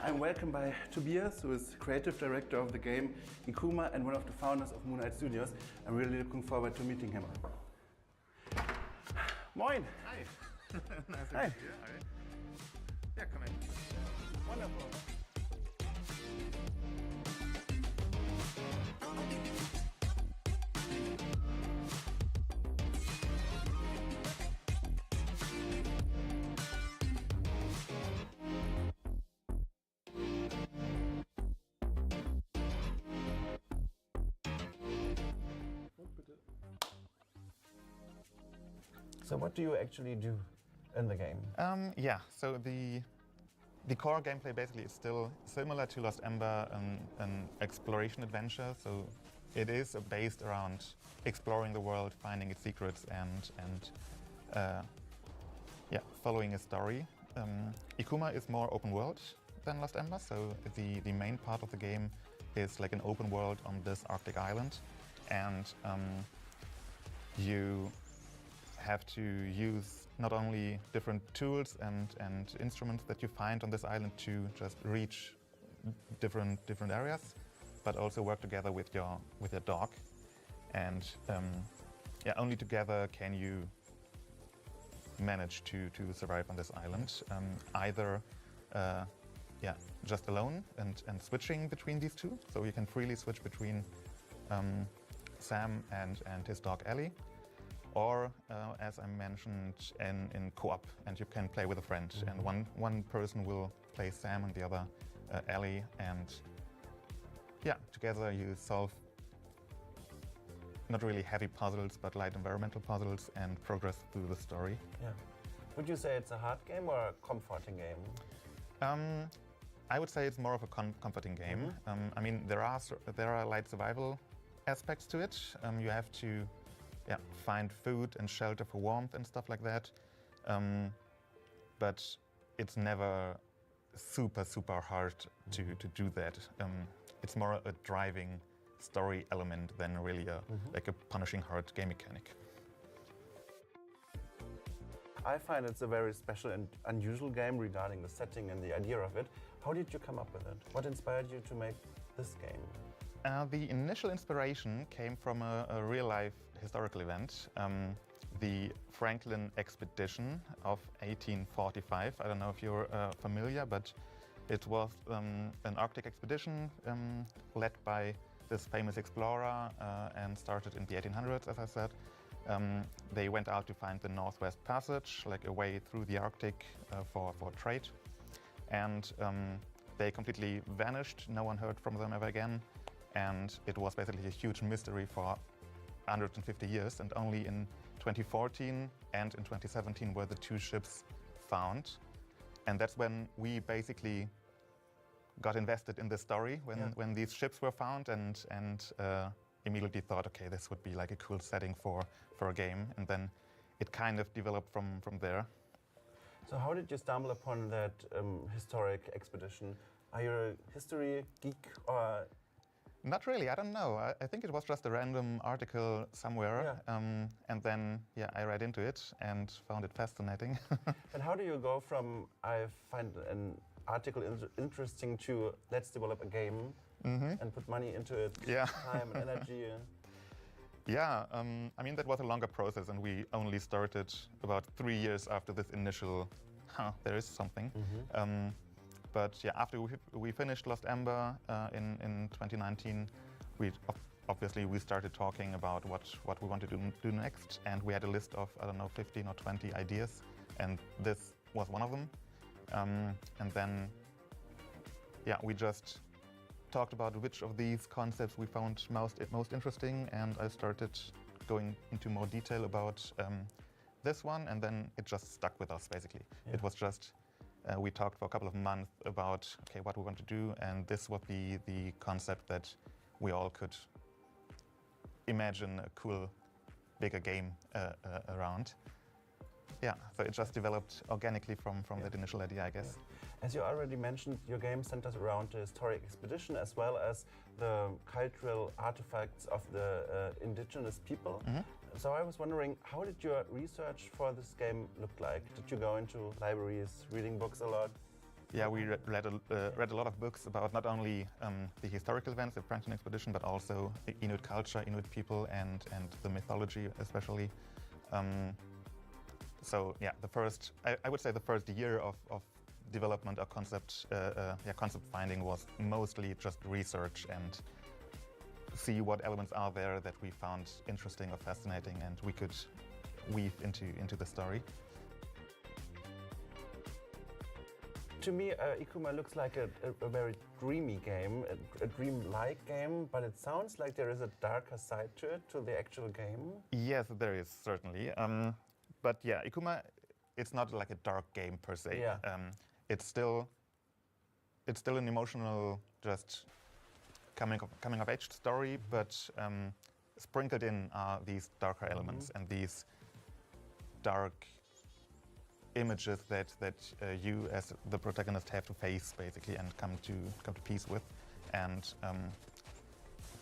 I'm welcomed by Tobias, who is creative director of the game Ikuma and one of the founders of Moon Eye Studios. I'm really looking forward to meeting him. Moin! Hi! Nice to Hi. meet you. Hi. Yeah, come in. Wonderful. So what do you actually do in the game? Yeah, so the The core gameplay basically is still similar to Lost Ember, an exploration adventure. So it is based around exploring the world, finding its secrets, and following a story. Ikuma is more open world than Lost Ember. So the main part of the game is like an open world on this Arctic island, and you have to use not only different tools and instruments that you find on this island to just reach different areas, but also work together with your dog. And only together can you manage to survive on this island. Either just alone and switching between these two, so you can freely switch between Sam and his dog Ellie, or as I mentioned, in co-op, and you can play with a friend. And one person will play Sam and the other Ellie, and together you solve not really heavy puzzles, but light environmental puzzles, and progress through the story. Yeah. Would you say it's a hard game or a comforting game? I would say it's more of a comforting game. I mean, there are light survival aspects to it. You have to find food and shelter for warmth and stuff like that. But it's never super hard to do that. It's more a driving story element than really like a punishing hard game mechanic. I find it's a very special and unusual game regarding the setting and the idea of it. How did you come up with it? What inspired you to make this game? The initial inspiration came from a real-life historical event, the Franklin Expedition of 1845. I don't know if you're familiar, but it was an Arctic expedition led by this famous explorer and started in the 1800s, as I said. They went out to find the Northwest Passage, like a way through the Arctic for trade. And they completely vanished. No one heard from them ever again. And it was basically a huge mystery for 150 years. And only in 2014 and in 2017 were the two ships found. And that's when we basically got invested in this story, when these ships were found, and immediately thought, okay, this would be like a cool setting for a game. And then it kind of developed from there. So how did you stumble upon that historic expedition? Are you a history geek or? Not really, I don't know. I think it was just a random article somewhere. And then, I read into it and found it fascinating. And how do you go from, I find an article interesting, to let's develop a game and put money into it, time and energy? I mean, that was a longer process, and we only started about 3 years after this initial, there is something. But after we finished Lost Ember in 2019, obviously we started talking about what we wanted to do next, and we had a list of, I don't know, 15 or 20 ideas, and this was one of them. And then, we just talked about which of these concepts we found most interesting, and I started going into more detail about this one, and then it just stuck with us, basically. It was just, we talked for a couple of months about, okay, what we want to do, and this would be the concept that we all could imagine a cool, bigger game around. So it just developed organically from that initial idea, I guess. As you already mentioned, your game centers around the historic expedition as well as the cultural artifacts of the indigenous people. So I was wondering, how did your research for this game look like? Did you go into libraries, reading books a lot? Yeah, we read a lot of books about not only the historical events, the Franklin Expedition, but also the Inuit culture, Inuit people, and the mythology especially. So I would say the first year of development or concept finding was mostly just research and see what elements are there that we found interesting or fascinating, and we could weave into the story. To me, Ikuma looks like a very dreamy game, a dream-like game, but it sounds like there is a darker side to it, to the actual game. Yes, there is, certainly. But Ikuma, it's not like a dark game per se. It's still it's still an emotional, just coming of age story, but sprinkled in are these darker elements and these dark images that you as the protagonist have to face basically and come to peace with, and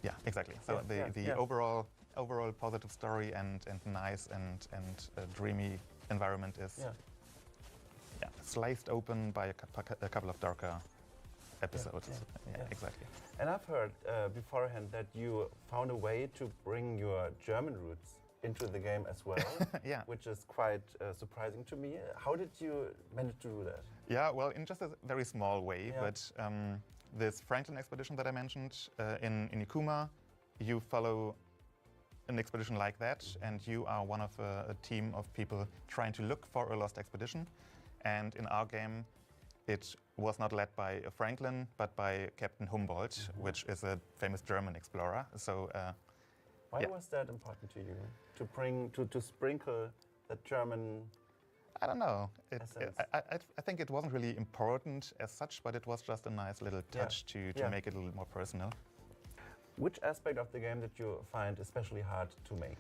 yeah, exactly. So the overall positive story and nice and dreamy environment is sliced open by a couple of darker episodes. Yeah, exactly. And I've heard beforehand that you found a way to bring your German roots into the game as well, which is quite surprising to me. How did you manage to do that? Yeah, well, in just a very small way, but this Franklin expedition that I mentioned in Ikuma, you follow an expedition like that, and you are one of a team of people trying to look for a lost expedition. And in our game, it was not led by Franklin, but by Captain Humboldt, which is a famous German explorer. So, why was that important to you? To bring, to sprinkle that German. I don't know. I think it wasn't really important as such, but it was just a nice little touch to make it a little more personal. Which aspect of the game did you find especially hard to make?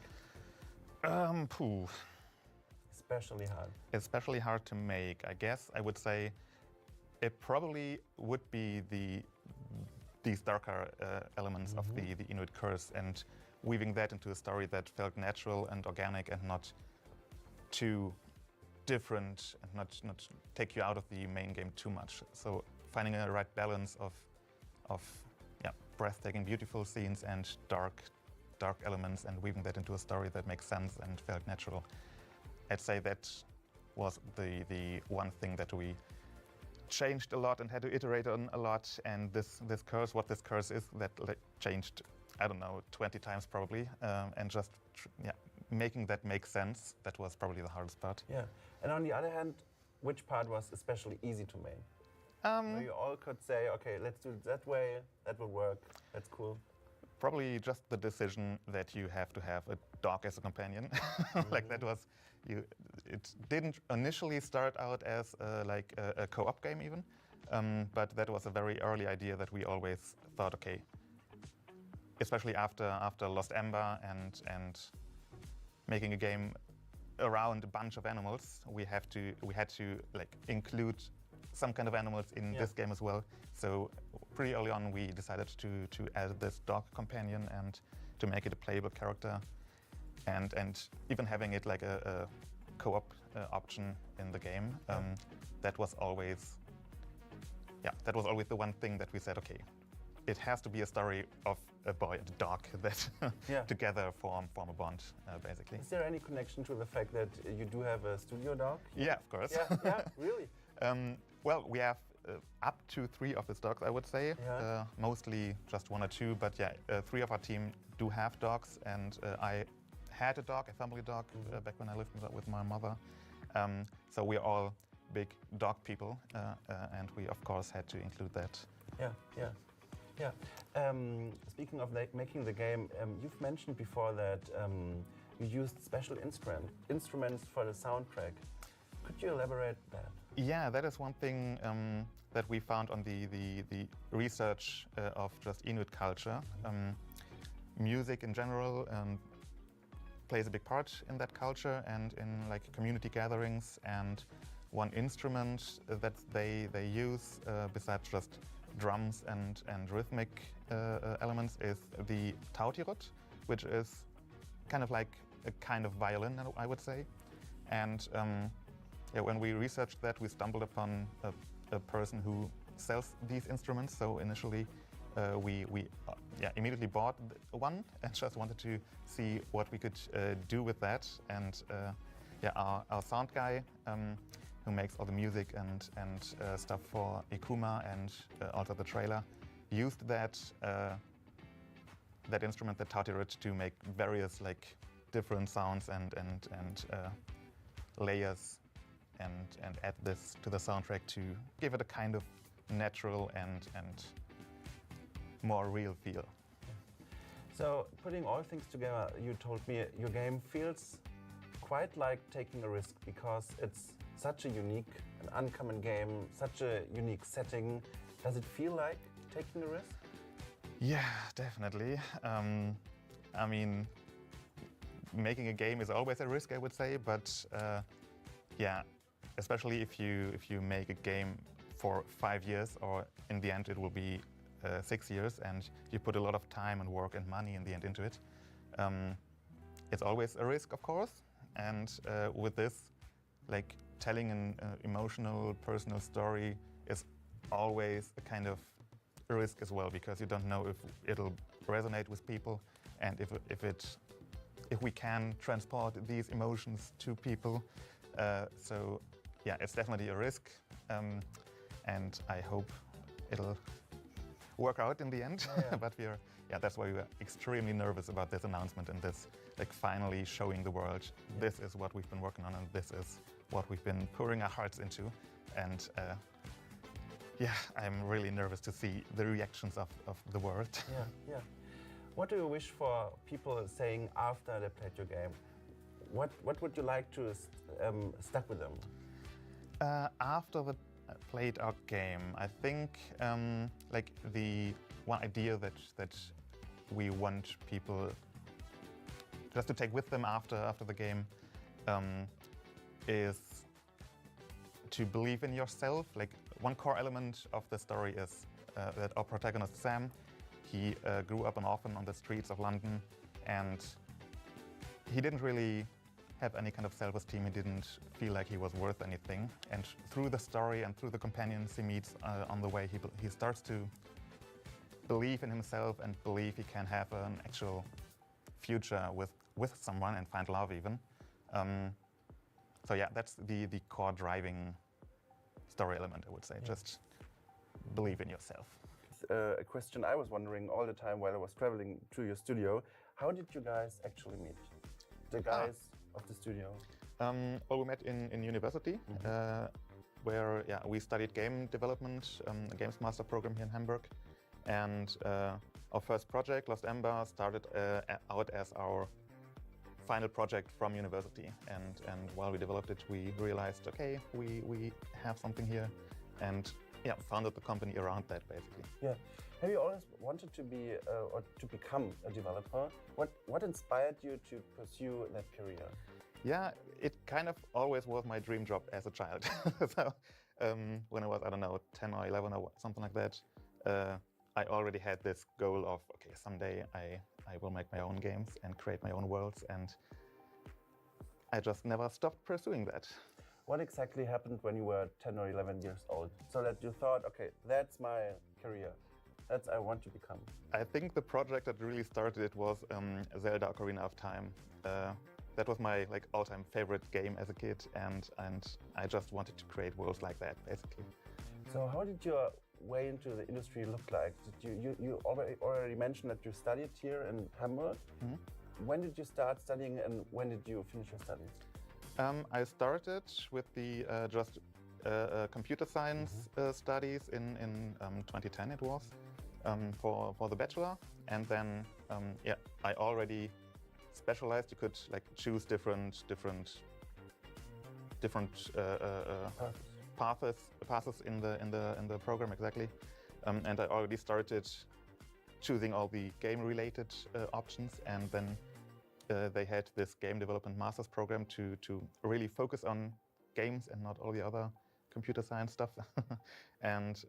Especially hard. Especially hard to make. I guess I would say it probably would be these darker elements of the Inuit curse, and weaving that into a story that felt natural and organic and not too different and not take you out of the main game too much. So finding a right balance of breathtaking, beautiful scenes and dark elements, and weaving that into a story that makes sense and felt natural. I'd say that was the one thing that we changed a lot and had to iterate on a lot. And this curse, what this curse is, that changed, I don't know, 20 times probably, and just making that make sense, that was probably the hardest part. Yeah, and on the other hand, which part was especially easy to make? Where you all could say, okay, let's do it that way, that will work, that's cool. Probably just the decision that you have to have a dog as a companion. Like that was, it didn't initially start out as like a co-op game even, but that was a very early idea that we always thought, okay, especially after Lost Ember and making a game around a bunch of animals, we had to like include some kind of animals in this game as well. So pretty early on we decided to add this dog companion and to make it a playable character, and even having it like a co-op option in the game. That was always the one thing that we said, okay, it has to be a story of a boy and a dog that together form a bond, basically. Is there any connection to the fact that you do have a studio dog? Yeah, of course. Yeah, really? Well, we have up to 3 of these dogs, I would say. Mostly just 1 or 2, but 3 of our team do have dogs, and I had a dog, a family dog, back when I lived with my mother. So we're all big dog people, and we of course had to include that. Yeah. Speaking of making the game, you've mentioned before that you used special instruments for the soundtrack. Could you elaborate that? Yeah, that is one thing that we found on the research of just Inuit culture. Music in general plays a big part in that culture and in like community gatherings. And one instrument that they use besides just drums and rhythmic elements is the tautirot, which is kind of like a kind of violin, I would say. And when we researched that, we stumbled upon a person who sells these instruments. So initially, we immediately bought one and just wanted to see what we could do with that. And our sound guy, who makes all the music and stuff for Ikuma and also the trailer, used that instrument, the tautirot, to make various like different sounds and layers. And add this to the soundtrack to give it a kind of natural and more real feel. So putting all things together, you told me your game feels quite like taking a risk, because it's such a unique and uncommon game, such a unique setting, Does it feel like taking a risk? Yeah, definitely. I mean, making a game is always a risk, I would say, but yeah, especially if you make a game for 5 years, or in the end it will be 6 years, and you put a lot of time and work and money in the end into it. It's always a risk, of course, and with this, like telling an emotional, personal story is always a kind of risk as well, because you don't know if it'll resonate with people, and if we can transport these emotions to people. So yeah, it's definitely a risk, and I hope it'll work out in the end. Yeah. But that's why we were extremely nervous about this announcement and this, like, finally showing the world this is what we've been working on, and this is what we've been pouring our hearts into. And yeah, I'm really nervous to see the reactions of the world. Yeah. What do you wish for people saying after they played your game? What would you like to stuck with them? After they played our game, I think like the one idea that we want people just to take with them after the game is to believe in yourself. Like, one core element of the story is that our protagonist Sam, he grew up an orphan on the streets of London, and he didn't really have any kind of self-esteem. He didn't feel like he was worth anything. And through the story and through the companions he meets on the way, he starts to believe in himself and believe he can have an actual future with someone and find love even. So yeah, that's the core driving story element, I would say. Just believe in yourself. A question I was wondering all the time while I was traveling to your studio: how did you guys actually meet? The guys of the studio? Well, we met in university, where we studied game development, a Games Master program here in Hamburg. And our first project, Lost Ember, started out as our final project from university. And while we developed it, we realized, okay, we have something here, and founded the company around that, basically. Yeah. Have you always wanted to be or to become a developer? What inspired you to pursue that career? Yeah, it kind of always was my dream job as a child. So when I was, I don't know, 10 or 11 or something like that, I already had this goal of, okay, someday I will make my own games and create my own worlds, and I just never stopped pursuing that. What exactly happened when you were 10 or 11 years old, so that you thought, okay, that's my career, that's I want to become? I think the project that really started it was Zelda Ocarina of Time. That was my all-time favorite game as a kid, and I just wanted to create worlds like that, basically. So how did your way into the industry look like? Did you already mentioned that you studied here in Hamburg. When did you start studying, and when did you finish your studies? I started with the just computer science studies in 2010 it was, for the bachelor, and then I already specialized. You could choose different paths in the program, exactly, and I already started choosing all the game-related options, and then they had this game development master's program to really focus on games and not all the other computer science stuff. And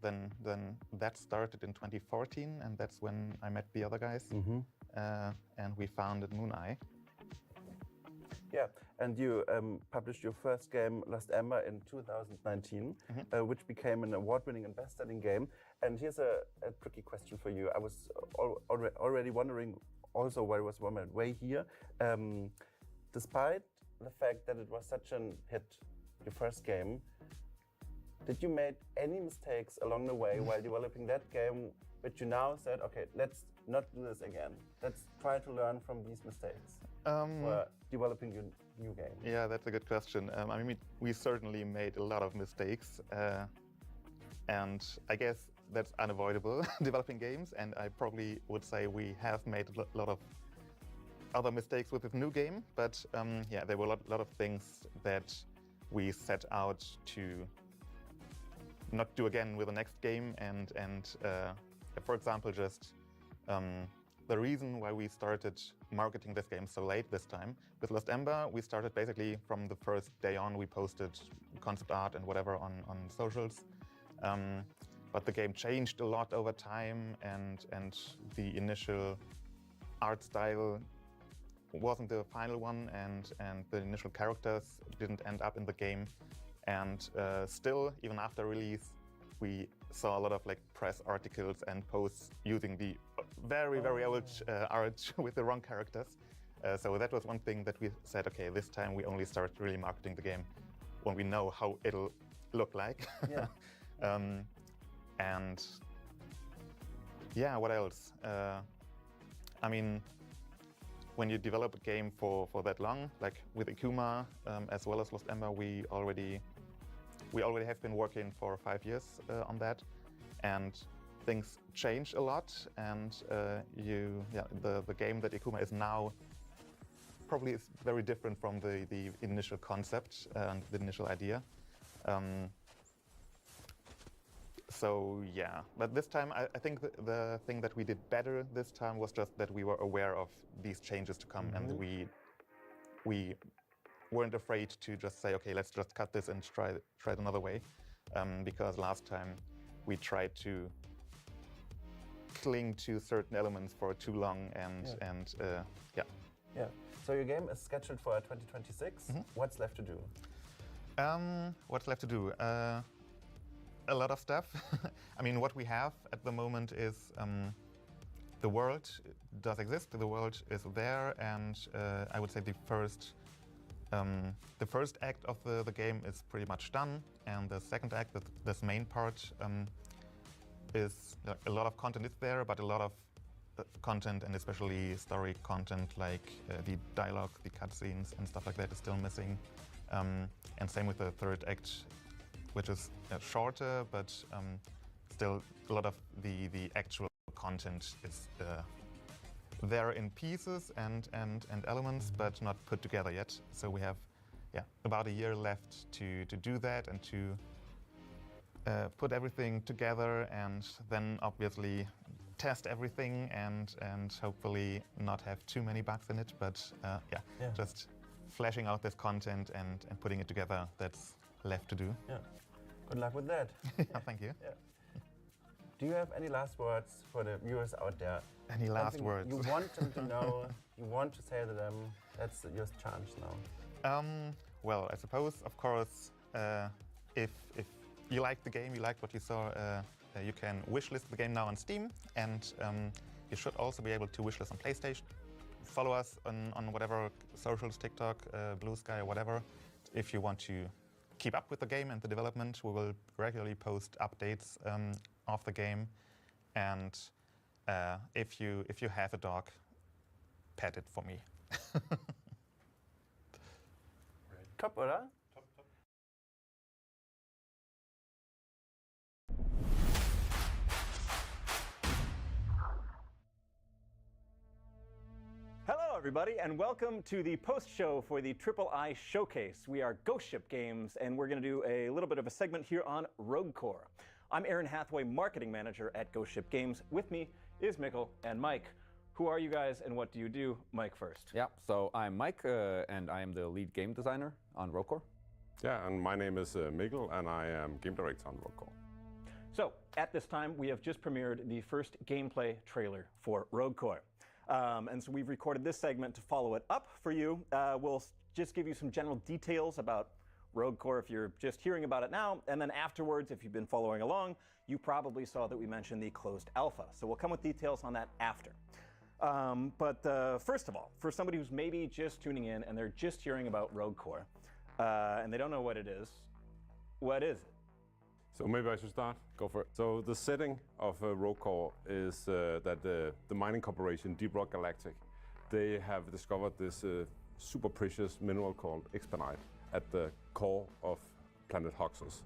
then that started in 2014, and that's when I met the other guys, and we founded Moon Eye. Yeah, and you published your first game, Lost Ember, in 2019, which became an award-winning and best-selling game. And here's a tricky question for you. I was already wondering also while I was on my way here. Despite the fact that it was such a hit, your first game, did you make any mistakes along the way while developing that game, but you now said, okay, let's not do this again. Let's try to learn from these mistakes for developing your new game? Yeah, that's a good question. I mean, we certainly made a lot of mistakes, and I guess that's unavoidable developing games, and I probably would say we have made a lot of other mistakes with this new game, but there were a lot of things that we set out to not do again with the next game. And for example, just the reason why we started marketing this game so late this time. With Lost Ember, we started basically from the first day on. We posted concept art and whatever on socials. But the game changed a lot over time, and the initial art style wasn't the final one, and the initial characters didn't end up in the game. And still, even after release, we saw a lot of like press articles and posts using the very, very old art with the wrong characters. So that was one thing that we said, okay, this time we only start really marketing the game when we know how it'll look like. Yeah. And yeah, what else? I mean, when you develop a game for that long, like with Ikuma, as well as Lost Ember, we already have been working for 5 years on that, and things change a lot. And the game that Ikuma is now probably is very different from the initial concept and the initial idea. So yeah, but this time I think the thing that we did better this time was just that we were aware of these changes to come, and we weren't afraid to just say, okay, let's just cut this and try it another way, because last time we tried to cling to certain elements for too long, and yeah. Yeah. So your game is scheduled for 2026. What's left to do? What's left to do? A lot of stuff. I mean, what we have at the moment is the world does exist. The world is there, and I would say the first act of the game is pretty much done, and the second act, this main part, is a lot of content is there, but a lot of content, and especially story content, like the dialogue, the cutscenes, and stuff like that, is still missing. And same with the third act, which is shorter, but still a lot of the actual content is there in pieces and elements, but not put together yet. So we have about a year left to do that and to put everything together, and then obviously test everything and hopefully not have too many bugs in it. But just fleshing out this content and putting it together, that's left to do. Yeah. Good luck with that. Thank you. Yeah. Do you have any last words for the viewers out there? Any last words? You want them to know, you want to say to them, that's your chance now. Well, I suppose, of course, if you like the game, you liked what you saw, you can wishlist the game now on Steam, and you should also be able to wishlist on PlayStation. Follow us on whatever socials, TikTok, Blue Sky, or whatever, if you want to keep up with the game and the development. We will regularly post updates of the game, and if you have a dog, pet it for me. Top, oder? Top. Hello, everybody, and welcome to the post-show for the Triple I Showcase. We are Ghost Ship Games, and we're going to do a little bit of a segment here on Rogue Core. I'm Aaron Hathaway, Marketing Manager at Ghost Ship Games. With me is Mikkel and Mike. Who are you guys, and what do you do? Mike first. Yeah, so I'm Mike, and I am the lead game designer on Rogue Core. Yeah, and my name is Mikkel, and I am game director on Rogue Core. So, at this time, we have just premiered the first gameplay trailer for Rogue Core. And so we've recorded this segment to follow it up for you. We'll just give you some general details about Rogue Core if you're just hearing about it now, and then afterwards, if you've been following along, you probably saw that we mentioned the closed alpha. So we'll come with details on that after. But first of all, for somebody who's maybe just tuning in and they're just hearing about Rogue Core, and they don't know what it is, what is it? So maybe I should start? Go for it. So the setting of Rogue Core is that the mining corporation, Deep Rock Galactic, they have discovered this super precious mineral called Expanite at the core of planet Hoxus.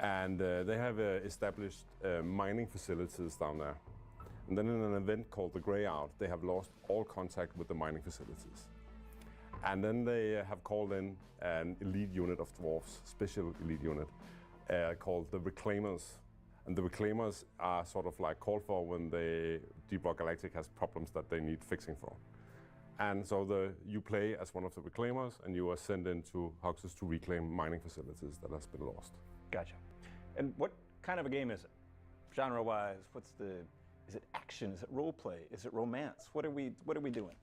And they have established mining facilities down there. And then in an event called the Grey Out, they have lost all contact with the mining facilities. And then they have called in an elite unit of dwarves, special elite unit, called the Reclaimers. And the Reclaimers are sort of like called for when Deep Rock Galactic has problems that they need fixing for. And so you play as one of the Reclaimers, and you are sent into Hoxus to reclaim mining facilities that has been lost. Gotcha. And what kind of a game is it? Genre-wise, is it action? Is it role play? Is it romance? What are we doing?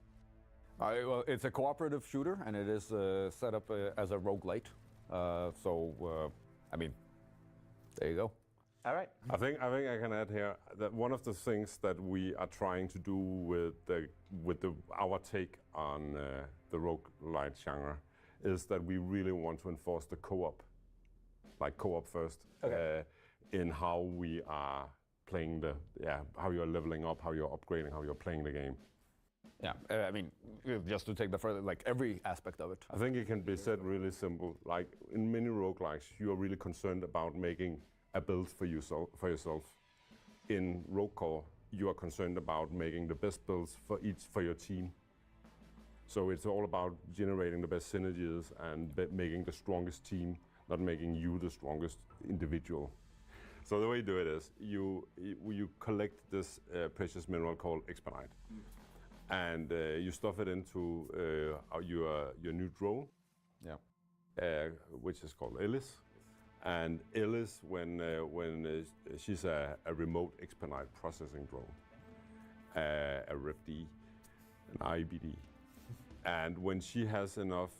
Well, it's a cooperative shooter, and it is set up as a roguelite. I mean, there you go. All right. I think I can add here that one of the things that we are trying to do with our take on the roguelite genre is that we really want to enforce the co-op, like co-op first, in how we are playing how you're leveling up, how you're upgrading, how you're playing the game. Yeah, I mean, just to take the further, like every aspect of it. I think it can be said really simple. Like in many roguelikes, you are really concerned about making a build for yourself. In Rogue Core, you are concerned about making the best builds for your team. So it's all about generating the best synergies and making the strongest team, not making you the strongest individual. So the way you do it is you collect this precious mineral called Expanite, and you stuff it into your new drone, which is called Ellis. And Ellis, when she's a remote Expanite processing drone, a RFD, an IBD, and when she has enough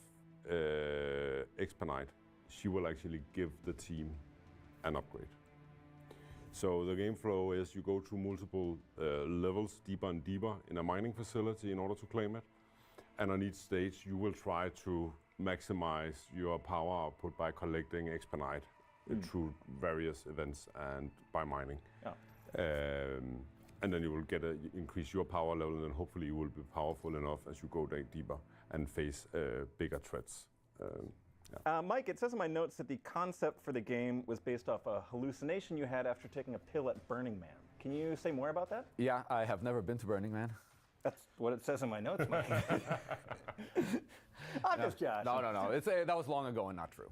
Expanite, she will actually give the team an upgrade. So the game flow is you go through multiple levels, deeper and deeper in a mining facility in order to claim it. And on each stage, you will try to maximize your power output by collecting Expanite through various events and by mining. And then you will increase your power level, and then hopefully you will be powerful enough as you go deeper and face bigger threats. Mike, it says in my notes that the concept for the game was based off a hallucination you had after taking a pill at Burning Man. Can you say more about that? Yeah, I have never been to Burning Man. That's what it says in my notes, Mike. I'm just joshing. No. That was long ago and not true.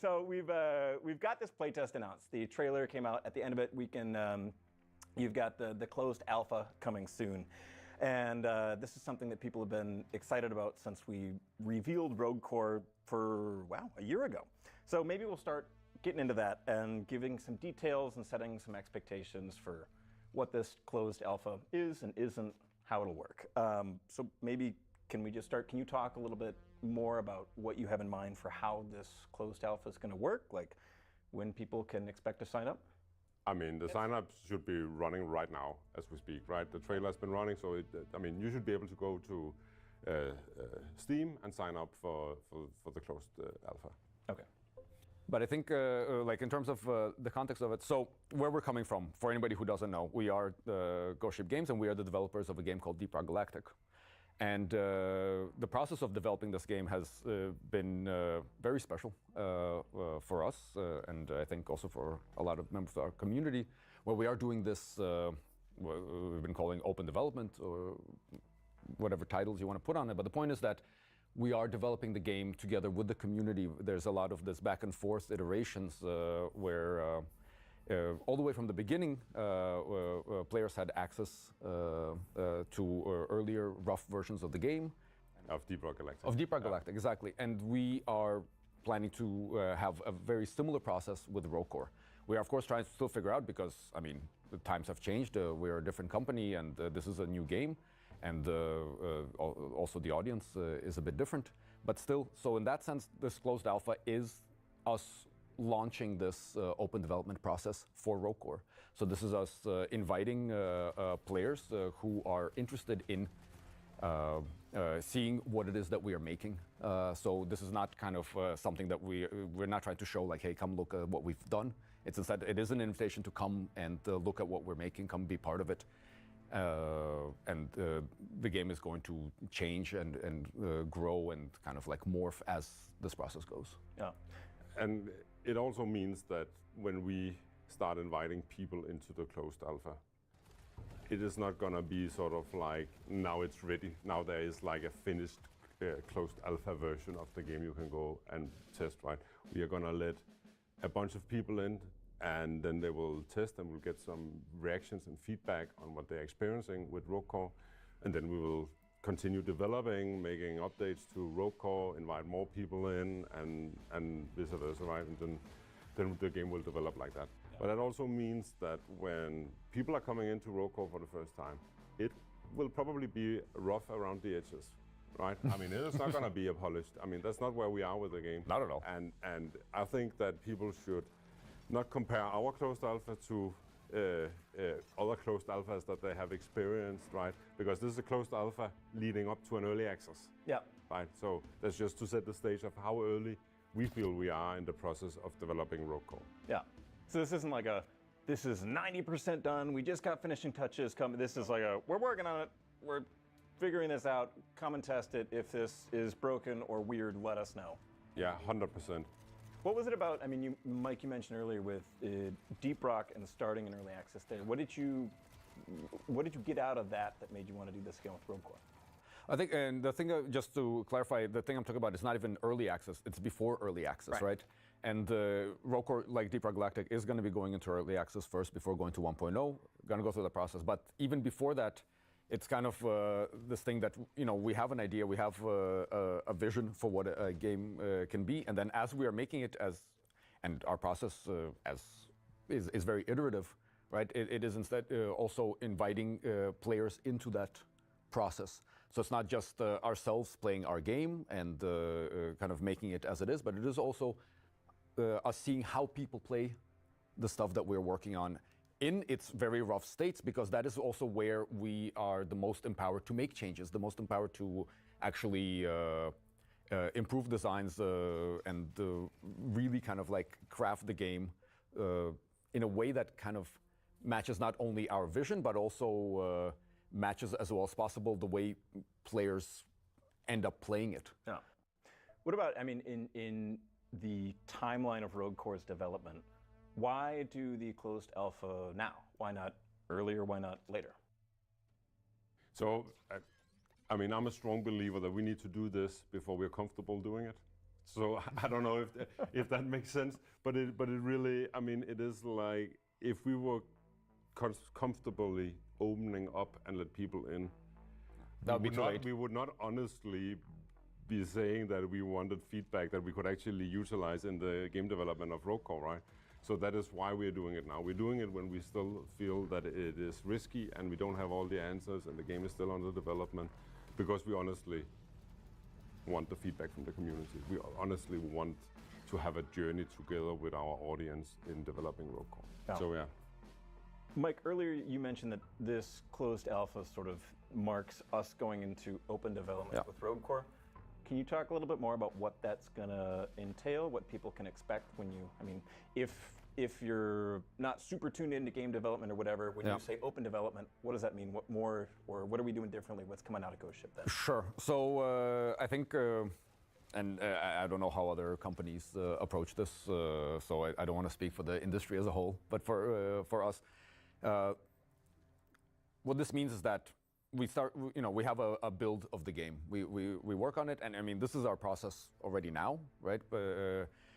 So we've got this playtest announced. The trailer came out at the end of it. You've got the closed alpha coming soon. And this is something that people have been excited about since we revealed Rogue Core for, a year ago. So maybe we'll start getting into that and giving some details and setting some expectations for what this closed alpha is and isn't, how it'll work. So maybe can we just start? Can you talk a little bit more about what you have in mind for how this closed alpha is going to work? Like when people can expect to sign up? I mean, the sign-ups should be running right now as we speak, right? The trailer has been running, so you should be able to go to Steam and sign up for the closed alpha. Okay. But I think, like in terms of the context of it, so where we're coming from, for anybody who doesn't know, we are Ghost Ship Games, and we are the developers of a game called Deep Rock Galactic. And the process of developing this game has been very special for us, and I think also for a lot of members of our community, where we are doing this, what we've been calling open development, or whatever titles you want to put on it. But the point is that we are developing the game together with the community. There's a lot of this back and forth iterations where all the way from the beginning, players had access to earlier rough versions of the game. Of Deep Rock Galactic. Of Deep Rock Galactic, exactly. And we are planning to have a very similar process with Rogue Core. We are, of course, trying to still figure out, because, I mean, the times have changed. We're a different company, and this is a new game. And also the audience is a bit different. But still, so in that sense, this closed alpha is us launching this open development process for Rogue Core. So this is us inviting players who are interested in seeing what it is that we are making. So this is not kind of something that we're not trying to show like, hey, come look at what we've done. It's instead, it is an invitation to come and look at what we're making, come be part of it. And the game is going to change and grow and kind of like morph as this process goes. Yeah. And it also means that when we start inviting people into the closed alpha, it is not going to be sort of like, now it's ready, now there is like a finished closed alpha version of the game you can go and test, right? We are gonna let a bunch of people in, and then they will test and we'll get some reactions and feedback on what they're experiencing with Rogue Core. And then we will continue developing, making updates to Rogue Core, invite more people in, and vice versa, right? And then the game will develop like that. Yeah. But that also means that when people are coming into Rogue Core for the first time, it will probably be rough around the edges, right? I mean, it is not going to be a polished. I mean, that's not where we are with the game. Not at all. And I think that people should not compare our closed alpha to other closed alphas that they have experienced, right? Because this is a closed alpha leading up to an early access. Yeah. Right. So that's just to set the stage of how early we feel we are in the process of developing Rogue Core. Yeah. So this isn't like this is 90% done. We just got finishing touches. This is like we're working on it. We're figuring this out. Come and test it. If this is broken or weird, let us know. Yeah, 100%. What was it about? I mean, Mike, you mentioned earlier with Deep Rock and starting in early access there. What did you get out of that made you want to do this again with Rogue Core? I think, and the thing, just to clarify, the thing I'm talking about is not even early access. It's before early access, right? And Rogue Core, like Deep Rock Galactic, is going to be going into early access first before going to 1.0. Going to go through the process. But even before that, it's kind of this thing that, we have an idea, we have a vision for what a game can be. And then as we are making it and our process is very iterative, right? It is instead also inviting players into that process. So it's not just ourselves playing our game and kind of making it as it is, but it is also us seeing how people play the stuff that we're working on in its very rough states, because that is also where we are the most empowered to make changes, the most empowered to actually improve designs and really kind of like craft the game in a way that kind of matches not only our vision, but also matches as well as possible the way players end up playing it. Yeah. What about, I mean, in the timeline of Rogue Core's development, why do the closed alpha now? Why not earlier? Why not later? So, I mean, I'm a strong believer that we need to do this before we're comfortable doing it. So I don't know if that makes sense, but it really, I mean, it is like if we were comfortably opening up and let people in, we would not honestly be saying that we wanted feedback that we could actually utilize in the game development of Rogue Core, right? So that is why we're doing it now. We're doing it when we still feel that it is risky and we don't have all the answers and the game is still under development, because we honestly want the feedback from the community. We honestly want to have a journey together with our audience in developing Rogue Core. Yeah. So yeah. Mike, earlier you mentioned that this closed alpha sort of marks us going into open development with Rogue Core. Can you talk a little bit more about what that's going to entail, what people can expect when you, I mean, if you're not super tuned into game development or whatever, when you say open development, what does that mean? What more, or what are we doing differently? What's coming out of Ghost Ship then? Sure. So I think, and I don't know how other companies approach this, so I don't want to speak for the industry as a whole, but for us, what this means is that we start, we have a build of the game. We work on it, and I mean, this is our process already now, right?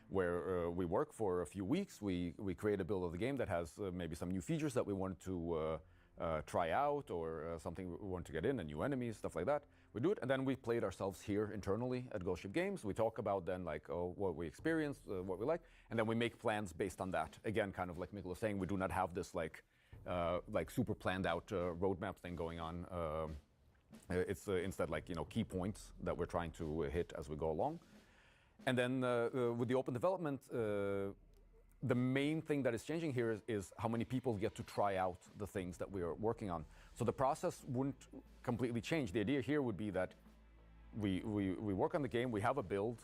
Where we work for a few weeks, we create a build of the game that has maybe some new features that we want to try out, or something we want to get in, and new enemies, stuff like that. We do it, and then we play it ourselves here internally at Ghost Ship Games. We talk about then like, what we experienced, what we like, and then we make plans based on that. Again, kind of like Mikkel was saying, we do not have this like super planned out roadmap thing going on. It's instead like, key points that we're trying to hit as we go along. And then with the open development, the main thing that is changing here is how many people get to try out the things that we are working on. So the process wouldn't completely change. The idea here would be that we work on the game, we have a build,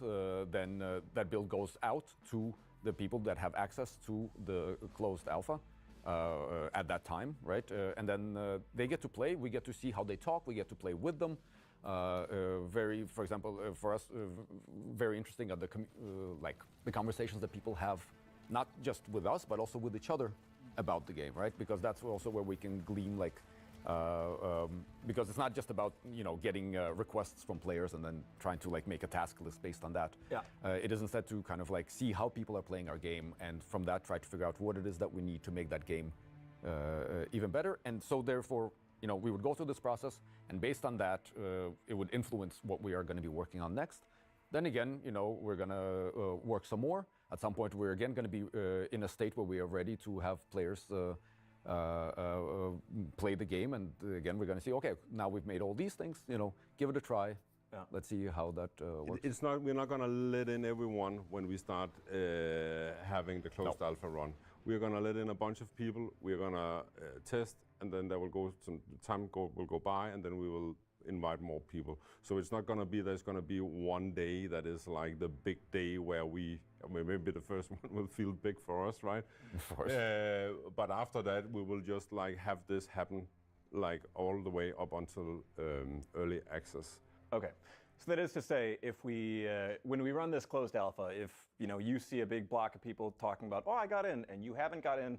then that build goes out to the people that have access to the closed alpha at that time, right? And then they get to play, we get to see how they talk, we get to play with them. For example, for us, very interesting are the conversations that people have, not just with us, but also with each other about the game, right? Because that's also where we can glean like Because it's not just about getting requests from players and then trying to like make a task list based on that. Yeah. It is instead to kind of like see how people are playing our game, and from that try to figure out what it is that we need to make that game even better. And so therefore, we would go through this process, and based on that, it would influence what we are going to be working on next. Then again, we're going to work some more. At some point, we're again going to be in a state where we are ready to have players play the game, and again, we're going to see, okay, now we've made all these things, give it a try. Yeah. Let's see how that works. It's not. We're not going to let in everyone when we start having the closed alpha run. We're going to let in a bunch of people. We're going to test, and then there will go some time will go by, and then we will invite more people. So it's not going to be. There's going to be one day that is like the big day where maybe the first one will feel big for us, right? Of course. But after that, we will just like have this happen, like all the way up until early access. Okay, so that is to say, if we, when we run this closed alpha, if you see a big block of people talking about, oh, I got in, and you haven't got in,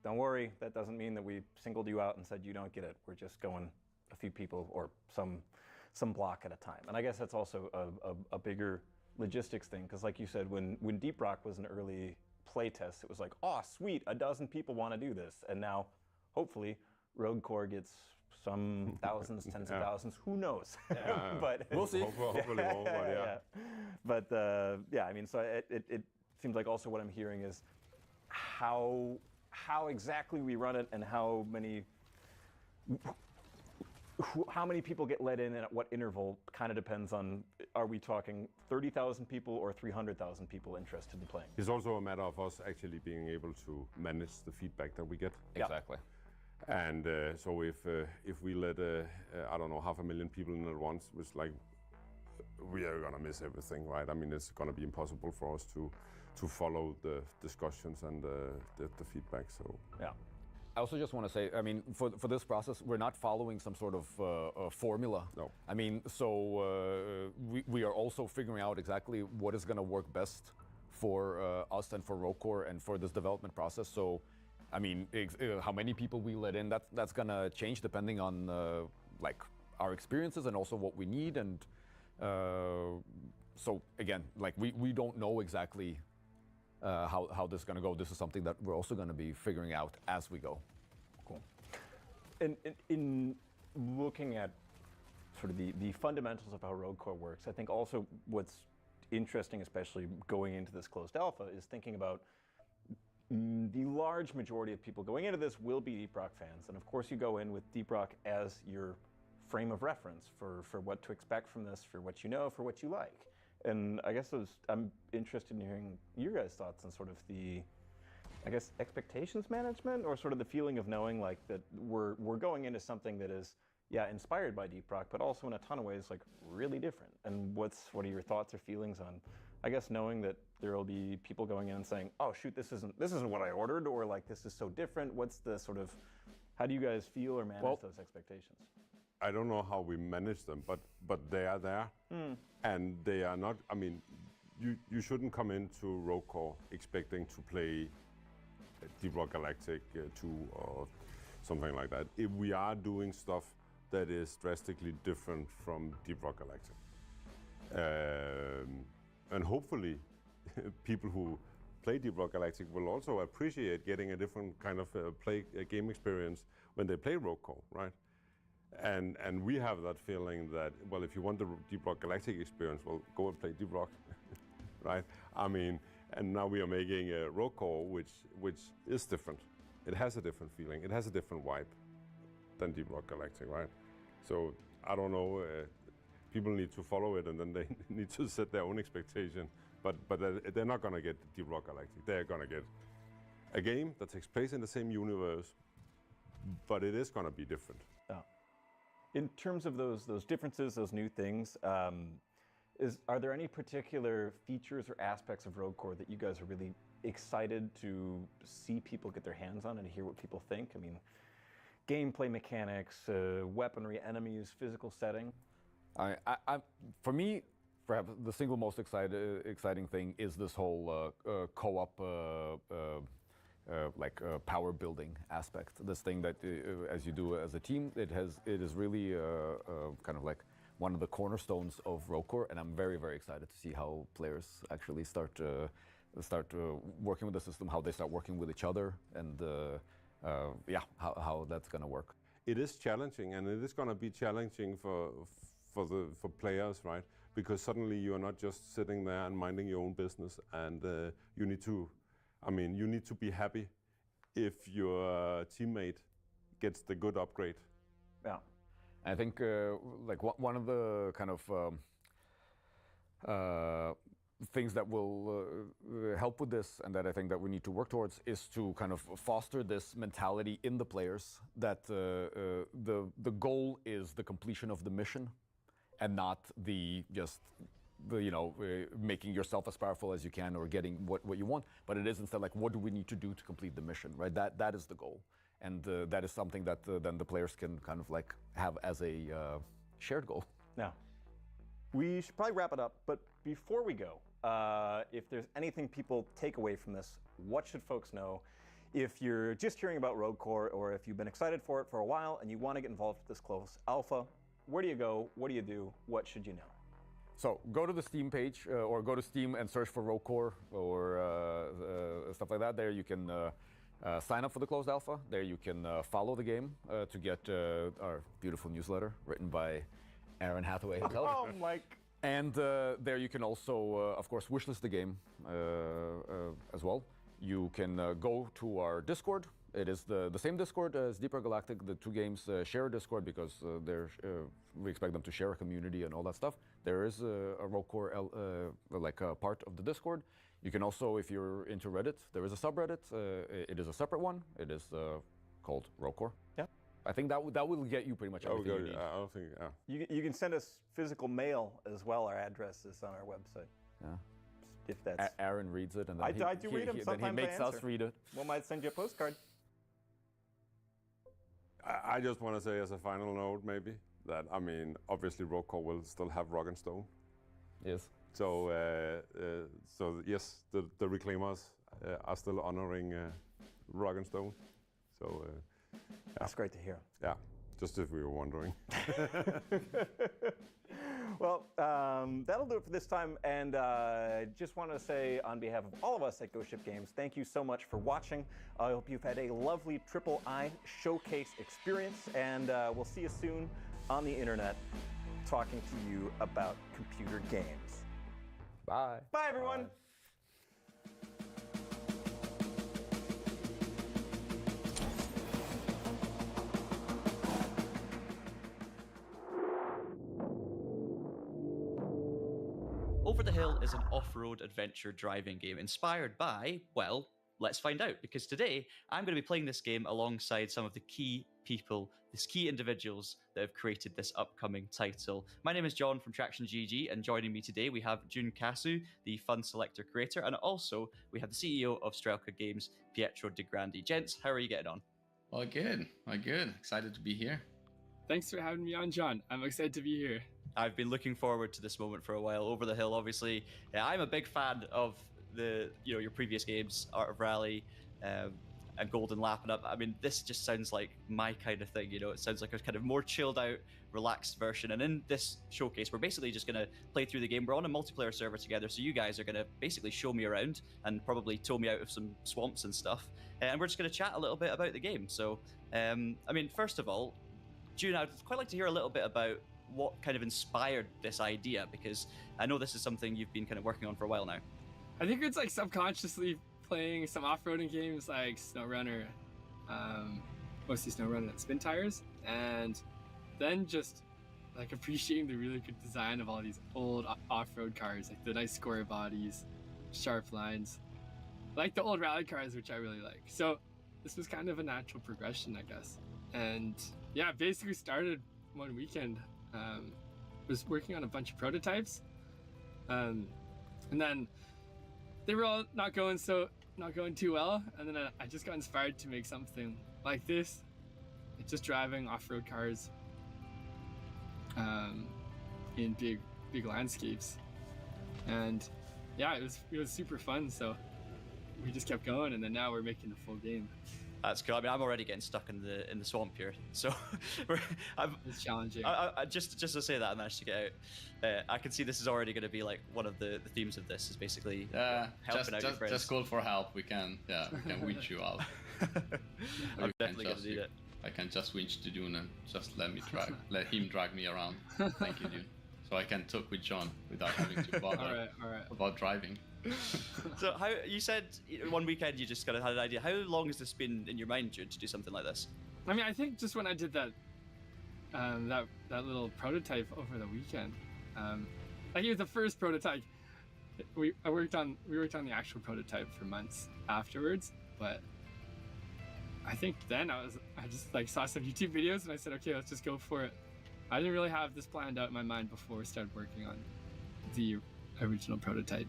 don't worry. That doesn't mean that we singled you out and said you don't get it. We're just going a few people or some block at a time. And I guess that's also a bigger logistics thing, because like you said, when Deep Rock was an early play test, it was like, oh, sweet, a dozen people want to do this, and now, hopefully, Rogue Core gets some thousands, tens of thousands, who knows? But we'll see. Hopefully more, but yeah. But yeah, I mean, so it seems like also what I'm hearing is how exactly we run it and how many people get let in and at what interval kind of depends on, are we talking 30,000 people or 300,000 people interested in playing? It's also a matter of us actually being able to manage the feedback that we get. Exactly. And so if we let I don't know 500,000 people in at once, it's like we are gonna miss everything, right? I mean, it's gonna be impossible for us to follow the discussions and the feedback. So yeah. I also just want to say, I mean, for this process, we're not following some sort of formula. No. I mean, so we are also figuring out exactly what is going to work best for us and for Rogue Core and for this development process. So, I mean, how many people we let in, that's going to change depending on like our experiences and also what we need. And so again, like we don't know exactly how this is going to go. This is something that we're also going to be figuring out as we go. Cool. And in looking at sort of the fundamentals of how Rogue Core works, I think also what's interesting, especially going into this closed alpha, is thinking about the large majority of people going into this will be Deep Rock fans. And of course you go in with Deep Rock as your frame of reference for what to expect from this, for what you know, for what you like. And I guess I'm interested in hearing your guys' thoughts on sort of the, I guess, expectations management, or sort of the feeling of knowing like that we're going into something that is, yeah, inspired by Deep Rock, but also in a ton of ways like really different. And what are your thoughts or feelings on, I guess, knowing that there will be people going in and saying, oh shoot, this isn't what I ordered, or like this is so different. What's the sort of, how do you guys feel or manage those expectations? I don't know how we manage them, but they are there, and they are not. I mean, you shouldn't come into Rogue Core expecting to play Deep Rock Galactic 2 or something like that. If we are doing stuff that is drastically different from Deep Rock Galactic, and hopefully, people who play Deep Rock Galactic will also appreciate getting a different kind of game experience when they play Rogue Core, right? And we have that feeling that, well, if you want the Deep Rock Galactic experience, well, go and play Deep Rock, right? I mean, and now we are making a Rogue Core, which is different. It has a different feeling. It has a different vibe than Deep Rock Galactic, right? So I don't know. People need to follow it, and then they need to set their own expectation. But they're not going to get Deep Rock Galactic. They're going to get a game that takes place in the same universe, but it is going to be different. Yeah. In terms of those differences, those new things, are there any particular features or aspects of Rogue Core that you guys are really excited to see people get their hands on and hear what people think? I mean, gameplay mechanics, weaponry, enemies, physical setting. For me, perhaps the single most exciting thing is this whole co-op power building aspect. This thing that as you do as a team, it is really kind of like one of the cornerstones of Rogue Core, and I'm very, very excited to see how players actually start working with the system, how they start working with each other, and how that's going to work. It is challenging, and it is going to be challenging for players, right? Because suddenly you are not just sitting there and minding your own business, and you need to be happy if your teammate gets the good upgrade. Yeah. I think like one of the kind of things that will help with this, and that I think that we need to work towards, is to kind of foster this mentality in the players that the goal is the completion of the mission, and not making yourself as powerful as you can or getting what you want. But it is instead like, what do we need to do to complete the mission, right? That is the goal. And that is something that then the players can kind of like have as a shared goal. Now, we should probably wrap it up, but before we go, if there's anything people take away from this, what should folks know? If you're just hearing about Rogue Core, or if you've been excited for it for a while and you want to get involved with this close alpha, where do you go? What do you do? What should you know? So go to the Steam page, or go to Steam and search for Rogue Core or stuff like that. There you can sign up for the closed alpha. There you can follow the game to get our beautiful newsletter written by Aaron Hathaway himself. Oh, Mike. And there you can also, of course, wishlist the game as well. You can go to our Discord. It is the same Discord as Deep Rock Galactic. The two games share a Discord because we expect them to share a community and all that stuff. There is a Rogue Core part of the Discord. You can also, if you're into Reddit, there is a subreddit. It is a separate one. It is called Rogue Core. Yeah. I think that will get you pretty much everything you need. I don't think. You can send us physical mail as well. Our address is on our website. Yeah. If that's Aaron reads it, and then I do read them. then he makes us read it. We might send you a postcard. I just want to say as a final note, maybe, that obviously Rogue Core will still have Rock and Stone. Yes. So yes, the Reclaimers are still honoring Rock and Stone. So that's great to hear. Yeah, just if we were wondering. Well, that'll do it for this time, and just want to say on behalf of all of us at Ghost Ship Games, thank you so much for watching. I hope you've had a lovely Triple I showcase experience, and we'll see you soon on the internet talking to you about computer games. Bye. Bye, everyone. Bye. Over the Hill is an off-road adventure driving game inspired by, well, let's find out, because today I'm going to be playing this game alongside some of the key people, these key individuals that have created this upcoming title. My name is John from Traction GG, and joining me today we have Jun Kasu, the Fun Selector creator, and also we have the CEO of Strelka Games, Pietro De Grandi. Gents, how are you getting on? All good. Excited to be here. Thanks for having me on, John. I'm excited to be here. I've been looking forward to this moment for a while. Over the Hill, obviously, I'm a big fan of your previous games, Art of Rally, and Golden Lap. And this just sounds like my kind of thing. It sounds like a kind of more chilled out, relaxed version. And in this showcase, we're basically just going to play through the game. We're on a multiplayer server together, so you guys are going to basically show me around and probably tow me out of some swamps and stuff. And we're just going to chat a little bit about the game. So, first of all, June, I'd quite like to hear a little bit about what kind of inspired this idea, because I know this is something you've been kind of working on for a while now. I think it's like subconsciously playing some off-roading games like SnowRunner, mostly SnowRunner and Spin Tires, and then just like appreciating the really good design of all these old off-road cars, like the nice square bodies, sharp lines, like the old rally cars, which I really like. So this was kind of a natural progression, I guess. And yeah, basically started one weekend. Was working on a bunch of prototypes, and then they were all not going too well, and then I just got inspired to make something like this, like just driving off-road cars in big landscapes, and yeah, it was super fun. So we just kept going, and then now we're making a full game. That's cool. I mean, I'm already getting stuck in the swamp here, so it's challenging. Just to say that I managed to get out. I can see this is already going to be like one of the themes of this is basically helping out your friends. Just call for help. We can winch you out. I'm definitely going to do that. I can just winch to Dune and just let him drag me around. Thank you, Dune. So I can talk with John without having to bother about driving. So how you said one weekend you just kind of had an idea. How long has this been in your mind, Jude, to do something like this? I mean, I think just when I did that that little prototype over the weekend, like it was the first prototype. We worked on the actual prototype for months afterwards, but I think then I just like saw some YouTube videos and I said, okay, let's just go for it. I didn't really have this planned out in my mind before I started working on the original prototype.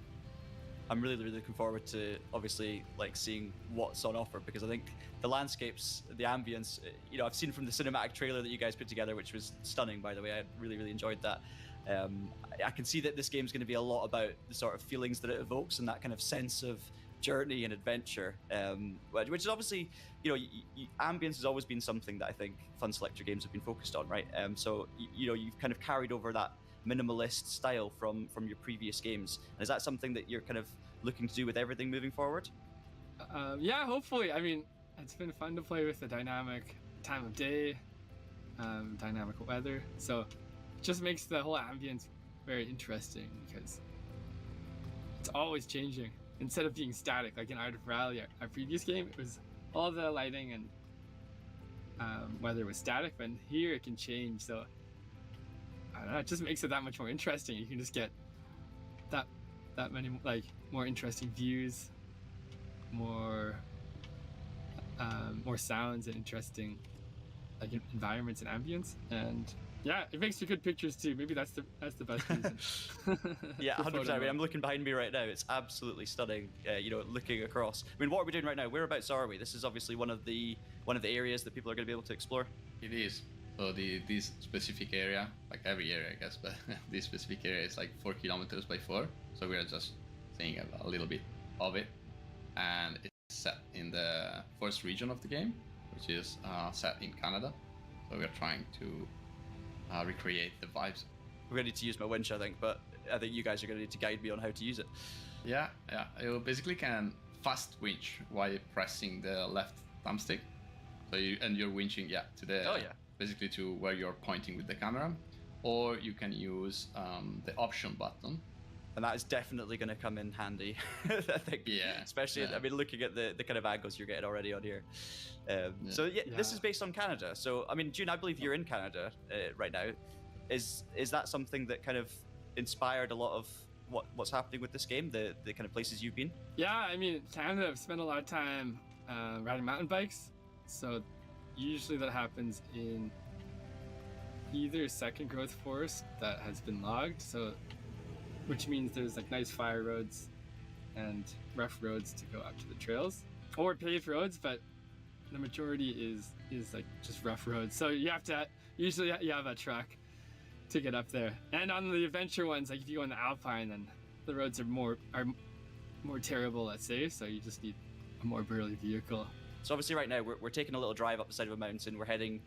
I'm really looking forward to obviously like seeing what's on offer, because I think the landscapes, the ambience, I've seen from the cinematic trailer that you guys put together, which was stunning, by the way. I really enjoyed that. I can see that this game's going to be a lot about the sort of feelings that it evokes and that kind of sense of journey and adventure, which is obviously, ambience has always been something that I think Fun Selector games have been focused on, right? So you've kind of carried over that minimalist style from your previous games. And is that something that you're kind of looking to do with everything moving forward? Yeah, hopefully. I mean, it's been fun to play with the dynamic time of day, dynamic weather. So it just makes the whole ambience very interesting because it's always changing. Instead of being static, like in Art of Rally, our previous game, it was all the lighting and weather was static, but here it can change. So I don't know, it just makes it that much more interesting. You can just get that many like more interesting views, more sounds and interesting like environments and ambience, and yeah, it makes for good pictures too. Maybe that's the best reason. Yeah, 100%. I mean, I'm looking behind me right now. It's absolutely stunning. Looking across. I mean, what are we doing right now? Whereabouts are we? This is obviously one of the areas that people are going to be able to explore. It is. So this specific area, like every area, I guess, but this specific area is like 4 kilometers by 4. So we are just seeing a little bit of it, and it's set in the first region of the game, which is set in Canada. So we are trying to recreate the vibes. We're going to need to use my winch, I think, but I think you guys are going to need to guide me on how to use it. Yeah. You basically can fast winch while pressing the left thumbstick. So you're winching, to the basically to where you're pointing with the camera, or you can use the option button. And that is definitely going to come in handy, I think. Yeah. Especially, I mean, looking at the kind of angles you're getting already on here. So this is based on Canada. So, I mean, June, I believe you're in Canada right now. Is that something that kind of inspired a lot of what's happening with this game, the kind of places you've been? Yeah, I mean, Canada, I've spent a lot of time riding mountain bikes. So usually that happens in either second growth forest that has been logged. So which means there's like nice fire roads and rough roads to go up to the trails, or paved roads, but the majority is like just rough roads. So you have to usually you have a truck to get up there. And on the adventure ones, like if you go in the Alpine, then the roads are more terrible, let's say. So you just need a more burly vehicle. So obviously right now we're taking a little drive up the side of a mountain. We're heading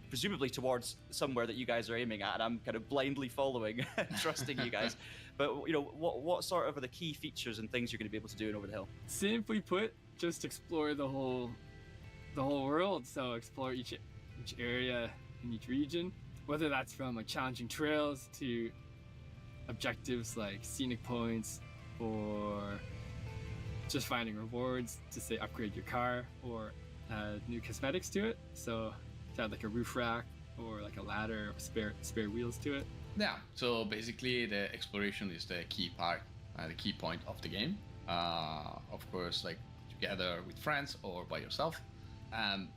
presumably towards somewhere that you guys are aiming at, and I'm kind of blindly following, trusting you guys. But what sort of are the key features and things you're going to be able to do in Over the Hill? Simply put, just explore the whole world. So explore each area in each region, whether that's from like challenging trails to objectives like scenic points, or just finding rewards to say upgrade your car or add new cosmetics to it. So to add like a roof rack or like a ladder or spare wheels to it. Yeah, so basically the exploration is the key part, the key point of the game. Of course, like together with friends or by yourself. And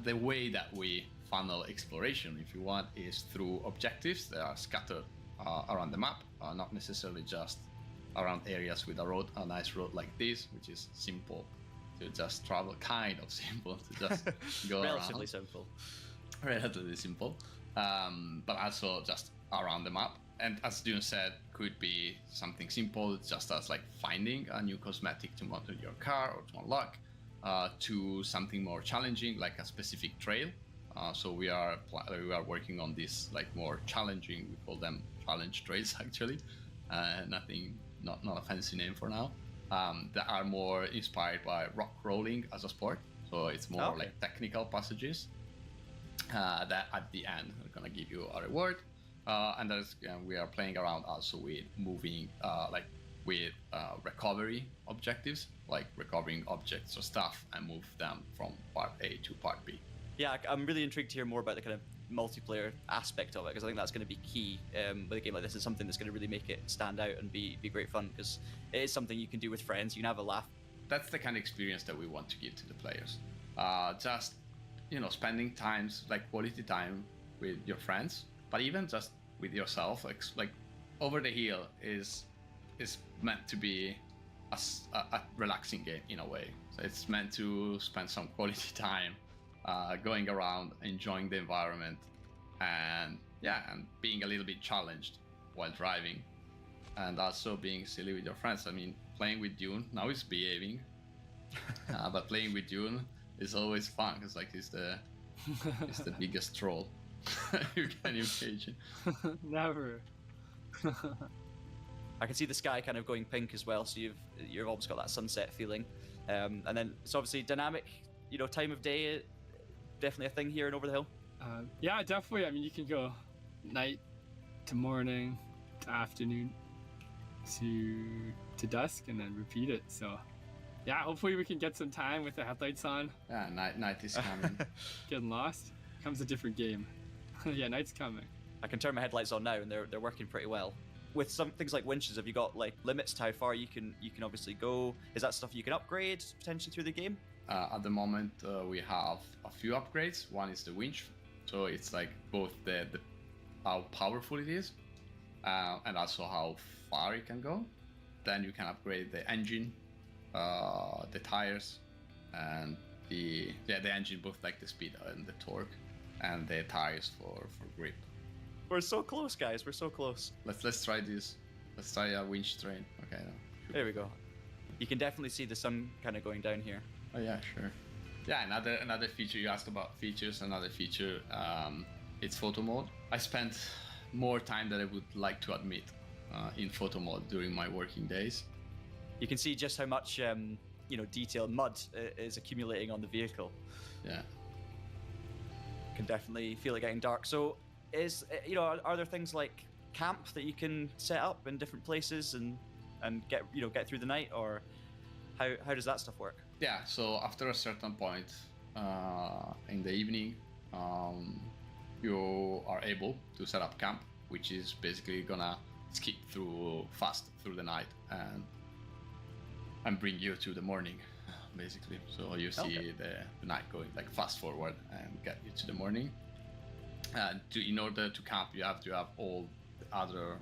the way that we funnel exploration, if you want, is through objectives that are scattered around the map, not necessarily just around areas with a nice road like this, which is simple to just travel, kind of simple to just go Relatively simple. Relatively simple, but also just around the map. and as Dune said, could be something simple, just as like finding a new cosmetic to mount on your car or to unlock, to something more challenging, like a specific trail. So we are working on this like more challenging. We call them challenge trails actually. Not a fancy name for now. That are more inspired by rock rolling as a sport. So it's more like technical passages that at the end are gonna give you a reward. And we are playing around also with moving, with recovery objectives, like recovering objects or stuff and move them from part A to part B. Yeah, I'm really intrigued to hear more about the kind of multiplayer aspect of it, because I think that's going to be key with a game like this. It's something that's going to really make it stand out and be great fun, because it is something you can do with friends. You can have a laugh. That's the kind of experience that we want to give to the players. Just, spending quality time with your friends, but even just with yourself. Like Over the Hill is meant to be a relaxing game in a way. So it's meant to spend some quality time going around, enjoying the environment, and being a little bit challenged while driving, and also being silly with your friends. I mean, playing with Dune now is behaving, but playing with Dune is always fun because it's the biggest troll you can imagine. Never. I can see the sky kind of going pink as well, so you've almost got that sunset feeling, and then it's obviously dynamic. Time of day, definitely a thing here in Over the Hill. Yeah, definitely. I mean, you can go night to morning to afternoon to dusk and then repeat it. So yeah, hopefully we can get some time with the headlights on. Yeah, night is coming. Getting lost comes a different game. Yeah, night's coming. I can turn my headlights on now and they're working pretty well. With some things like winches, have you got like limits to how far you can obviously go? Is that stuff you can upgrade potentially through the game? At the moment, we have a few upgrades. One is the winch, so it's like both the how powerful it is, and also how far it can go. Then you can upgrade the engine, the tires, and the engine, both like the speed and the torque, and the tires for grip. We're so close, guys. We're so close. Let's try this. Let's try a winch train. Okay. There we go. You can definitely see the sun kind of going down here. Oh yeah, sure. Yeah, another feature you asked about features. Another feature, it's photo mode. I spent more time than I would like to admit in photo mode during my working days. You can see just how much detail mud is accumulating on the vehicle. Yeah. Can definitely feel it getting dark. So are there things like camp that you can set up in different places and get through the night, or how does that stuff work? Yeah, so after a certain point in the evening, you are able to set up camp, which is basically gonna skip fast through the night and bring you to the morning, basically. So you see the night going like fast forward and get you to the morning. And in order to camp, you have to have all the other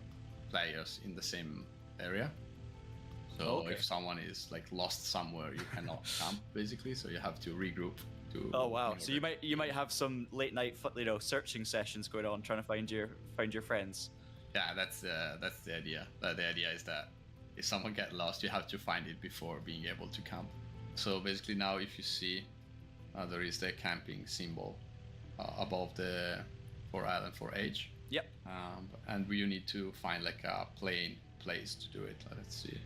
players in the same area. So if someone is like lost somewhere, you cannot camp basically. So you have to regroup. Oh wow! So you might have some late night searching sessions going on, trying to find your friends. Yeah, that's the idea. The idea is that if someone gets lost, you have to find it before being able to camp. So basically now, if you see, there is the camping symbol above the for island for age. Yep. And you need to find like a plain place to do it. Let's see.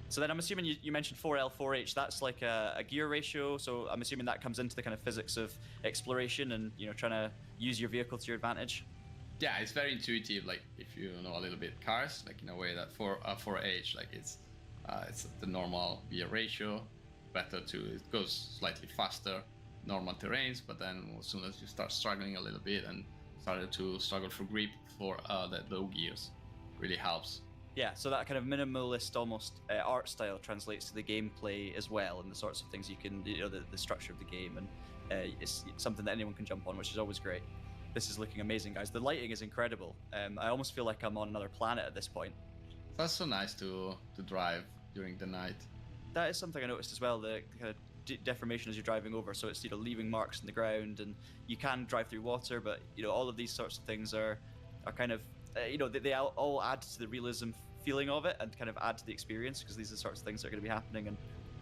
So then I'm assuming you mentioned 4L, 4H. That's like a gear ratio. So I'm assuming that comes into the kind of physics of exploration and trying to use your vehicle to your advantage. Yeah, it's very intuitive. Like if you know a little bit cars, like in a way that 4H, like it's the normal gear ratio. It goes slightly faster, normal terrains. But then as soon as you start struggling a little bit and started to struggle for grip for the low gears, really helps. Yeah, so that kind of minimalist, almost art style translates to the gameplay as well, and the sorts of things you can, the structure of the game, and it's something that anyone can jump on, which is always great. This is looking amazing, guys. The lighting is incredible. I almost feel like I'm on another planet at this point. That's so nice to drive during the night. That is something I noticed as well, the kind of deformation as you're driving over, so it's leaving marks in the ground, and you can drive through water, but all of these sorts of things are kind of they all add to the realism feeling of it and kind of add to the experience, because these are the sorts of things that are going to be happening.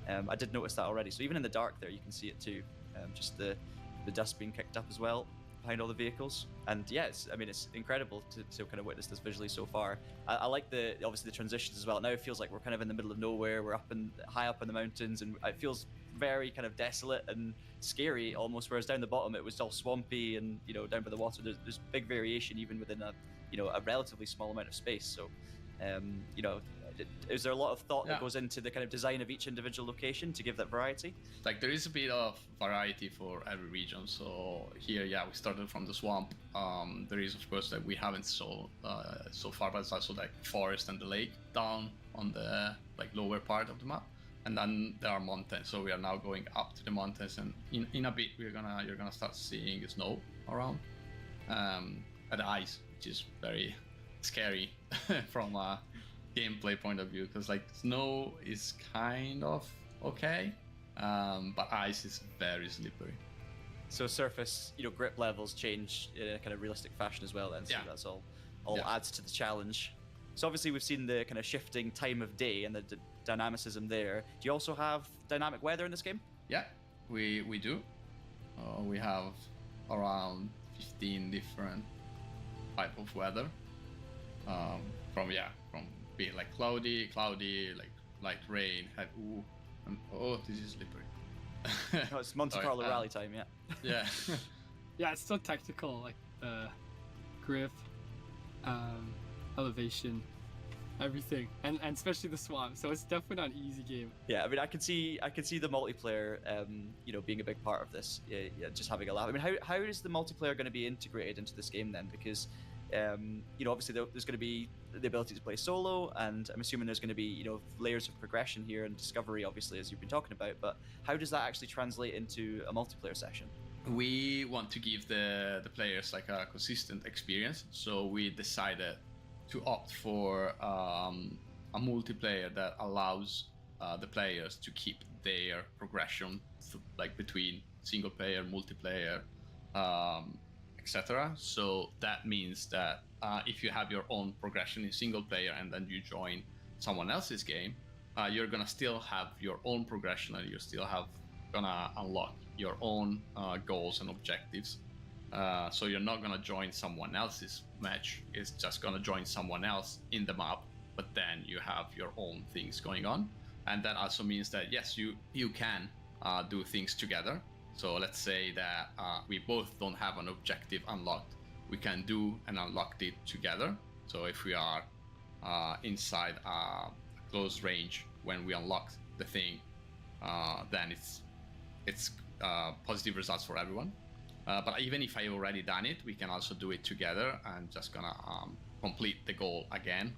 And I did notice that already. So even in the dark there, you can see it too. Just the dust being kicked up as well behind all the vehicles. And yeah, it's incredible to kind of witness this visually so far. I like obviously the transitions as well. Now it feels like we're kind of in the middle of nowhere. We're high up in the mountains, and it feels very kind of desolate and scary almost. Whereas down the bottom it was all swampy, and down by the water there's big variation even within a relatively small amount of space. So is there a lot of thought that goes into the kind of design of each individual location to give that variety? Like, there is a bit of variety for every region. So here, we started from the swamp. There is, of course, that we haven't so far, but it's also like forest and the lake down on the lower part of the map. And then there are mountains. So we are now going up to the mountains, and in a bit you're gonna start seeing snow around, and the ice, which is very scary from a gameplay point of view, because snow is kind of okay, but ice is very slippery. So surface, grip levels change in a kind of realistic fashion as well then. So that's all adds to the challenge. So obviously we've seen the kind of shifting time of day and the dynamicism there. Do you also have dynamic weather in this game? Yeah, we do. We have around 15 different type of weather. From being cloudy, light rain, this is slippery. It's Monte Carlo rally time, yeah. Yeah. Yeah, it's still technical, like the grip, elevation, everything, and especially the swamp. So it's definitely not an easy game. Yeah, I can see the multiplayer, being a big part of this. Yeah, just having a laugh. How is the multiplayer going to be integrated into this game then? Because obviously there's going to be the ability to play solo, and I'm assuming there's going to be layers of progression here and discovery, obviously, as you've been talking about. But how does that actually translate into a multiplayer session? We want to give the players a consistent experience, so we decided to opt for a multiplayer that allows the players to keep their progression between single player, multiplayer, etc. So that means that if you have your own progression in single player and then you join someone else's game, you're gonna still have your own progression, and you're still gonna unlock your own goals and objectives. So you're not gonna join someone else's match. It's just gonna join someone else in the map, but then you have your own things going on. And that also means that yes, you can do things together. So let's say that we both don't have an objective unlocked. We can do and unlock it together. So if we are inside a close range when we unlock the thing, then it's positive results for everyone. But even if I already done it, we can also do it together and just gonna complete the goal again.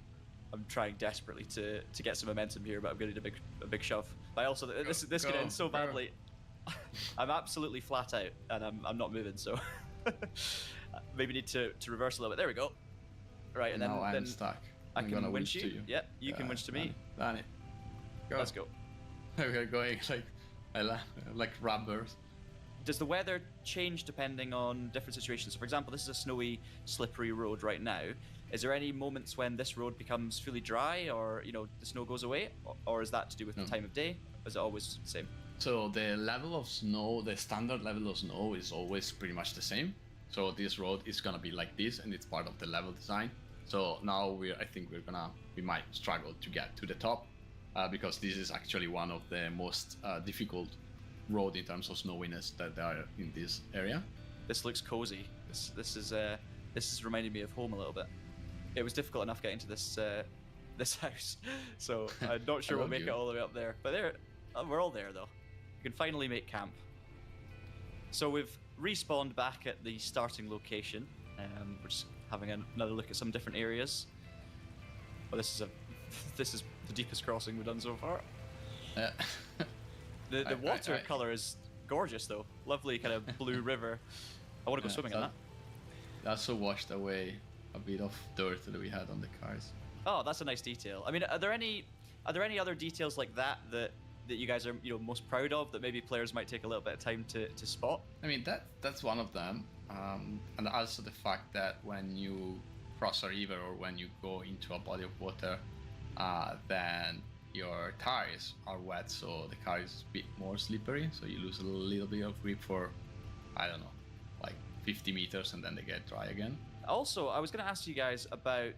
I'm trying desperately to get some momentum here, but I'm getting a big shove. But also, this could end so badly. I'm absolutely flat out, and I'm not moving, so maybe need to reverse a little bit. There we go. Right, and now then I'm stuck. I I'm can gonna winch you. to you. Yeah, you can winch to me. Done it. Go. Let's go. We're going like rubbers. Does the weather change depending on different situations? So for example, this is a snowy, slippery road right now. Is there any moments when this road becomes fully dry, or the snow goes away, or is that to do with the time of day? Or is it always the same? So the level of snow, the standard level of snow is always pretty much the same. So this road is gonna be like this, and it's part of the level design. So now I think we might struggle to get to the top, because this is actually one of the most difficult road in terms of snowiness that there are in this area. This looks cozy. This is reminding me of home a little bit. It was difficult enough getting to this house, so I'm not sure we'll make it all the way up there. But we're all there though. We can finally make camp. So we've respawned back at the starting location. We're just having another look at some different areas. Well, this is the deepest crossing we've done so far. The water color is gorgeous though. Lovely kind of blue river. I want to go swimming in that. That also washed away a bit of dirt that we had on the cars. Oh, that's a nice detail. Are there any other details like that you guys are most proud of that maybe players might take a little bit of time to spot? That's one of them, and also the fact that when you cross a river or when you go into a body of water, then your tires are wet, so the car is a bit more slippery, so you lose a little bit of grip for, I don't know, like 50 meters, and then they get dry again. Also, I was going to ask you guys about,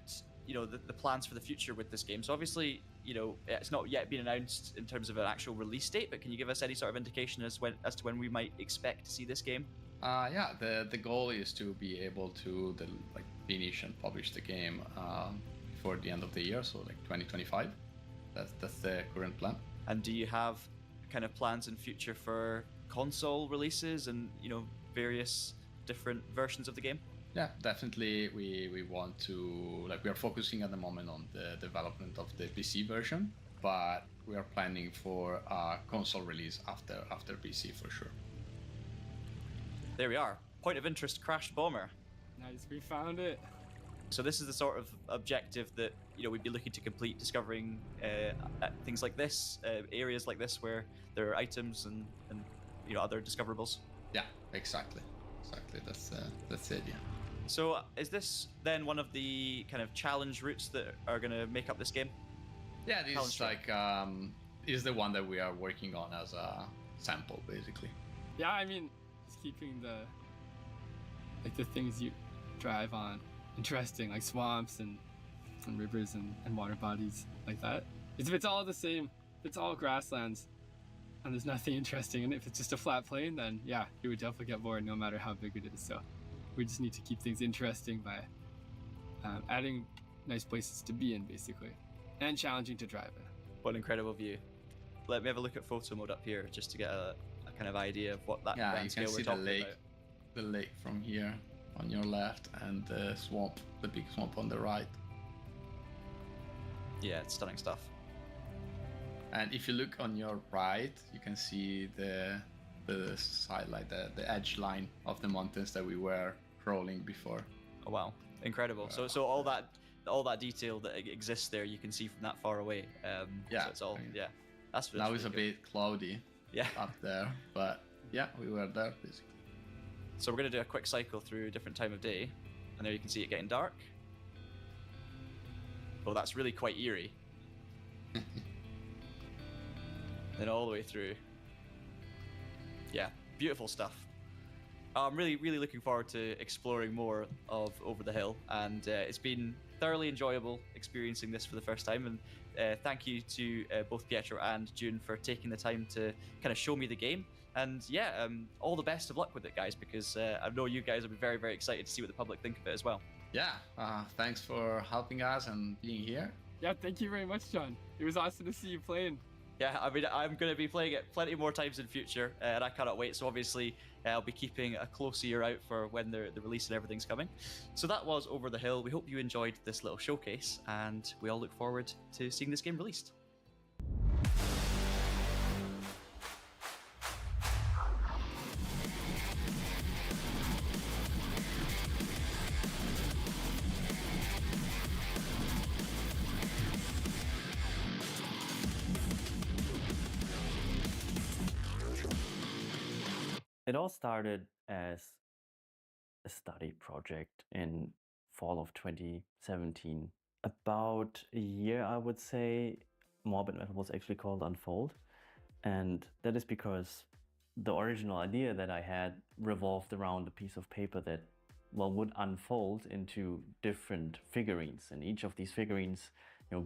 the plans for the future with this game. So obviously, it's not yet been announced in terms of an actual release date, but can you give us any sort of indication as to when we might expect to see this game? Yeah, the goal is to be able to finish and publish the game before the end of the year, so like 2025. That's the current plan. And do you have kind of plans in future for console releases and various different versions of the game? Yeah, definitely. We want to, we are focusing at the moment on the development of the PC version, but we are planning for a console release after PC for sure. There we are. Point of interest, Crash Bomber. Nice, we found it. So this is the sort of objective that we'd be looking to complete, discovering things like this, areas like this where there are items and other discoverables. Yeah, exactly. That's the idea. So is this then one of the kind of challenge routes that are going to make up this game? Yeah, this is is the one that we are working on as a sample, basically. Yeah, I mean, just keeping the things you drive on interesting, like swamps and rivers and water bodies like that. If it's all the same, if it's all grasslands and there's nothing interesting, and if it's just a flat plain, then yeah, you would definitely get bored no matter how big it is. So we just need to keep things interesting by adding nice places to be in, basically, and challenging to drive in. What an incredible view. Let me have a look at photo mode up here just to get a kind of idea of what that grand scale we're talking about. The lake from here on your left, and the swamp, the big swamp on the right. Yeah, it's stunning stuff. And if you look on your right, you can see the side, like the edge line of the mountains that we were crawling before. Oh wow, incredible! So all that detail that exists there, you can see from that far away. Yeah, so it's all that's now really it's a cool. bit cloudy. Yeah. Up there, but yeah, we were there basically. So we're going to do a quick cycle through a different time of day, and there you can see it getting dark. Oh, that's really quite eerie. Then all the way through. Yeah, beautiful stuff. I'm really looking forward to exploring more of Over the Hill, and it's been thoroughly enjoyable experiencing this for the first time. And thank you to both Pietro and June for taking the time to kind of show me the game. And yeah, all the best of luck with it, guys, because I know you guys will be very excited to see what the public think of it as well. Yeah, thanks for helping us and being here. Yeah, thank you very much, John. It was awesome to see you playing. Yeah, I mean, I'm going to be playing it plenty more times in future, and I cannot wait. So obviously, I'll be keeping a close ear out for when the release and everything's coming. So that was Over the Hill. We hope you enjoyed this little showcase, and we all look forward to seeing this game released. It all started as a study project in fall of 2017. About a year, I would say, Morbid Metal was actually called Unfold. And that is because the original idea that I had revolved around a piece of paper that, well, would unfold into different figurines. And each of these figurines,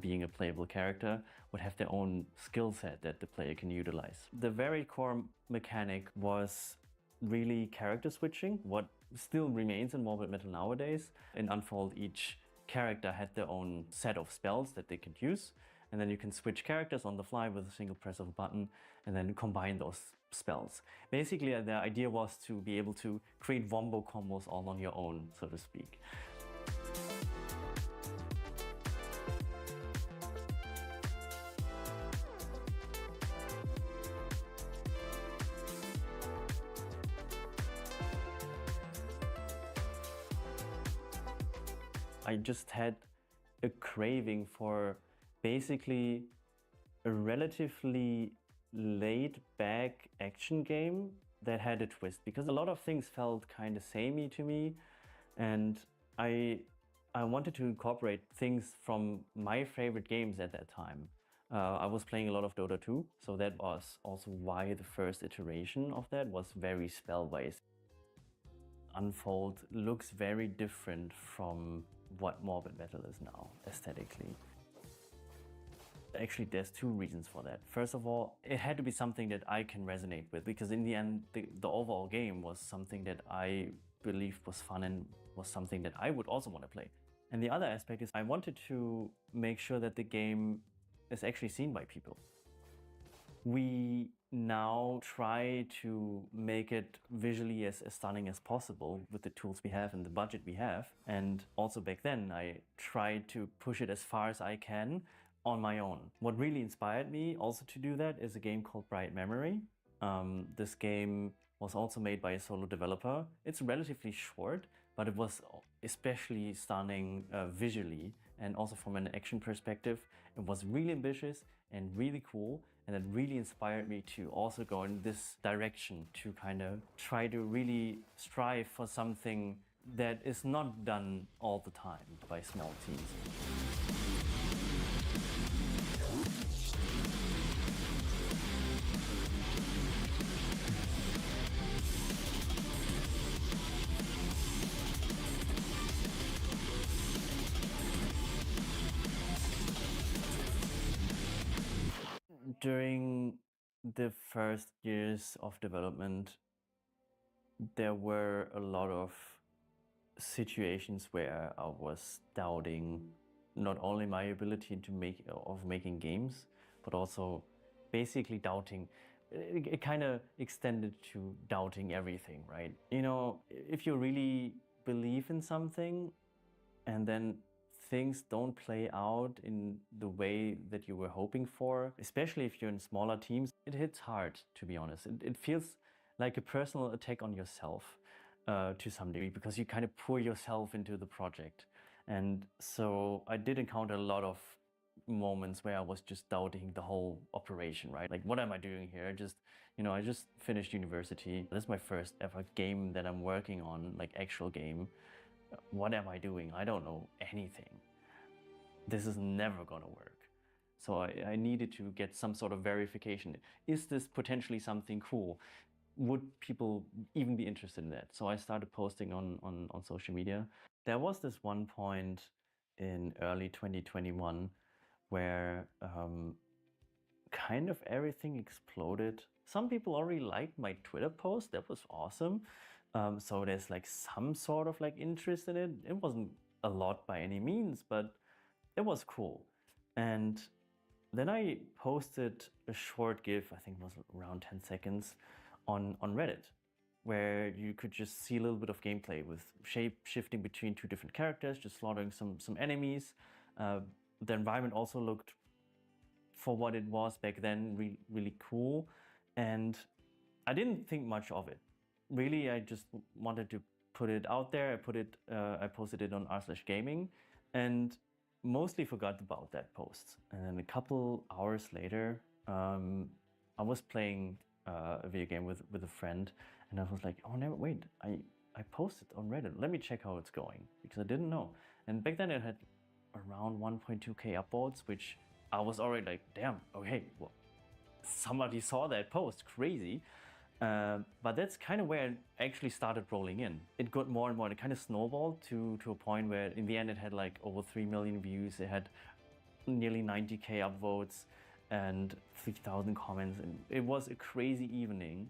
being a playable character, would have their own skill set that the player can utilize. The very core mechanic was really character switching, what still remains in Morbid Metal nowadays. In Unfold, each character had their own set of spells that they could use, and then you can switch characters on the fly with a single press of a button and then combine those spells. Basically, the idea was to be able to create wombo combos all on your own, so to speak. I just had a craving for basically a relatively laid-back action game that had a twist, because a lot of things felt kind of samey to me, and I I wanted to incorporate things from my favorite games at that time. I was playing a lot of Dota 2, so that was also why the first iteration of that was very spell-based. Unfold looks very different from what Morbid Metal is now, aesthetically. Actually, there's two reasons for that. First of all, it had to be something that I can resonate with, because in the end, the overall game was something that I believed was fun and was something that I would also want to play. And the other aspect is I wanted to make sure that the game is actually seen by people. We now try to make it visually as stunning as possible with the tools we have and the budget we have. And also back then, I tried to push it as far as I can on my own. What really inspired me also to do that is a game called Bright Memory. This game was also made by a solo developer. It's relatively short, but it was especially stunning visually, and also from an action perspective. It was really ambitious and really cool, and it really inspired me to also go in this direction, to kind of try to really strive for something that is not done all the time by small teams. During the first years of development, there were a lot of situations where I was doubting not only my ability to making games, but also basically doubting. It kind of extended to doubting everything, right? You know, if you really believe in something and then things don't play out in the way that you were hoping for, especially if you're in smaller teams, it hits hard, to be honest. It feels like a personal attack on yourself to some degree, because you kind of pour yourself into the project. And so I did encounter a lot of moments where I was just doubting the whole operation, right? Like, what am I doing here? I just finished university. This is my first ever game that I'm working on, like actual game. What am I doing? I don't know anything. This is never gonna work. So I needed to get some sort of verification. Is this potentially something cool? Would people even be interested in that? So I started posting on social media. There was this one point in early 2021 where kind of everything exploded. Some people already liked my Twitter post. That was awesome. So there's like some sort of like interest in it. It wasn't a lot by any means, but it was cool. And then I posted a short GIF, I think it was around 10 seconds, on Reddit, where you could just see a little bit of gameplay with shape shifting between two different characters, just slaughtering some enemies. The environment also looked, for what it was back then, really cool. And I didn't think much of it. Really, I just wanted to put it out there. I posted it on r/gaming, and mostly forgot about that post. And then a couple hours later, I was playing a video game with a friend, and I was like, oh no, wait, I posted on Reddit. Let me check how it's going, because I didn't know. And back then it had around 1.2k upvotes, which I was already like, damn, okay, well, somebody saw that post, crazy. But that's kind of where it actually started rolling in. It got more and more, and it kind of snowballed to a point where in the end it had like over 3 million views. It had nearly 90k upvotes and 3,000 comments. And it was a crazy evening.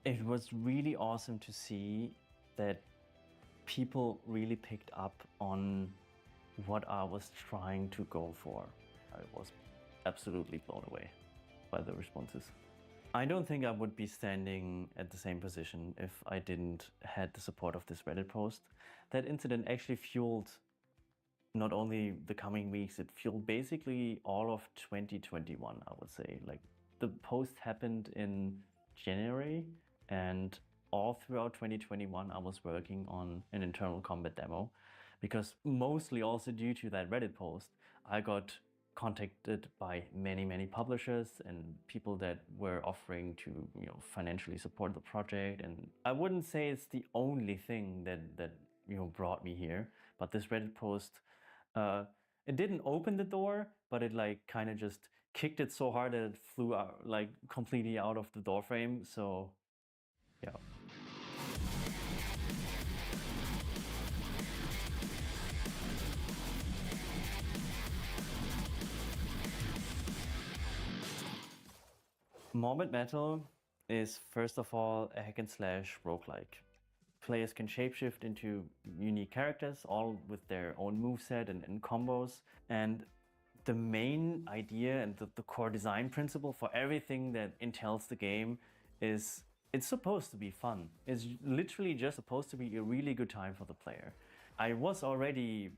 It was really awesome to see that people really picked up on what I was trying to go for. I was absolutely blown away by the responses. I don't think I would be standing at the same position if I didn't had the support of this Reddit post. That incident actually fueled not only the coming weeks, it fueled basically all of 2021, I would say. Like, the post happened in January, and all throughout 2021 I was working on an internal combat demo, because mostly also due to that Reddit post, I got contacted by many publishers and people that were offering to financially support the project. And I wouldn't say it's the only thing that brought me here. But this Reddit post, it didn't open the door, but it like kind of just kicked it so hard that it flew out, like completely out of the door frame. So yeah. Morbid Metal is first of all a hack and slash roguelike. Players can shapeshift into unique characters, all with their own moveset and combos. And the main idea and the core design principle for everything that entails the game is it's supposed to be fun. It's literally just supposed to be a really good time for the player. I was already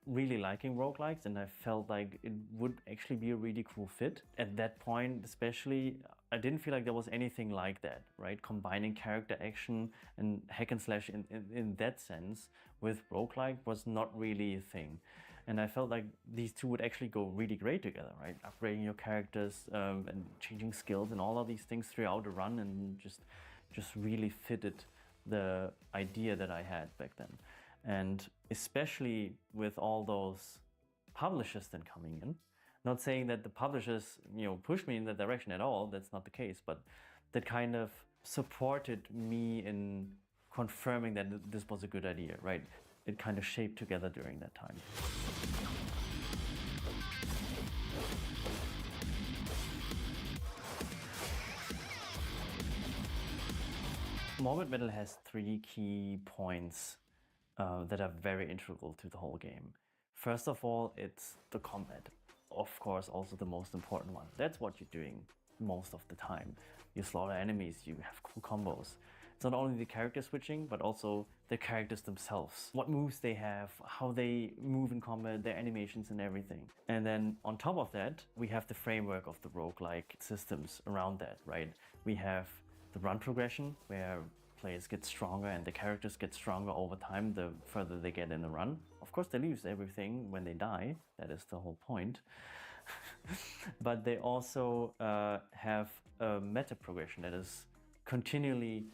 really liking roguelikes, and I felt like it would actually be a really cool fit. At that point especially, I didn't feel like there was anything like that, right? Combining character action and hack and slash in that sense with roguelike was not really a thing. And I felt like these two would actually go really great together, right? Upgrading your characters and changing skills and all of these things throughout the run, and just really fitted the idea that I had back then. And especially with all those publishers then coming in, not saying that the publishers, pushed me in that direction at all, that's not the case, but that kind of supported me in confirming that this was a good idea, right? It kind of shaped together during that time. Morbid Metal has 3 key points that are very integral to the whole game. First of all, it's the combat. Of course, also the most important one. That's what you're doing most of the time. You slaughter enemies, you have cool combos. It's not only the character switching, but also the characters themselves. What moves they have, how they move in combat, their animations and everything. And then on top of that, we have the framework of the roguelike systems around that, right? We have the run progression, where players get stronger and the characters get stronger over time the further they get in the run. Of course, they lose everything when they die. That is the whole point. But they also have a meta progression that is continually,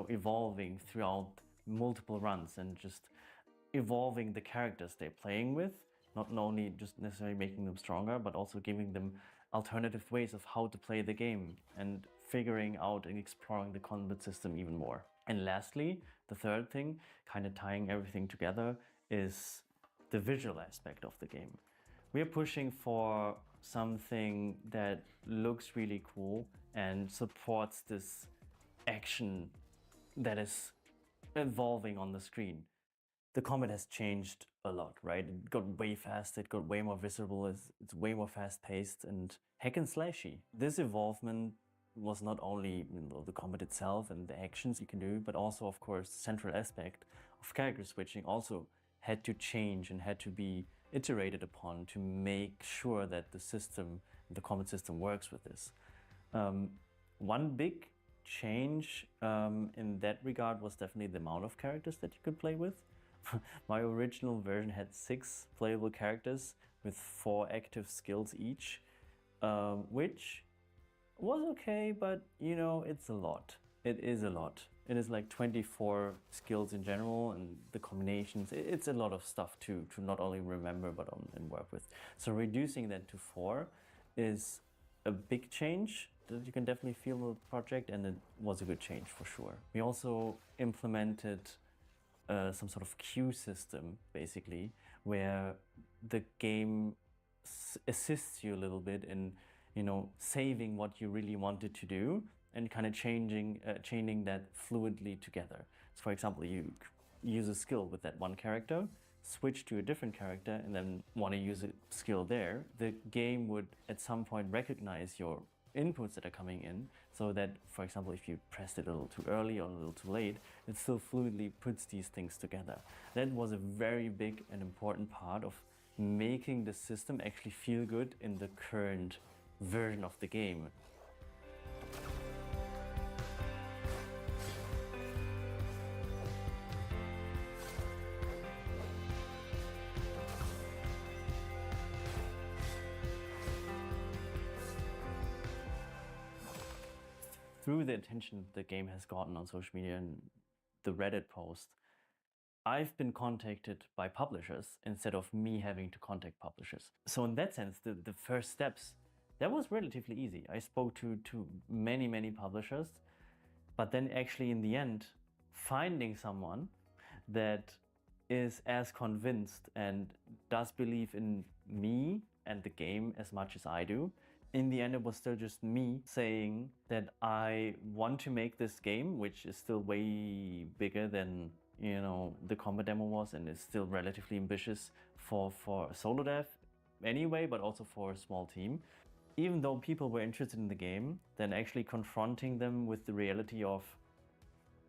evolving throughout multiple runs and just evolving the characters they're playing with. Not only just necessarily making them stronger, but also giving them alternative ways of how to play the game and figuring out and exploring the combat system even more. And lastly, the third thing, kind of tying everything together, is the visual aspect of the game. We're pushing for something that looks really cool and supports this action that is evolving on the screen. The combat has changed a lot, right? It got way faster, it got way more visible, it's way more fast-paced and hack and slashy. This evolvement was not only the combat itself and the actions you can do, but also, of course, the central aspect of character switching also had to change and had to be iterated upon to make sure that the system, the combat system, works with this. One big change in that regard was definitely the amount of characters that you could play with. My original version had 6 playable characters with 4 active skills each, which was okay, but it's a lot. It is a lot. It is like 24 skills in general, and the combinations, it's a lot of stuff to not only remember but and work with. So reducing that to 4 is a big change that you can definitely feel in the project, and it was a good change for sure. We also implemented some sort of queue system, basically, where the game assists you a little bit in saving what you really wanted to do and kind of chaining that fluidly together. So for example, you use a skill with that one character, switch to a different character, and then want to use a skill there. The game would at some point recognize your inputs that are coming in, so that, for example, if you pressed it a little too early or a little too late, it still fluidly puts these things together. That was a very big and important part of making the system actually feel good in the current version of the game. Through the attention the game has gotten on social media and the Reddit post, I've been contacted by publishers instead of me having to contact publishers. So in that sense, the first steps, that was relatively easy. I spoke to many publishers, but then actually in the end, finding someone that is as convinced and does believe in me and the game as much as I do. In the end, it was still just me saying that I want to make this game, which is still way bigger than, you know, the combat demo was, and is still relatively ambitious for solo dev anyway, but also for a small team. Even though people were interested in the game, then actually confronting them with the reality of,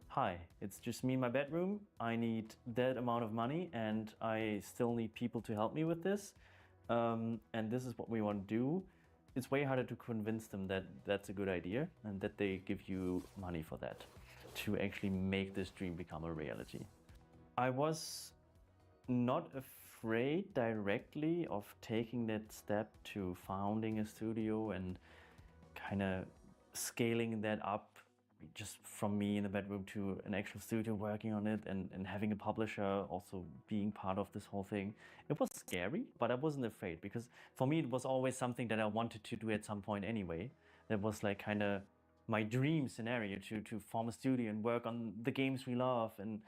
hi, it's just me in my bedroom, I need that amount of money, and I still need people to help me with this, and this is what we want to do. It's way harder to convince them that that's a good idea and that they give you money for that, to actually make this dream become a reality. I was not afraid directly of taking that step to founding a studio and kind of scaling that up just from me in the bedroom to an actual studio working on it, and having a publisher also being part of this whole thing. It was scary, but I wasn't afraid, because for me it was always something that I wanted to do at some point anyway. That was like kind of my dream scenario, to form a studio and work on the games we love and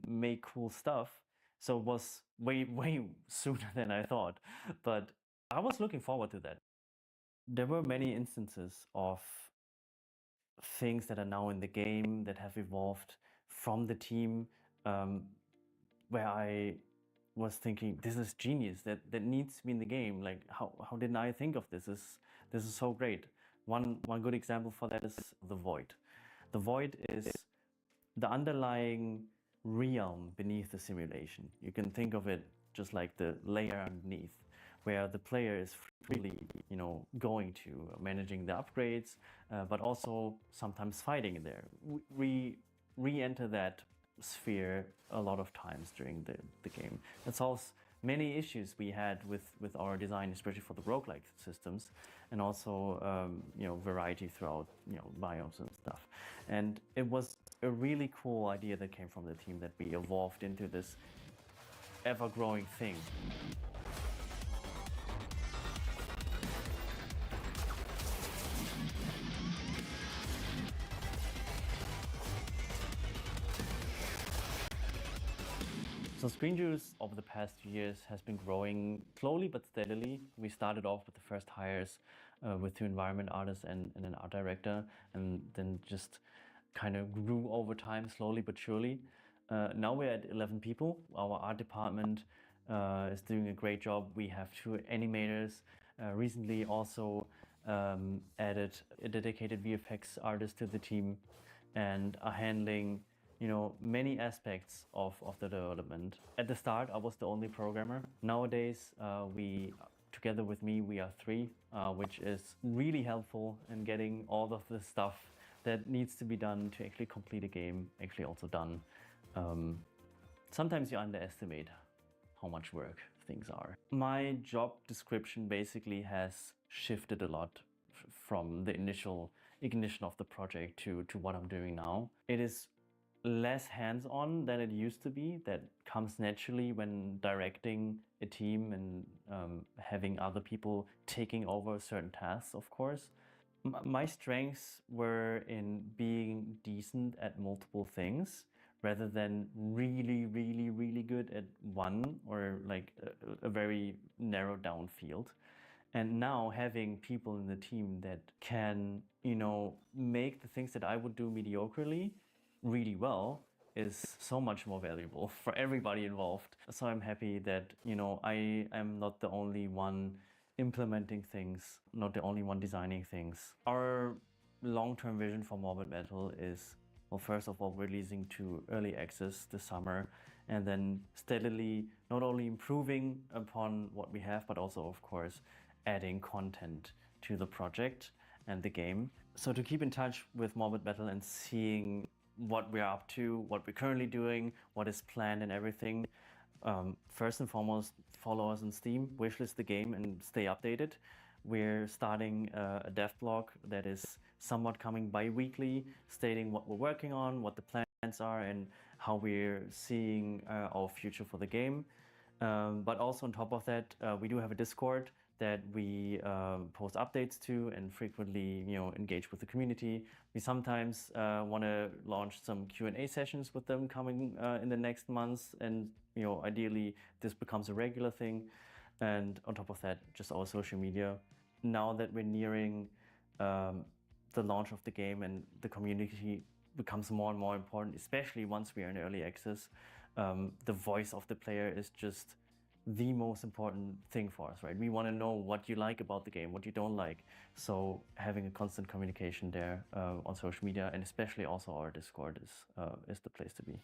make cool stuff. So it was way sooner than I thought, but I was looking forward to that. There were many instances of things that are now in the game that have evolved from the team, where I was thinking, this is genius, that needs to be in the game. Like, how didn't I think of this? This is so great. One good example for that is the Void. The Void is the underlying realm beneath the simulation. You can think of it just like the layer underneath, where the player is freely, you know, going to, managing the upgrades, but also sometimes fighting in there. We re-enter that sphere a lot of times during the game. It solves many issues we had with our design, especially for the roguelike systems, and also you know, variety throughout, you know, biomes and stuff. And it was a really cool idea that came from the team, that we evolved into this ever-growing thing. So Screen Juice over the past few years has been growing slowly but steadily. We started off with the first hires with 2 environment artists and an art director, and then just kind of grew over time, slowly but surely. Now we're at 11 people. Our art department is doing a great job. We have 2 animators. Recently also added a dedicated VFX artist to the team, and are handling, you know, many aspects of the development. At the start, I was the only programmer. Nowadays, together with me, we are 3, which is really helpful in getting all of the stuff that needs to be done to actually complete a game actually also done. Sometimes you underestimate how much work things are. My job description basically has shifted a lot from the initial ignition of the project to what I'm doing now. It is less hands-on than it used to be. That comes naturally when directing a team and having other people taking over certain tasks, of course. My strengths were in being decent at multiple things, rather than really good at one, or like a very narrowed down field. And now having people in the team that can, you know, make the things that I would do mediocrely really well is so much more valuable for everybody involved. So I'm happy that, you know, I am not the only one implementing things, not the only one designing things. Our long-term vision for Morbid Metal is, well, first of all, releasing to early access this summer, and then steadily not only improving upon what we have, but also, of course, adding content to the project and the game. So to keep in touch with Morbid Metal and seeing what we're up to, what we're currently doing, what is planned and everything, first and foremost, follow us on Steam, wishlist the game and stay updated. We're starting a dev blog that is somewhat coming bi-weekly, stating what we're working on, what the plans are, and how we're seeing our future for the game. But also on top of that, we do have a Discord that we post updates to and frequently, engage with the community. We sometimes want to launch some Q&A sessions with them coming in the next months, and ideally this becomes a regular thing. And on top of that, just our social media. Now that we're nearing the launch of the game and the community becomes more and more important, especially once we are in early access, the voice of the player is just the most important thing for us, right? We want to know what you like about the game, what you don't like. So having a constant communication there on social media, and especially also our Discord, is the place to be.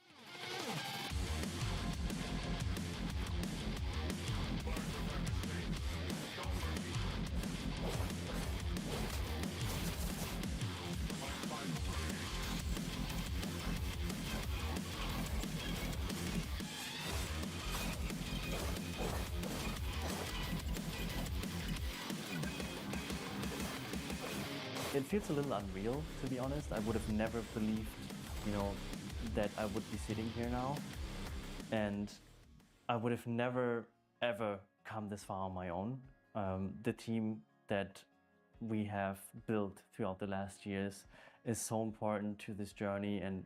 It feels a little unreal, to be honest. I would have never believed, that I would be sitting here now. And I would have never, ever come this far on my own. The team that we have built throughout the last years is so important to this journey, and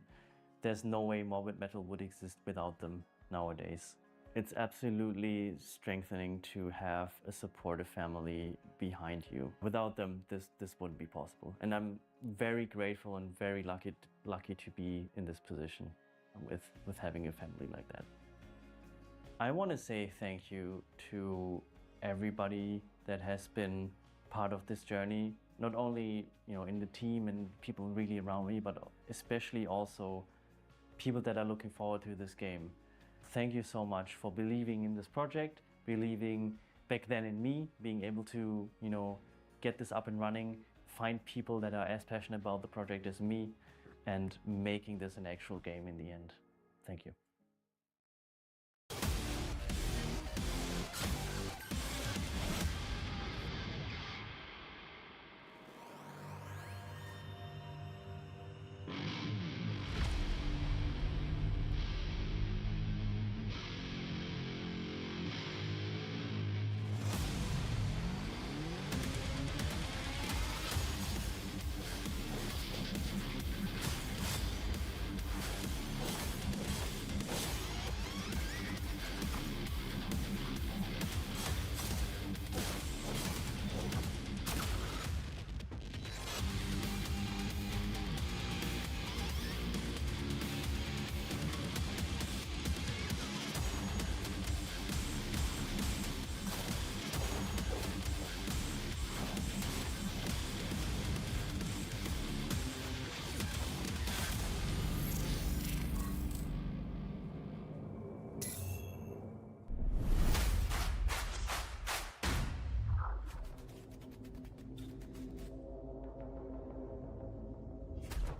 there's no way Morbid Metal would exist without them nowadays. It's absolutely strengthening to have a supportive family behind you. Without them, this wouldn't be possible. And I'm very grateful and very lucky to be in this position with having a family like that. I want to say thank you to everybody that has been part of this journey, not only in the team and people really around me, but especially also people that are looking forward to this game. Thank you so much for believing in this project, believing back then in me, being able to, get this up and running, find people that are as passionate about the project as me, and making this an actual game in the end. Thank you.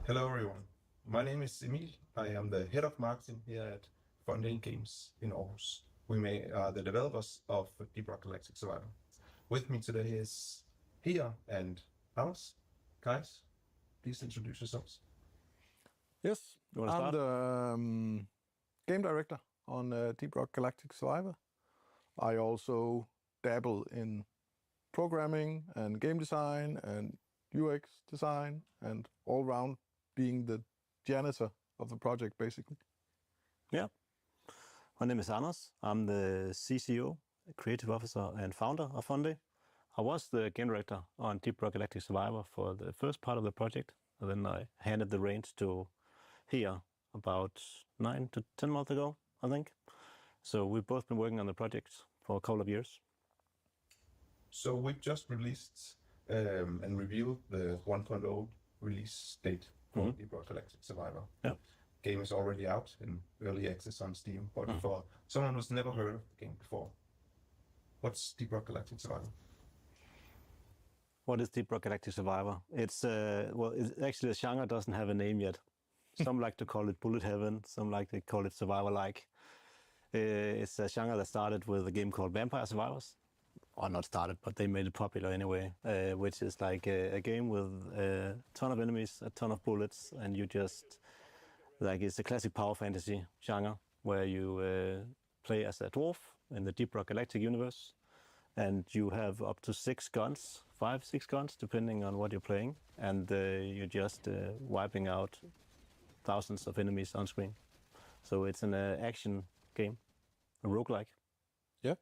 Hello everyone, my name is Emil. I am the head of marketing here at Fontaine Games in Aarhus. We are the developers of Deep Rock Galactic Survivor. With me today is Hia and Anders. Guys, please introduce yourselves. Yes, You wanna I'm start? the game director on Deep Rock Galactic Survivor. I also dabble in programming and game design and UX design and all round being the janitor of the project, basically. Yeah. My name is Anders. I'm the CCO, Creative Officer and Founder of Fonde. I was the game director on Deep Rock Galactic Survivor for the first part of the project. And then I handed the reins to Hia about 9 to 10 months ago, I think. So we've both been working on the project for a couple of years. So we've just released and revealed the 1.0 release date for Deep Rock Galactic Survivor. Yeah. Game is already out in early access on Steam, but for someone who's never heard of the game before, what's Deep Rock Galactic Survivor? What is Deep Rock Galactic Survivor? It's actually the genre doesn't have a name yet. Some like to call it Bullet Heaven, some like to call it Survivor-like. It's a genre that started with a game called Vampire Survivors. Or not started, but they made it popular anyway, which is like a game with a ton of enemies, a ton of bullets, and you just Like it's a classic power fantasy genre where you play as a dwarf in the Deep Rock Galactic universe, and you have up to 6 guns, 5, 6 guns, depending on what you're playing, and you're just wiping out thousands of enemies on screen. So it's an action game, a roguelike. Yeah,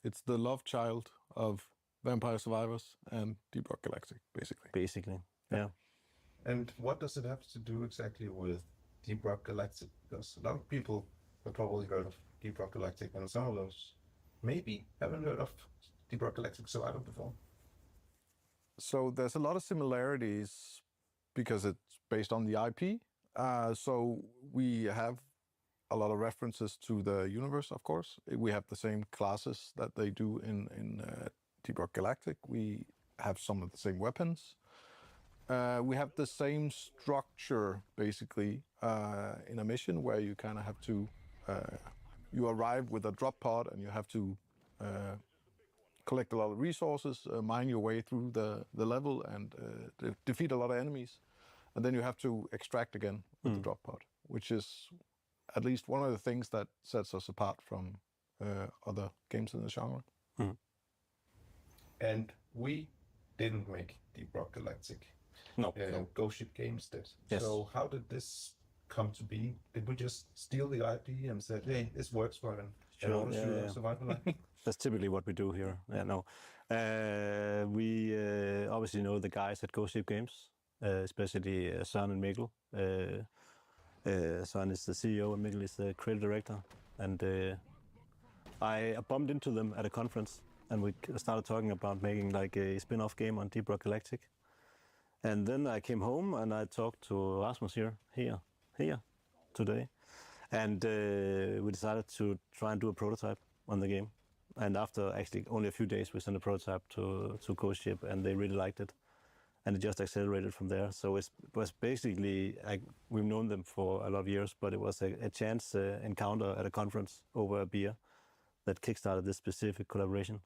it's the love child of Vampire Survivors and Deep Rock Galactic, basically. Basically, yeah. And what does it have to do exactly with Deep Rock Galactic? Because a lot of people have probably heard of Deep Rock Galactic, and some of those maybe haven't heard of Deep Rock Galactic Survivor before. So there's a lot of similarities because it's based on the IP. So we have a lot of references to the universe, of course. We have the same classes that they do in Deep Rock Galactic. We have some of the same weapons. We have the same structure, basically, in a mission where you kind of have to, you arrive with a drop pod and you have to collect a lot of resources, mine your way through the level and defeat a lot of enemies. And then you have to extract again with the drop pod, which is at least one of the things that sets us apart from other games in the genre. And we didn't make Deep Rock Galactic. No. Ghost Ship Games did. Yes. So how did this come to be? Did we just steal the IP and said, hey, this works for an survival like? That's typically what we do here. Yeah, no. We obviously know the guys at Ghost Ship Games, especially Søren and Mikkel. Søren is the CEO and Mikkel is the creative director. And I bumped into them at a conference and we started talking about making like a spin-off game on Deep Rock Galactic. And then I came home and I talked to Rasmus here today. And we decided to try and do a prototype on the game. And after actually only a few days, we sent a prototype to Ghost Ship and they really liked it. And it just accelerated from there. So it was basically, we've known them for a lot of years, but it was a chance encounter at a conference over a beer that kickstarted this specific collaboration.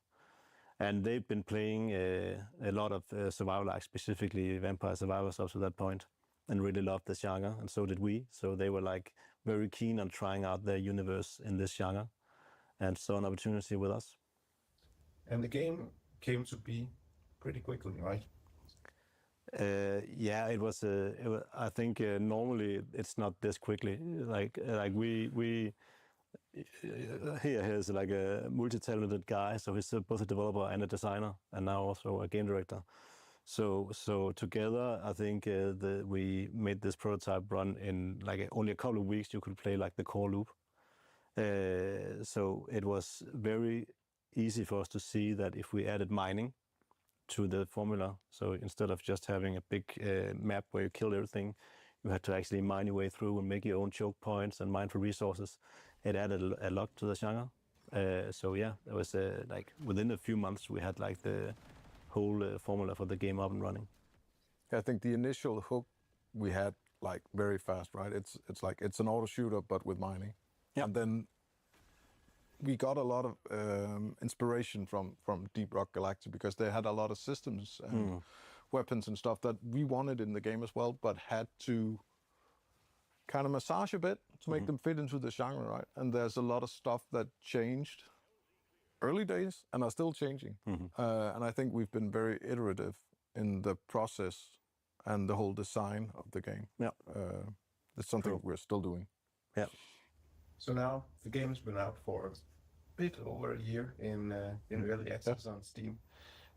And they've been playing a lot of survival, like specifically Vampire Survivors up to that point, and really loved the genre, and so did we. So they were like very keen on trying out their universe in this genre, and saw an opportunity with us. And the game came to be pretty quickly, right? Yeah, it was. I think normally it's not this quickly. Like we. Here's like a multi-talented guy, so he's both a developer and a designer, and now also a game director. So together, I think we made this prototype run in like only a couple of weeks. You could play like the core loop. So it was very easy for us to see that if we added mining to the formula, so instead of just having a big map where you kill everything, you had to actually mine your way through and make your own choke points and mine for resources. It added a lot to the genre. So yeah, it was like within a few months we had like the whole formula for the game up and running. I think the initial hook we had like very fast, right? It's like it's an auto shooter but with mining. Yeah. And then we got a lot of inspiration from Deep Rock Galactic because they had a lot of systems and weapons and stuff that we wanted in the game as well, but had to kind of massage a bit to make them fit into the genre, right? And there's a lot of stuff that changed early days and are still changing. And I think we've been very iterative in the process and the whole design of the game. Yeah. It's something we're still doing. Yeah. So now the game has been out for a bit over a year in early access on Steam.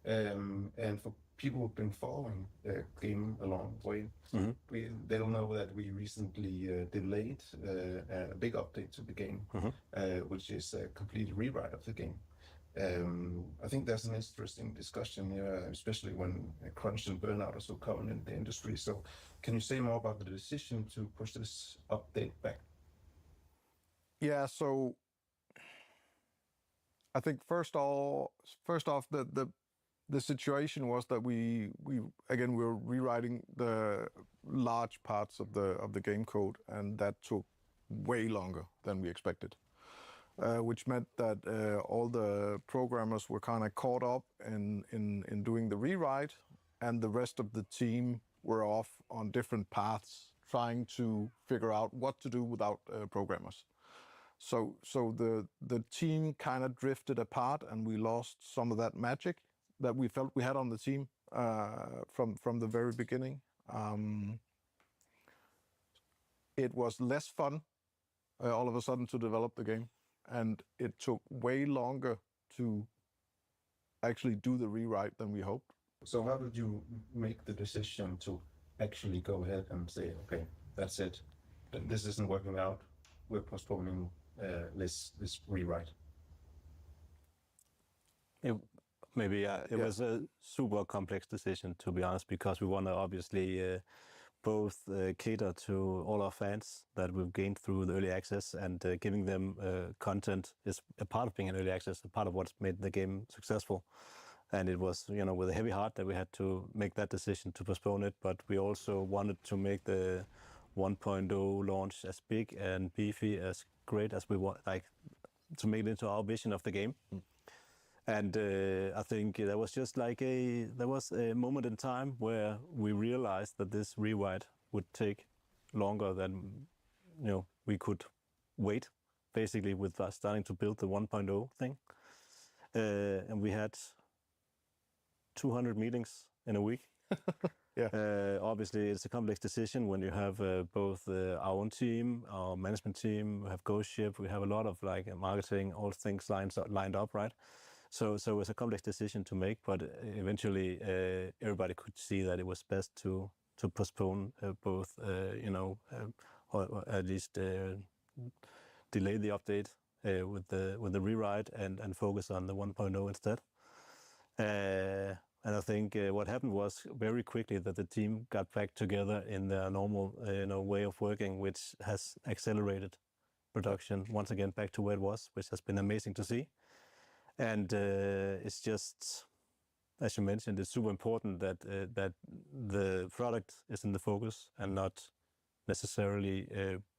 And for people who've been following the game along the way, they'll know that we recently delayed a big update to the game, which is a complete rewrite of the game. I think there's an interesting discussion here, especially when crunch and burnout are so common in the industry. So can you say more about the decision to push this update back? Yeah, so I think first off, the situation was that we were rewriting the large parts of the game code, and that took way longer than we expected, which meant that all the programmers were kind of caught up in doing the rewrite, and the rest of the team were off on different paths trying to figure out what to do without programmers. So the team kind of drifted apart, and we lost some of that magic that we felt we had on the team from the very beginning. It was less fun all of a sudden to develop the game, and it took way longer to actually do the rewrite than we hoped. So how did you make the decision to actually go ahead and say, okay, that's it, this isn't working out, we're postponing this rewrite? It was a super complex decision, to be honest, because we want to obviously both cater to all our fans that we've gained through the early access, and giving them content is a part of being an early access, a part of what's made the game successful. And it was, with a heavy heart that we had to make that decision to postpone it. But we also wanted to make the 1.0 launch as big and beefy, as great as we want, like to make it into our vision of the game. And I think there was just like there was a moment in time where we realized that this rewrite would take longer than we could wait, basically, with us starting to build the 1.0 thing. And we had 200 meetings in a week. Yeah. Obviously, it's a complex decision when you have both our own team, our management team, we have Ghost Ship, we have a lot of like marketing, all things lined up, right? So it's a complex decision to make, but eventually everybody could see that it was best to postpone both, or at least delay the update with the rewrite and focus on the 1.0 instead. And I think what happened was very quickly that the team got back together in their normal way of working, which has accelerated production once again back to where it was, which has been amazing to see. And it's just, as you mentioned, it's super important that the product is in the focus and not necessarily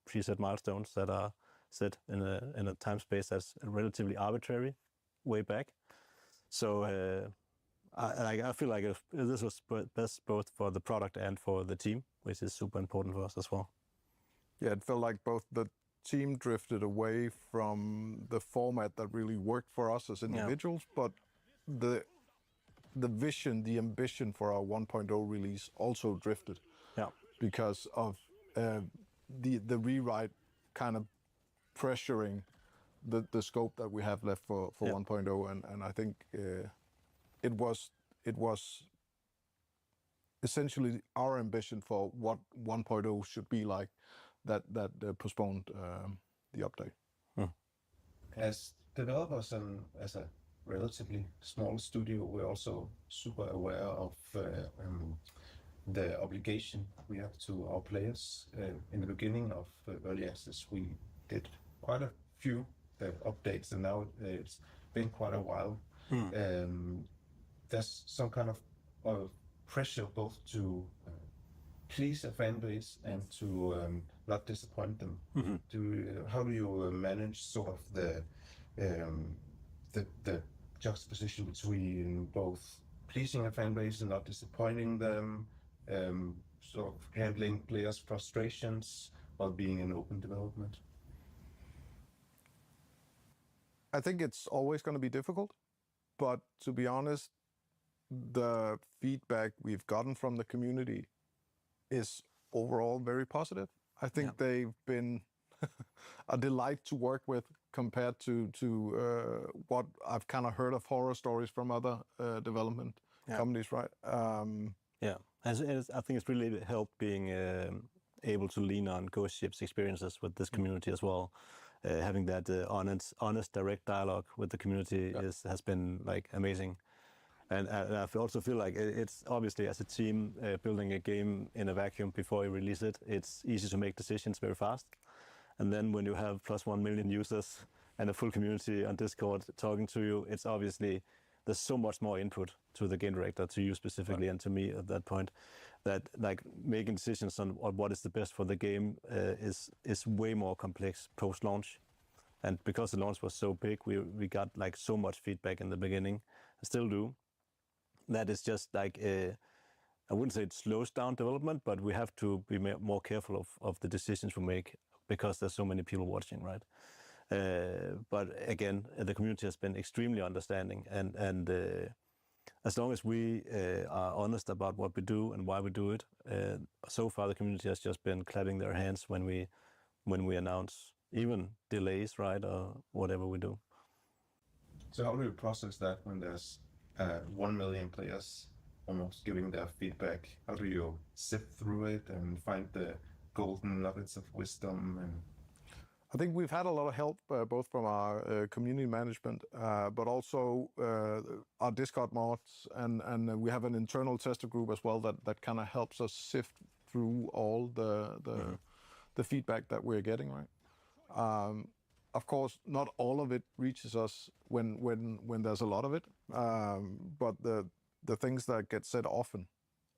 preset milestones that are set in a time space that's relatively arbitrary way back. So I feel like this was best both for the product and for the team, which is super important for us as well. Yeah, it felt like both the team drifted away from the format that really worked for us as individuals, but the vision, the ambition for our 1.0 release also drifted. Yeah. Because of the rewrite kind of pressuring the scope that we have left for 1.0, and I think it was essentially our ambition for what 1.0 should be like that postponed the update. As developers and as a relatively small studio, we're also super aware of the obligation we have to our players. In the beginning of early access, we did quite a few updates, and now it's been quite a while. There's some kind of pressure both to please a fan base and to not disappoint them. How do you manage sort of the juxtaposition between both pleasing a fan base and not disappointing them, sort of handling players' frustrations while being in open development? I think it's always going to be difficult, but to be honest, the feedback we've gotten from the community is overall very positive. I think they've been a delight to work with compared to what I've kind of heard of horror stories from other development companies, right? Yeah, I think it's really helped being able to lean on Ghost Ship's experiences with this community as well. Having that honest, direct dialogue with the community has been like amazing. And I also feel like it's obviously, as a team, building a game in a vacuum before you release it, it's easy to make decisions very fast. And then when you have plus 1 million users and a full community on Discord talking to you, it's obviously, there's so much more input to the game director, to you specifically, and to me at that point, that like making decisions on what is the best for the game is way more complex post-launch. And because the launch was so big, we got like so much feedback in the beginning, I still do. That is just like I wouldn't say it slows down development, but we have to be more careful of the decisions we make because there's so many people watching, right? But again, the community has been extremely understanding, and as long as we are honest about what we do and why we do it, so far the community has just been clapping their hands when we announce even delays, right, or whatever we do. So how do you process that when there's 1 million players almost giving their feedback? How do you sift through it and find the golden nuggets of wisdom? And I think we've had a lot of help both from our community management, but also our Discord mods, and we have an internal tester group as well that kind of helps us sift through all the feedback that we're getting, right? Of course, not all of it reaches us when there's a lot of it, but the things that get said often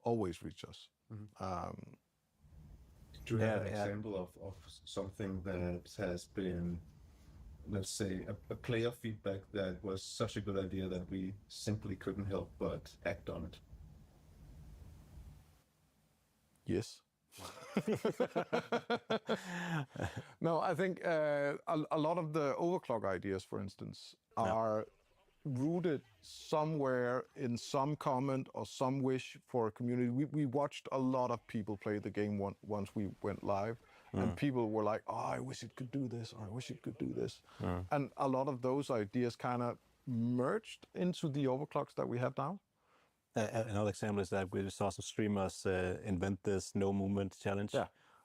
always reach us. Do you have an example of something that has been, let's say, a player feedback that was such a good idea that we simply couldn't help but act on it? Yes. No, I think a lot of the overclock ideas, for instance, are rooted somewhere in some comment or some wish for a community. We watched a lot of people play the game once we went live, and people were like, oh, I wish it could do this, or I wish it could do this. And a lot of those ideas kind of merged into the overclocks that we have now. Another example is that we saw some streamers invent this no movement challenge,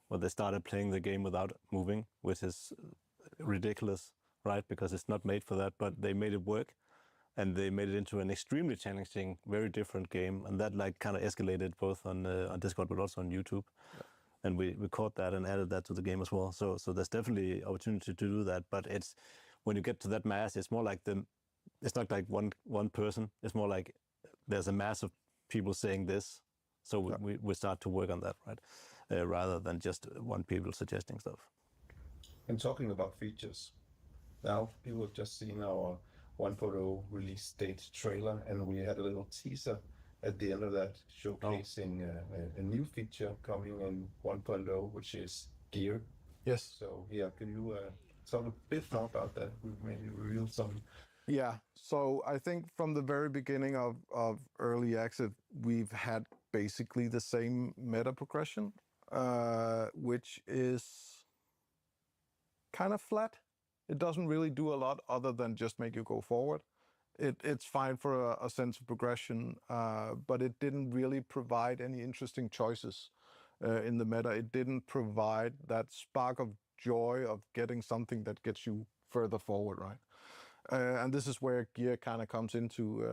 where they started playing the game without moving, which is ridiculous, right? Because it's not made for that, but they made it work, and they made it into an extremely challenging, very different game, and that like kind of escalated both on Discord but also on YouTube. And we caught that and added that to the game as well. So there's definitely opportunity to do that, but it's when you get to that mass, it's more like it's not like one person. It's more like there's a mass of people saying this, so we start to work on that, right? Rather than just one people suggesting stuff. And talking about features, now people have just seen our 1.0 release date trailer, and we had a little teaser at the end of that showcasing a new feature coming in 1.0, which is gear. Yes. So yeah, can you talk a bit more about that? We maybe reveal some. Yeah, so I think from the very beginning of early access, we've had basically the same meta progression, which is kind of flat. It doesn't really do a lot other than just make you go forward. It's fine for a sense of progression, but it didn't really provide any interesting choices in the meta. It didn't provide that spark of joy of getting something that gets you further forward, right? And this is where gear kind of comes into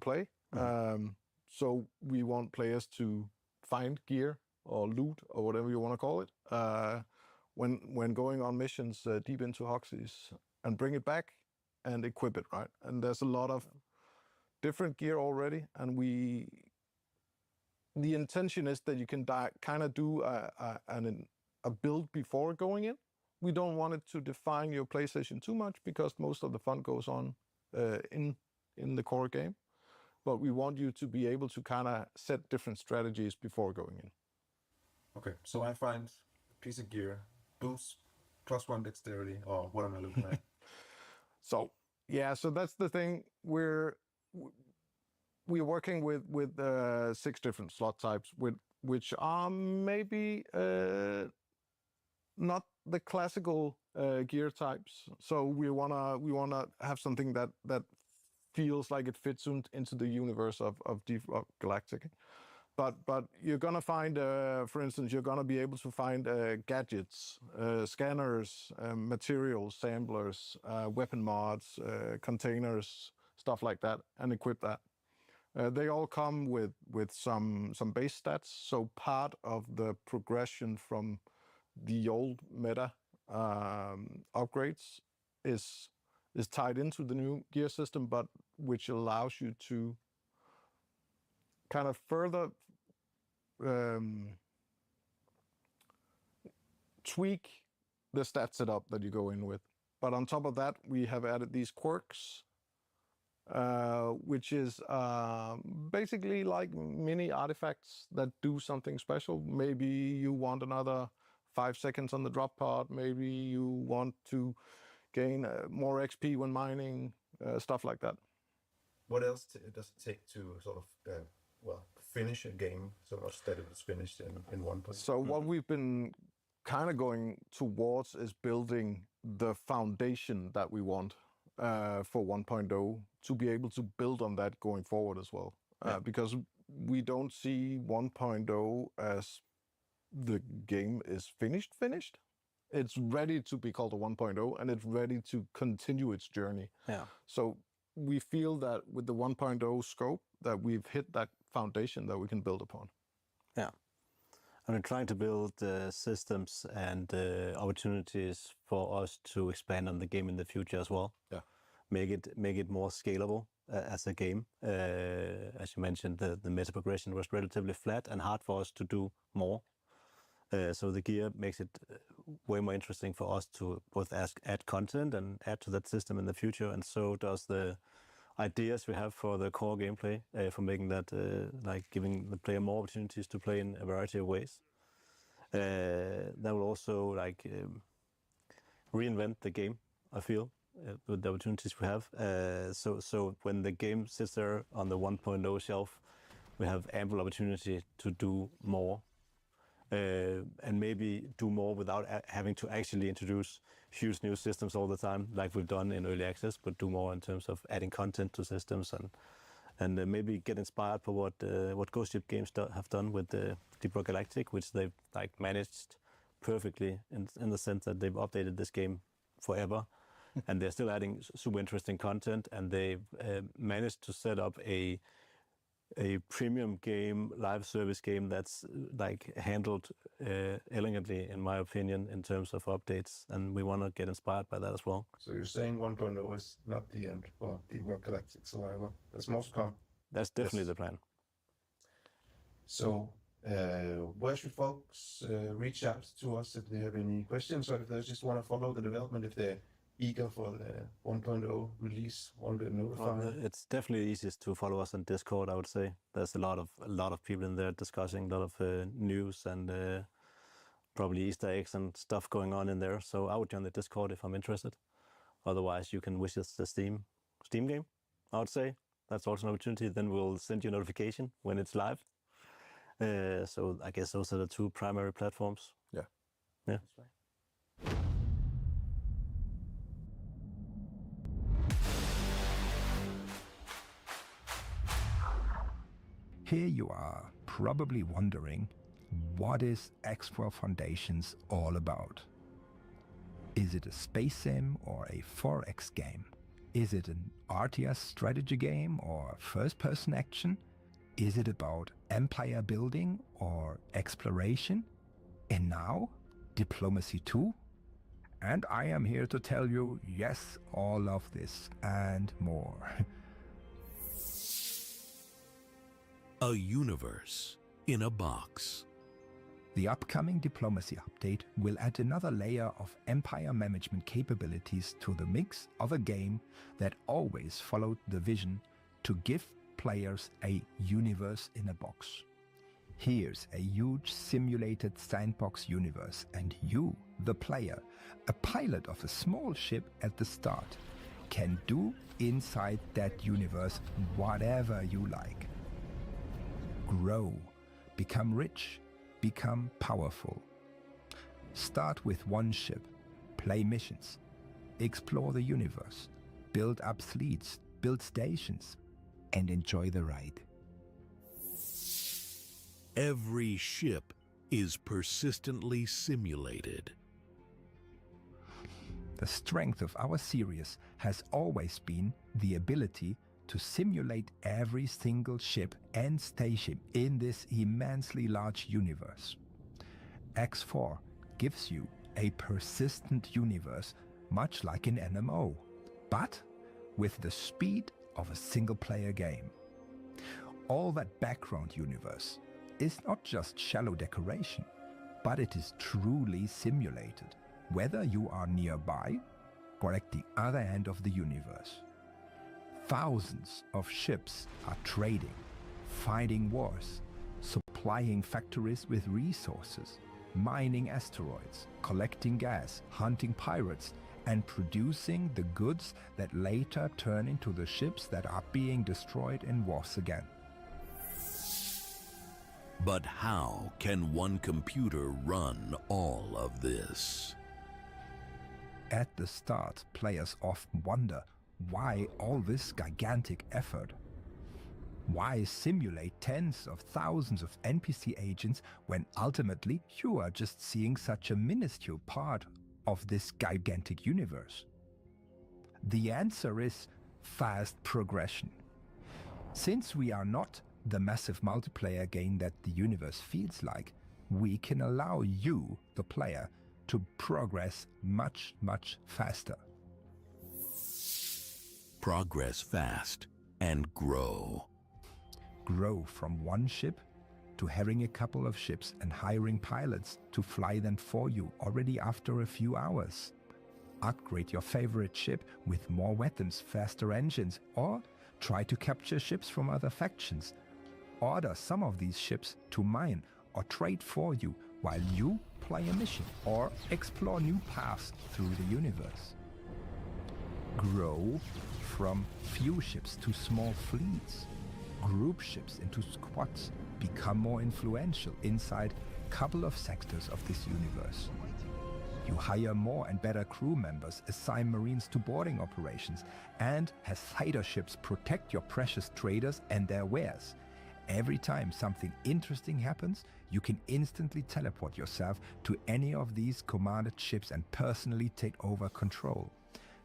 play. So we want players to find gear or loot or whatever you want to call it when going on missions deep into Hoxie's, and bring it back and equip it, right? And there's a lot of different gear already, and the intention is that you can kind of do a build before going in. We don't want it to define your PlayStation too much because most of the fun goes on in the core game. But we want you to be able to kind of set different strategies before going in. Okay, so I find a piece of gear, boost, +1 dexterity, or what am I looking at? So that's the thing. We're working with 6 different slot types, which are maybe not the classical gear types. So we wanna have something that feels like it fits into the universe of Deep Rock Galactic. But you're gonna find, for instance, you're gonna be able to find gadgets, scanners, materials, samplers, weapon mods, containers, stuff like that, and equip that. They all come with some base stats. So part of the progression from the old meta upgrades is tied into the new gear system, but which allows you to kind of further tweak the stat setup that you go in with. But on top of that, we have added these quirks which is basically like mini artifacts that do something special. Maybe you want another 5 seconds on the drop pod. Maybe you want to gain more XP when mining, stuff like that. What else does it take to sort of, finish a game so much that it was finished in one point? So what we've been kind of going towards is building the foundation that we want for 1.0 to be able to build on that going forward as well. Because we don't see 1.0 as the game is finished. It's ready to be called a 1.0 and it's ready to continue its journey. Yeah. So we feel that with the 1.0 scope that we've hit that foundation that we can build upon. Yeah. I mean, trying to build systems and opportunities for us to expand on the game in the future as well. Yeah. Make it more scalable as a game. As you mentioned, the meta progression was relatively flat and hard for us to do more. So the gear makes it way more interesting for us to both add content and add to that system in the future, and so does the ideas we have for the core gameplay, for making that, like giving the player more opportunities to play in a variety of ways. That will also like reinvent the game, I feel, with the opportunities we have. So when the game sits there on the 1.0 shelf, we have ample opportunity to do more. And maybe do more without having to actually introduce huge new systems all the time, like we've done in early access, but do more in terms of adding content to systems and maybe get inspired for what Ghost Ship Games have done with Deep Rock Galactic, which they've like managed perfectly in the sense that they've updated this game forever, and they're still adding super interesting content, and they've managed to set up a premium game, live service game that's like handled elegantly, in my opinion, in terms of updates, and we want to get inspired by that as well. So you're saying 1.0 is not the end for Deep Rock Galactic Survivor? There's more to come. That's definitely the plan. So where should folks reach out to us if they have any questions, or if they just want to follow the development, if they're eager for the 1.0 release, want to get notified? Well, it's definitely easiest to follow us on Discord, I would say. There's a lot of people in there discussing a lot of news and probably Easter eggs and stuff going on in there. So I would join the Discord if I'm interested. Otherwise, you can wish us the Steam game, I would say. That's also an opportunity. Then we'll send you a notification when it's live. So I guess those are the two primary platforms. Yeah. Yeah. That's right. Here you are, probably wondering, what is X4 Foundations all about? Is it a space sim or a 4X game? Is it an RTS strategy game or first-person action? Is it about empire building or exploration? And now, diplomacy too? And I am here to tell you, yes, all of this and more. A universe in a box. The upcoming Diplomacy update will add another layer of empire management capabilities to the mix of a game that always followed the vision to give players a universe in a box. Here's a huge simulated sandbox universe, and you, the player, a pilot of a small ship at the start, can do inside that universe whatever you like. Grow, become rich, become powerful. Start with one ship, play missions, explore the universe, build up fleets, build stations, and enjoy the ride. Every ship is persistently simulated. The strength of our series has always been the ability to simulate every single ship and station in this immensely large universe. X4 gives you a persistent universe, much like an MMO, but with the speed of a single-player game. All that background universe is not just shallow decoration, but it is truly simulated, whether you are nearby or at the other end of the universe. Thousands of ships are trading, fighting wars, supplying factories with resources, mining asteroids, collecting gas, hunting pirates, and producing the goods that later turn into the ships that are being destroyed in wars again. But how can one computer run all of this? At the start, players often wonder why all this gigantic effort? Why simulate tens of thousands of NPC agents when ultimately you are just seeing such a minuscule part of this gigantic universe? The answer is fast progression. Since we are not the massive multiplayer game that the universe feels like, we can allow you, the player, to progress much, much faster. Progress fast and grow. Grow from one ship to having a couple of ships and hiring pilots to fly them for you already after a few hours. Upgrade your favorite ship with more weapons, faster engines, or try to capture ships from other factions. Order some of these ships to mine or trade for you while you play a mission or explore new paths through the universe. Grow from few ships to small fleets. Group ships into squads. Become more influential inside a couple of sectors of this universe. You hire more and better crew members, assign Marines to boarding operations, and have fighter ships protect your precious traders and their wares. Every time something interesting happens, you can instantly teleport yourself to any of these commanded ships and personally take over control.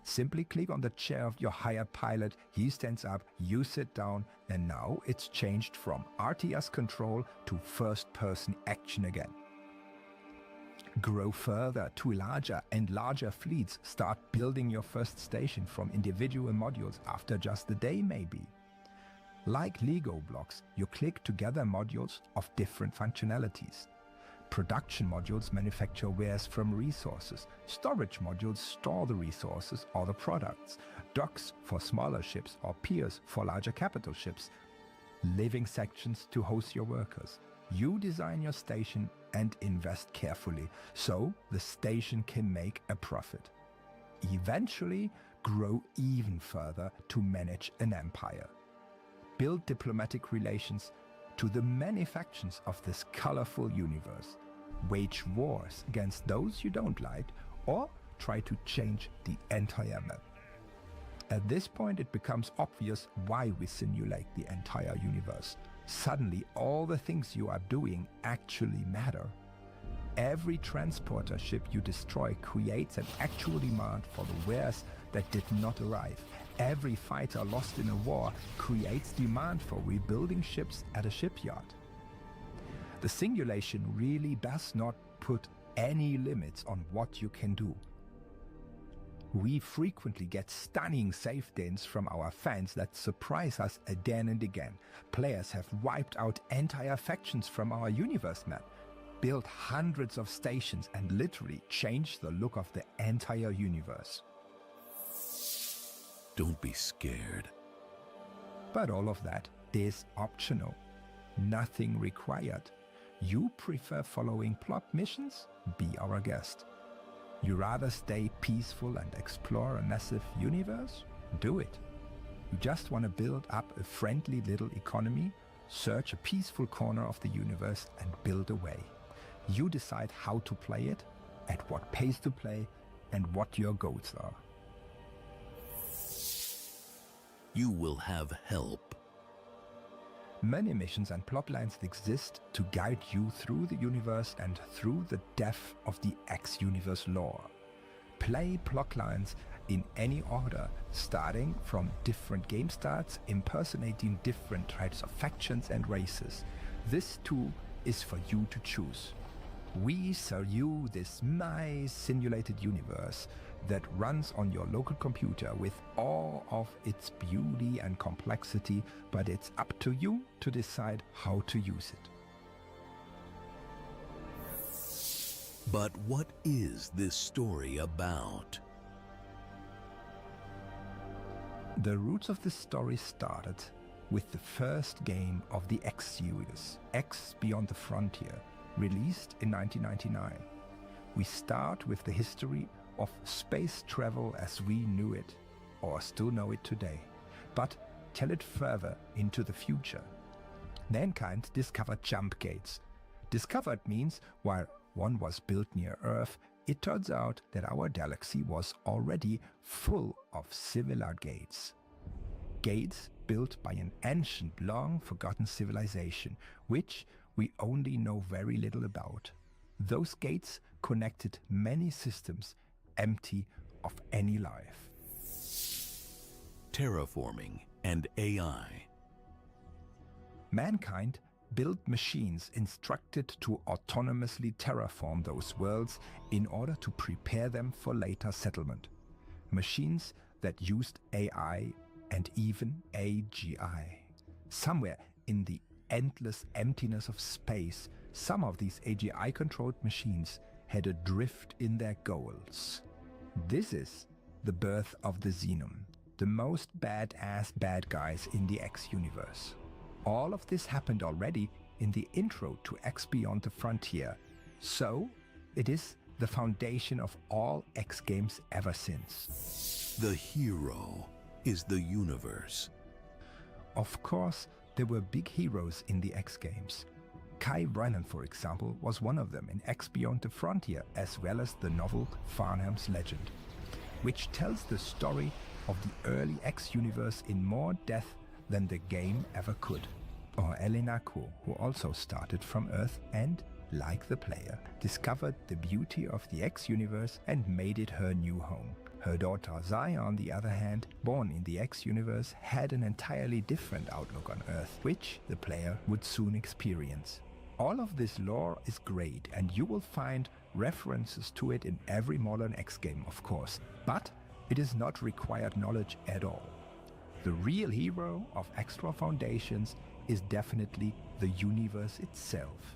Simply click on the chair of your hired pilot, he stands up, you sit down, and now it's changed from RTS control to first-person action again. Grow further to larger and larger fleets. Start building your first station from individual modules after just a day maybe. Like Lego blocks, you click together modules of different functionalities. Production modules manufacture wares from resources. Storage modules store the resources or the products. Docks for smaller ships or piers for larger capital ships. Living sections to host your workers. You design your station and invest carefully so the station can make a profit. Eventually, grow even further to manage an empire. Build diplomatic relations to the many factions of this colorful universe. Wage wars against those you don't like, or try to change the entire map. At this point, it becomes obvious why we simulate the entire universe. Suddenly, all the things you are doing actually matter. Every transporter ship you destroy creates an actual demand for the wares that did not arrive. Every fighter lost in a war creates demand for rebuilding ships at a shipyard. The simulation really does not put any limits on what you can do. We frequently get stunning save dates from our fans that surprise us again and again. Players have wiped out entire factions from our universe map, built hundreds of stations, and literally changed the look of the entire universe. Don't be scared. But all of that is optional. Nothing required. You prefer following plot missions? Be our guest. You rather stay peaceful and explore a massive universe? Do it. You just want to build up a friendly little economy, search a peaceful corner of the universe, and build away. You decide how to play it, at what pace to play, and what your goals are. You will have help. Many missions and plotlines exist to guide you through the universe and through the depth of the X-Universe lore. Play plotlines in any order, starting from different game starts, impersonating different types of factions and races. This too is for you to choose. We sell you this nice simulated universe that runs on your local computer with all of its beauty and complexity, but it's up to you to decide how to use it. But what is this story about? The roots of this story started with the first game of the X series, X Beyond the Frontier, released in 1999. We start with the history of space travel as we knew it, or still know it today, but tell it further into the future. Mankind discovered jump gates. Discovered means while one was built near Earth, it turns out that our galaxy was already full of similar gates. Gates built by an ancient, long-forgotten civilization, which we only know very little about. Those gates connected many systems empty of any life. Terraforming and AI. Mankind built machines instructed to autonomously terraform those worlds in order to prepare them for later settlement. Machines that used AI and even AGI. Somewhere in the endless emptiness of space, some of these AGI-controlled machines had a drift in their goals. This is the birth of the Xenon, the most badass bad guys in the X universe. All of this happened already in the intro to X Beyond the Frontier, so it is the foundation of all X games ever since. The hero is the universe. Of course, there were big heroes in the X games. Kai Brennan, for example, was one of them in X Beyond the Frontier, as well as the novel Farnham's Legend, which tells the story of the early X universe in more depth than the game ever could. Or Elena Ko, who also started from Earth and, like the player, discovered the beauty of the X universe and made it her new home. Her daughter Zaya, on the other hand, born in the X universe, had an entirely different outlook on Earth, which the player would soon experience. All of this lore is great, and you will find references to it in every modern X game, of course, but it is not required knowledge at all. The real hero of Extra Foundations is definitely the universe itself.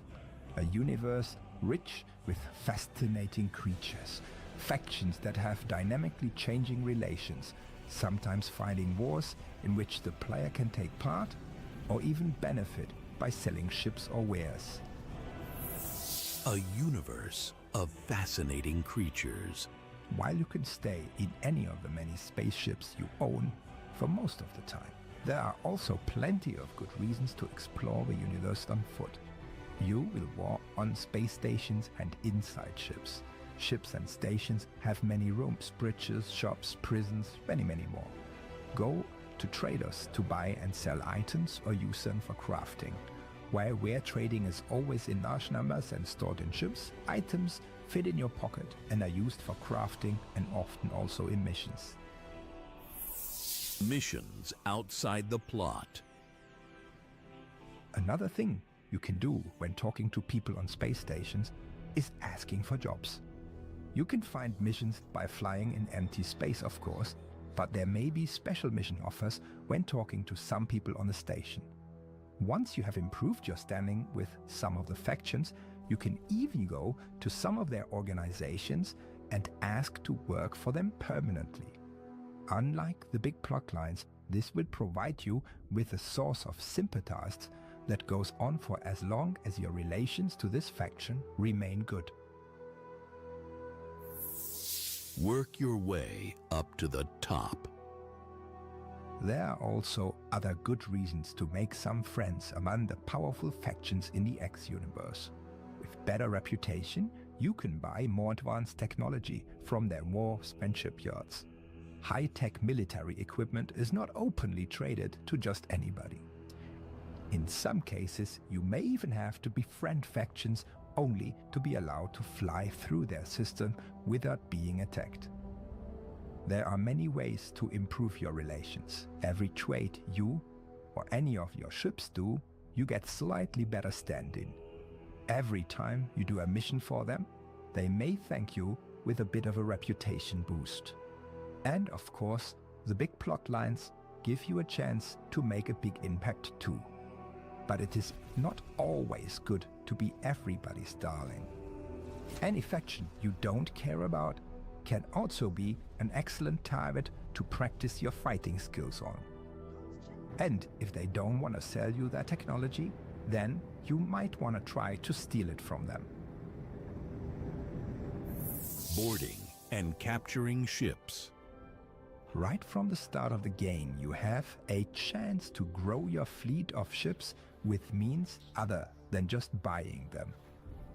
A universe rich with fascinating creatures, factions that have dynamically changing relations, sometimes fighting wars in which the player can take part or even benefit by selling ships or wares. A universe of fascinating creatures. While you can stay in any of the many spaceships you own for most of the time, there are also plenty of good reasons to explore the universe on foot. You will walk on space stations and inside ships. Ships and stations have many rooms, bridges, shops, prisons, many more. Go to traders to buy and sell items or use them for crafting. While where trading is always in large numbers and stored in ships, items fit in your pocket and are used for crafting and often also in missions. Missions outside the plot. Another thing you can do when talking to people on space stations is asking for jobs. You can find missions by flying in empty space, of course, but there may be special mission offers when talking to some people on the station. Once you have improved your standing with some of the factions, you can even go to some of their organizations and ask to work for them permanently. Unlike the big plotlines, this will provide you with a source of sympathists that goes on for as long as your relations to this faction remain good. Work your way up to the top. There are also other good reasons to make some friends among the powerful factions in the X universe. With better reputation, you can buy more advanced technology from their wharves and shipyards. High-tech military equipment is not openly traded to just anybody. In some cases, you may even have to befriend factions only to be allowed to fly through their system without being attacked. There are many ways to improve your relations. Every trade you or any of your ships do, you get slightly better stand-in. Every time you do a mission for them, they may thank you with a bit of a reputation boost. And of course, the big plot lines give you a chance to make a big impact too. But it is not always good to be everybody's darling. Any faction you don't care about can also be an excellent target to practice your fighting skills on. And if they don't want to sell you their technology, then you might want to try to steal it from them. Boarding and capturing ships. Right from the start of the game, you have a chance to grow your fleet of ships with means other than just buying them.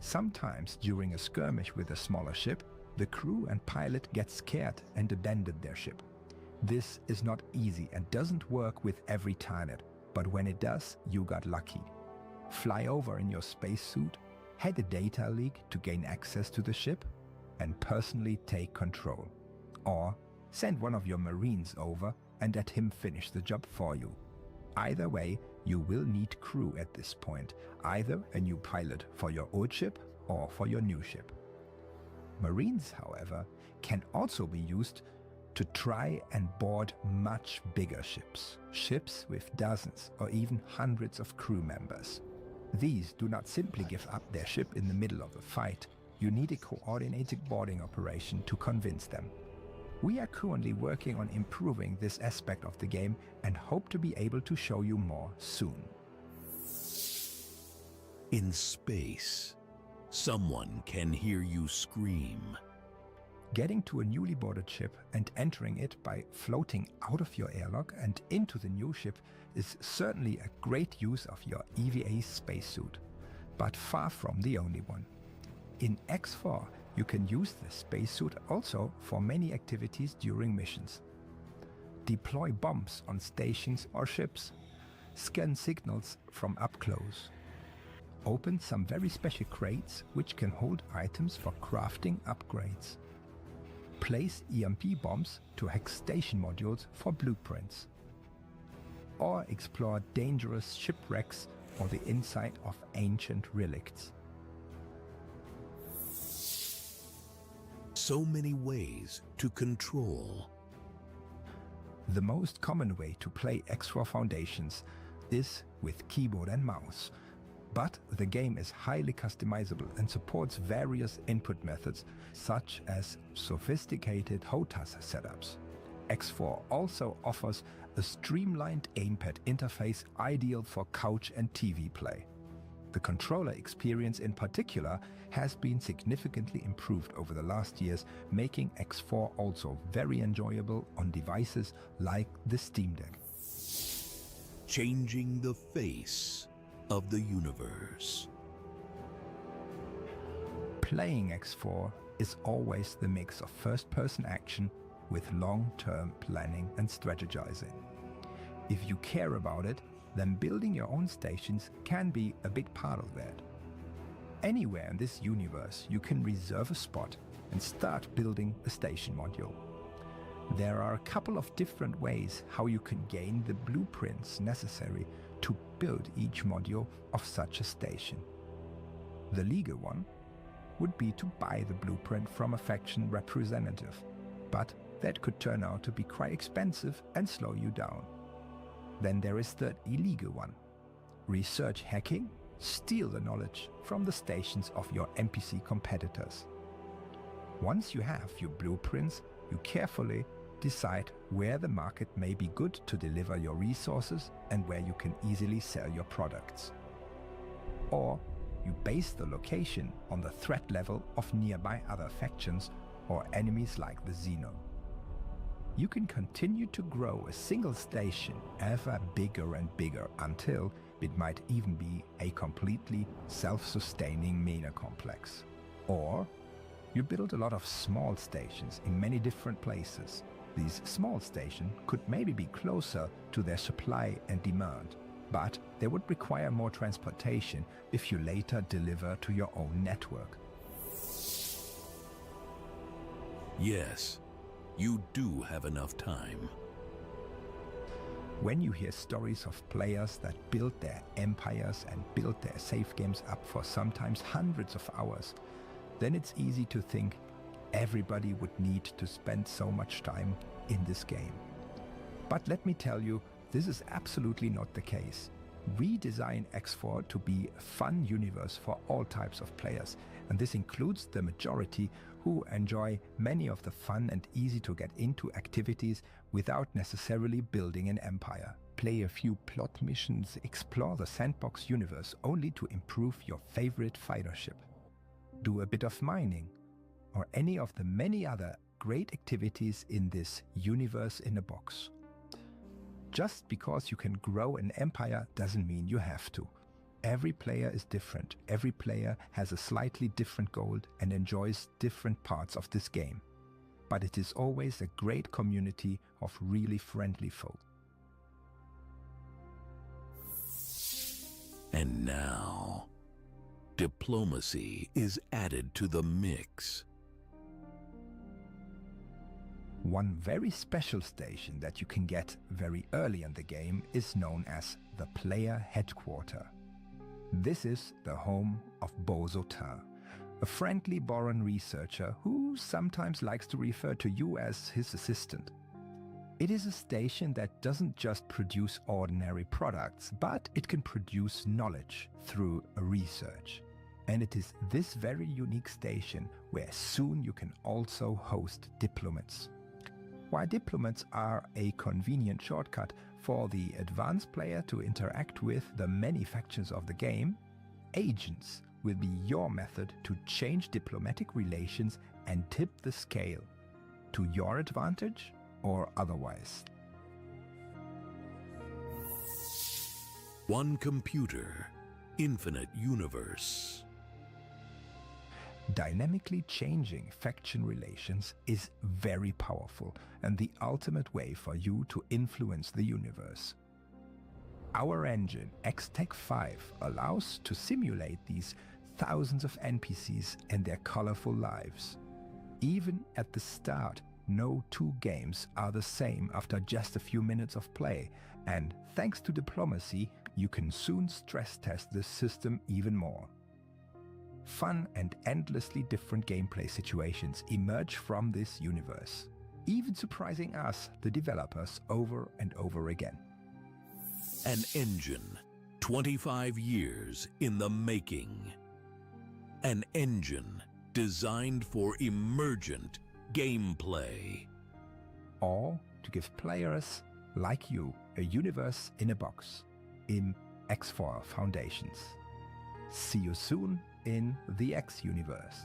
Sometimes during a skirmish with a smaller ship, the crew and pilot get scared and abandon their ship. This is not easy and doesn't work with every target, but when it does, you got lucky. Fly over in your spacesuit, head a data leak to gain access to the ship, and personally take control. Or send one of your Marines over and let him finish the job for you. Either way, you will need crew at this point, either a new pilot for your old ship or for your new ship. Marines, however, can also be used to try and board much bigger ships, ships with dozens or even hundreds of crew members. These do not simply give up their ship in the middle of a fight. You need a coordinated boarding operation to convince them. We are currently working on improving this aspect of the game and hope to be able to show you more soon. In space, someone can hear you scream. Getting to a newly boarded ship and entering it by floating out of your airlock and into the new ship is certainly a great use of your EVA spacesuit, but far from the only one. In X4, you can use the spacesuit also for many activities during missions. Deploy bombs on stations or ships. Scan signals from up close. Open some very special crates which can hold items for crafting upgrades. Place EMP bombs to hack station modules for blueprints. Or explore dangerous shipwrecks or the inside of ancient relicts. So many ways to control. The most common way to play X4 Foundations is with keyboard and mouse. But the game is highly customizable and supports various input methods, such as sophisticated HOTAS setups. X4 also offers a streamlined gamepad interface ideal for couch and TV play. The controller experience in particular has been significantly improved over the last years, making X4 also very enjoyable on devices like the Steam Deck. Changing the face of the universe. Playing X4 is always the mix of first-person action with long-term planning and strategizing. If you care about it, then building your own stations can be a big part of that. Anywhere in this universe, you can reserve a spot and start building a station module. There are a couple of different ways how you can gain the blueprints necessary to build each module of such a station. The legal one would be to buy the blueprint from a faction representative, but that could turn out to be quite expensive and slow you down. Then there is the illegal one. Research hacking, steal the knowledge from the stations of your NPC competitors. Once you have your blueprints, you carefully decide where the market may be good to deliver your resources and where you can easily sell your products. Or you base the location on the threat level of nearby other factions or enemies like the Xeno. You can continue to grow a single station ever bigger and bigger until it might even be a completely self-sustaining mega complex. Or you build a lot of small stations in many different places. These small stations could maybe be closer to their supply and demand, but they would require more transportation if you later deliver to your own network. Yes, you do have enough time. When you hear stories of players that build their empires and build their save games up for sometimes hundreds of hours, then it's easy to think everybody would need to spend so much time in this game. But let me tell you, this is absolutely not the case. We design X4 to be a fun universe for all types of players, and this includes the majority who enjoy many of the fun and easy to get into activities without necessarily building an empire. Play a few plot missions, explore the sandbox universe only to improve your favorite fighter ship. Do a bit of mining, or any of the many other great activities in this universe in a box. Just because you can grow an empire doesn't mean you have to. Every player is different. Every player has a slightly different goal and enjoys different parts of this game. But it is always a great community of really friendly folk. And now, diplomacy is added to the mix. One very special station that you can get very early in the game is known as the Player Headquarter. This is the home of Beau Zautin, a friendly Boran researcher who sometimes likes to refer to you as his assistant. It is a station that doesn't just produce ordinary products, but it can produce knowledge through research. And it is this very unique station where soon you can also host diplomats. While diplomats are a convenient shortcut for the advanced player to interact with the many factions of the game, agents will be your method to change diplomatic relations and tip the scale to your advantage or otherwise. One computer, infinite universe. Dynamically changing faction relations is very powerful and the ultimate way for you to influence the universe. Our engine, XTech 5, allows to simulate these thousands of NPCs and their colorful lives. Even at the start, no two games are the same after just a few minutes of play, and thanks to diplomacy, you can soon stress test this system even more. Fun and endlessly different gameplay situations emerge from this universe, even surprising us, the developers, over and over again. An engine, 25 years in the making. An engine designed for emergent gameplay. All to give players like you a universe in a box in X4 Foundations. See you soon in the X universe.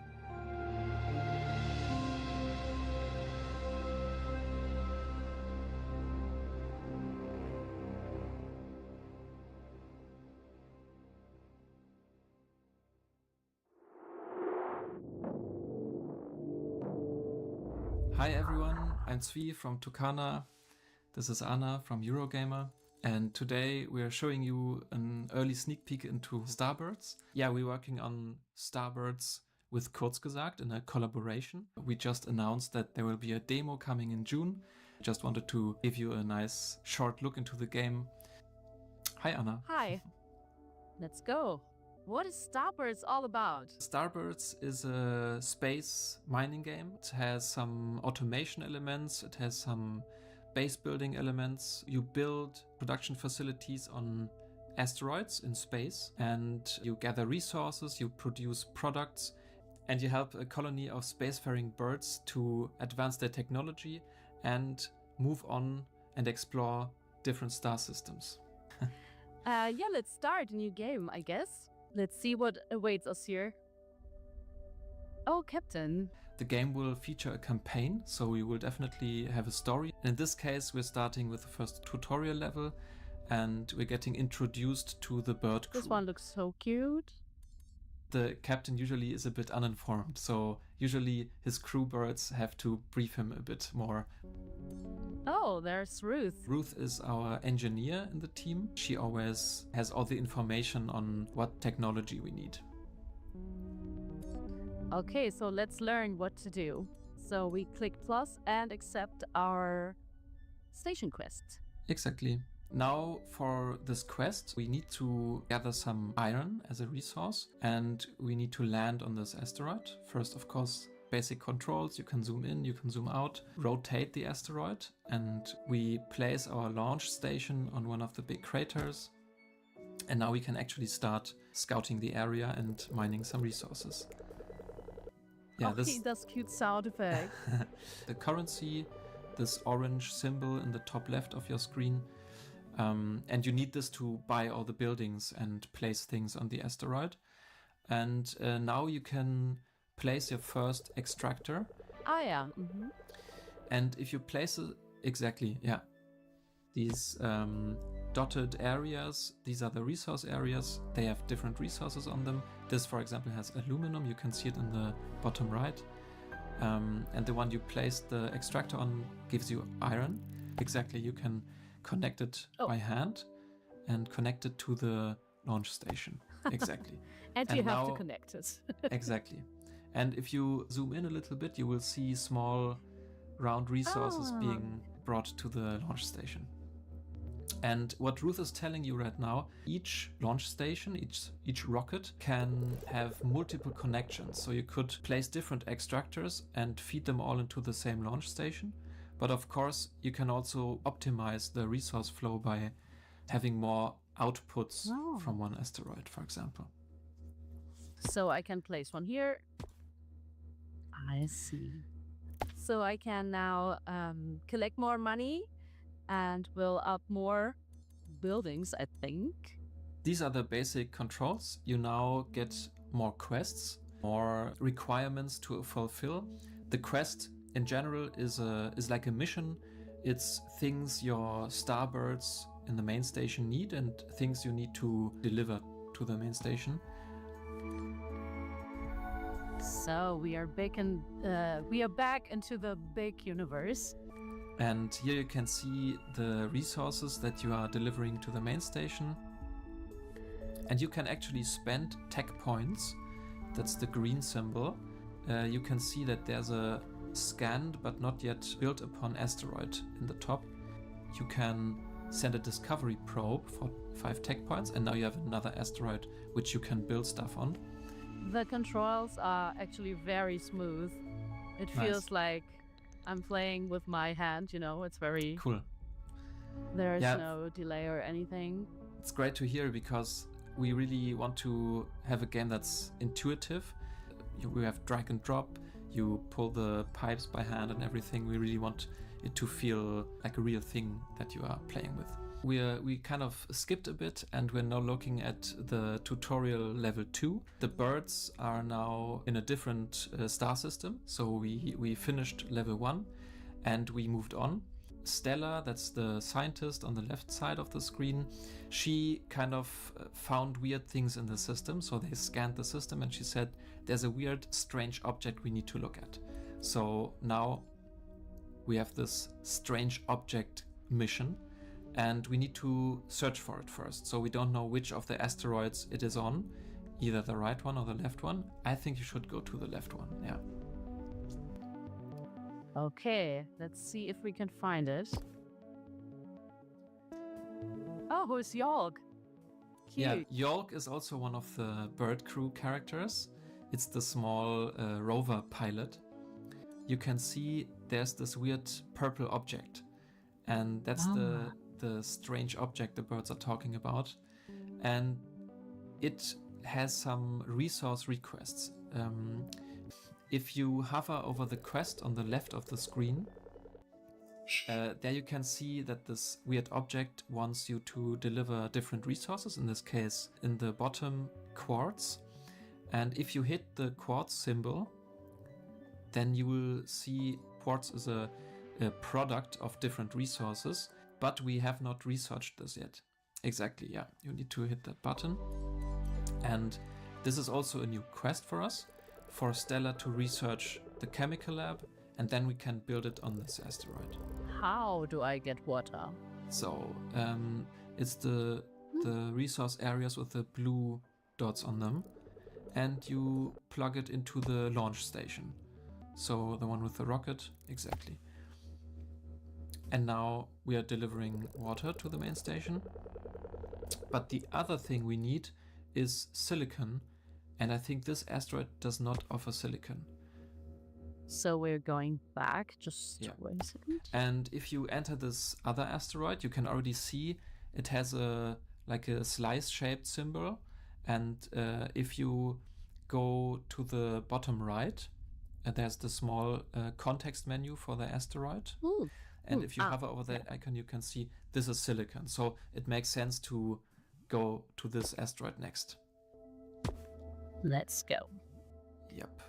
Hi everyone, I'm Zvi from Tucana. This is Anna from Eurogamer. And today we are showing you an early sneak peek into Starbirds. Yeah, we're working on Starbirds with Kurzgesagt in a collaboration. We just announced that there will be a demo coming in June. Just wanted to give you a nice short look into the game. Hi Anna. Hi. Let's go. What is Starbirds all about? Starbirds is a space mining game. It has some automation elements. It has some base building elements. You build production facilities on asteroids in space, and you gather resources, you produce products, and you help a colony of spacefaring birds to advance their technology and move on and explore different star systems. Yeah, let's start a new game, I guess. Let's see what awaits us here. Oh, Captain. The game will feature a campaign, so we will definitely have a story. In this case, we're starting with the first tutorial level, and we're getting introduced to the bird crew. This one looks so cute. The captain usually is a bit uninformed, so usually his crew birds have to brief him a bit more. Oh, there's Ruth. Ruth is our engineer in the team. She always has all the information on what technology we need. Okay, so let's learn what to do. So we click plus and accept our station quest. Exactly. Now for this quest, we need to gather some iron as a resource, and we need to land on this asteroid. First, of course, basic controls. You can zoom in, you can zoom out, rotate the asteroid, and we place our launch station on one of the big craters. And now we can actually start scouting the area and mining some resources. Yeah, Okay, that's cute sound effect. the currency, this orange symbol in the top left of your screen. And you need this to buy all the buildings and place things on the asteroid. And now you can place your first extractor. Ah, yeah. Mm-hmm. And if you place it, exactly, yeah. These dotted areas, these are the resource areas. They have different resources on them. This, for example, has aluminum. You can see it in the bottom right. And the one you place the extractor on gives you iron. Exactly, you can connect it by hand and connect it to the launch station. Exactly. And you have to connect it. Exactly. And if you zoom in a little bit, you will see small round resources being brought to the launch station. And what Ruth is telling you right now, each launch station, each rocket can have multiple connections. So you could place different extractors and feed them all into the same launch station. But of course, you can also optimize the resource flow by having more outputs from one asteroid, for example. So I can place one here. I see. So I can now collect more money and build up more buildings, I think. These are the basic controls. You now get more quests, more requirements to fulfill. The quest in general is like a mission. It's things your starbirds in the main station need and things you need to deliver to the main station. So we are back into the big universe. And here you can see the resources that you are delivering to the main station. And you can actually spend tech points. That's the green symbol. You can see that there's a scanned but not yet built upon asteroid in the top. You can send a discovery probe for 5 tech points, and now you have another asteroid which you can build stuff on. The controls are actually very smooth. It feels like I'm playing with my hand, you know, it's very cool. There's no delay or anything. It's great to hear because we really want to have a game that's intuitive. We have drag and drop, you pull the pipes by hand and everything. We really want it to feel like a real thing that you are playing with. We kind of skipped a bit and we're now looking at the tutorial level 2. The birds are now in a different star system. So we finished level 1 and we moved on. Stella, that's the scientist on the left side of the screen, she kind of found weird things in the system. So they scanned the system and she said, there's a weird, strange object we need to look at. So now we have this strange object mission. And we need to search for it first. So we don't know which of the asteroids it is on, either the right one or the left one. I think you should go to the left one, yeah. Okay, let's see if we can find it. Oh, who's Yolk? Cute. Yeah, Yolk is also one of the bird crew characters. It's the small rover pilot. You can see there's this weird purple object. And that's the strange object the birds are talking about. And it has some resource requests. If you hover over the quest on the left of the screen, there you can see that this weird object wants you to deliver different resources, in this case in the bottom quartz. And if you hit the quartz symbol, then you will see quartz is a product of different resources, but we have not researched this yet. Exactly, yeah. You need to hit that button. And this is also a new quest for us, for Stella to research the chemical lab, and then we can build it on this asteroid. How do I get water? So, it's the resource areas with the blue dots on them, and you plug it into the launch station. So the one with the rocket, exactly. And now we are delivering water to the main station. But the other thing we need is silicon. And I think this asteroid does not offer silicon. So we're going back, just wait a second. And if you enter this other asteroid, you can already see it has a like a slice-shaped symbol. And if you go to the bottom right, there's the small context menu for the asteroid. Ooh. And if you hover over that icon, you can see this is silicon. So it makes sense to go to this asteroid next. Let's go. Yep.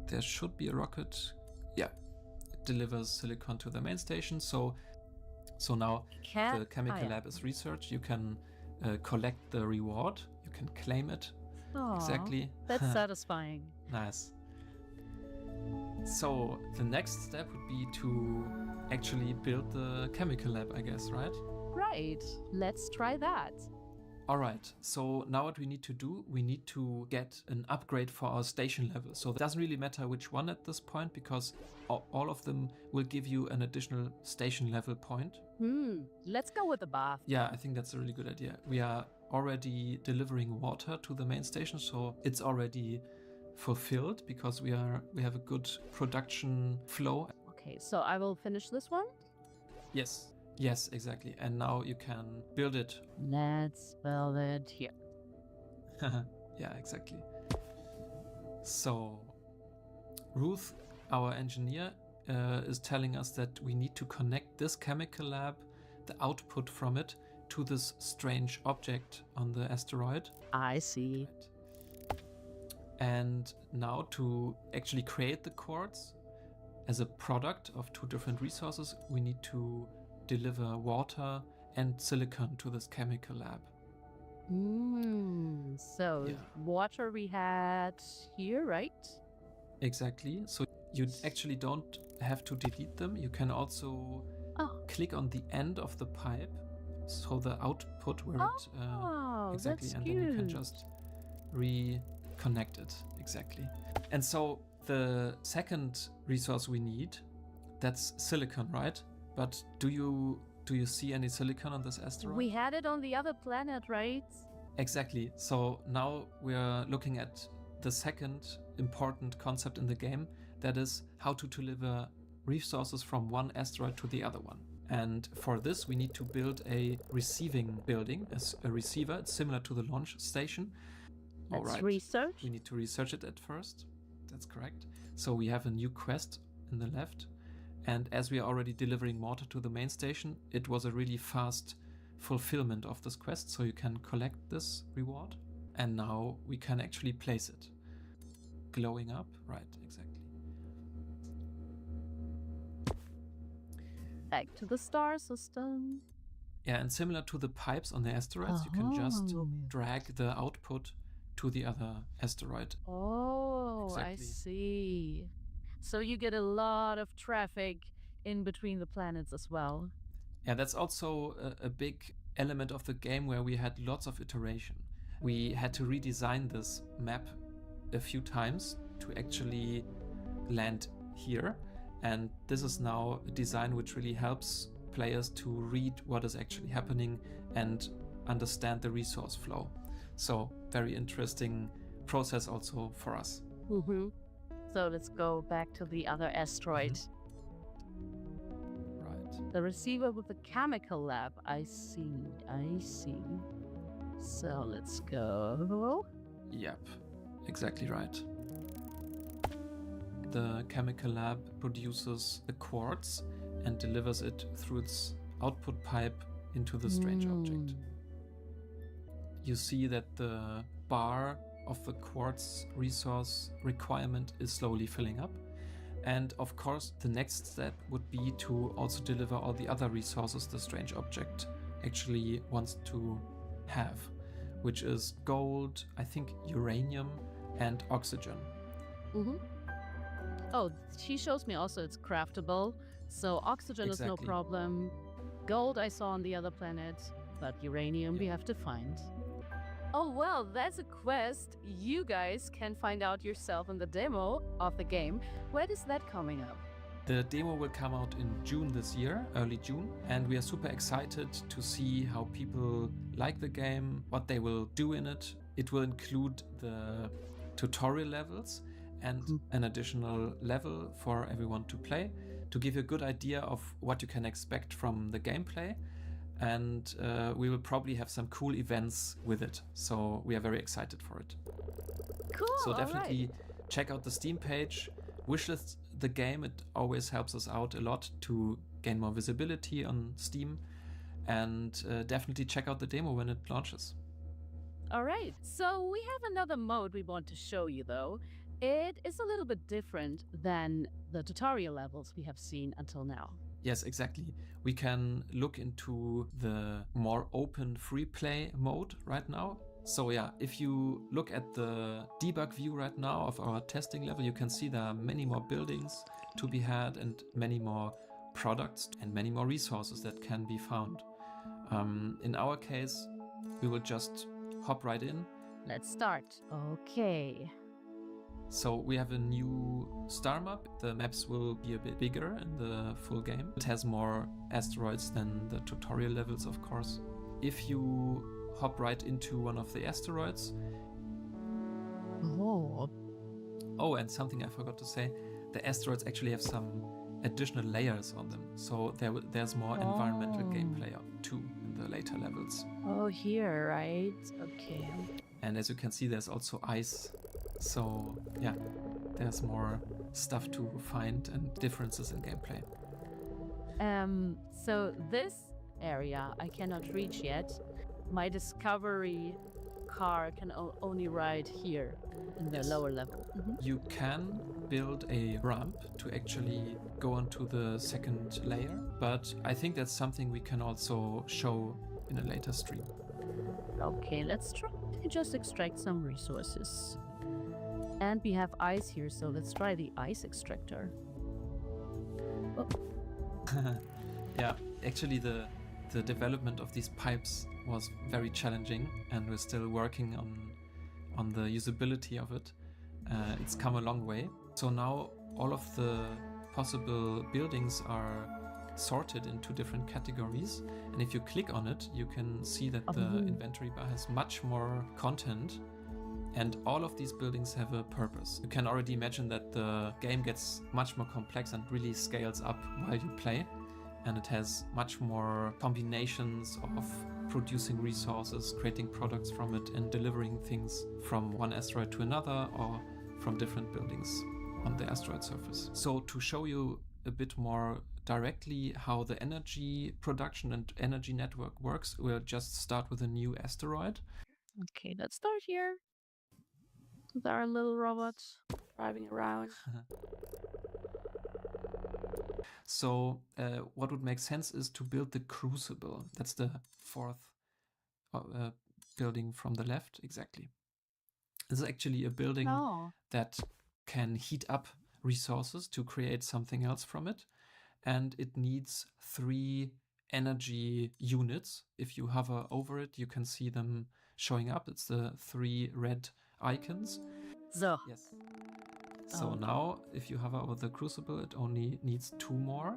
There should be a rocket. Yeah, it delivers silicon to the main station. So now the chemical lab is researched. You can collect the reward. You can claim it. Aww, exactly. That's satisfying. Nice. So the next step would be to actually build the chemical lab, I guess, right? Right. Let's try that. All right, so now what we need to do, we need to get an upgrade for our station level. So it doesn't really matter which one at this point, because all of them will give you an additional station level point. Let's go with the bath. Yeah, I think that's a really good idea. We are already delivering water to the main station, so it's already fulfilled because we have a good production flow. Okay, so I will finish this one. Yes, exactly. And now you can build it. Let's build it here. Yeah, exactly. So Ruth, our engineer, is telling us that we need to connect this chemical lab, the output from it, to this strange object on the asteroid. I see. And now to actually create the quartz as a product of two different resources, we need to deliver water and silicon to this chemical lab. So water we had here, right? Exactly. So you actually don't have to delete them. You can also click on the end of the pipe, so the output where it exactly, and then you can just reconnect it. Exactly. And so the second resource we need, that's silicon, right? But do you see any silicon on this asteroid? We had it on the other planet, right? Exactly. So now we are looking at the second important concept in the game, that is how to deliver resources from one asteroid to the other one. And for this, we need to build a receiving building, as a receiver. It's similar to the launch station. Let's research. We need to research it at first. That's correct. So we have a new quest in the left. And as we are already delivering water to the main station, it was a really fast fulfillment of this quest. So you can collect this reward. And now we can actually place it. Glowing up. Right, exactly. Back to the star system. Yeah, and similar to the pipes on the asteroids, you can just drag the output to the other asteroid. Oh, exactly. I see. So you get a lot of traffic in between the planets as well. Yeah, that's also a big element of the game where we had lots of iteration. We had to redesign this map a few times to actually land here. And this is now a design which really helps players to read what is actually happening and understand the resource flow. So very interesting process also for us. So let's go back to the other asteroid. Right. The receiver with the chemical lab. I see. So let's go. Yep, exactly right. The chemical lab produces the quartz and delivers it through its output pipe into the strange object. You see that the bar of the quartz resource requirement is slowly filling up. And of course, the next step would be to also deliver all the other resources the strange object actually wants to have, which is gold, I think uranium, and oxygen. Oh, she shows me also it's craftable. So oxygen is no Exactly. problem. Gold I saw on the other planet, but uranium we have to find. Oh well, that's a quest you guys can find out yourself in the demo of the game. When is that coming up? The demo will come out in June this year, early June, and we are super excited to see how people like the game, what they will do in it. It will include the tutorial levels, and an additional level for everyone to play, to give you a good idea of what you can expect from the gameplay. And we will probably have some cool events with it. So we are very excited for it. Cool. So all definitely right. check out the Steam page, wishlist the game. It always helps us out a lot to gain more visibility on Steam. And definitely check out the demo when it launches. All right. So we have another mode we want to show you, though. It is a little bit different than the tutorial levels we have seen until now. Yes, exactly. We can look into the more open free play mode right now. So yeah, if you look at the debug view right now of our testing level, you can see there are many more buildings to be had and many more products and many more resources that can be found. In our case, we will just hop right in. Let's start. Okay. So we have a new star map. The maps will be a bit bigger in the full game. It has more asteroids than the tutorial levels, of course. If you hop right into one of the asteroids. Oh, and something I forgot to say. The asteroids actually have some additional layers on them. So there's more environmental gameplay too in the later levels. Oh, here, right? Okay. And as you can see, there's also ice. So yeah, there's more stuff to find and differences in gameplay. So this area I cannot reach yet. My discovery car can only ride here in the lower level. You can build a ramp to actually go onto the second layer, but I think that's something we can also show in a later stream. Okay, let's try to just extract some resources. And we have ice here, so let's try the ice extractor. Oh. Yeah, actually the development of these pipes was very challenging, and we're still working on the usability of it. It's come a long way. So now all of the possible buildings are sorted into different categories, and if you click on it, you can see that the inventory bar has much more content. And all of these buildings have a purpose. You can already imagine that the game gets much more complex and really scales up while you play. And it has much more combinations of producing resources, creating products from it, and delivering things from one asteroid to another or from different buildings on the asteroid surface. So to show you a bit more directly how the energy production and energy network works, we'll just start with a new asteroid. Okay, let's start here. With our little robots driving around. So what would make sense is to build the Crucible. That's the fourth building from the left, exactly. This is actually a building that can heat up resources to create something else from it. And it needs 3 energy units. If you hover over it, you can see them showing up. It's the 3 red icons. So. Yes. So now, if you hover over the Crucible, it only needs 2 more.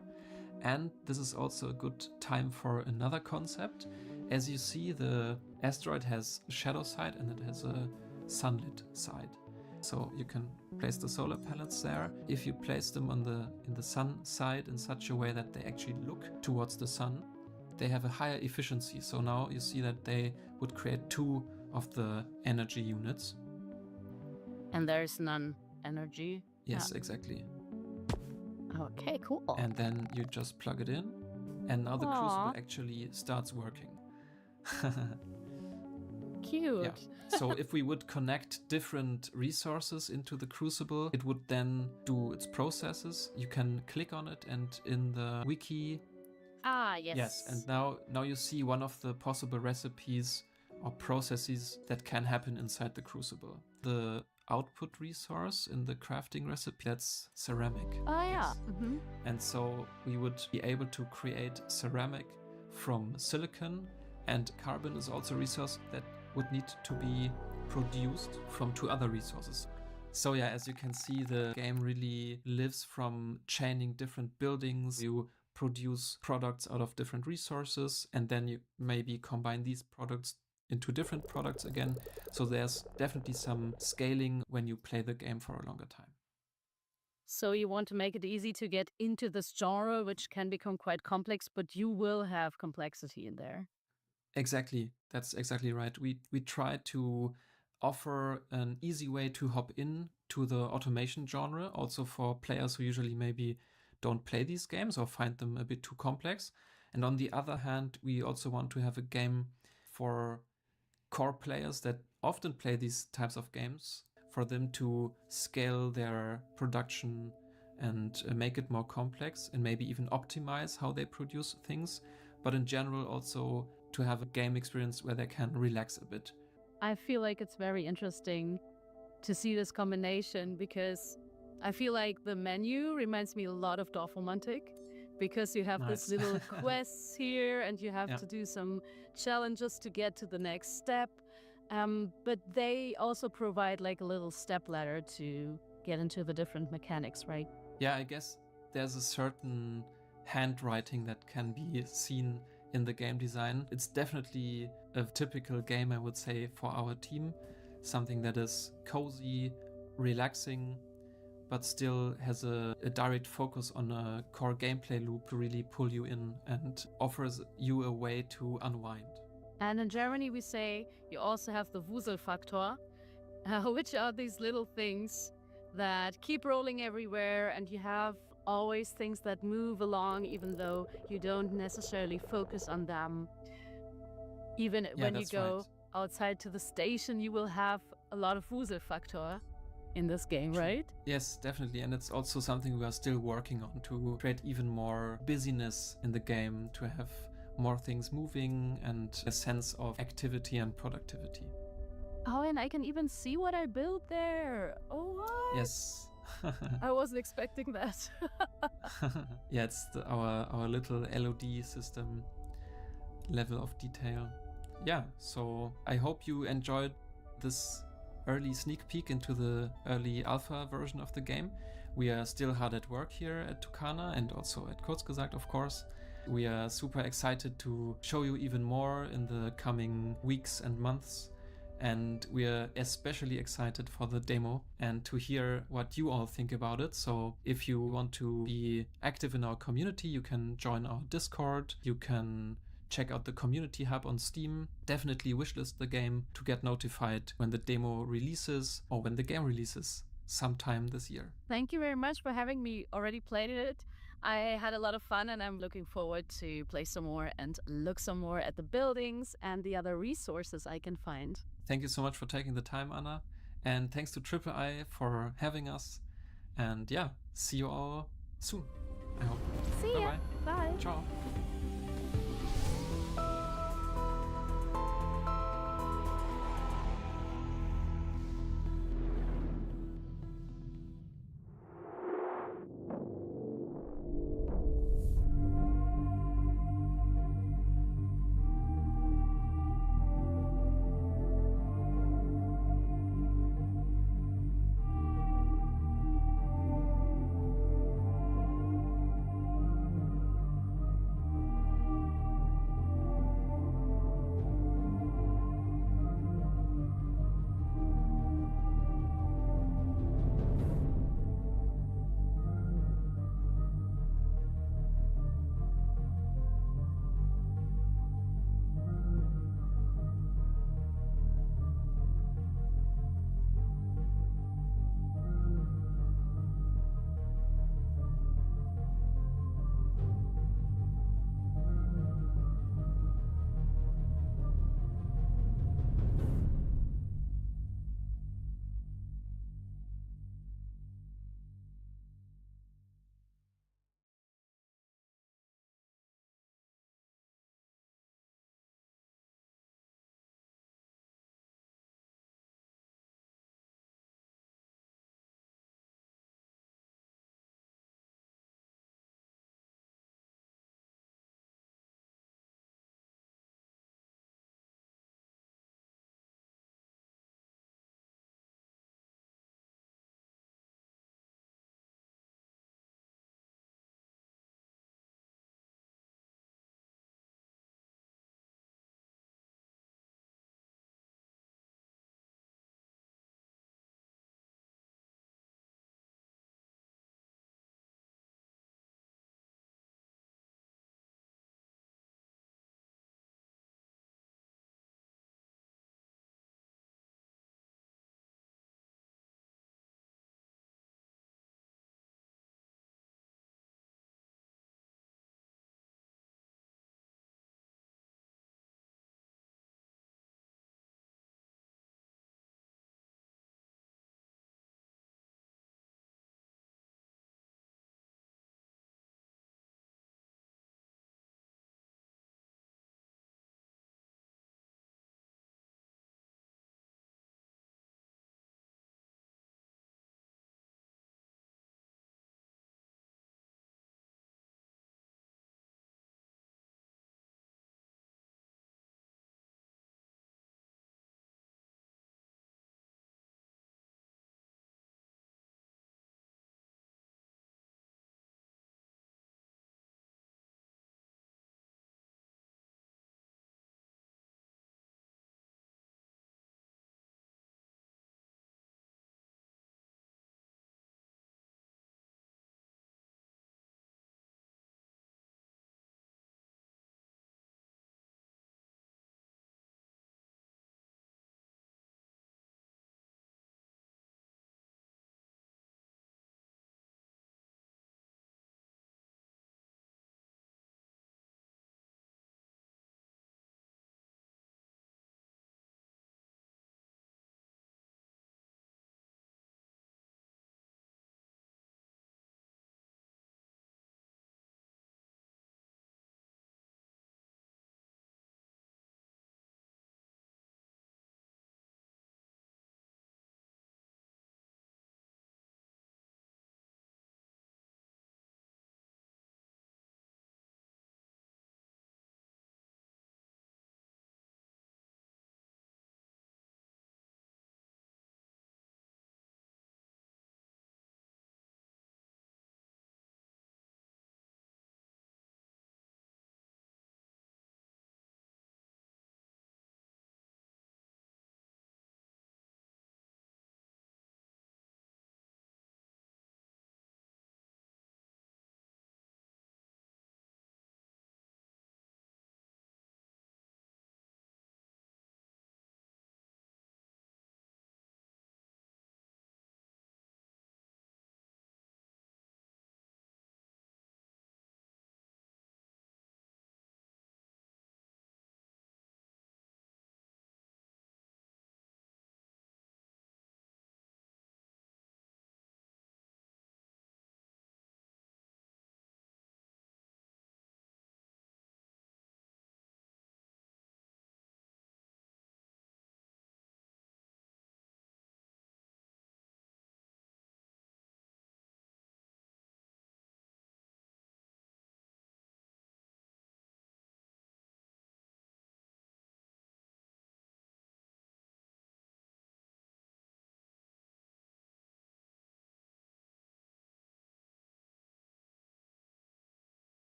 And this is also a good time for another concept. As you see, the asteroid has a shadow side and it has a sunlit side. So you can place the solar pellets there. If you place them on in the sun side in such a way that they actually look towards the sun, they have a higher efficiency. So now you see that they would create 2 of the energy units. And there's none energy. Yes, exactly. Okay, cool. And then you just plug it in, and now the Crucible actually starts working. Cute. Yeah. So if we would connect different resources into the Crucible, it would then do its processes. You can click on it, and in the wiki. Yes. Yes, and now you see one of the possible recipes or processes that can happen inside the Crucible. The output resource in the crafting recipe, that's ceramic. Oh, yeah. And so we would be able to create ceramic from silicon, and carbon is also a resource that would need to be produced from 2 other resources. So yeah, as you can see, the game really lives from chaining different buildings. You produce products out of different resources, and then you maybe combine these products into different products again. So there's definitely some scaling when you play the game for a longer time. So you want to make it easy to get into this genre, which can become quite complex, but you will have complexity in there. Exactly. That's exactly right. We try to offer an easy way to hop in to the automation genre, also for players who usually maybe don't play these games or find them a bit too complex. And on the other hand, we also want to have a game for core players that often play these types of games, for them to scale their production and make it more complex and maybe even optimize how they produce things. But in general, also to have a game experience where they can relax a bit. I feel like it's very interesting to see this combination, because I feel like the menu reminds me a lot of Dorfromantik, because you have this little quests here and you have to do some challenges to get to the next step. But they also provide like a little step ladder to get into the different mechanics, right? Yeah, I guess there's a certain handwriting that can be seen in the game design. It's definitely a typical game, I would say, for our team. Something that is cozy, relaxing, but still has a direct focus on a core gameplay loop to really pull you in and offers you a way to unwind. And in Germany, we say you also have the Wuselfaktor, which are these little things that keep rolling everywhere, and you have always things that move along, even though you don't necessarily focus on them. Even when you go outside to the station, you will have a lot of Wuselfaktor in this game, right? Yes, definitely. And it's also something we are still working on to create even more busyness in the game, to have more things moving and a sense of activity and productivity. Oh, and I can even see what I built there. Oh, what? Yes. I wasn't expecting that. Yeah, it's our little LOD system level of detail. Yeah, so I hope you enjoyed this early sneak peek into the early alpha version of the game. We are still hard at work here at Tucana and also at Kurzgesagt, of course. We are super excited to show you even more in the coming weeks and months. And we are especially excited for the demo and to hear what you all think about it. So if you want to be active in our community, you can join our Discord. You can check out the community hub on Steam. Definitely wishlist the game to get notified when the demo releases or when the game releases sometime this year. Thank you very much for having me. Already played it. I had a lot of fun, and I'm looking forward to play some more and look some more at the buildings and the other resources I can find. Thank you so much for taking the time, Anna. And thanks to Triple I for having us. And yeah, see you all soon, I hope. See ya. Bye. Ciao.